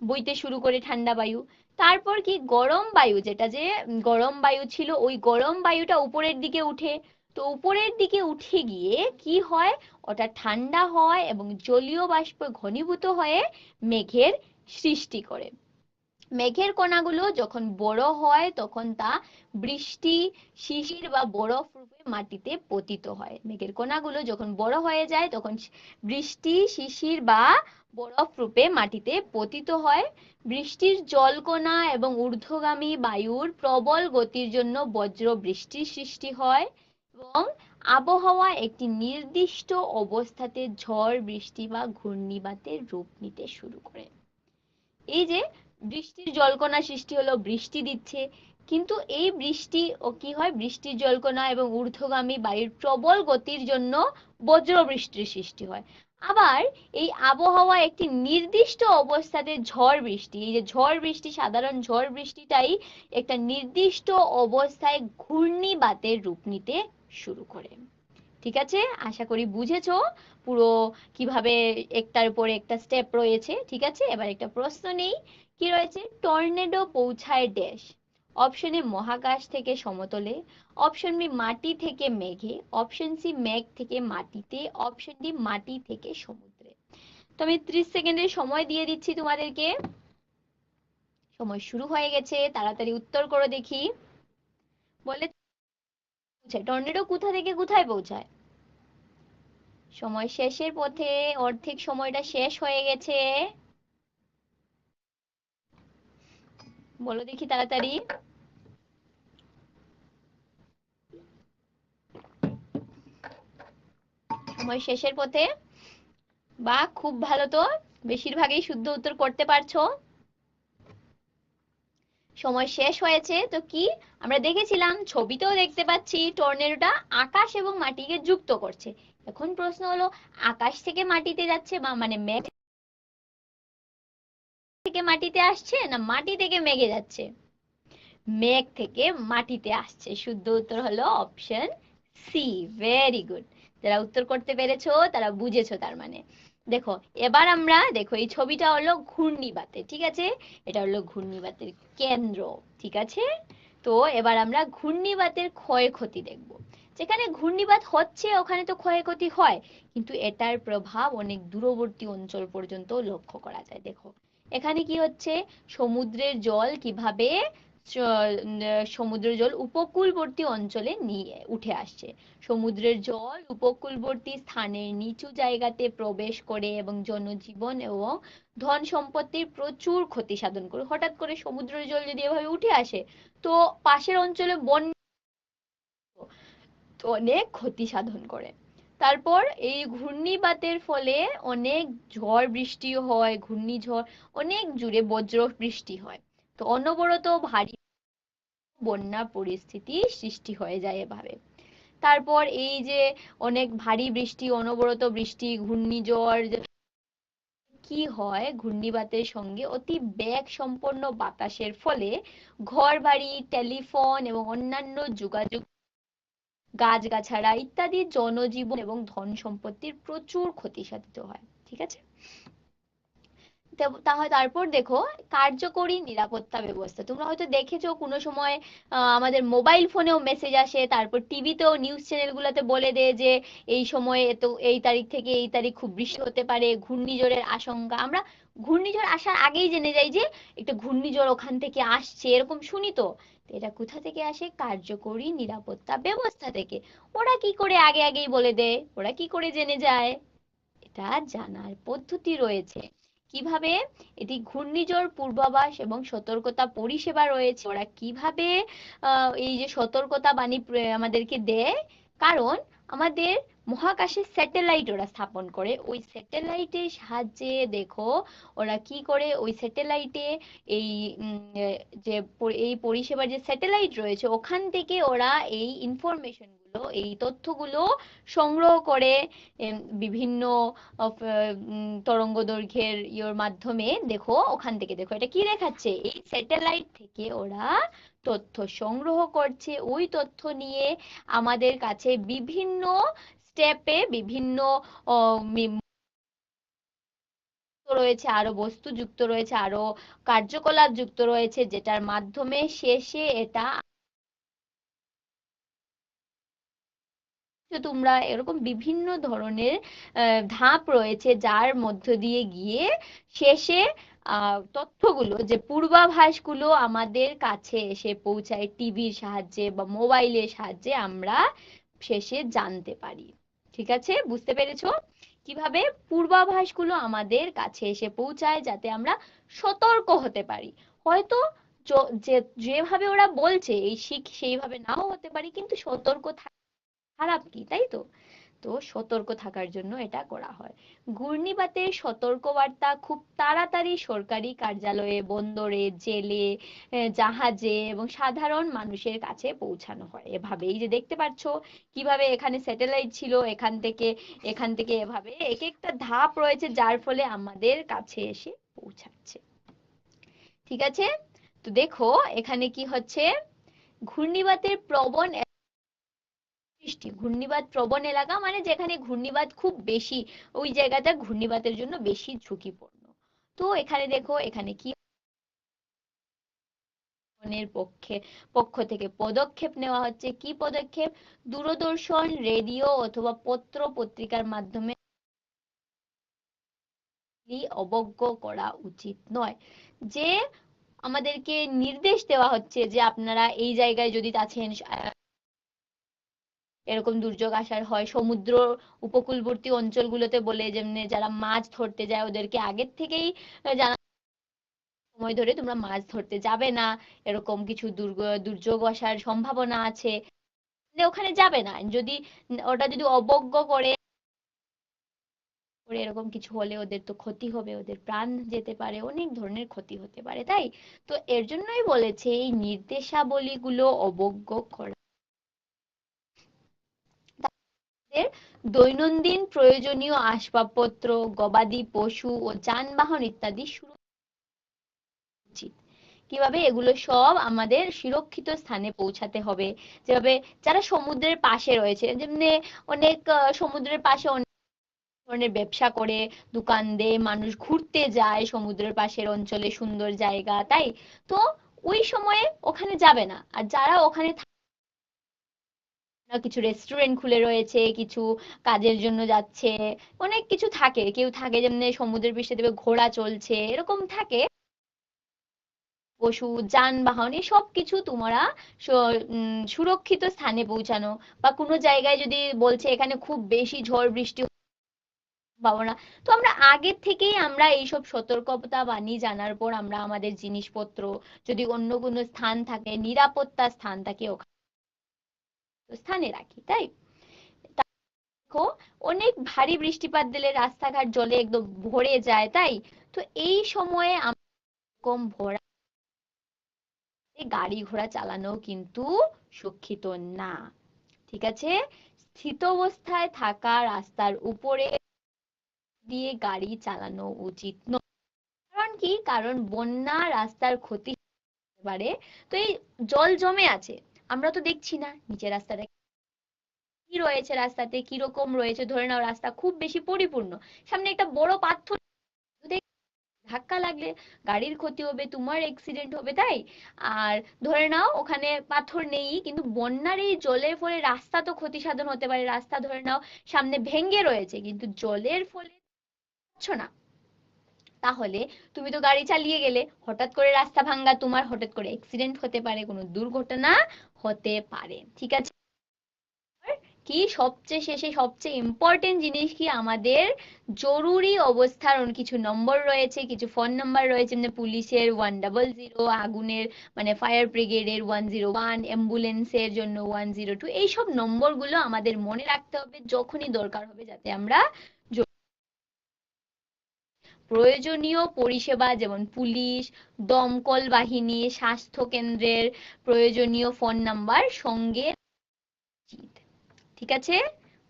বইতে শুরু করে ঠান্ডা বায়ু। তারপর কি, গরম বায়ু, যেটা যে গরম বায়ু ছিল ওই গরম বায়ুটা উপরের দিকে উঠে, তো উপরের দিকে উঠে গিয়ে কি হয়, ওটা ঠান্ডা হয় এবং জলীয় বাষ্প ঘনীভূত হয়ে মেঘের সৃষ্টি করে। মেঘের কণাগুলো যখন বড় হয় তখন তা বৃষ্টি, শিশির বা বরফ রূপে মাটিতে পতিত হয়। মেঘের কণাগুলো যখন বড় হয়ে যায় তখন বৃষ্টি, শিশির বা বরফ রূপে মাটিতে পতিত হয়। বৃষ্টির জলকণা এবং ঊর্ধ্বগামী বায়ুর প্রবল গতির জন্য বজ্র বৃষ্টির সৃষ্টি হয় এবং আবহাওয়া একটি নির্দিষ্ট অবস্থাতে ঝড় বৃষ্টি বা ঘূর্ণিবাতের রূপ নিতে শুরু করে। এই যে বৃষ্টির জলকণা সৃষ্টি হলো, বৃষ্টি দিচ্ছে, কিন্তু এই বৃষ্টি ও কি হয়, বৃষ্টির জলকণা এবং ঊর্ধ্বগামী বায়ুর প্রবল গতির জন্য বজ্র বৃষ্টির সৃষ্টি হয়। আবার এই আবহাওয়া একটি নির্দিষ্ট অবস্থাতে ঝড় বৃষ্টি, এই যে ঝড় বৃষ্টি, সাধারণ ঝড় বৃষ্টিটাই একটা নির্দিষ্ট অবস্থায় ঘূর্ণিবাতের রূপ নিতে শুরু করে। ঠিক আছে, আশা করি বুঝেছো পুরো কিভাবে একটার পর একটা স্টেপ রয়েছে। ঠিক আছে, এবার একটা প্রশ্ন নেই। কি রয়েছে? টর্নেডো পৌঁছায় ড্যাশ। অপশন এ মহাকাশ থেকে সমতলে, অপশন বি মাটি থেকে মেঘে, অপশন সি মেঘ থেকে মাটিতে, অপশন ডি মাটি থেকে সমুদ্রে। তো আমি 30 সেকেন্ডের সময় দিয়ে দিচ্ছি তোমাদেরকে। সময় শুরু হয়ে গেছে, তাড়াতাড়ি উত্তর করো দেখি। বলে টর্নেডো কোথা থেকে কোথায় পৌঁছায়? সময় শেষের পথে, অর্ধেক সময়টা শেষ হয়ে গেছে। বলো দেখি তাড়াতাড়ি। সময় শেষের পথে। বাহ, খুব ভালো তো, বেশিরভাগই শুদ্ধ উত্তর করতে পারছো। সময় শেষ হয়েছে তো কি আমরা দেখেছিলাম, ছবিতেও দেখতে পাচ্ছি টর্নেডোটা আকাশ এবং মাটিকে যুক্ত করছে। এখন প্রশ্ন হলো, আকাশ থেকে মাটিতে যাচ্ছে বা মানে মেঘ থেকে মাটিতে আসছে না মাটি থেকে মেঘে যাচ্ছে? মেঘ থেকে মাটিতে আসছে। শুদ্ধ উত্তর হলো অপশন সি। ভেরি গুড, যারা উত্তর করতে পেরেছো তারা বুঝেছো তার মানে। দেখো এবার আমরা দেখো এই ছবিটা হলো ঘূর্ণিবাতের, ঠিক আছে, এটা হলো ঘূর্ণিবাতের কেন্দ্র। ঠিক আছে, তো এবার আমরা ঘূর্ণিবাতের ক্ষয়ক্ষতি দেখব। যেখানে ঘূর্ণিবাত হচ্ছে ওখানে তো ক্ষয়ক্ষতি হয়, কিন্তু এটার প্রভাব অনেক দূরবর্তী অঞ্চল পর্যন্ত লক্ষ্য করা যায়। দেখো এখানে কি হচ্ছে, সমুদ্রের জল কিভাবে সমুদ্রের জল উপকূলবর্তী অঞ্চলে নিয়ে উঠে আসছে। সমুদ্রের জল উপকূলবর্তী স্থানের নিচু জায়গাতে প্রবেশ করে এবং জনজীবন এবং ধন সম্পত্তির প্রচুর ক্ষতি সাধন করে। হঠাৎ করে সমুদ্রের জল যদি এভাবে উঠে আসে তো পাশের অঞ্চলে বন্যা অনেক ক্ষতি সাধন করে। তারপর এই ঘূর্ণিবাতের ফলে অনেক ঝড় বৃষ্টি হয়, ঘূর্ণিঝড়, অনেক জুড়ে বজ্র বৃষ্টি হয়। তো অনবরত ভারী বন্যা পরিস্থিতি সৃষ্টি হয়ে যায় এভাবে। তারপর এই যে অনেক ভারী বৃষ্টি, অনবরত বৃষ্টি, ঘূর্ণিঝড়, কি হয় ঘূর্ণিবাতের সঙ্গে অতি বেগ সম্পন্ন বাতাসের ফলে ঘরবাড়ি, টেলিফোন এবং অন্যান্য যোগাযোগ, গাছগাছাড়া ইত্যাদি জনজীবন এবং ধন সম্পত্তির প্রচুর ক্ষতি সাধিত হয়। ঠিক আছে, তাহলে তারপর দেখো কার্যকরী নিরাপত্তা ব্যবস্থা। তোমরা হয়তো দেখেছো কোনো সময় আমাদের মোবাইল ফোনেও মেসেজ আসে, তারপর টিভিতেও নিউজ চ্যানেলগুলোতে বলে দেয় যে এই সময়ে তো এই তারিখ থেকে এই তারিখ খুব বৃষ্টি হতে পারে, ঘূর্ণিঝড়ের আশঙ্কা। আমরা ঘূর্ণিঝড় আসার আগেই জেনে যাই যে একটা ঘূর্ণিঝড় ওখান থেকে আসছে, এরকম শুনি তো। তো এটা কোথা থেকে আসে? কার্যকরী নিরাপত্তা ব্যবস্থা থেকে। ওরা কি করে আগে আগেই বলে দেয়? ওরা কি করে জেনে যায়? এটা জানার পদ্ধতি রয়েছে। কিভাবে? এটি ঘূর্ণিঝড় পূর্বাভাস এবং সতর্কতা পরিষেবা রয়েছে। ওরা কিভাবে এই যে সতর্কতা বাণী আমাদেরকে দেয়, কারণ আমাদের মহাকাশে স্যাটেলাইট ওরা স্থাপন করে। ওই স্যাটেলাইটের সাহায্যে দেখো ওরা কি করে, ওই স্যাটেলাইটে এই যে এই পরিষেবার যে স্যাটেলাইট রয়েছে ওখান থেকে ওরা এই ইনফরমেশন গুলো, এই তথ্যগুলো সংগ্রহ করে বিভিন্ন তরঙ্গ দৈর্ঘ্যের ইয়ের মাধ্যমে। দেখো ওখান থেকে দেখো এটা কি দেখাচ্ছে, এই স্যাটেলাইট থেকে ওরা তথ্য সংগ্রহ করছে। ওই তথ্য নিয়ে আমাদের কাছে বিভিন্ন স্টেপে বিভিন্ন রয়েছে, আরো বস্তু যুক্ত রয়েছে, আরো কার্যকলাপ যুক্ত রয়েছে, যেটার মাধ্যমে শেষে এটা তো তোমরা এরকম বিভিন্ন ধরনের ধাপ রয়েছে যার মধ্য দিয়ে গিয়ে শেষে তথ্যগুলো যে পূর্বাভাসগুলো আমাদের কাছে এসে পৌঁছায় টিভির সাহায্যে বা মোবাইলের সাহায্যে আমরা শেষে জানতে পারি। ঠিক আছে, বুঝতে পেরেছো কিভাবে পূর্বাভাসগুলো আমাদের কাছে এসে পৌঁছায় যাতে আমরা সতর্ক হতে পারি। হয়তো যেভাবে ওরা বলছে এই শিখ সেইভাবে নাও হতে পারি, কিন্তু সতর্ক খারাপ কি, তাই তো? তো সতর্ক থাকার জন্য এটা করা হয়। ঘূর্ণিবাতের সতর্কবার্তা খুব তাড়াতাড়ি সরকারি কার্যালয়ে, বন্দরে, জেলে, জাহাজে এবং সাধারণ মানুষের কাছে পৌঁছানো হয় এভাবেই। যে দেখতে পাচ্ছ কিভাবে এখানে স্যাটেলাইট ছিল, এখান থেকে এভাবে এক একটা ধাপ রয়েছে যার ফলে আমাদের কাছে এসে পৌঁছাচ্ছে। ঠিক আছে, তো দেখো এখানে কি হচ্ছে, ঘূর্ণিবাতের প্রবণ বৃষ্টি। ঘূর্ণিবাত প্রবণ এলাকা মানে যেখানে ঘূর্ণিবাত খুব বেশি, ওই জায়গাটা ঘূর্ণিবাতের জন্য বেশি ঝুঁকিপূর্ণ। তো এখানে দেখো এখানে কি পক্ষ থেকে পদক্ষেপ নেওয়া হচ্ছে। কি পদক্ষেপ? দূরদর্শন, রেডিও অথবা পত্র পত্রিকার মাধ্যমে অবজ্ঞ করা উচিত নয়। যে আমাদেরকে নির্দেশ দেওয়া হচ্ছে যে আপনারা এই জায়গায় যদি আছেন, এরকম দুর্যোগ আসার হয়, সমুদ্র উপকূলবর্তী অঞ্চলগুলোতে বলে, যেমনি যারা মাছ ধরতে যায় ওদেরকে আগের থেকেই জানা, সময় ধরে তোমরা মাছ ধরতে যাবে না, এরকম কিছু দুর্যোগ আসার সম্ভাবনা আছে, মানে ওখানে যাবে না। যদি ওটা যদি অবজ্ঞ করে এরকম কিছু হলে ওদের তো ক্ষতি হবে, ওদের প্রাণ যেতে পারে, অনেক ধরনের ক্ষতি হতে পারে, তাই তো এর জন্যই বলেছে এই নির্দেশাবলীগুলো অবজ্ঞ করা। তাদের দৈনন্দিন প্রয়োজনীয় আসবাবপত্র, গবাদি পশু ও যানবাহন ইত্যাদি উচিত। কিভাবে? এগুলো সব আমাদের সুরক্ষিত স্থানে পৌঁছাতে হবে। যেভাবে যারা সমুদ্রের পাশে রয়েছে, যেমনি অনেক সমুদ্রের পাশে অনেক ধরনের ব্যবসা করে, দোকান দেয়, মানুষ ঘুরতে যায় সমুদ্রের পাশের অঞ্চলে, সুন্দর জায়গা, তাই তো ওই সময়ে ওখানে যাবে না। আর যারা ওখানে কিছু রেস্টুরেন্ট খুলে রয়েছে, কিছু কাজের জন্য যাচ্ছে, অনেক কিছু থাকে, কেউ থাকে যেমনি সমুদ্রের পৃষ্ঠে দেবে ঘোড়া চলছে, এরকম থাকে, পশু, যানবাহন, এই সব কিছু তোমরা সুরক্ষিত স্থানে পৌঁছানো। বা কোনো জায়গায় যদি বলছে এখানে খুব বেশি ঝড় বৃষ্টি সম্ভাবনা, তো আমরা আগের থেকেই আমরা এইসব সতর্কতা বাণী জানার পর আমরা আমাদের জিনিসপত্র, যদি অন্য কোনো স্থান থাকে, নিরাপত্তা স্থান থাকে, ওখানে স্থানে রাখি, তাই দেখো অনেক ভারী বৃষ্টিপাত দিলে রাস্তাঘাট জলে একদম ভরে যায়, তাই তো এই সময়ে কম ভরা গাড়ি ঘোড়া চালানো কিন্তু সুরক্ষিত না। ঠিক আছে, স্থিত অবস্থায় থাকা রাস্তার উপরে দিয়ে গাড়ি চালানো উচিত নয়। কারণ কি? কারণ বন্যা রাস্তার ক্ষতি হতে পারে। তো এই জল জমে আছে, আমরা তো দেখছি না নিচে রাস্তাটা কি রয়েছে, রাস্তাতে কিরকম রয়েছে। ধরে নাও রাস্তা খুব বেশি পরিপূর্ণ, সামনে একটা বড় পাথর, ধাক্কা লাগলে গাড়ির ক্ষতি হবে, তোমার অ্যাক্সিডেন্ট হবে, তাই আর ধরে নাও ওখানে পাথর নেই, কিন্তু বন্যার এই জলের ফলে রাস্তা তো ক্ষতি সাধন হতে পারে। রাস্তা ধরে নাও সামনে ভেঙে রয়েছে, কিন্তু জলের ফলে পাচ্ছ না, তাহলে তুমি তো গাড়ি চালিয়ে গেলে, হঠাৎ করে রাস্তা ভাঙ্গা, তোমার হঠাৎ করে অ্যাক্সিডেন্ট হতে পারে, কোনো দুর্ঘটনা হতে পারে। ঠিক আছে, কি সবচেয়ে শেষে সবচেয়ে ইম্পর্টেন্ট জিনিস কি, আমাদের জরুরি অবস্থার কিছু নম্বর রয়েছে, কিছু ফোন নাম্বার রয়েছে, মানে পুলিশের 100, আগুনের মানে ফায়ার ব্রিগেডের 101, অ্যাম্বুলেন্সের জন্য 102, এইসব নম্বরগুলো আমাদের মনে রাখতে হবে যখনই দরকার হবে, যাতে আমরা প্রয়োজনীয় পরিষেবা যেমন পুলিশ, দমকল বাহিনী, স্বাস্থ্য কেন্দ্রের প্রয়োজনীয় ফোন নাম্বার সঙ্গে উচিত। ঠিক আছে,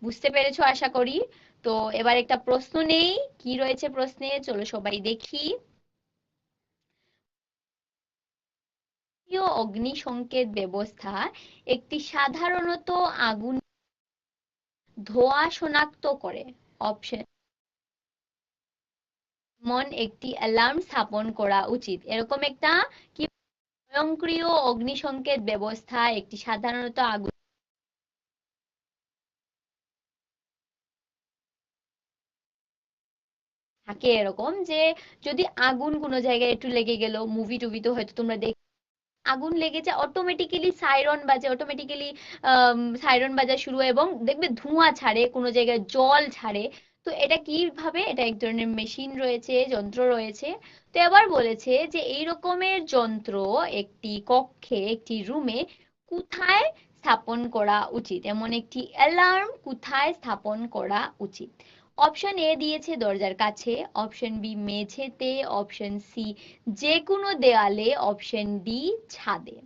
বুঝতে পেরেছো আশা করি। তো এবার একটা প্রশ্ন নেই, কি রয়েছে প্রশ্নে, চলো সবাই দেখি। অগ্নি সংকেত ব্যবস্থা একটি সাধারণত আগুন ধোঁয়া শনাক্ত করে। অপশন মন একটি অ্যালার্ম স্থাপন করা উচিত। এরকম একটা কি স্বয়ংক্রিয় অগ্নিসংকেত ব্যবস্থা একটি সাধারণত আগুন থাকে এরকম যে যদি আগুন কোনো জায়গায় একটু লেগে গেল, মুভি টুভি তো হয়তো তোমরা আগুন লেগেছে অটোমেটিক্যালি সাইরন বাজে, অটোমেটিক্যালি সাইরন বাজা শুরু হয় এবং দেখবে ধোঁয়া ছাড়ে, কোনো জায়গায় জল ছাড়ে। তো এটা কিভাবে, এটা এক ধরনের মেশিন রয়েছে, যন্ত্র রয়েছে। তো এবার বলেছে যে এই রকমের যন্ত্র একটি কক্ষে, একটি রুমে কোথায় স্থাপন করা উচিত, এমন একটি অ্যালার্ম কোথায় স্থাপন করা উচিত। অপশন এ দিয়েছে দরজার কাছে, অপশন বি মেঝেতে, অপশন সি যে কোনো দেয়ালে, অপশন ডি ছাদে।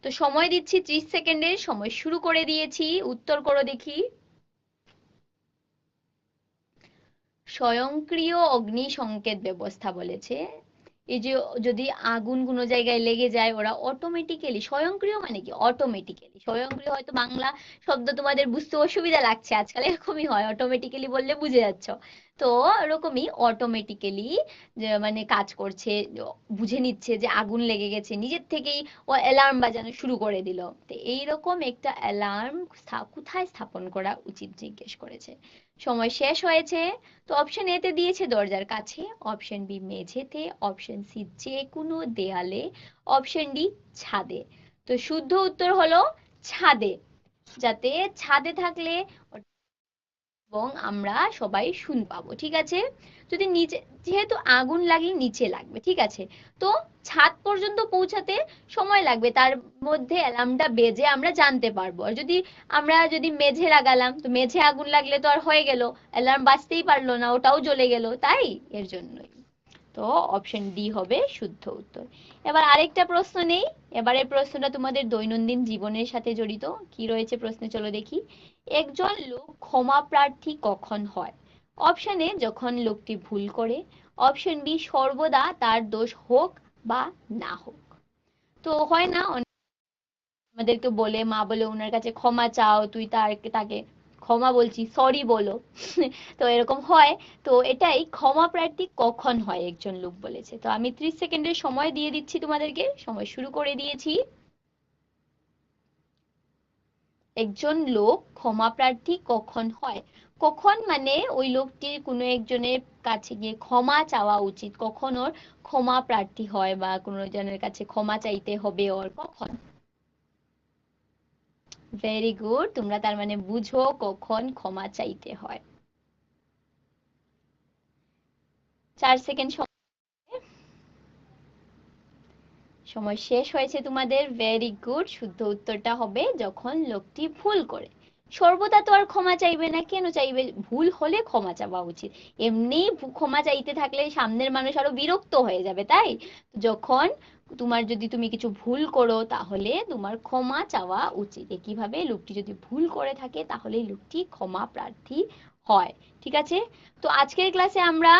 তো সময় দিচ্ছি 30 সেকেন্ডের, সময় শুরু করে দিয়েছি, উত্তর করো দেখি। স্বয়ংক্রিয় অগ্নি সংকেত ব্যবস্থা বলেছে। এই যে যদি আগুন কোনো জায়গায় লেগে যায়, ওরা অটোমেটিক্যালি, স্বয়ংক্রিয় মানে কি অটোমেটিক্যালি, স্বয়ংক্রিয় হয়তো বাংলা শব্দ তোমাদের বুঝতে অসুবিধা লাগছে, আজকাল এরকমই হয়, অটোমেটিক্যালি বললে বুঝে যাচ্ছ। তো এরকমই অটোমেটিক্যালি মানে কাজ করছে, বুঝে নিচ্ছে যে আগুন লেগে গেছে, নিজের থেকেই ও অ্যালার্ম বাজানো শুরু করে দিল। তো এইরকম একটা অ্যালার্ম কোথায় স্থাপন করা উচিত জিজ্ঞেস করেছে। সময় শেষ হয়েছে। তো অপশন এ তে দিয়েছে দরজার কাছে, অপশন বি মেঝেতে, অপশন সি যে কোনো দেয়ালে, অপশন ডি ছাদে। তো শুদ্ধ উত্তর হলো ছাদে, যাতে ছাদে থাকলে এবং আমরা সবাই শুন পাবো, ঠিক আছে। যদি নিচে, যেহেতু আগুন লাগলে নিচে লাগবে, ঠিক আছে, তো ছাদ পর্যন্ত পৌঁছাতে সময় লাগবে, তার মধ্যে অ্যালার্মটা বেজে আমরা জানতে পারবো। আর যদি আমরা যদি মেঝে লাগালাম, তো মেঝে আগুন লাগলে তো আর হয়ে গেল, অ্যালার্ম বাজতেই পারলো না, ওটাও জ্বলে গেল, তাই এর জন্যই। তো অপশন ডি হবে শুদ্ধ উত্তর। এবার আরেকটা প্রশ্ন নেই, এবারের প্রশ্নটা তোমাদের দৈনন্দিন জীবনের সাথে জড়িত। কি রয়েছে প্রশ্নে চলো দেখি। একজন লোক ক্ষমা প্রার্থী কখন হয়? অপশন এ যখন লোকটি ভুল করে, অপশন বি সর্বদা তার দোষ হোক বা না হোক। তো হয় না আমাদেরকে বলে, মা বলে ওনার কাছে ক্ষমা চাও, তুই তাকে ক্ষমা বলছি সরি বলো তো এরকম হয়। তো এটাই ক্ষমা প্রার্থী কখন হয় একজন লোক বলেছে। তো আমি 30 সেকেন্ডের সময় দিয়ে দিচ্ছি তোমাদেরকে, সময় শুরু করে দিয়েছি। একজন লোক ক্ষমা প্রার্থী কখন হয়? কখন মানে ওই লোকটির কোনো একজনের কাছে গিয়ে ক্ষমা চাওয়া উচিত, কখন ওর ক্ষমা প্রার্থী হয় বা কোনো জনের কাছে ক্ষমা চাইতে হবে ওর, কখন। ভেরি গুড, তোমরা তার মানে বুঝো কখন ক্ষমা চাইতে হয়। 4 সেকেন্ড সময় শেষ হয়েছে তোমাদের। ভেরি গুড, শুদ্ধ উত্তরটা হবে যখন লোকটি ভুল করে। সর্বদা তো আর ক্ষমা চাইবে না, কেন চাইবে? ভুল হলে ক্ষমা চাওয়া উচিত, এমনি ক্ষমা চাইতে থাকলে সামনের মানুষ আরো বিরক্ত হয়ে যাবে, তাই যখন যদি তুমি কিছু ভুল করো তাহলে তোমার ক্ষমা চাওয়া উচিত। একইভাবে লোকটি যদি ভুল করে থাকে তাহলে লোকটি ক্ষমা প্রার্থী হয়, ঠিক আছে। তো আজকের ক্লাসে আমরা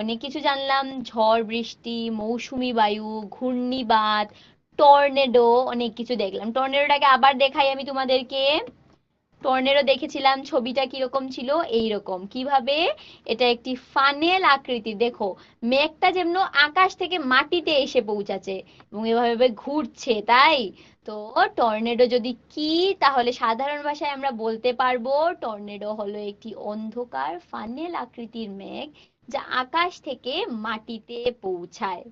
অনেক কিছু জানলাম, ঝড় বৃষ্টি, মৌসুমী বায়ু, ঘূর্ণিবাদ, টর্নেডো, অনেক কিছু দেখলাম। টর্নেডোটাকে আবার দেখাই আমি তোমাদেরকে। টর্নেডো দেখেছিলাম, ছবিটা কিরকম ছিল, এইরকম, কিভাবে এটা একটি ফানেল আকৃতির, দেখো মেঘটা যেমন আকাশ থেকে মাটিতে এসে পৌঁছাচ্ছে এবং এভাবে ঘুরছে, তাই তো টর্নেডো যদি কি, তাহলে সাধারণ ভাষায় আমরা বলতে পারবো টর্নেডো হলো একটি অন্ধকার ফানেল আকৃতির মেঘ যা আকাশ থেকে মাটিতে পৌঁছায়,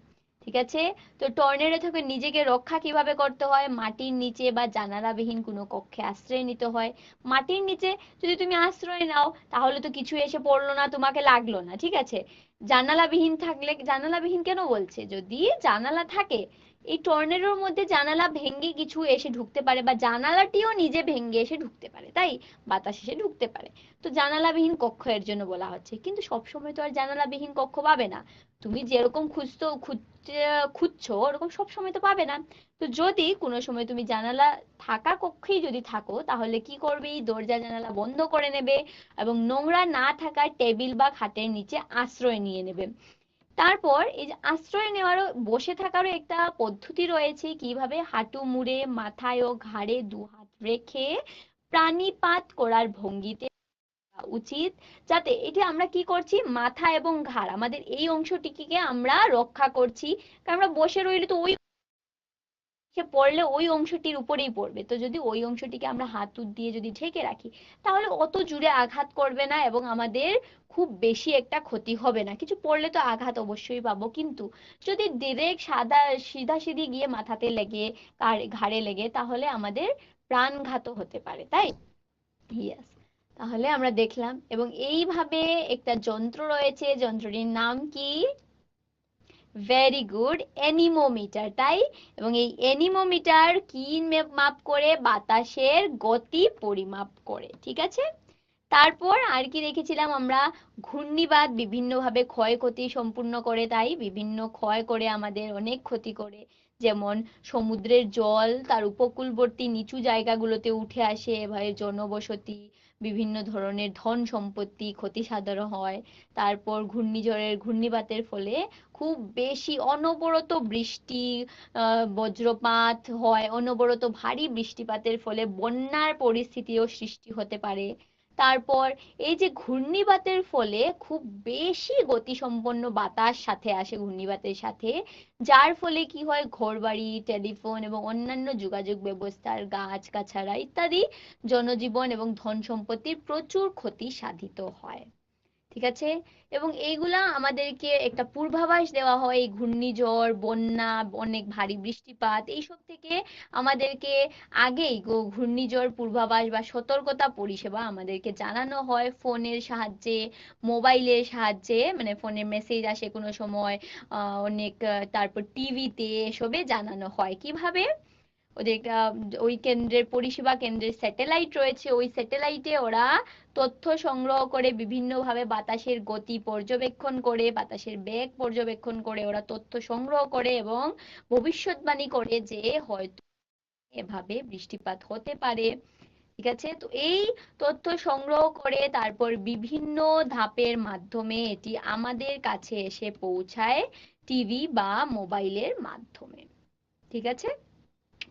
ঠিক আছে। তো টর্নেডো থেকে নিজেকে রক্ষা কিভাবে করতে হয়? মাটির নিচে বা জানালাবিহীন কোনো কক্ষে আশ্রয় নিতে হয়। মাটির নিচে যদি তুমি আশ্রয় নাও তাহলে তো কিছু এসে পড়লো না, তোমাকে লাগলো না, ঠিক আছে। জানালাবিহীন থাকলে, জানালাবিহীন কেন বলছে? যদি জানালা থাকে, এই টর্নেডোর মধ্যে জানালা ভেঙে কিছু এসে ঢুকতে পারে বা জানালাটিও নিজে ভেঙে এসে ঢুকতে পারে, তাই বাতাস এসে ঢুকতে পারে। তো জানালাবিহীন কক্ষ এর জন্য বলা হচ্ছে, কিন্তু সবসময় তো আর জানালাবিহীন কক্ষ পাবে না। তুমি যেরকম খুঁজছো ওরকম সব সময় তো পাবে না। তো যদি কোনো সময় তুমি জানালা থাকা কক্ষেই যদি থাকো তাহলে কি করবে? দরজা জানালা বন্ধ করে নেবে এবং নোংরা না থাকা টেবিল বা খাটের নিচে আশ্রয় নিয়ে নেবে। তারপর এই যে আশ্রয় নেওয়ারও, বসে থাকারও একটা পদ্ধতি রয়েছে, কিভাবে? হাঁটু মুড়ে মাথায় ও ঘাড়ে দুহাত রেখে প্রাণিপাত করার ভঙ্গিতে উচিত, যাতে এটা আমরা কি করছি, মাথা এবং ঘাড়, আমাদের এই অংশটিকে আমরা রক্ষা করছি। কারণ আমরা বসে রইলে তো ওই সে পড়লে ওই অংশটির উপরেই পড়বে। তো যদি ওই অংশটিকে আমরা হাতুড় দিয়ে যদি ঢেকে রাখি, তাহলে অত জোরে আঘাত করবে না এবং আমাদের খুব বেশি একটা ক্ষতি হবে না। কিছু পড়লে তো আঘাত অবশ্যই পাবো, কিন্তু যদি ডিরেক্ট সাদা সিধাসিধি গিয়ে মাথাতে লেগে ঘাড়ে লেগে, তাহলে আমাদের প্রাণঘাতও হতে পারে, তাই। ইয়েস। তাহলে আমরা দেখলাম, এবং এইভাবে একটা যন্ত্র রয়েছে, যন্ত্রটির নাম কি? ভেরি গুড, এনিমোমিটার, তাই। এবং এই এনিমোমিটার কি মাপ করে? বাতাসের গতি পরিমাপ করে, ঠিক আছে। তারপর আর কি দেখেছিলাম আমরা? ঘূর্ণিবাত বিভিন্নভাবে ক্ষয়ক্ষতি সম্পূর্ণ করে, তাই বিভিন্ন ক্ষয় করে, আমাদের অনেক ক্ষতি করে। যেমন সমুদ্রের জল তার উপকূলবর্তী নিচু জায়গাগুলোতে উঠে আসে, এভাবে জনবসতি, বিভিন্ন ধরনের ধন সম্পত্তি ক্ষতি সাধন হয়। তারপর ঘূর্ণিবাতের ফলে খুব বেশি অনবরত বৃষ্টি, বজ্রপাত হয়, অনবরত ভারী বৃষ্টিপাতের ফলে বন্যার পরিস্থিতিও সৃষ্টি হতে পারে। তারপর এই যে ঘূর্ণিবাতের ফলে খুব বেশি গতিসম্পন্ন বাতাস সাথে আসে ঘূর্ণিবাতের সাথে, যার ফলে কি হয়? ঘরবাড়ি, টেলিফোন এবং অন্যান্য যোগাযোগ ব্যবস্থার গাছগাছাড়া ইত্যাদি জনজীবন এবং ধন সম্পত্তির প্রচুর ক্ষতি সাধিত হয়, ঠিক আছে। এবং এইগুলা আমাদেরকে একটা পূর্বাভাস দেওয়া হয়, এই ঘূর্ণিঝড়, বন্যা, অনেক ভারী বৃষ্টিপাত এইসব থেকে আমাদেরকে আগেই ঘূর্ণিঝড় পূর্বাভাস বা সতর্কতা পরিষেবা আমাদেরকে জানানো হয় ফোনের সাহায্যে, মোবাইলের সাহায্যে, মানে ফোনে মেসেজ আসে কোনো সময়, অনেক, তারপর টিভিতে এসবে জানানো হয়। কিভাবে? ওদের ওই কেন্দ্রের, পরিষেবা কেন্দ্রের স্যাটেলাইট রয়েছে, ওই স্যাটেলাইটে ওরা তথ্য সংগ্রহ করে, বিভিন্নভাবে বাতাসের গতি পর্যবেক্ষণ করে, বাতাসের বেগ পর্যবেক্ষণ করে ওরা তথ্য সংগ্রহ করে এবং ভবিষ্যৎবাণী করে যে হয়তো এভাবে বৃষ্টিপাত হতে পারে, ঠিক আছে। তো এই তথ্য সংগ্রহ করে তারপর বিভিন্ন ধাপের মাধ্যমে এটি আমাদের কাছে এসে পৌঁছায় টিভি বা মোবাইলের মাধ্যমে, ঠিক আছে।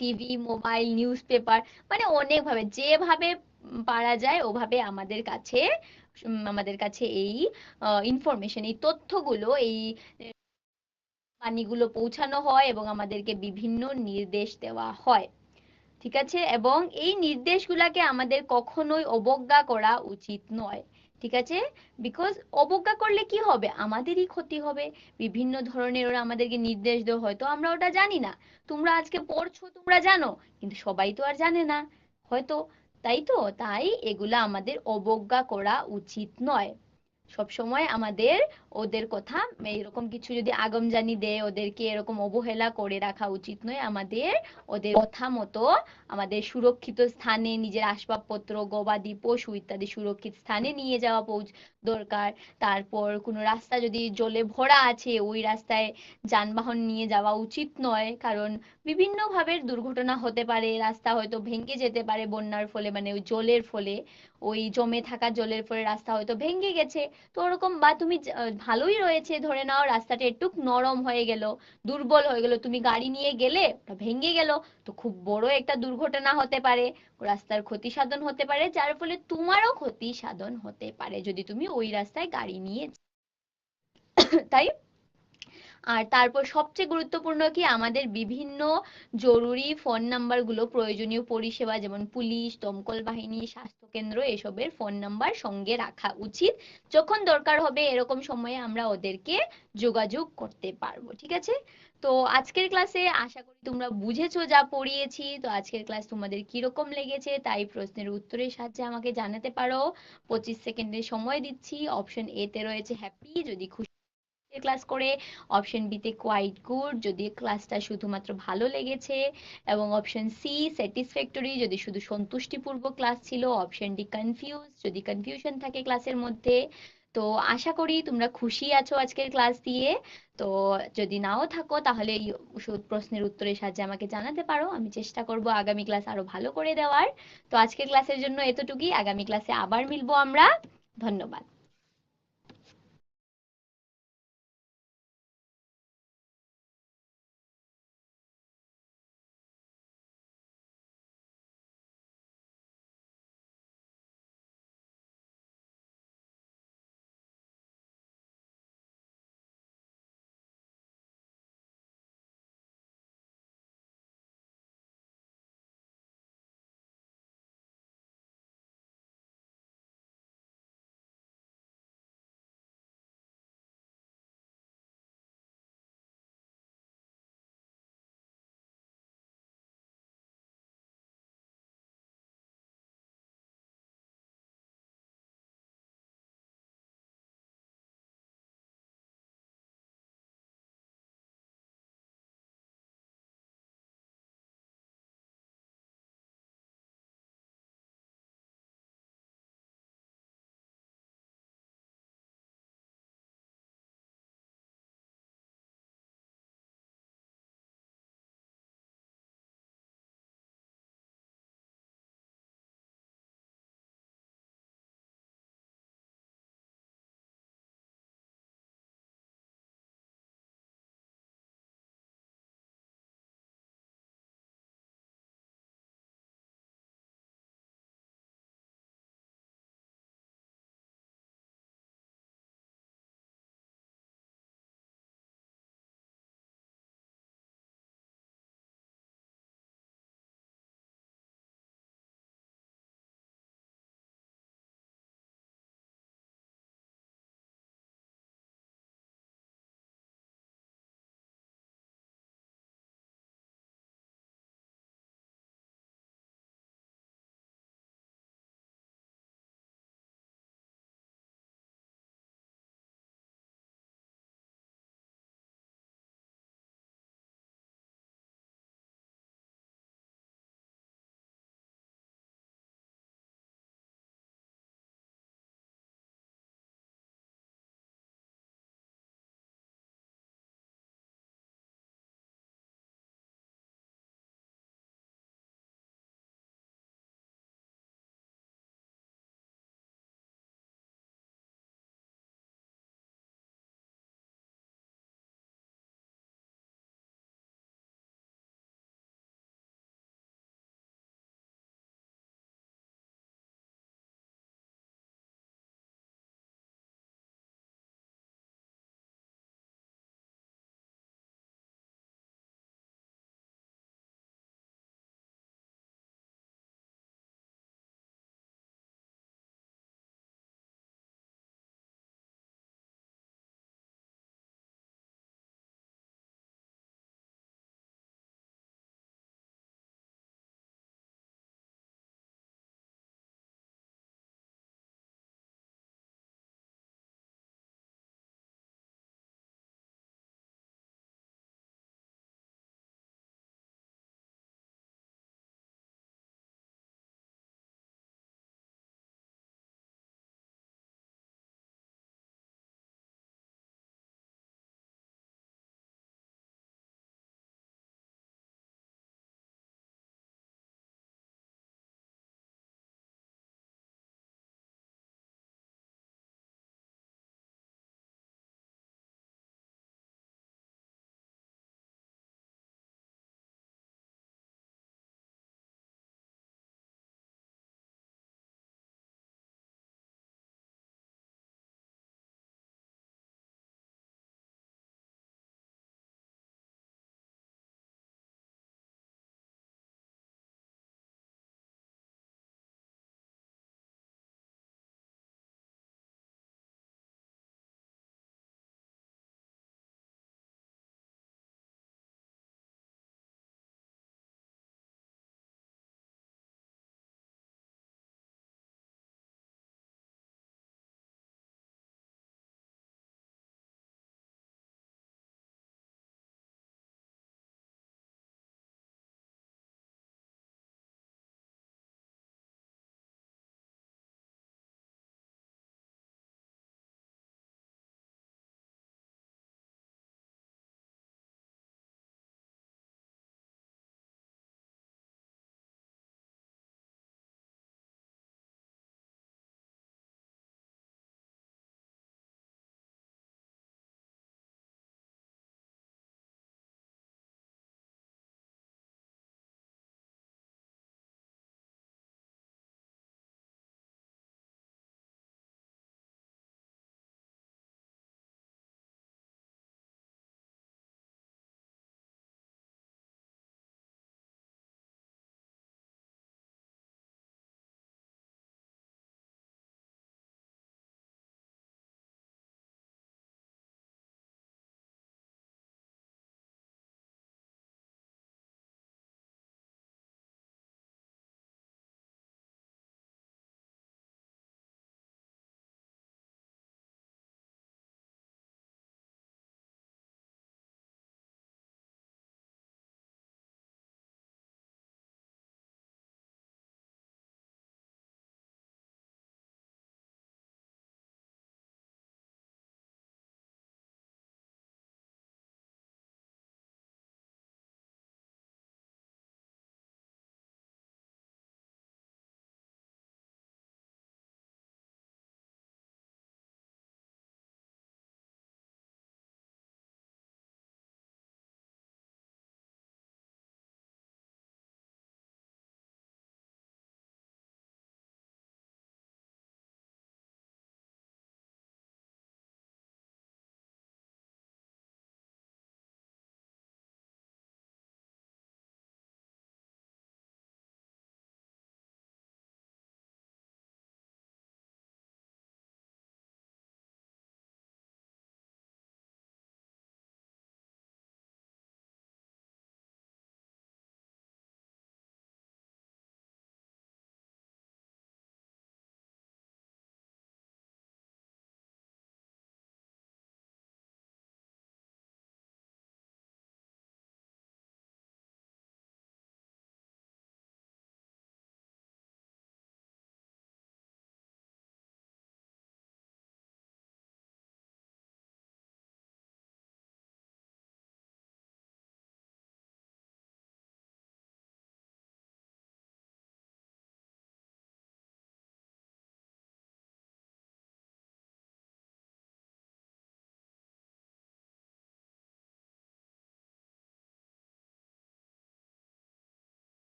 টিভি, মোবাইল, নিউজ পেপার, মানে অনেকভাবে, যেভাবে পারা যায় ওভাবে আমাদের কাছে এই ইনফরমেশন, এই তথ্যগুলো, এই বাণীগুলো পৌঁছানো হয় এবং আমাদেরকে বিভিন্ন নির্দেশ দেওয়া হয়, ঠিক আছে। এবং এই নির্দেশগুলোকে আমাদের কখনোই অবজ্ঞা করা উচিত নয়, ঠিক আছে। বিকজ অবজ্ঞা করলে কি হবে? আমাদেরই ক্ষতি হবে। বিভিন্ন ধরনের ওরা আমাদেরকে নির্দেশ দেওয়া, হয়তো আমরা ওটা জানি না। তোমরা আজকে পড়ছো, তোমরা জানো, কিন্তু সবাই তো আর জানে না হয়তো, তাই তো। তাই এগুলা আমাদের অবজ্ঞা করা উচিত নয়। সব সময় আমাদের ওদের কথা, এরকম কিছু যদি আগমজানি দেয়, ওদেরকে এরকম অবহেলা করে রাখা উচিত নয়। আমাদের ওদের কথা মতো আমাদের সুরক্ষিত স্থানে নিজের আসবাবপত্র, গবাদি পশু ইত্যাদি সুরক্ষিত স্থানে নিয়ে যাওয়া দরকার। তারপর কোনো রাস্তা যদি জলে ভরা আছে, ওই রাস্তায় যানবাহন নিয়ে যাওয়া উচিত নয়, কারণ বিভিন্ন ভাবে দুর্ঘটনা হতে পারে, রাস্তা হয়তো ভেঙে যেতে পারে বন্যার ফলে, মানে ওই জলের ফলে, ওই জমে থাকা জলের ফলে রাস্তা হয়তো ভেঙে গেছে। তো ওরকম, বা তুমি ভালোই রয়েছে, ধরে নাও রাস্তাটা একটু নরম হয়ে গেল, দুর্বল হয়ে গেল, তুমি গাড়ি নিয়ে গেলে ওটা ভেঙে গেল, তো খুব বড় একটা দুর্ঘটনা হতে পারে, রাস্তার ক্ষতি সাধন হতে পারে, যার ফলে তোমারও ক্ষতি সাধন হতে পারে যদি তুমি ওই রাস্তায় গাড়ি নিয়ে তাই। আর তারপর সবচেয়ে গুরুত্বপূর্ণ কি, আমাদের বিভিন্ন জরুরি ফোন নাম্বার গুলো, প্রয়োজনীয় পরিষেবা যেমন পুলিশ, দমকল বাহিনী, স্বাস্থ্য কেন্দ্র, এসবের ফোন নাম্বার সঙ্গে রাখা উচিত। যখন দরকার হবে এরকম সময়ে আমরা ওদেরকে যোগাযোগ করতে পারবো, ঠিক আছে। তো আজকের ক্লাসে আশা করি তোমরা বুঝেছো যা পড়িয়েছি। তো আজকের ক্লাস তোমাদের কিরকম লেগেছে তাই প্রশ্নের উত্তরের সাহায্যে আমাকে জানাতে পারো। 25 সেকেন্ডের সময় দিচ্ছি। অপশন এ তে রয়েছে হ্যাপি, যদি খুশি ক্লাস করে, অপশন বি তে কোয়াইট গুড, যদি ক্লাসটা শুধুমাত্র ভালো লেগেছে, এবং অপশন সি স্যাটিসফ্যাক্টরি, যদি শুধু সন্তুষ্টিপূর্বক ক্লাস ছিল, অপশন ডি কনফিউজ, যদি কনফিউশন থাকে ক্লাসের মধ্যে। তো আশা করি তোমরা খুশি আছো আজকের ক্লাস দিয়ে। তো যদি নাও থাকো তাহলে এই প্রশ্নের উত্তরের সাহায্যে আমাকে জানাতে পারো, আমি চেষ্টা করব আগামী ক্লাস আরো ভালো করে দেওয়ার। তো আজকের ক্লাসের জন্য এতটুকুই, আগামী ক্লাসে আবার মিলবো আমরা। ধন্যবাদ।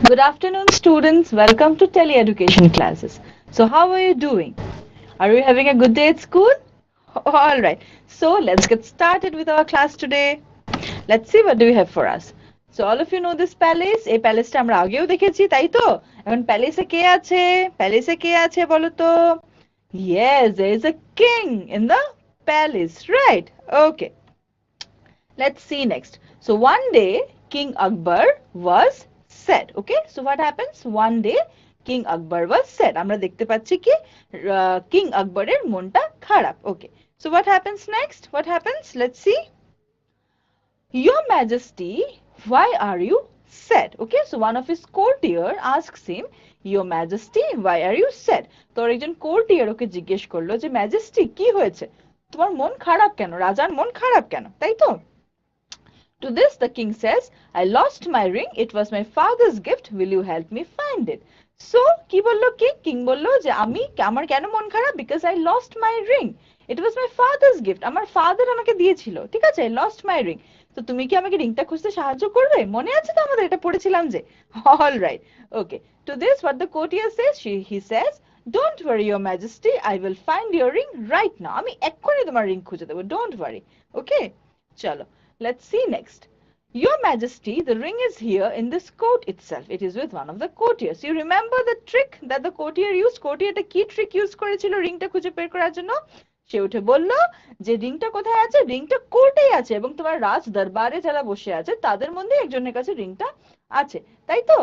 Good afternoon, students. Welcome to tele education classes. So, how are you doing? Are you having a good day at school? All right. So, let's get started with our class today. Let's see what do we have for us. So, all of you know this palace. এই প্যালেসটা আমরা আগেও দেখেছি, তাই তো? এখন প্যালেসে কে আছে? প্যালেসে কে আছে বলো তো? Yes, there is a king in the palace, right? Okay. Let's see next. So one day King Akbar was sad. Okay, so what happens? One day King Akbar was sad. আমরা দেখতে পাচ্ছি কি King Akbaরের মনটা খারাপ. Okay, so what happens next? What happens? Let's see. Your Majesty, why are you sad? Okay, so one of his courtier asks him, Your Majesty, why are you sad? তো একজন courtier ওকে জিজ্ঞেস করলো যে Majesty কি হয়েছে? তোমার মন খারাপ কেন? রাজার মন খারাপ কেন? তাই তো? To this the king says, I lost my ring. It was my father's gift. Will you help me find it? So কি বললো কি? King বললো যে আমার কেন মন খারাপ? Because I lost my ring. It was my father's gift. আমার father আমাকে দিয়েছিল। ঠিক আছে? I lost my ring. তো তুমি কি আমাকে রিংটা খুঁজতে সাহায্য করবে? মনে আছে তো আমাদের এটা পড়েছিলাম যে। All right. Okay. To this what the courtier says, he says, Don't worry, your majesty. I will find your ring right now. আমি এক্ষুনি তোমার ring খুঁজে দেবো। Don't worry. Okay? চলো। Let's see next. Your Majesty, the ring is here in this coat itself. It is with one of the courtiers. You remember the trick that the courtier used? Courtier টা কি trick use করেছিল রিংটা খুঁজে বের করার জন্য? সে উঠে বলল যে রিংটা কোথায় আছে? রিংটা কোর্টেই আছে এবং তোমার রাজ দরবারে যারা বসে আছে তাদের মধ্যে একজনের কাছে রিংটা আছে। তাই তো?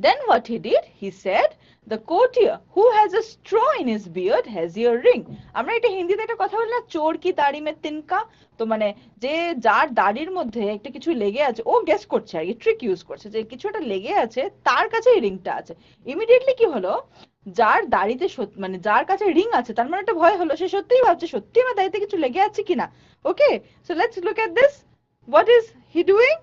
Then what he did? He said, the courtier who has a straw in his beard has your ring. আমরা এটা হিন্দিতে একটা কথা বলি না, চোর কি দাড়ি মে তিনকা? তো মানে যে যার দাড়ির মধ্যে একটা কিছু লেগে আছে, ও গেস করছে আর কি, ট্রিক ইউজ করছে যে কিছু একটা লেগে আছে, তার কাছে এই রিংটা আছে। ইমিডিয়েটলি কি হলো? যার দাড়িতে মানে যার কাছে রিং আছে তার মানে একটা ভয় হলো, সে সত্যিই ভাবছে সত্যি আমার দাড়িতে কিছু লেগে আছে কিনা। Okay, so let's look at this. What is he doing?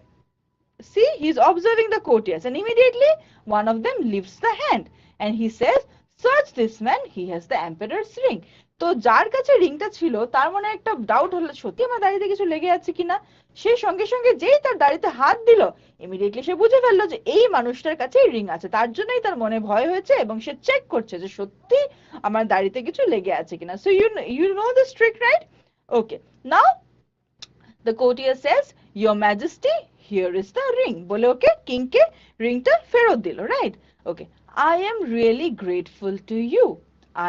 See, he is observing the courtiers and immediately one of them lifts the hand and he says, search this man, he has the emperor's ring. তো যার কাছে রিংটা ছিল তার মনে একটা doubt হলো সত্যি আমার দাড়িতে কিছু লেগে আছে কিনা। সে সঙ্গে সঙ্গে যেই তার দাড়িতে হাত দিল, ইমিডিয়েটলি সে বুঝে ফেললো যে এই মানুষটার কাছে রিং আছে, তার জন্যই তার মনে ভয় হয়েছে এবং সে চেক করছে যে সত্যি আমার দাড়িতে কিছু লেগে আছে কিনা। So you know this trick, right? Okay, now the courtier says, your majesty, here is the ring. বলে ওকে কিং কে রিংটা ফেরত দিল, right? Okay, I am really grateful to you.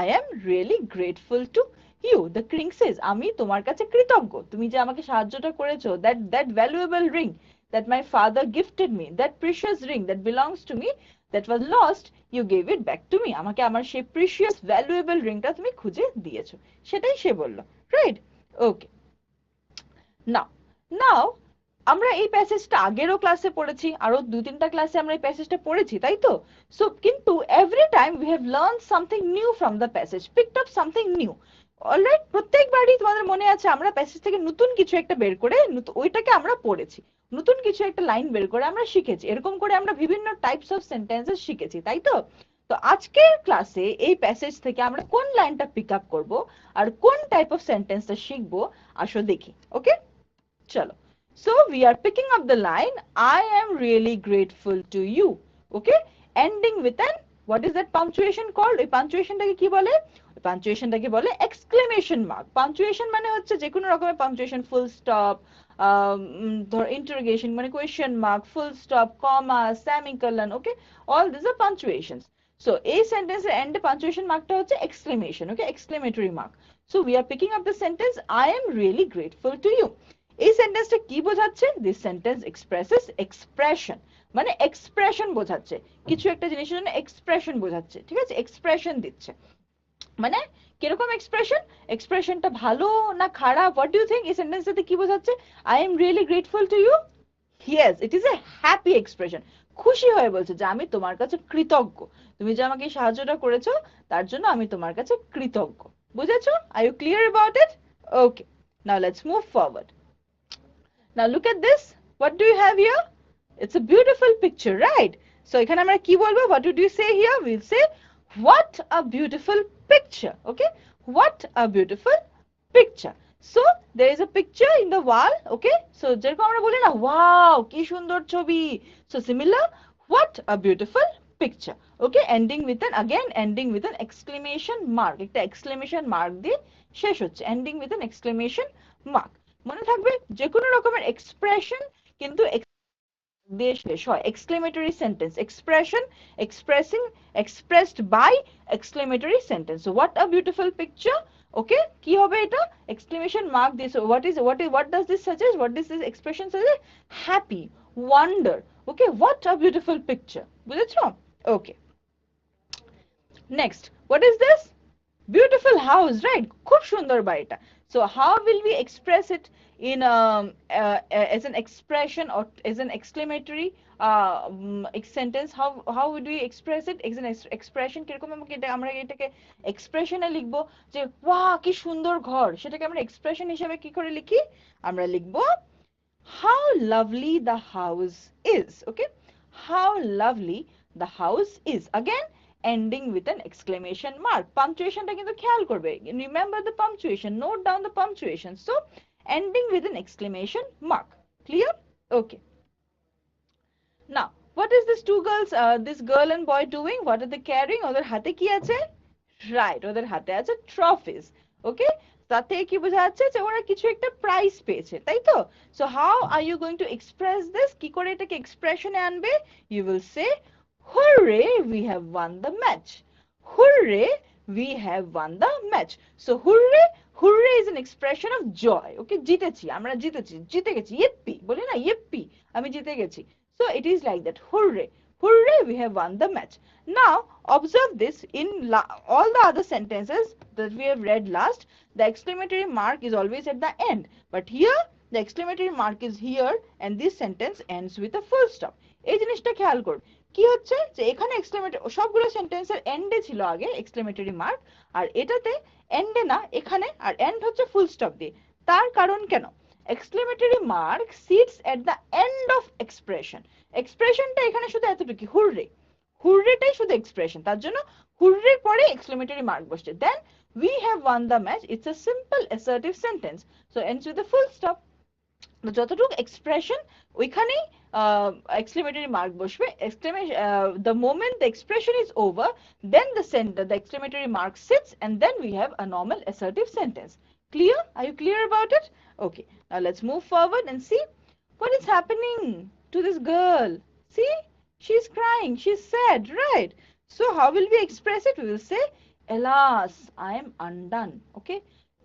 I am really grateful to you. The king says, আমি তোমার কাছে কৃতজ্ঞ, তুমি যে আমাকে সাহায্যটা করেছো, that valuable ring that my father gifted me, that precious ring that belongs to me, that was lost, you gave it back to me. আমাকে আমার সেই precious valuable ringটা তুমি খুঁজে দিয়েছো, সেটাই সে বলল, রাইট? ওকে, নাও আমরা এই প্যাসেজটা আগেরও ক্লাসে পড়েছি, আরো 2-3টা ক্লাসে আমরা এই প্যাসেজটা পড়েছি, তাই তো? সো কিন্তু every time we have learned something new from the passage, picked up something new. Alright, প্রত্যেকবারই তোমাদের মনে আছে আমরা প্যাসেজ থেকে নতুন কিছু একটা বের করে ওইটাকে আমরা পড়েছি, নতুন কিছু একটা লাইন বের করে আমরা শিখেছি, এরকম করে আমরা বিভিন্ন টাইপস অফ সেন্টেন্সেস শিখেছি, তাই তো? তো আজকের ক্লাসে এই প্যাসেজ থেকে আমরা কোন লাইনটা পিক আপ করবো আর কোন টাইপ অফ সেন্টেন্সটা শিখবো আসো দেখি। ওকে, চলো। So we are picking up the line, I am really grateful to you. Okay, ending with an, what is that punctuation called? এই punctuationটাকে কি বলে? punctuationটাকে বলে exclamation mark. punctuation মানে হচ্ছে যে কোনো রকমের punctuation, full stop, ধর interrogation মানে question mark, full stop, comma, semicolon. Okay, all these are punctuations. So এই sentence এর end punctuation markটা হচ্ছে exclamation. Okay, exclamatory mark. So we are picking up the sentence, I am really grateful to you. এই সেন্টেন্সটা কি বোঝাচ্ছে? This sentence expresses expression, মানে expression বোঝাচ্ছে, কিছু একটা জিনিসের জন্য এক্সপ্রেশন বোঝাচ্ছে, ঠিক আছে? এক্সপ্রেশন দিচ্ছে, মানে কিরকম এক্সপ্রেশন? এক্সপ্রেশনটা ভালো না খারাপ? হোয়াট ডু ইউ থিংক এই সেন্টেন্সটাতে কি বোঝাচ্ছে? I am really grateful to you. Yes, it is a happy expression, খুশি হয়ে বলছে যে আমি তোমার কাছে কৃতজ্ঞ, তুমি যে আমাকে সাহায্যটা করেছো তার জন্য আমি তোমার কাছে কৃতজ্ঞ। বুঝেছো? Are you clear about it? Okay, now let's move forward. Now look at this. What do you have here? It's a beautiful picture, right? So এখানে আমরা কি বলবো? What would you say here? We'll say, what a beautiful picture. Okay? What a beautiful picture. So there is a picture in the wall. Okay? So যেরকম আমরা বলি না, wow, কি সুন্দর ছবি. So similar, What a beautiful picture. Okay, ending with an exclamation mark. একটা exclamation mark দিয়ে শেষ হচ্ছে, ending with an exclamation mark. মনে থাকবে যে কোনো রকমের expression কিন্তু দিয়ে শেষ হয়, exclamatory sentence, expression, expressing, expressed by exclamatory sentence. So what a beautiful picture. Okay, কি হবে এটা, exclamation mark দিয়ে. So what does this suggest, what does this expression suggest? Happy, wonder. Okay, what a beautiful picture. বুঝেছো? Okay, next, what is this? Beautiful house, right? খুব সুন্দর বাড়িটা. So how will we express it in as an expression or as an exclamatory sentence? How would we express it as an expression? কিরকম আমরা এটাকে expression এ লিখবো যে বাহ কি সুন্দর ঘর, সেটাকে আমরা expression হিসেবে কি করে লিখি? আমরা লিখবো how lovely the house is. Okay, how lovely the house is. Again, ending with an exclamation mark. Punctuation টা কিন্তু খেয়াল করবে, remember the punctuation, note down the punctuation. So ending with an exclamation mark. Clear? Okay, now what is this two girls, this girl and boy doing? What are they carrying? ওদের হাতে কি আছে? Right, ওদের হাতে আছে trophies. Okay, তার থেকে কি বোঝা যাচ্ছে যে ওরা কিছু একটা প্রাইজ পেয়েছে, তাই তো? So how are you going to express this? কি করে এটাকে expression এ আনবে? You will say, hooray, we have won the match. Hooray, we have won the match. So hooray, hooray is an expression of joy. Okay, জিতেছি, আমরা জিতেছি, জিতে গেছি, yippee, বলি না yippee, আমি জিতে গেছি. So it is like that, hooray, hooray, we have won the match. Now observe this in all the other sentences that we have read last. The exclamatory mark is always at the end, but here the exclamatory mark is here and this sentence ends with a full stop. এই জিনিসটা খেয়াল করুন, কি হচ্ছে যে এখানে exclamatory, সবগুলো সেন্টেন্সের এন্ডে ছিল আগে এক্সক্লেমেটরি মার্ক, আর এটাতে এন্ডে না, এখানে আর এন্ড হচ্ছে ফুল স্টপ দিয়ে। তার কারণ কেন? Exclamatory mark sits at the end of expression. এক্সপ্রেশনটা এখানে শুধু এতটুকু, হুররে, হুররেটাই শুধু এক্সপ্রেশন, তার জন্য হুররের পরে এক্সক্লেমেটরি মার্ক বসছে। দেন we have won the match, it's a simple assertive sentence, so ends with a full stop. যতটুকু এক্সপ্রেশন ওইখানেই exclamatory mark বসবে। The moment the expression is over, then the exclamatory mark sits and then we have a normal assertive sentence. Clear? Are you clear about it? Okay, now let's move forward and see what is happening to this girl. See, she's crying, she's sad, right? So how will we express it? We will say, alas, I am undone. Okay,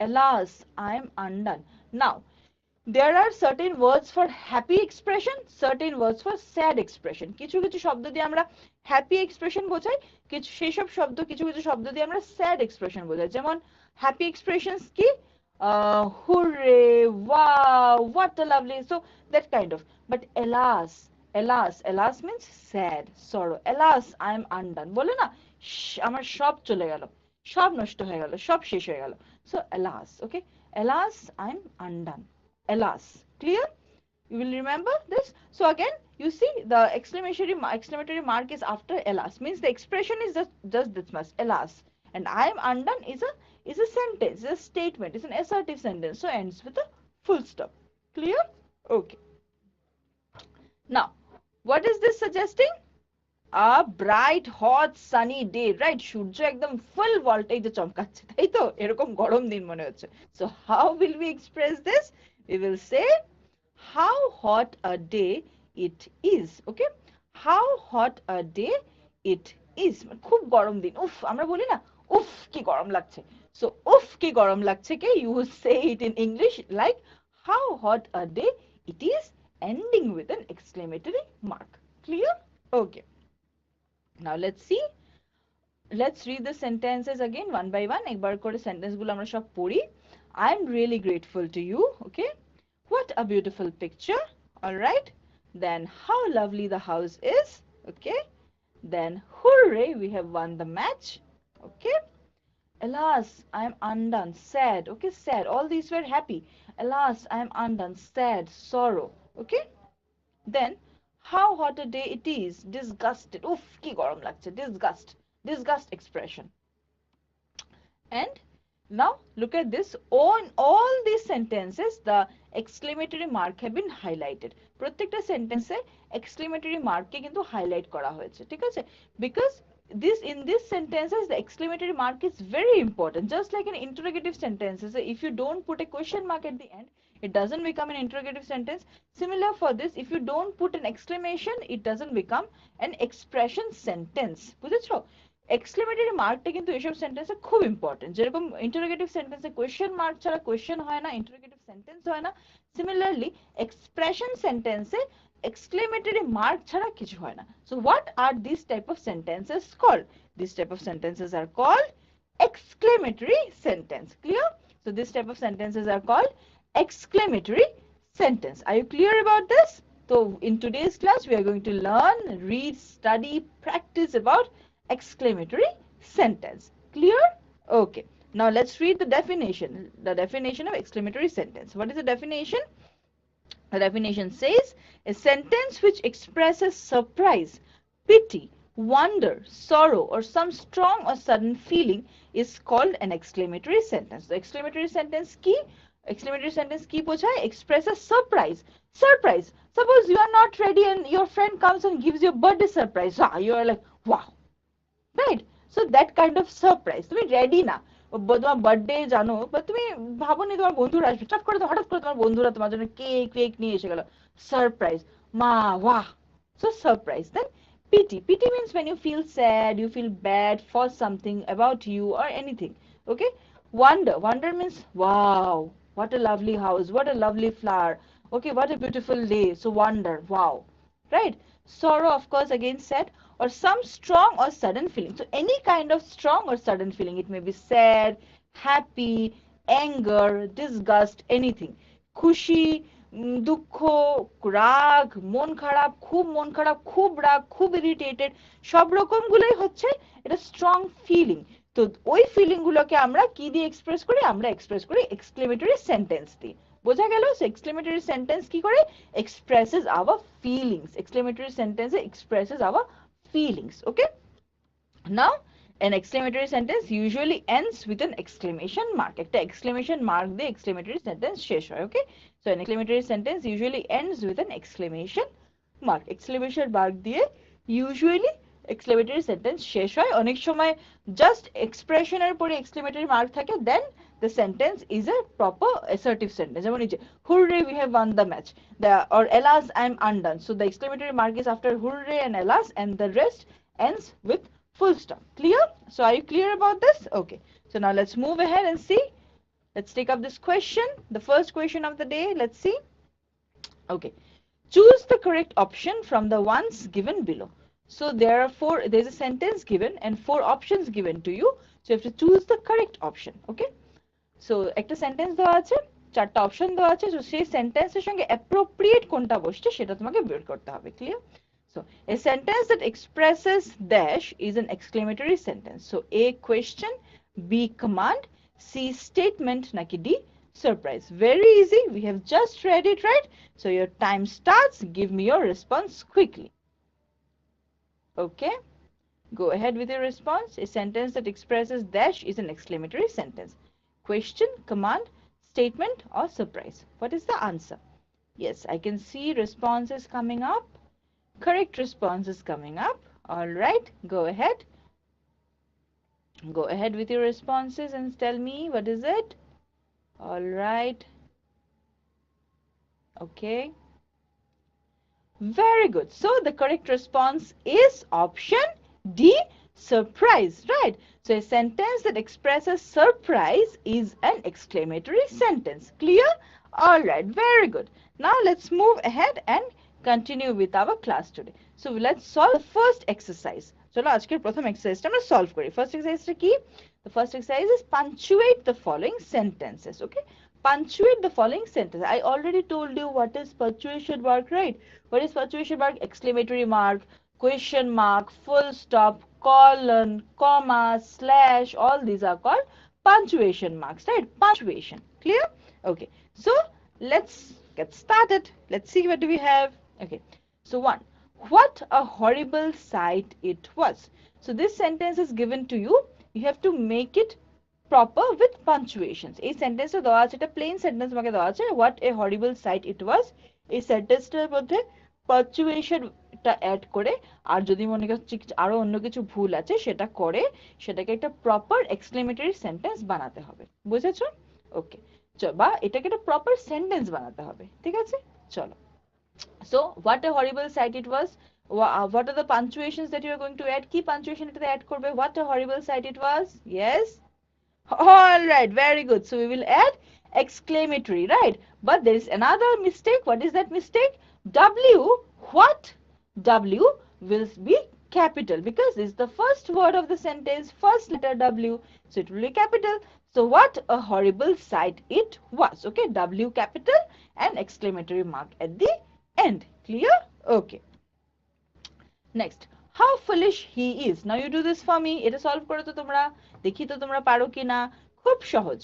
alas, I am undone. Now there are certain words for happy expression, certain words for sad expression. কিছু কিছু শব্দ দিয়ে আমরা happy expression বোঝাই, কিছু সেই সব শব্দ, কিছু কিছু শব্দ দিয়ে আমরা sad expression বোঝাই। যেমন happy expressions কি, hooray, wow, what a lovely, so that kind of. But alas, alas, alas means sad, sorrow. Alas, I am undone, বলে না আমার সব চলে গেল, সব নষ্ট হয়ে গেল, সব শেষ হয়ে গেল। So alas, okay, alas, I am undone. Alas. Clear? You will remember this. So again, you see the exclamatory mark is after alas, means the expression is just this much, alas. And I am undone is a sentence, is a statement, is an assertive sentence, so ends with a full stop. Clear? Okay. Now, what is this suggesting? A bright hot sunny day, right? সূর্য একদম full voltage চমকাচ্ছে, তাই তো? এরকম গরম দিন মনে হচ্ছে। So how will we express this? We will say how hot a day it is. Okay, how hot a day it is, খুব গরম দিন, উফ, আমরা বলি না উফ কি গরম লাগছে। So উফ কি গরম লাগছে কে you will say it in English like how hot a day it is, ending with an exclamatory mark. Clear? Okay, now let's see, let's read the sentences again one by one. একবার করে sentence গুলো আমরা সব পড়ি। I'm really grateful to you. Okay, what a beautiful picture. All right, then how lovely the house is. Okay, then hooray, we have won the match. Okay, alas, I am undone, sad. Okay, sad, all these were happy. Alas, I am undone, sad, sorrow. Okay, then how hot a day it is, disgusted, uff ki gorom lagche, disgust, disgust expression. And Now look at this. On all these sentences, the exclamatory mark have been highlighted. প্রত্যেকটা সেন্টেন্সে exclamatory mark কে কিন্তু highlight করা হয়েছে, ঠিক আছে? Because this in these sentences the exclamatory mark is very important. Just like in interrogative sentences, if you don't put a question mark at the end, it doesn't become an interrogative sentence. Similar for this, if you don't put an exclamation, it doesn't become an expression sentence. বুঝেছো? Exclamatory মার্কটা কিন্তু এসব সেন্টেন্সে খুব important. যেরকম interrogative সেন্টেন্সে question mark ছাড়া question হয় না, ইন্টারোগেটিভ সেন্টেন্স হয় না, সিমিলারলি এক্সপ্রেশন সেন্টেন্সে exclamatory mark ছাড়া কিছু হয় না। So what are these type of sentences called? These type of sentences are called exclamatory sentence. Clear? So this type of sentences are called exclamatory sentence. Are you clear about this? So in today's class we are going to learn, read, study, practice about exclamatory sentence. Clear? Okay. Now let's read the definition. The definition of exclamatory sentence. What is the definition? The definition says, a sentence which expresses surprise, pity, wonder, sorrow, or some strong or sudden feeling is called an exclamatory sentence. The exclamatory sentence key? Exclamatory sentence key বোঝায় expresses surprise. Surprise. Suppose you are not ready and your friend comes and gives you a birthday surprise. You are like, wow. Right? So that kind of surprise. তুমি ready না, তোমার birthday জানো, বা তুমি ভাবোনি তোমার বন্ধুরা আসবে, চট করে হঠাৎ করে তোমার বন্ধুরা তোমার জন্য কেক কেক নিয়ে এসে গেল, সারপ্রাইজ, মা ওয়াহ, so surprise. Then pity means when you feel sad, you feel bad for something about you or anything. Okay. Wonder means wow, what a lovely house, what a lovely flower, okay, what a beautiful day, so wonder, wow. Right? Sorrow, of course, again said, or some strong or sudden feeling. So any kind of strong or sudden feeling, it may be sad, happy, anger, disgust, anything. খুশি, দুঃখ, রাগ, মন খারাপ, খুব রাগ, খুব irritated, সব রকম গুলোই হচ্ছে এটা স্ট্রং ফিলিং। তো ওই ফিলিং গুলোকে আমরা কি দিয়ে এক্সপ্রেস করি? আমরা এক্সপ্রেস করি এক্সক্লেমেটরি সেন্টেন্স দিয়ে। বোঝা গেল? সো এক্সক্লেমেটরি সেন্টেন্স কি করে? Expresses our feelings. এক্সক্লেমেটরি সেন্টেন্সে expresses our feelings. Okay. Now an exclamatory sentence usually ends with an exclamation mark. একটা exclamation mark দিয়ে exclamatory sentence শেষ হয়। Okay. So an exclamatory sentence usually ends with an exclamation mark. Exclamation mark দিয়ে usually exclamatory sentence শেষ হয়। অনেক সময় just expression এর পরে exclamatory mark থাকে, then the sentence is a proper assertive sentence. যেমন এই যে hooray we have won the match, or alas I am undone. So the exclamatory mark is after hooray and alas, and the rest ends with full stop. Clear? So are you clear about this? Okay. So now let's move ahead and see. Let's take up this question, the first question of the day. Let's see. Okay. Choose the correct option from the ones given below. So there's a sentence given and 4 options given to you. So you have to choose the correct option. Okay. So একটা sentence দেওয়া আছে, 4টা option দেওয়া আছে, তো সেই সেন্টেন্সের সঙ্গে অ্যাপ্রোপ্রিয়েট কোনটা বসছে সেটা তোমাকে বের করতে হবে। Clear? So a sentence that expresses dash is an exclamatory sentence. So A question, B command, C statement নাকি D surprise. Very easy. We have just read it, right? So your time starts. Give me your response quickly. Okay. Go ahead with your response. A sentence that expresses dash is an exclamatory sentence. Question, command, statement, or surprise. What is the answer? Yes, I can see responses coming up. Correct responses coming up. All right, go ahead. Go ahead with your responses and tell me what is it. All right. Okay. Very good. So the correct response is option D, surprise, right? So a sentence that expresses surprise is an exclamatory sentence. Clear? All right, very good. Now let's move ahead and continue with our class today. So let's solve the first exercise. চলো আজকের প্রথম এক্সারসাইজটা আমরা solve করি। First এক্সারসাইজটা কি? The first exercise is punctuate the following sentences. Okay? Punctuate the following sentence. I already told you what is punctuation mark, right? What is punctuation mark? Exclamatory mark, question mark, full stop, colon, comma, slash, all these are called punctuation marks, right? Punctuation. Clear? Okay. So let's get started. Let's see what do we have. Okay. So 1. What a horrible sight it was. So this sentence is given to you. You have to make it proper with punctuations. এই সেন্টেন্সটা দেওয়া আছে, এটা plane sentence আমাকে দেওয়া আছে, what a horrible sight it was, এই সেন্টেন্সটার মধ্যে পাঞ্চুয়েশনটা অ্যাড করে, আর যদি মনে করছি আরো অন্য কিছু ভুল আছে সেটা করে সেটাকে একটা প্রপার এক্সক্লেমেটরি সেন্টেন্স বানাতে হবে। বুঝেছো? ওকে, বা এটাকে একটা প্রপার সেন্টেন্স বানাতে হবে। ঠিক আছে, চলো। So what a horrible sight it was. What are the punctuations that you are going to add? কি punctuation এটাতে add করবে? What a horrible sight it was. Yes, all right, very good. So we will add exclamatory, right? But there is another mistake. What is that mistake? W, what? W will be capital because this is the first word of the sentence, first letter W, so it will be capital. So what a horrible sight it was. Okay, W capital and exclamatory mark at the end. Clear? Okay. Next, how foolish he is. Now you do this for me. এটা solve করো তো তোমরা, দেখি তো তোমরা পারো কিনা। খুব সহজ,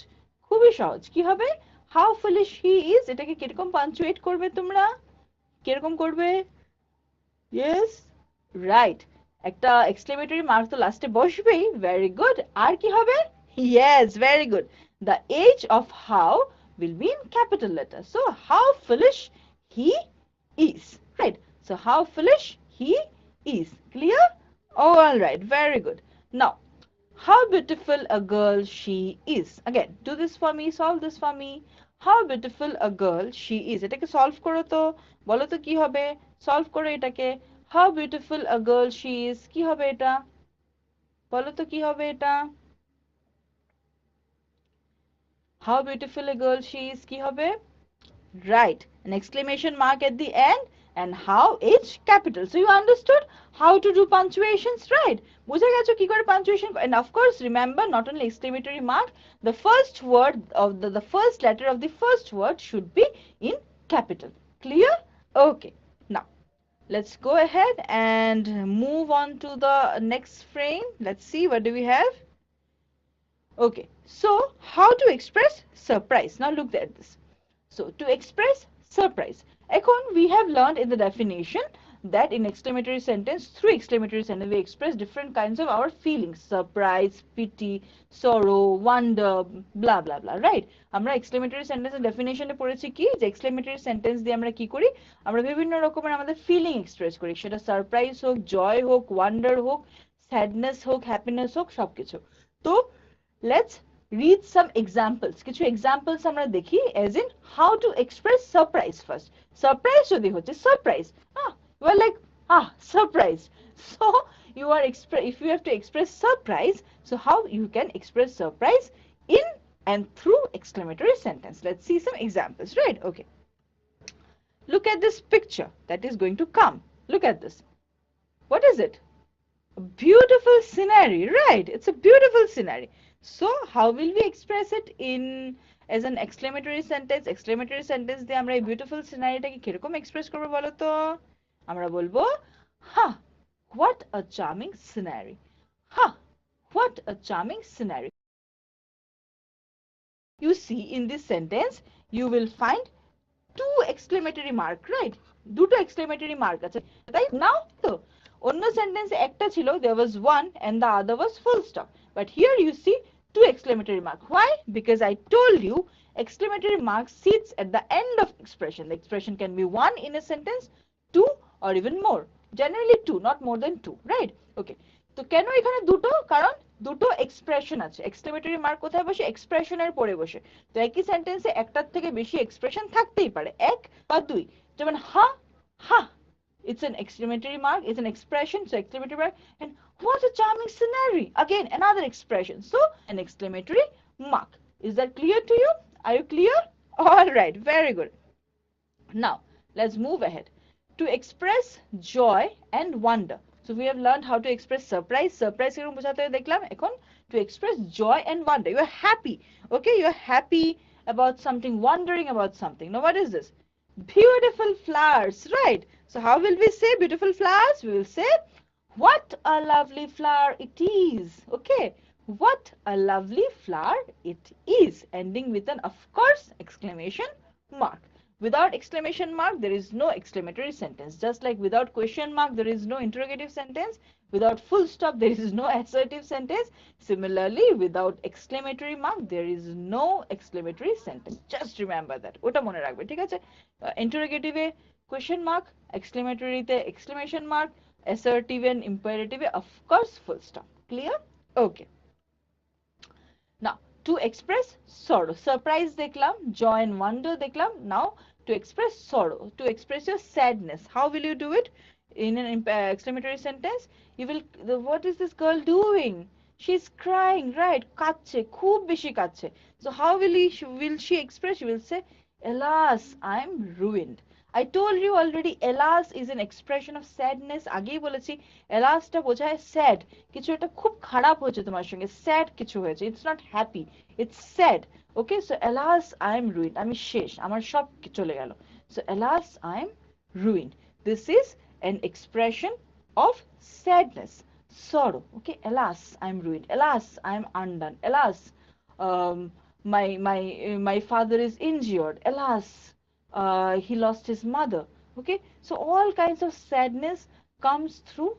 খুবই সহজ। কি হবে? how foolish he is, এটাকে কিরকম পাঞ্চুয়েট করবে তোমরা? কিরকম করবে? yes, right, একটা এক্সক্লেমেটরি মার্ক তো লাস্টে বসবেই। very good, আর কি হবে? yes, very good, the age of how will be in capital letter. So how foolish he is, right? So how foolish he is. Clear? All right, very good. Now, how beautiful a girl she is. Again, do this for me, solve this for me. How beautiful a girl she is. এটাকে solve করো তো, বলো তো কি হবে? Solve করো এটাকে। how beautiful a girl she is, কি হবে এটা? বলো তো কি হবে এটা? how beautiful a girl she is, কি হবে? right, an exclamation mark at the end, and how is capital. So you understood how to do punctuations, right? বুঝে গেছো কি করে punctuation, and of course remember, not only exclamatory mark, the first word of the first letter of the first word should be in capital. Clear? Okay, now let's go ahead and move on to the next frame. Let's see, what do we have? Okay, so how to express surprise. Now look at this. So to express surprise, এখন we have learned in the definition that in exclamatory sentence, through exclamatory sentence, we express different kinds of our feelings: surprise, pity, sorrow, wonder, blah blah blah, right? আমরা exclamatory sentence এর definition এ পড়েছি কি, যে exclamatory sentence দিয়ে আমরা কি করি, আমরা বিভিন্ন রকমের আমাদের feeling express করি, সেটা surprise হোক, joy হোক, wonder হোক, sadness হোক, happiness হোক, সবকিছু। তো let's read some examples. কিছু examples আমরা দেখি, as in how to express surprise first. Surprise যদি হচ্ছে surprise, you are like, surprise. So you are if you have to express surprise, so how you can express surprise in and through exclamatory sentence. Let's see some examples, right? Okay, look at this picture that is going to come. Look at this. What is it? A beautiful scenery, right? It's a beautiful scenery. So how will we express it in as an exclamatory sentence? Exclamatory sentence দিয়ে আমরা এই beautiful sceneryটাকে কিরকম express করব বলো তো? আমরা বলবো, what a charming scenery. What a charming scenery. You see, in this sentence you will find two exclamatory mark, right? দুটো exclamatory mark আছে, তাই নাও তো। অন্য সেন্টেন্সে একটা ছিল, there was one and the other was full stop, but here you see two exclamatory mark. Why? Because I told you exclamatory mark sits at the end of expression. The expression can be one in a sentence, two, or even more. Generally two, not more than two, right? Okay, তো কেন এখানে দুটো? কারণ দুটো expression আছে। Exclamatory mark কোথায় বসে? এক্সপ্রেশনের পরে বসে। তো একই সেন্টেন্সে একটার থেকে বেশি এক্সপ্রেশন থাকতেই পারে, এক বা দুই। যেমন হা, it's an exclamatory mark, it's an expression, so exclamatory mark. And what a charming scenery, again another expression, so an exclamatory mark. Is that clear to you? Are you clear? All right, very good. Now let's move ahead to express joy and wonder. So we have learned how to express surprise. Surprise কিরকম বোঝাতে হয় দেখলাম। এখন to express joy and wonder, you are happy, okay, you are happy about something, wondering about something. Now what is this? Beautiful flowers, right? So how will we say beautiful flowers? We will say, what a lovely flower it is. Okay, what a lovely flower it is, ending with an, of course, exclamation mark. Without exclamation mark, there is no exclamatory sentence. Just like without question mark, there is no interrogative sentence. Without full stop, there is no assertive sentence. Similarly, without exclamatory mark, there is no exclamatory sentence. Just remember that. ওটা মনে রাখবে, ঠিক আছে? Interrogative এ question mark, exclamatory তে exclamation mark, assertive and imperative A of course full stop. Clear? Okay. Now, to express sorrow, surprise দেখলাম, joy and wonder দেখলাম. Now, to express sorrow, to express your sadness, how will you do it? In an exclamatory sentence, you will, what is this girl doing? She's crying, right? কাঁদছে, খুব বেশি কাঁদছে. So how will she express? She will say, alas, I'm ruined. I told you already, alas is an expression of sadness. আগেই বলেছি, alas টা বোঝায় sad. কিছু একটা খুব খারাপ হয়েছে তোমার সঙ্গে, sad কিছু হয়েছে. It's not happy, it's sad. Okay, so alas, I'm ruined. আমি শেষ, আমার সব চলে গেল. So alas, I'm ruined. This is an expression of sadness, sorrow. Okay, alas, I'm ruined. Alas, I'm undone. Alas, um, my father is injured. Alas, he lost his mother. Okay, so all kinds of sadness comes through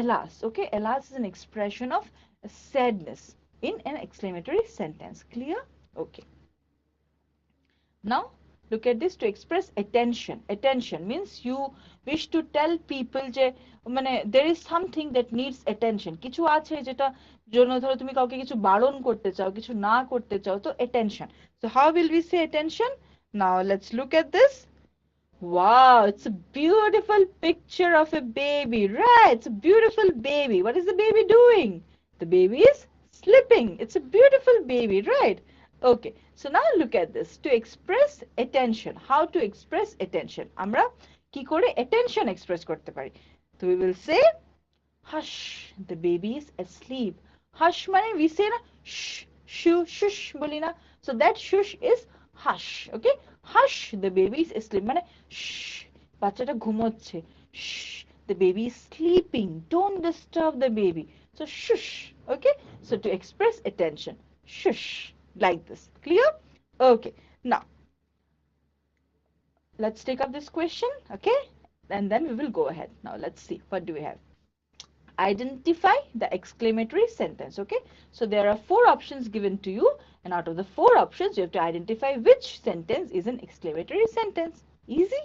alas. Okay, alas is an expression of sadness in an exclamatory sentence. Clear? Okay. Now look at this. To express attention, attention means you wish to tell people যে মানে there is something that needs attention. কিছু আছে যেটা জন্য ধরো তুমি কাউকে কিছু বারণ করতে চাও, কিছু না করতে চাও, তো attention. So how will we say attention? Now let's look at this. Wow, it's a beautiful picture of a baby, right? It's a beautiful baby. What is the baby doing? The baby is sleeping. It's a beautiful baby, right? Okay, so now look at this. To express attention, how to express attention? আমরা কি করে attention express করতে পারি? So we will say, hush, the baby is asleep. Hush মানে we say না shh, shoo, shush বলি না. So that shush is hush. Okay, hush, the baby is asleep মানে shh, বাচ্চাটা ঘুমোচ্ছে. Shh, the baby is sleeping. Don't disturb the baby. So shush. Okay, so to express attention, shush, like this. Clear? Okay, now let's take up this question. Okay, and then we will go ahead. Now let's see, what do we have? Identify the exclamatory sentence. Okay, so there are 4 options given to you, and out of the 4 options you have to identify which sentence is an exclamatory sentence. Easy?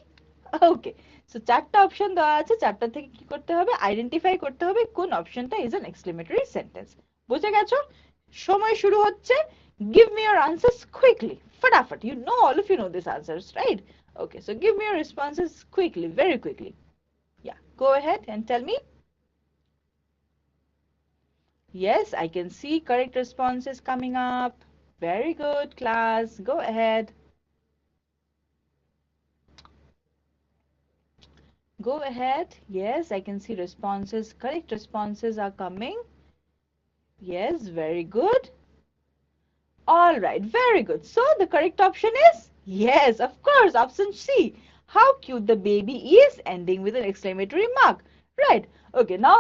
Okay, so 4টা option দেওয়া আছে, 4টা থেকে কি করতে হবে? Identify করতে হবে কোন অপশনটা is an exclamatory sentence. বুঝে গেছো? সময় শুরু হচ্ছে. Give me your answers quickly. Fatafat. You know, all of you know these answers, right? Okay, so give me your responses quickly, very quickly. Yeah, go ahead and tell me. Yes, I can see correct responses coming up. Very good, class. Go ahead. Go ahead. Yes, I can see responses. Correct responses are coming. Yes, very good. All right, very good. So the correct option is yes, of course, option C. How cute the baby is, ending with an exclamatory mark. Right. Okay, now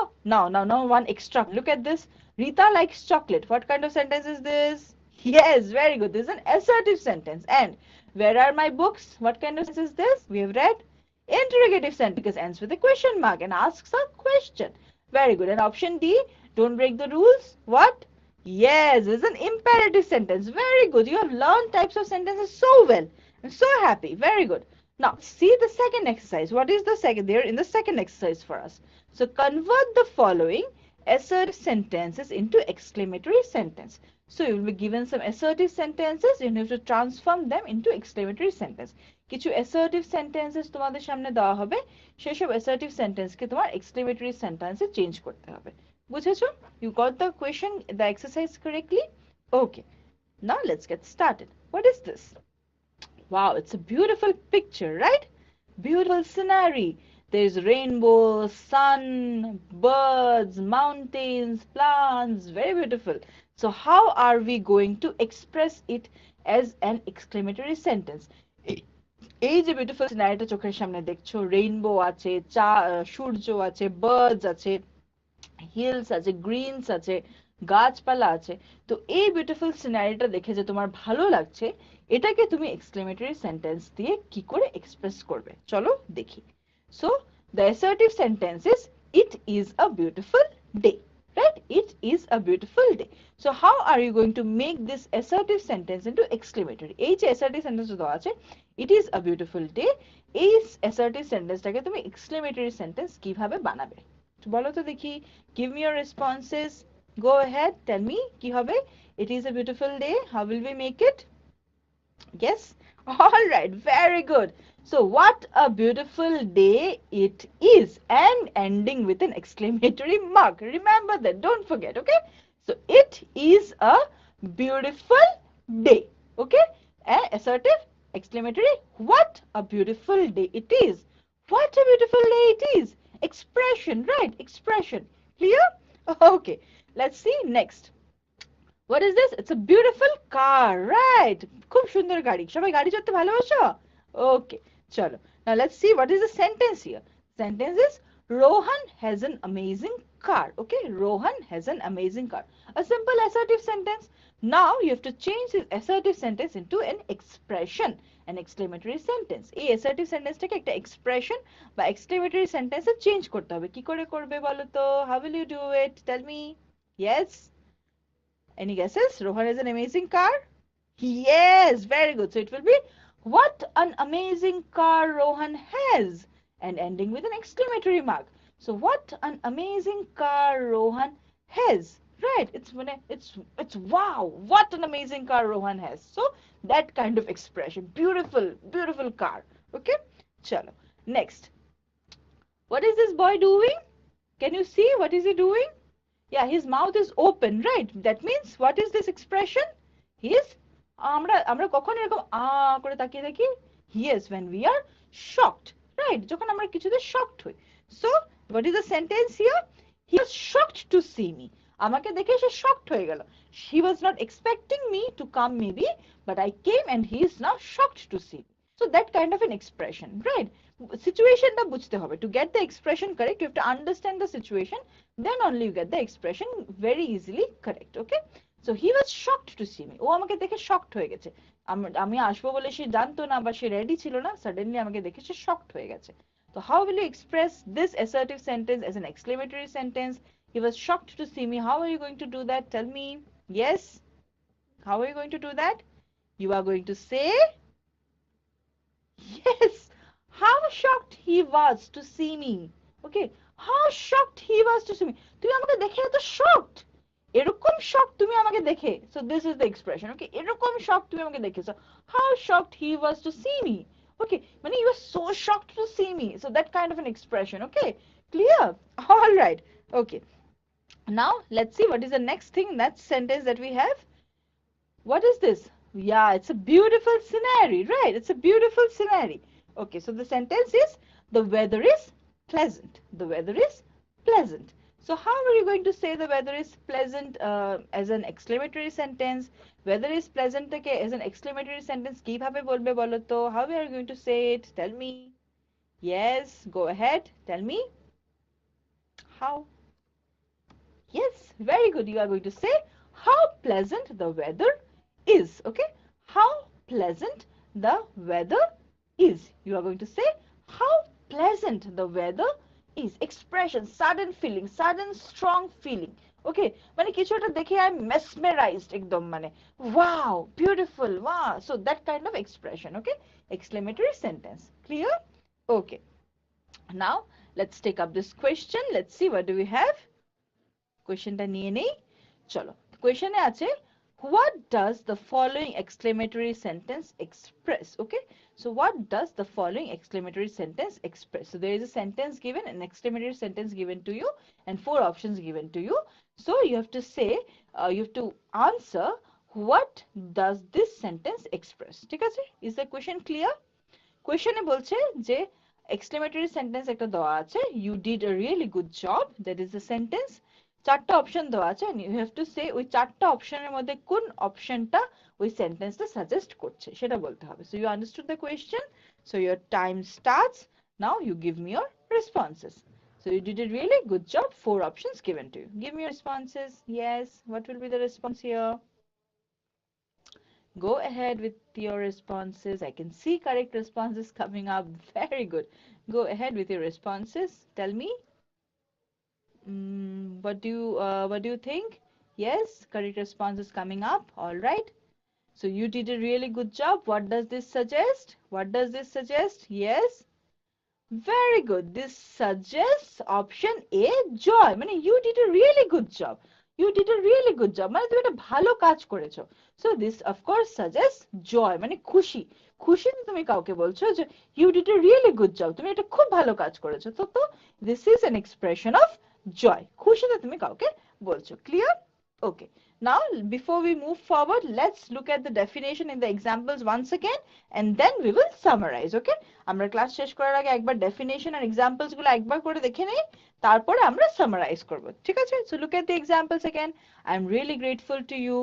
one extra. Look at this. Rita likes chocolate. What kind of sentence is this? Yes, very good. This is an assertive sentence. And where are my books? What kind of sentence is this? We have read interrogative sentence because ends with a question mark and asks a question. Very good. And option D, don't break the rules. What? Yes, it's an imperative sentence. Very good. You have learned types of sentences so well. I'm so happy. Very good. Now, see the second exercise. What is the second? They're in the second exercise for us. So, convert the following assertive sentences into exclamatory sentence. So, you will be given some assertive sentences. You have to transform them into exclamatory sentence. কিছু assertive sentences তোমাদের সামনে দেওয়া হবে. সেসব assertive sentence কে তোমার exclamatory sentence এ change করতে হবে. বুঝেছো? You got the question, the exercise correctly? Okay. Now let's get started. What is this? Wow, it's a beautiful picture, right? Beautiful scenery. There's rainbow, sun, birds, mountains, plants. Very beautiful. So how are we going to express it as an exclamatory sentence? এই যে beautiful সিনারিটা চোখের সামনে দেখছো, rainbow আছে, সূর্য আছে, birds আছে, hills আছে, Greens আছে, গাছপালা আছে, তো এই বিউটিফুল সিনারিটা দেখে যে তোমার ভালো লাগছে, এটাকে তুমি এক্সক্লেমেটরি সেন্টেন্স দিয়ে কি করে এক্সপ্রেস করবে, চলো দেখি। So the assertive sentence is it is a beautiful day, right? It is a beautiful day. So how are you going to make this assertive sentence into exclamatory? এই যে assertive sentence দেওয়া আছে, it is a beautiful day, এই assertive sentence টাকে তুমি exclamatory sentence কিভাবে বানাবে? তো বলো তো দেখি, give me your responses. Go ahead, tell me কি হবে? It is a beautiful day. How will we make it? Yes? All right, very good. So what a beautiful day it is, and ending with an exclamatory mark. Remember that, don't forget, okay? So it is a beautiful day, okay? Assertive, exclamatory, what a beautiful day it is. What a beautiful day it is. Expression, right? Expression. Clear? Okay, let's see next. What is this? It's a beautiful car, right? খুব সুন্দর গাড়ি। সবাই গাড়ি চড়তে ভালোবাসো? Okay, চলো। Now let's see what is the sentence here. Sentence is Rohan has an amazing car. Okay, Rohan has an amazing car. A simple assertive sentence. Now you have to change this assertive sentence into an expression, an exclamatory sentence. এই assertive sentence টাকে একটা expression বা exclamatory sentence এ change করতে হবে। কি করে করবে বলো তো? How will you do it? Tell me. Yes? Any guesses? Rohan has an amazing car? Yes, very good. So it will be, what an amazing car Rohan has, and ending with an exclamatory mark. So what an amazing car Rohan has. Right, it's wow, what an amazing car Rohan has. So that kind of expression, beautiful, beautiful car. Okay, chalo. Next, what is this boy doing? Can you see what is he doing? Yeah, his mouth is open, right? That means what is this expression? He is, আমরা কখন এরকম করে তাকিয়ে থাকি? Yes, when we are shocked, right? যখন আমরা কিছুতে shocked হই. So, what is the sentence here? He was shocked to see me. আমাকে দেখে সে shocked হয়ে গেল. He was not expecting me to come maybe, but I came and he is now shocked to see me. So that kind of an expression, right? Situation টা বুঝতে হবে. To get the expression correct, you have to understand the situation, then only you get the expression very easily correct. Okay, so he was shocked to see me. ও আমাকে দেখে shocked হয়ে গেছে। আমি আসবো বলে সে জানতো না বা সে রেডি ছিল না, suddenly আমাকে দেখে সে shocked হয়ে গেছে। So how will you express this assertive sentence as an exclamatory sentence? He was shocked to see me. How are you going to do that? Tell me. Yes? How are you going to do that? You are going to say, yes, how shocked he was to see me. Okay, how shocked he was to see me. তুমি আমাকে দেখে এত shocked, এরকম shocked তুমি আমাকে দেখে। So this is the expression. Okay, এরকম shocked তুমি আমাকে দেখে। So how shocked he was to see me. Okay, মানে you were so shocked to see me. So that kind of an expression. Okay, clear? All right. Okay, now let's see what is the next thing, that sentence that we have. What is this? Yeah, it's a beautiful scenery, right? It's a beautiful scenery. Okay, so the sentence is, the weather is pleasant. The weather is pleasant. So how are you going to say the weather is pleasant as an exclamatory sentence? Weather is pleasant take as an exclamatory sentence কিভাবে বলবে বলো তো? How are you going to say it? Tell me. Yes, go ahead. Tell me. How? Yes, very good. You are going to say, how pleasant the weather is. Okay, how pleasant the weather is. You are going to say, how pleasant the weather is. Expression, sudden feeling, sudden strong feeling. Okay, মানে কিছু একটা দেখে I'm mesmerized একদম, মানে wow, beautiful, wow. So that kind of expression. Okay, exclamatory sentence. Clear? Okay, now let's take up this question. Let's see what do we have. কোয়েশ্চেনটা নিয়ে নেই, চলো। কোয়েশ্চেনে আছে, what does the following exclamatory sentence express? Okay, so what does the following exclamatory sentence express? So there is a sentence given, an exclamatory sentence given to you, and 4 options given to you. So you have to say, you have to answer, what does this sentence express? ঠিক আছে? Is the question clear? কোয়েশ্চেনে বলছে যে exclamatory sentence একটা দেওয়া আছে, you did a really good job, that is the sentence. 4টা option দেওয়া আছে, and you have to say ওই 4টা অপশনের মধ্যে কোন অপশনটা ওই সেন্টেন্সটা সাজেস্ট করছে সেটা বলতে হবে। So you understood the question? So your time starts now. You give me your responses. So you did a really good job. 4 options given to you. Give me your responses. Yes, what will be the response here? Go ahead with your responses. I can see correct responses coming up. Very good. Go ahead with your responses. Tell me. What do you think? Yes, correct response is coming up. All right. So you did a really good job. What does this suggest? What does this suggest? Yes. Very good. This suggests option A, joy. মানে you did a really good job. You did a really good job. মানে তুমি একটা ভালো কাজ করেছো. So this of course suggests joy. মানে খুশি। খুশিতে তুমি কাউকে বলছো যে you did a really good job. তুমি একটা খুব ভালো কাজ করেছো। তো this is an expression of joy. খুশিতে তুমি কাউকে বলছো। Clear? Okay. Now, before we move forward, let's look at the definition in the examples once again, and then we will summarize. Okay? আমরা ক্লাস শেষ করার আগে একবার ডেফিনেশন আর এক্সাম্পলস গুলো একবার করে দেখে নেই, তারপরে আমরা সামারাইজ করব। ঠিক আছে? So look at the examples again. I'm really grateful to you.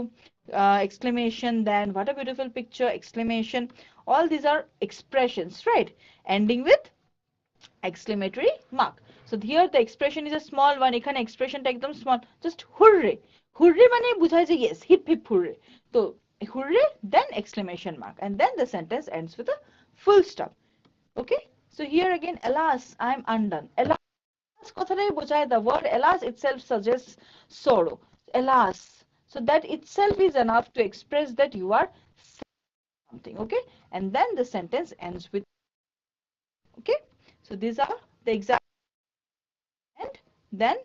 Exclamation, then what a beautiful picture, exclamation. All these are expressions, right? Ending with exclamatory mark. So here the expression is a small one. এখানে expressionটা একদম small, just hurray. Hurray মানে বোঝায় যে yes, hip hip hurray. তো hurray, then exclamation mark, and then the sentence ends with a full stop. Okay? So here again, alas, I am undone. Alas কথাটাই বোঝায়, the word alas itself suggests sorrow. Alas. So that itself is enough to express that you are something. Okay? And then the sentence ends with, okay? So these are the examples. And then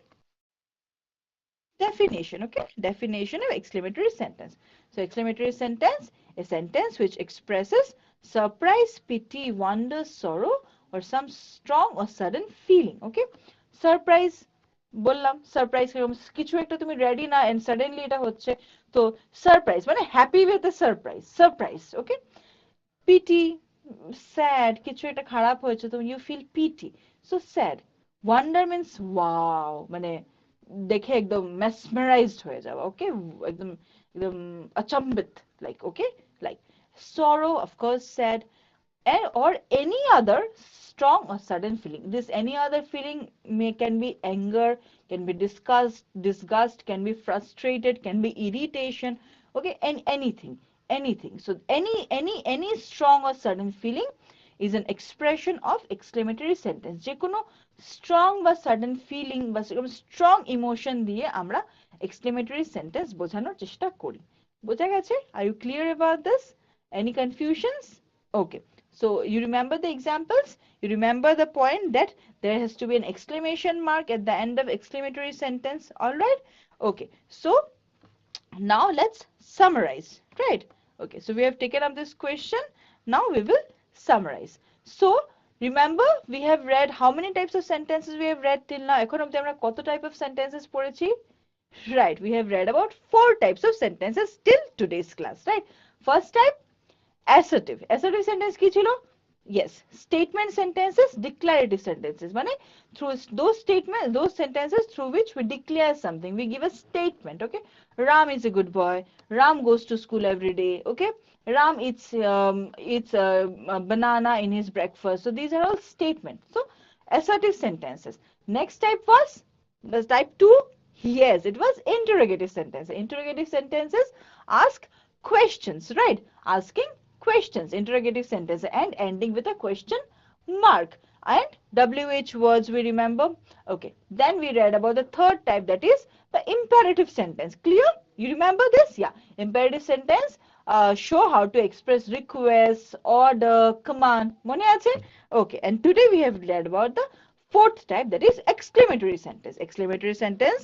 definition. Okay? Definition of exclamatory sentence. So exclamatory sentence, a sentence which expresses surprise, pity, wonder, sorrow, or some strong or sudden feeling. Okay? Surprise, বললাম surprise কিছু একটা তুমি ready না and suddenly এটা হচ্ছে, তো surprise মানে happy with a surprise, surprise. Okay? Pity, sad, কিছু একটা খারাপ হয়েছে তো you feel pity, so sad. Wonder means wow, মানে দেখে একদম মেসমারাইজড হয়ে যাওয়া। ওকে? একদম একদম আচম্বিত, like, okay, like sorrow, of course sad, or any other strong or sudden feeling. This any other feeling can be anger, can be disgust, can be frustrated, can be irritation. Okay? And anything. So any strong or sudden feeling is an expression of exclamatory sentence. যে কোনো strong বা sudden feeling বা strong emotion দিয়ে আমরা exclamatory sentence বোঝানোর চেষ্টা করি। বোঝা গেছে? Are you clear about this? Any confusions? Okay. So you remember the examples? You remember the point that there has to be an exclamation mark at the end of exclamatory sentence. All right? Okay. So now let's summarize. Right? Okay. So we have taken up this question. Now we will summarize. So remember, we have read how many types of sentences we have read till now? এখন অবধি আমরা কত type of sentences পড়েছি? Right. We have read about 4 types of sentences till today's class. Right? First type, assertive. Assertive sentence কি ছিল? Yes, statement sentences, declarative sentences. মানে through those sentences through which we declare something, we give a statement. Okay? Ram is a good boy. Ram goes to school every day. Okay? Ram eats a banana in his breakfast. So these are all statements. So assertive sentences. Next type was type 2. Yes, it was interrogative sentences. Interrogative sentences ask questions, right? Asking questions, interrogative sentence, and ending with a question mark. And WH words we remember. Okay. Then we read about the third type, that is the imperative sentence. Clear? You remember this? Yeah. Imperative sentence show how to express requests, order, command. Mone ache? Okay. And today we have read about the fourth type, that is exclamatory sentence. Exclamatory sentence,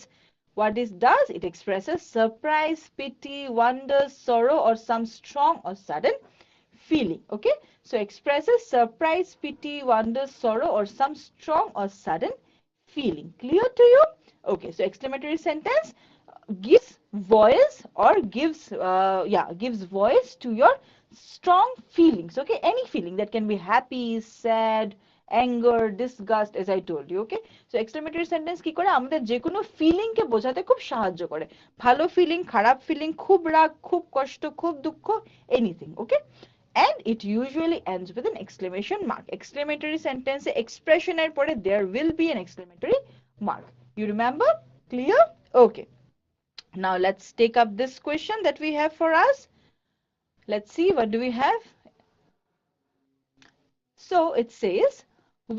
what it does, it expresses surprise, pity, wonder, sorrow, or some strong or sudden feeling. Okay? So expresses surprise, pity, wonder, sorrow, or some strong or sudden feeling. Clear to you? Okay. So exclamatory sentence gives voice or gives voice to your strong feelings. Okay? Any feeling that can be happy, sad, anger, disgust, as I told you. Okay? So exclamatory sentence কি করে আমাদের যে কোনো feeling কে বোঝাতে খুব সাহায্য করে। ভালো ফিলিং, খারাপ ফিলিং, খুব রাগ, খুব কষ্ট, খুব দুঃখ, anything. Okay? And it usually ends with an exclamation mark. Exclamatory sentence expression এর পরে there will be an exclamatory mark. You remember? Clear? Okay. Now let's take up this question that we have for us. Let's see, what do we have? So it says,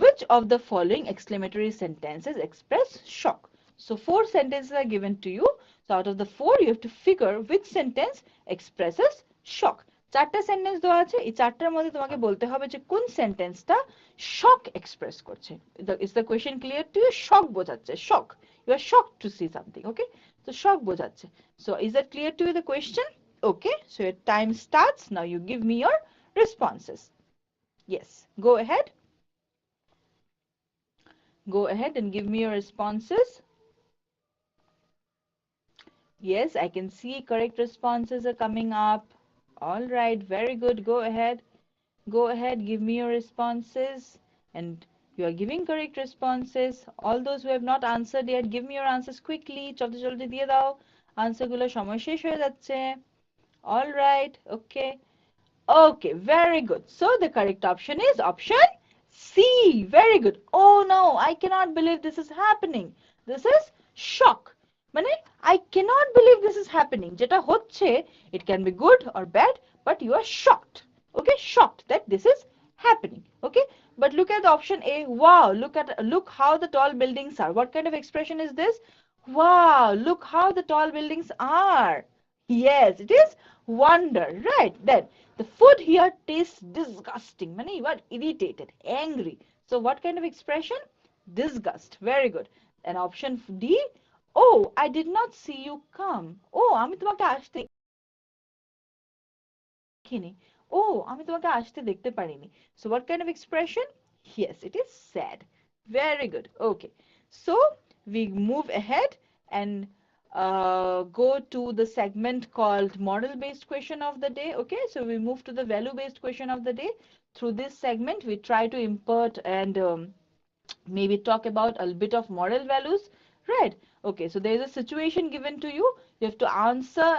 which of the following exclamatory sentences express shock? So 4 sentences are given to you. So out of the 4, you have to figure which sentence expresses shock. 4টা sentence দেওয়া আছে, এই 4টার মধ্যে তোমাকে বলতে হবে যে কোন সেন্টেন্সটা shock express করছে. Is the question clear to you? Shock বোঝাচ্ছে, shock. You are shocked to see something, okay? So shock বোঝাচ্ছে. So is that clear to you, the question? Okay, so your time starts. Now you give me your responses. Yes, go ahead. Go ahead and give me your responses. Yes, I can see correct responses are coming up. All right, very good. Go ahead. Go ahead, give me your responses. And you are giving correct responses. All those who have not answered yet, give me your answers quickly. Chalte chalte diye dao. Answer gulo shomoy shesh hoye jacche. All right, okay. Okay, very good. So the correct option is option C. Very good. Oh no, I cannot believe this is happening. This is shock. মানে I cannot believe this is happening. যেটা হচ্ছে, it can be good or bad, but you are shocked. Okay, shocked that this is happening. Okay, but look at the option A. Wow, look how the tall buildings are. What kind of expression is this? Wow, look how the tall buildings are. Yes, it is wonder. Right, then the food here tastes disgusting. Mane you are irritated, angry. So what kind of expression? Disgust. Very good. And option D. Oh, I did not see you come. Oh, আমি তোমাকে আসতে দেখিনি. Oh, আমি তোমাকে আসতে দেখতে পারিনি. So what kind of expression? Yes, it is sad. Very good. Okay. So we move ahead and go to the segment called model-based question of the day. Okay, so we move to the value-based question of the day. Through this segment, we try to impart and maybe talk about a bit of moral values, right? Okay, so there is a situation given to you. You have to answer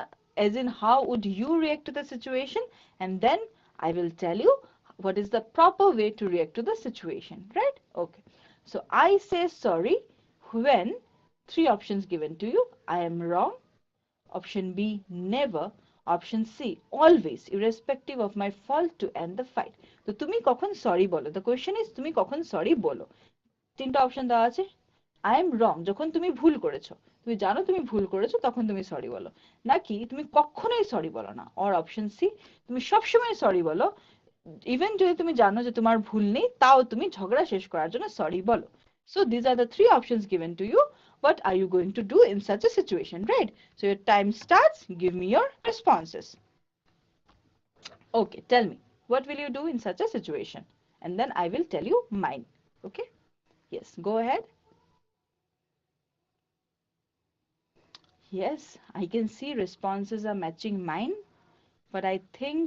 as in how would you react to the situation, and then I will tell you what is the proper way to react to the situation, right? Okay, so I say sorry when 3 options given to you. I am wrong. Option B, never. Option C, always, irrespective of my fault, to end the fight. তো তুমি কখন sorry বলো? The question is তুমি কখন sorry বলো? 3টা option দেওয়া আছে। আই এম রং, যখন তুমি ভুল করেছো, তুমি জানো তুমি ভুল করেছো, তখন তুমি সরি বলো। নাকি তুমি কখনোই সরি বলো না। অর অপশন সি, তুমি সবসময় সরি বলো, ইভেন যদি তুমি জানো যে তোমার ভুল নেই, তাও তুমি ঝগড়া শেষ করার জন্য সরি বলো। So these are the 3 options given to you. What are you going to do in such a situation, right? So your time starts. Give me your responses. Okay, tell me, what will you do in such a situation? And then I will tell you mine. Okay? Yes, go ahead. Yes, I can see responses are matching mine, but I think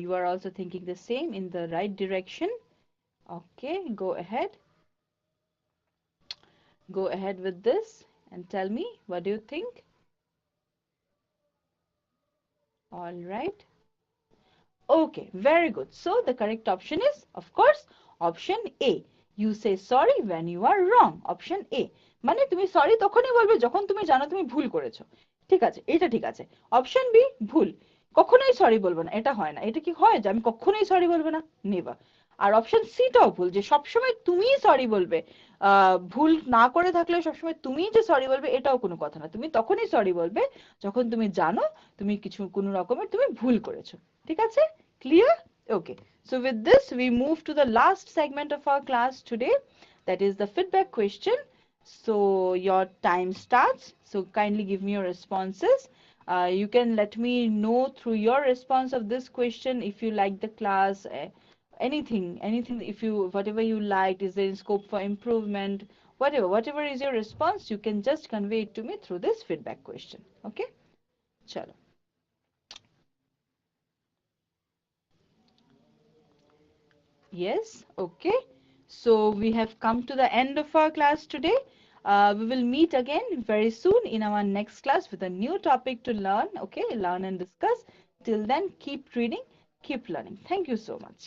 you are also thinking the same in the right direction. Okay, go ahead. Go ahead with this and tell me, what do you think? All right. Okay, very good. So the correct option is, of course, option A. You say sorry when you are wrong. Option A. মানে তুমি sorry তখনই বলবে যখন তুমি জানো তুমি ভুল করেছো। ঠিক আছে, এটা ঠিক আছে। অপশন বি, ভুল। কখনোই সরি বলবো না, এটা হয় না। এটা কি হয় যে আমি কখনোই সরি বলবো না? নেভার। আর অপশন সিটাও ভুল, যে সবসময় তুমিই সরি বলবে। ভুল না করে থাকলে সবসময় তুমিই যে সরি বলবে, এটাও কোনো কথা না। তুমি তখনই সরি বলবে যখন তুমি জানো তুমি কিছু কোনো রকমের তুমি ভুল করেছো। ঠিক আছে? Clear? Okay. So with this, we move to the last segment of our class today. That is the feedback question. So your time starts. So kindly give me your responses. You can let me know through your response of this question if you like the class, anything, if you, whatever you liked, is there scope for improvement, whatever is your response, you can just convey it to me through this feedback question. Okay? Chalo. Yes, okay. So we have come to the end of our class today. We will meet again very soon in our next class with a new topic to learn. Okay, learn and discuss. Till then, keep reading, keep learning. Thank you so much.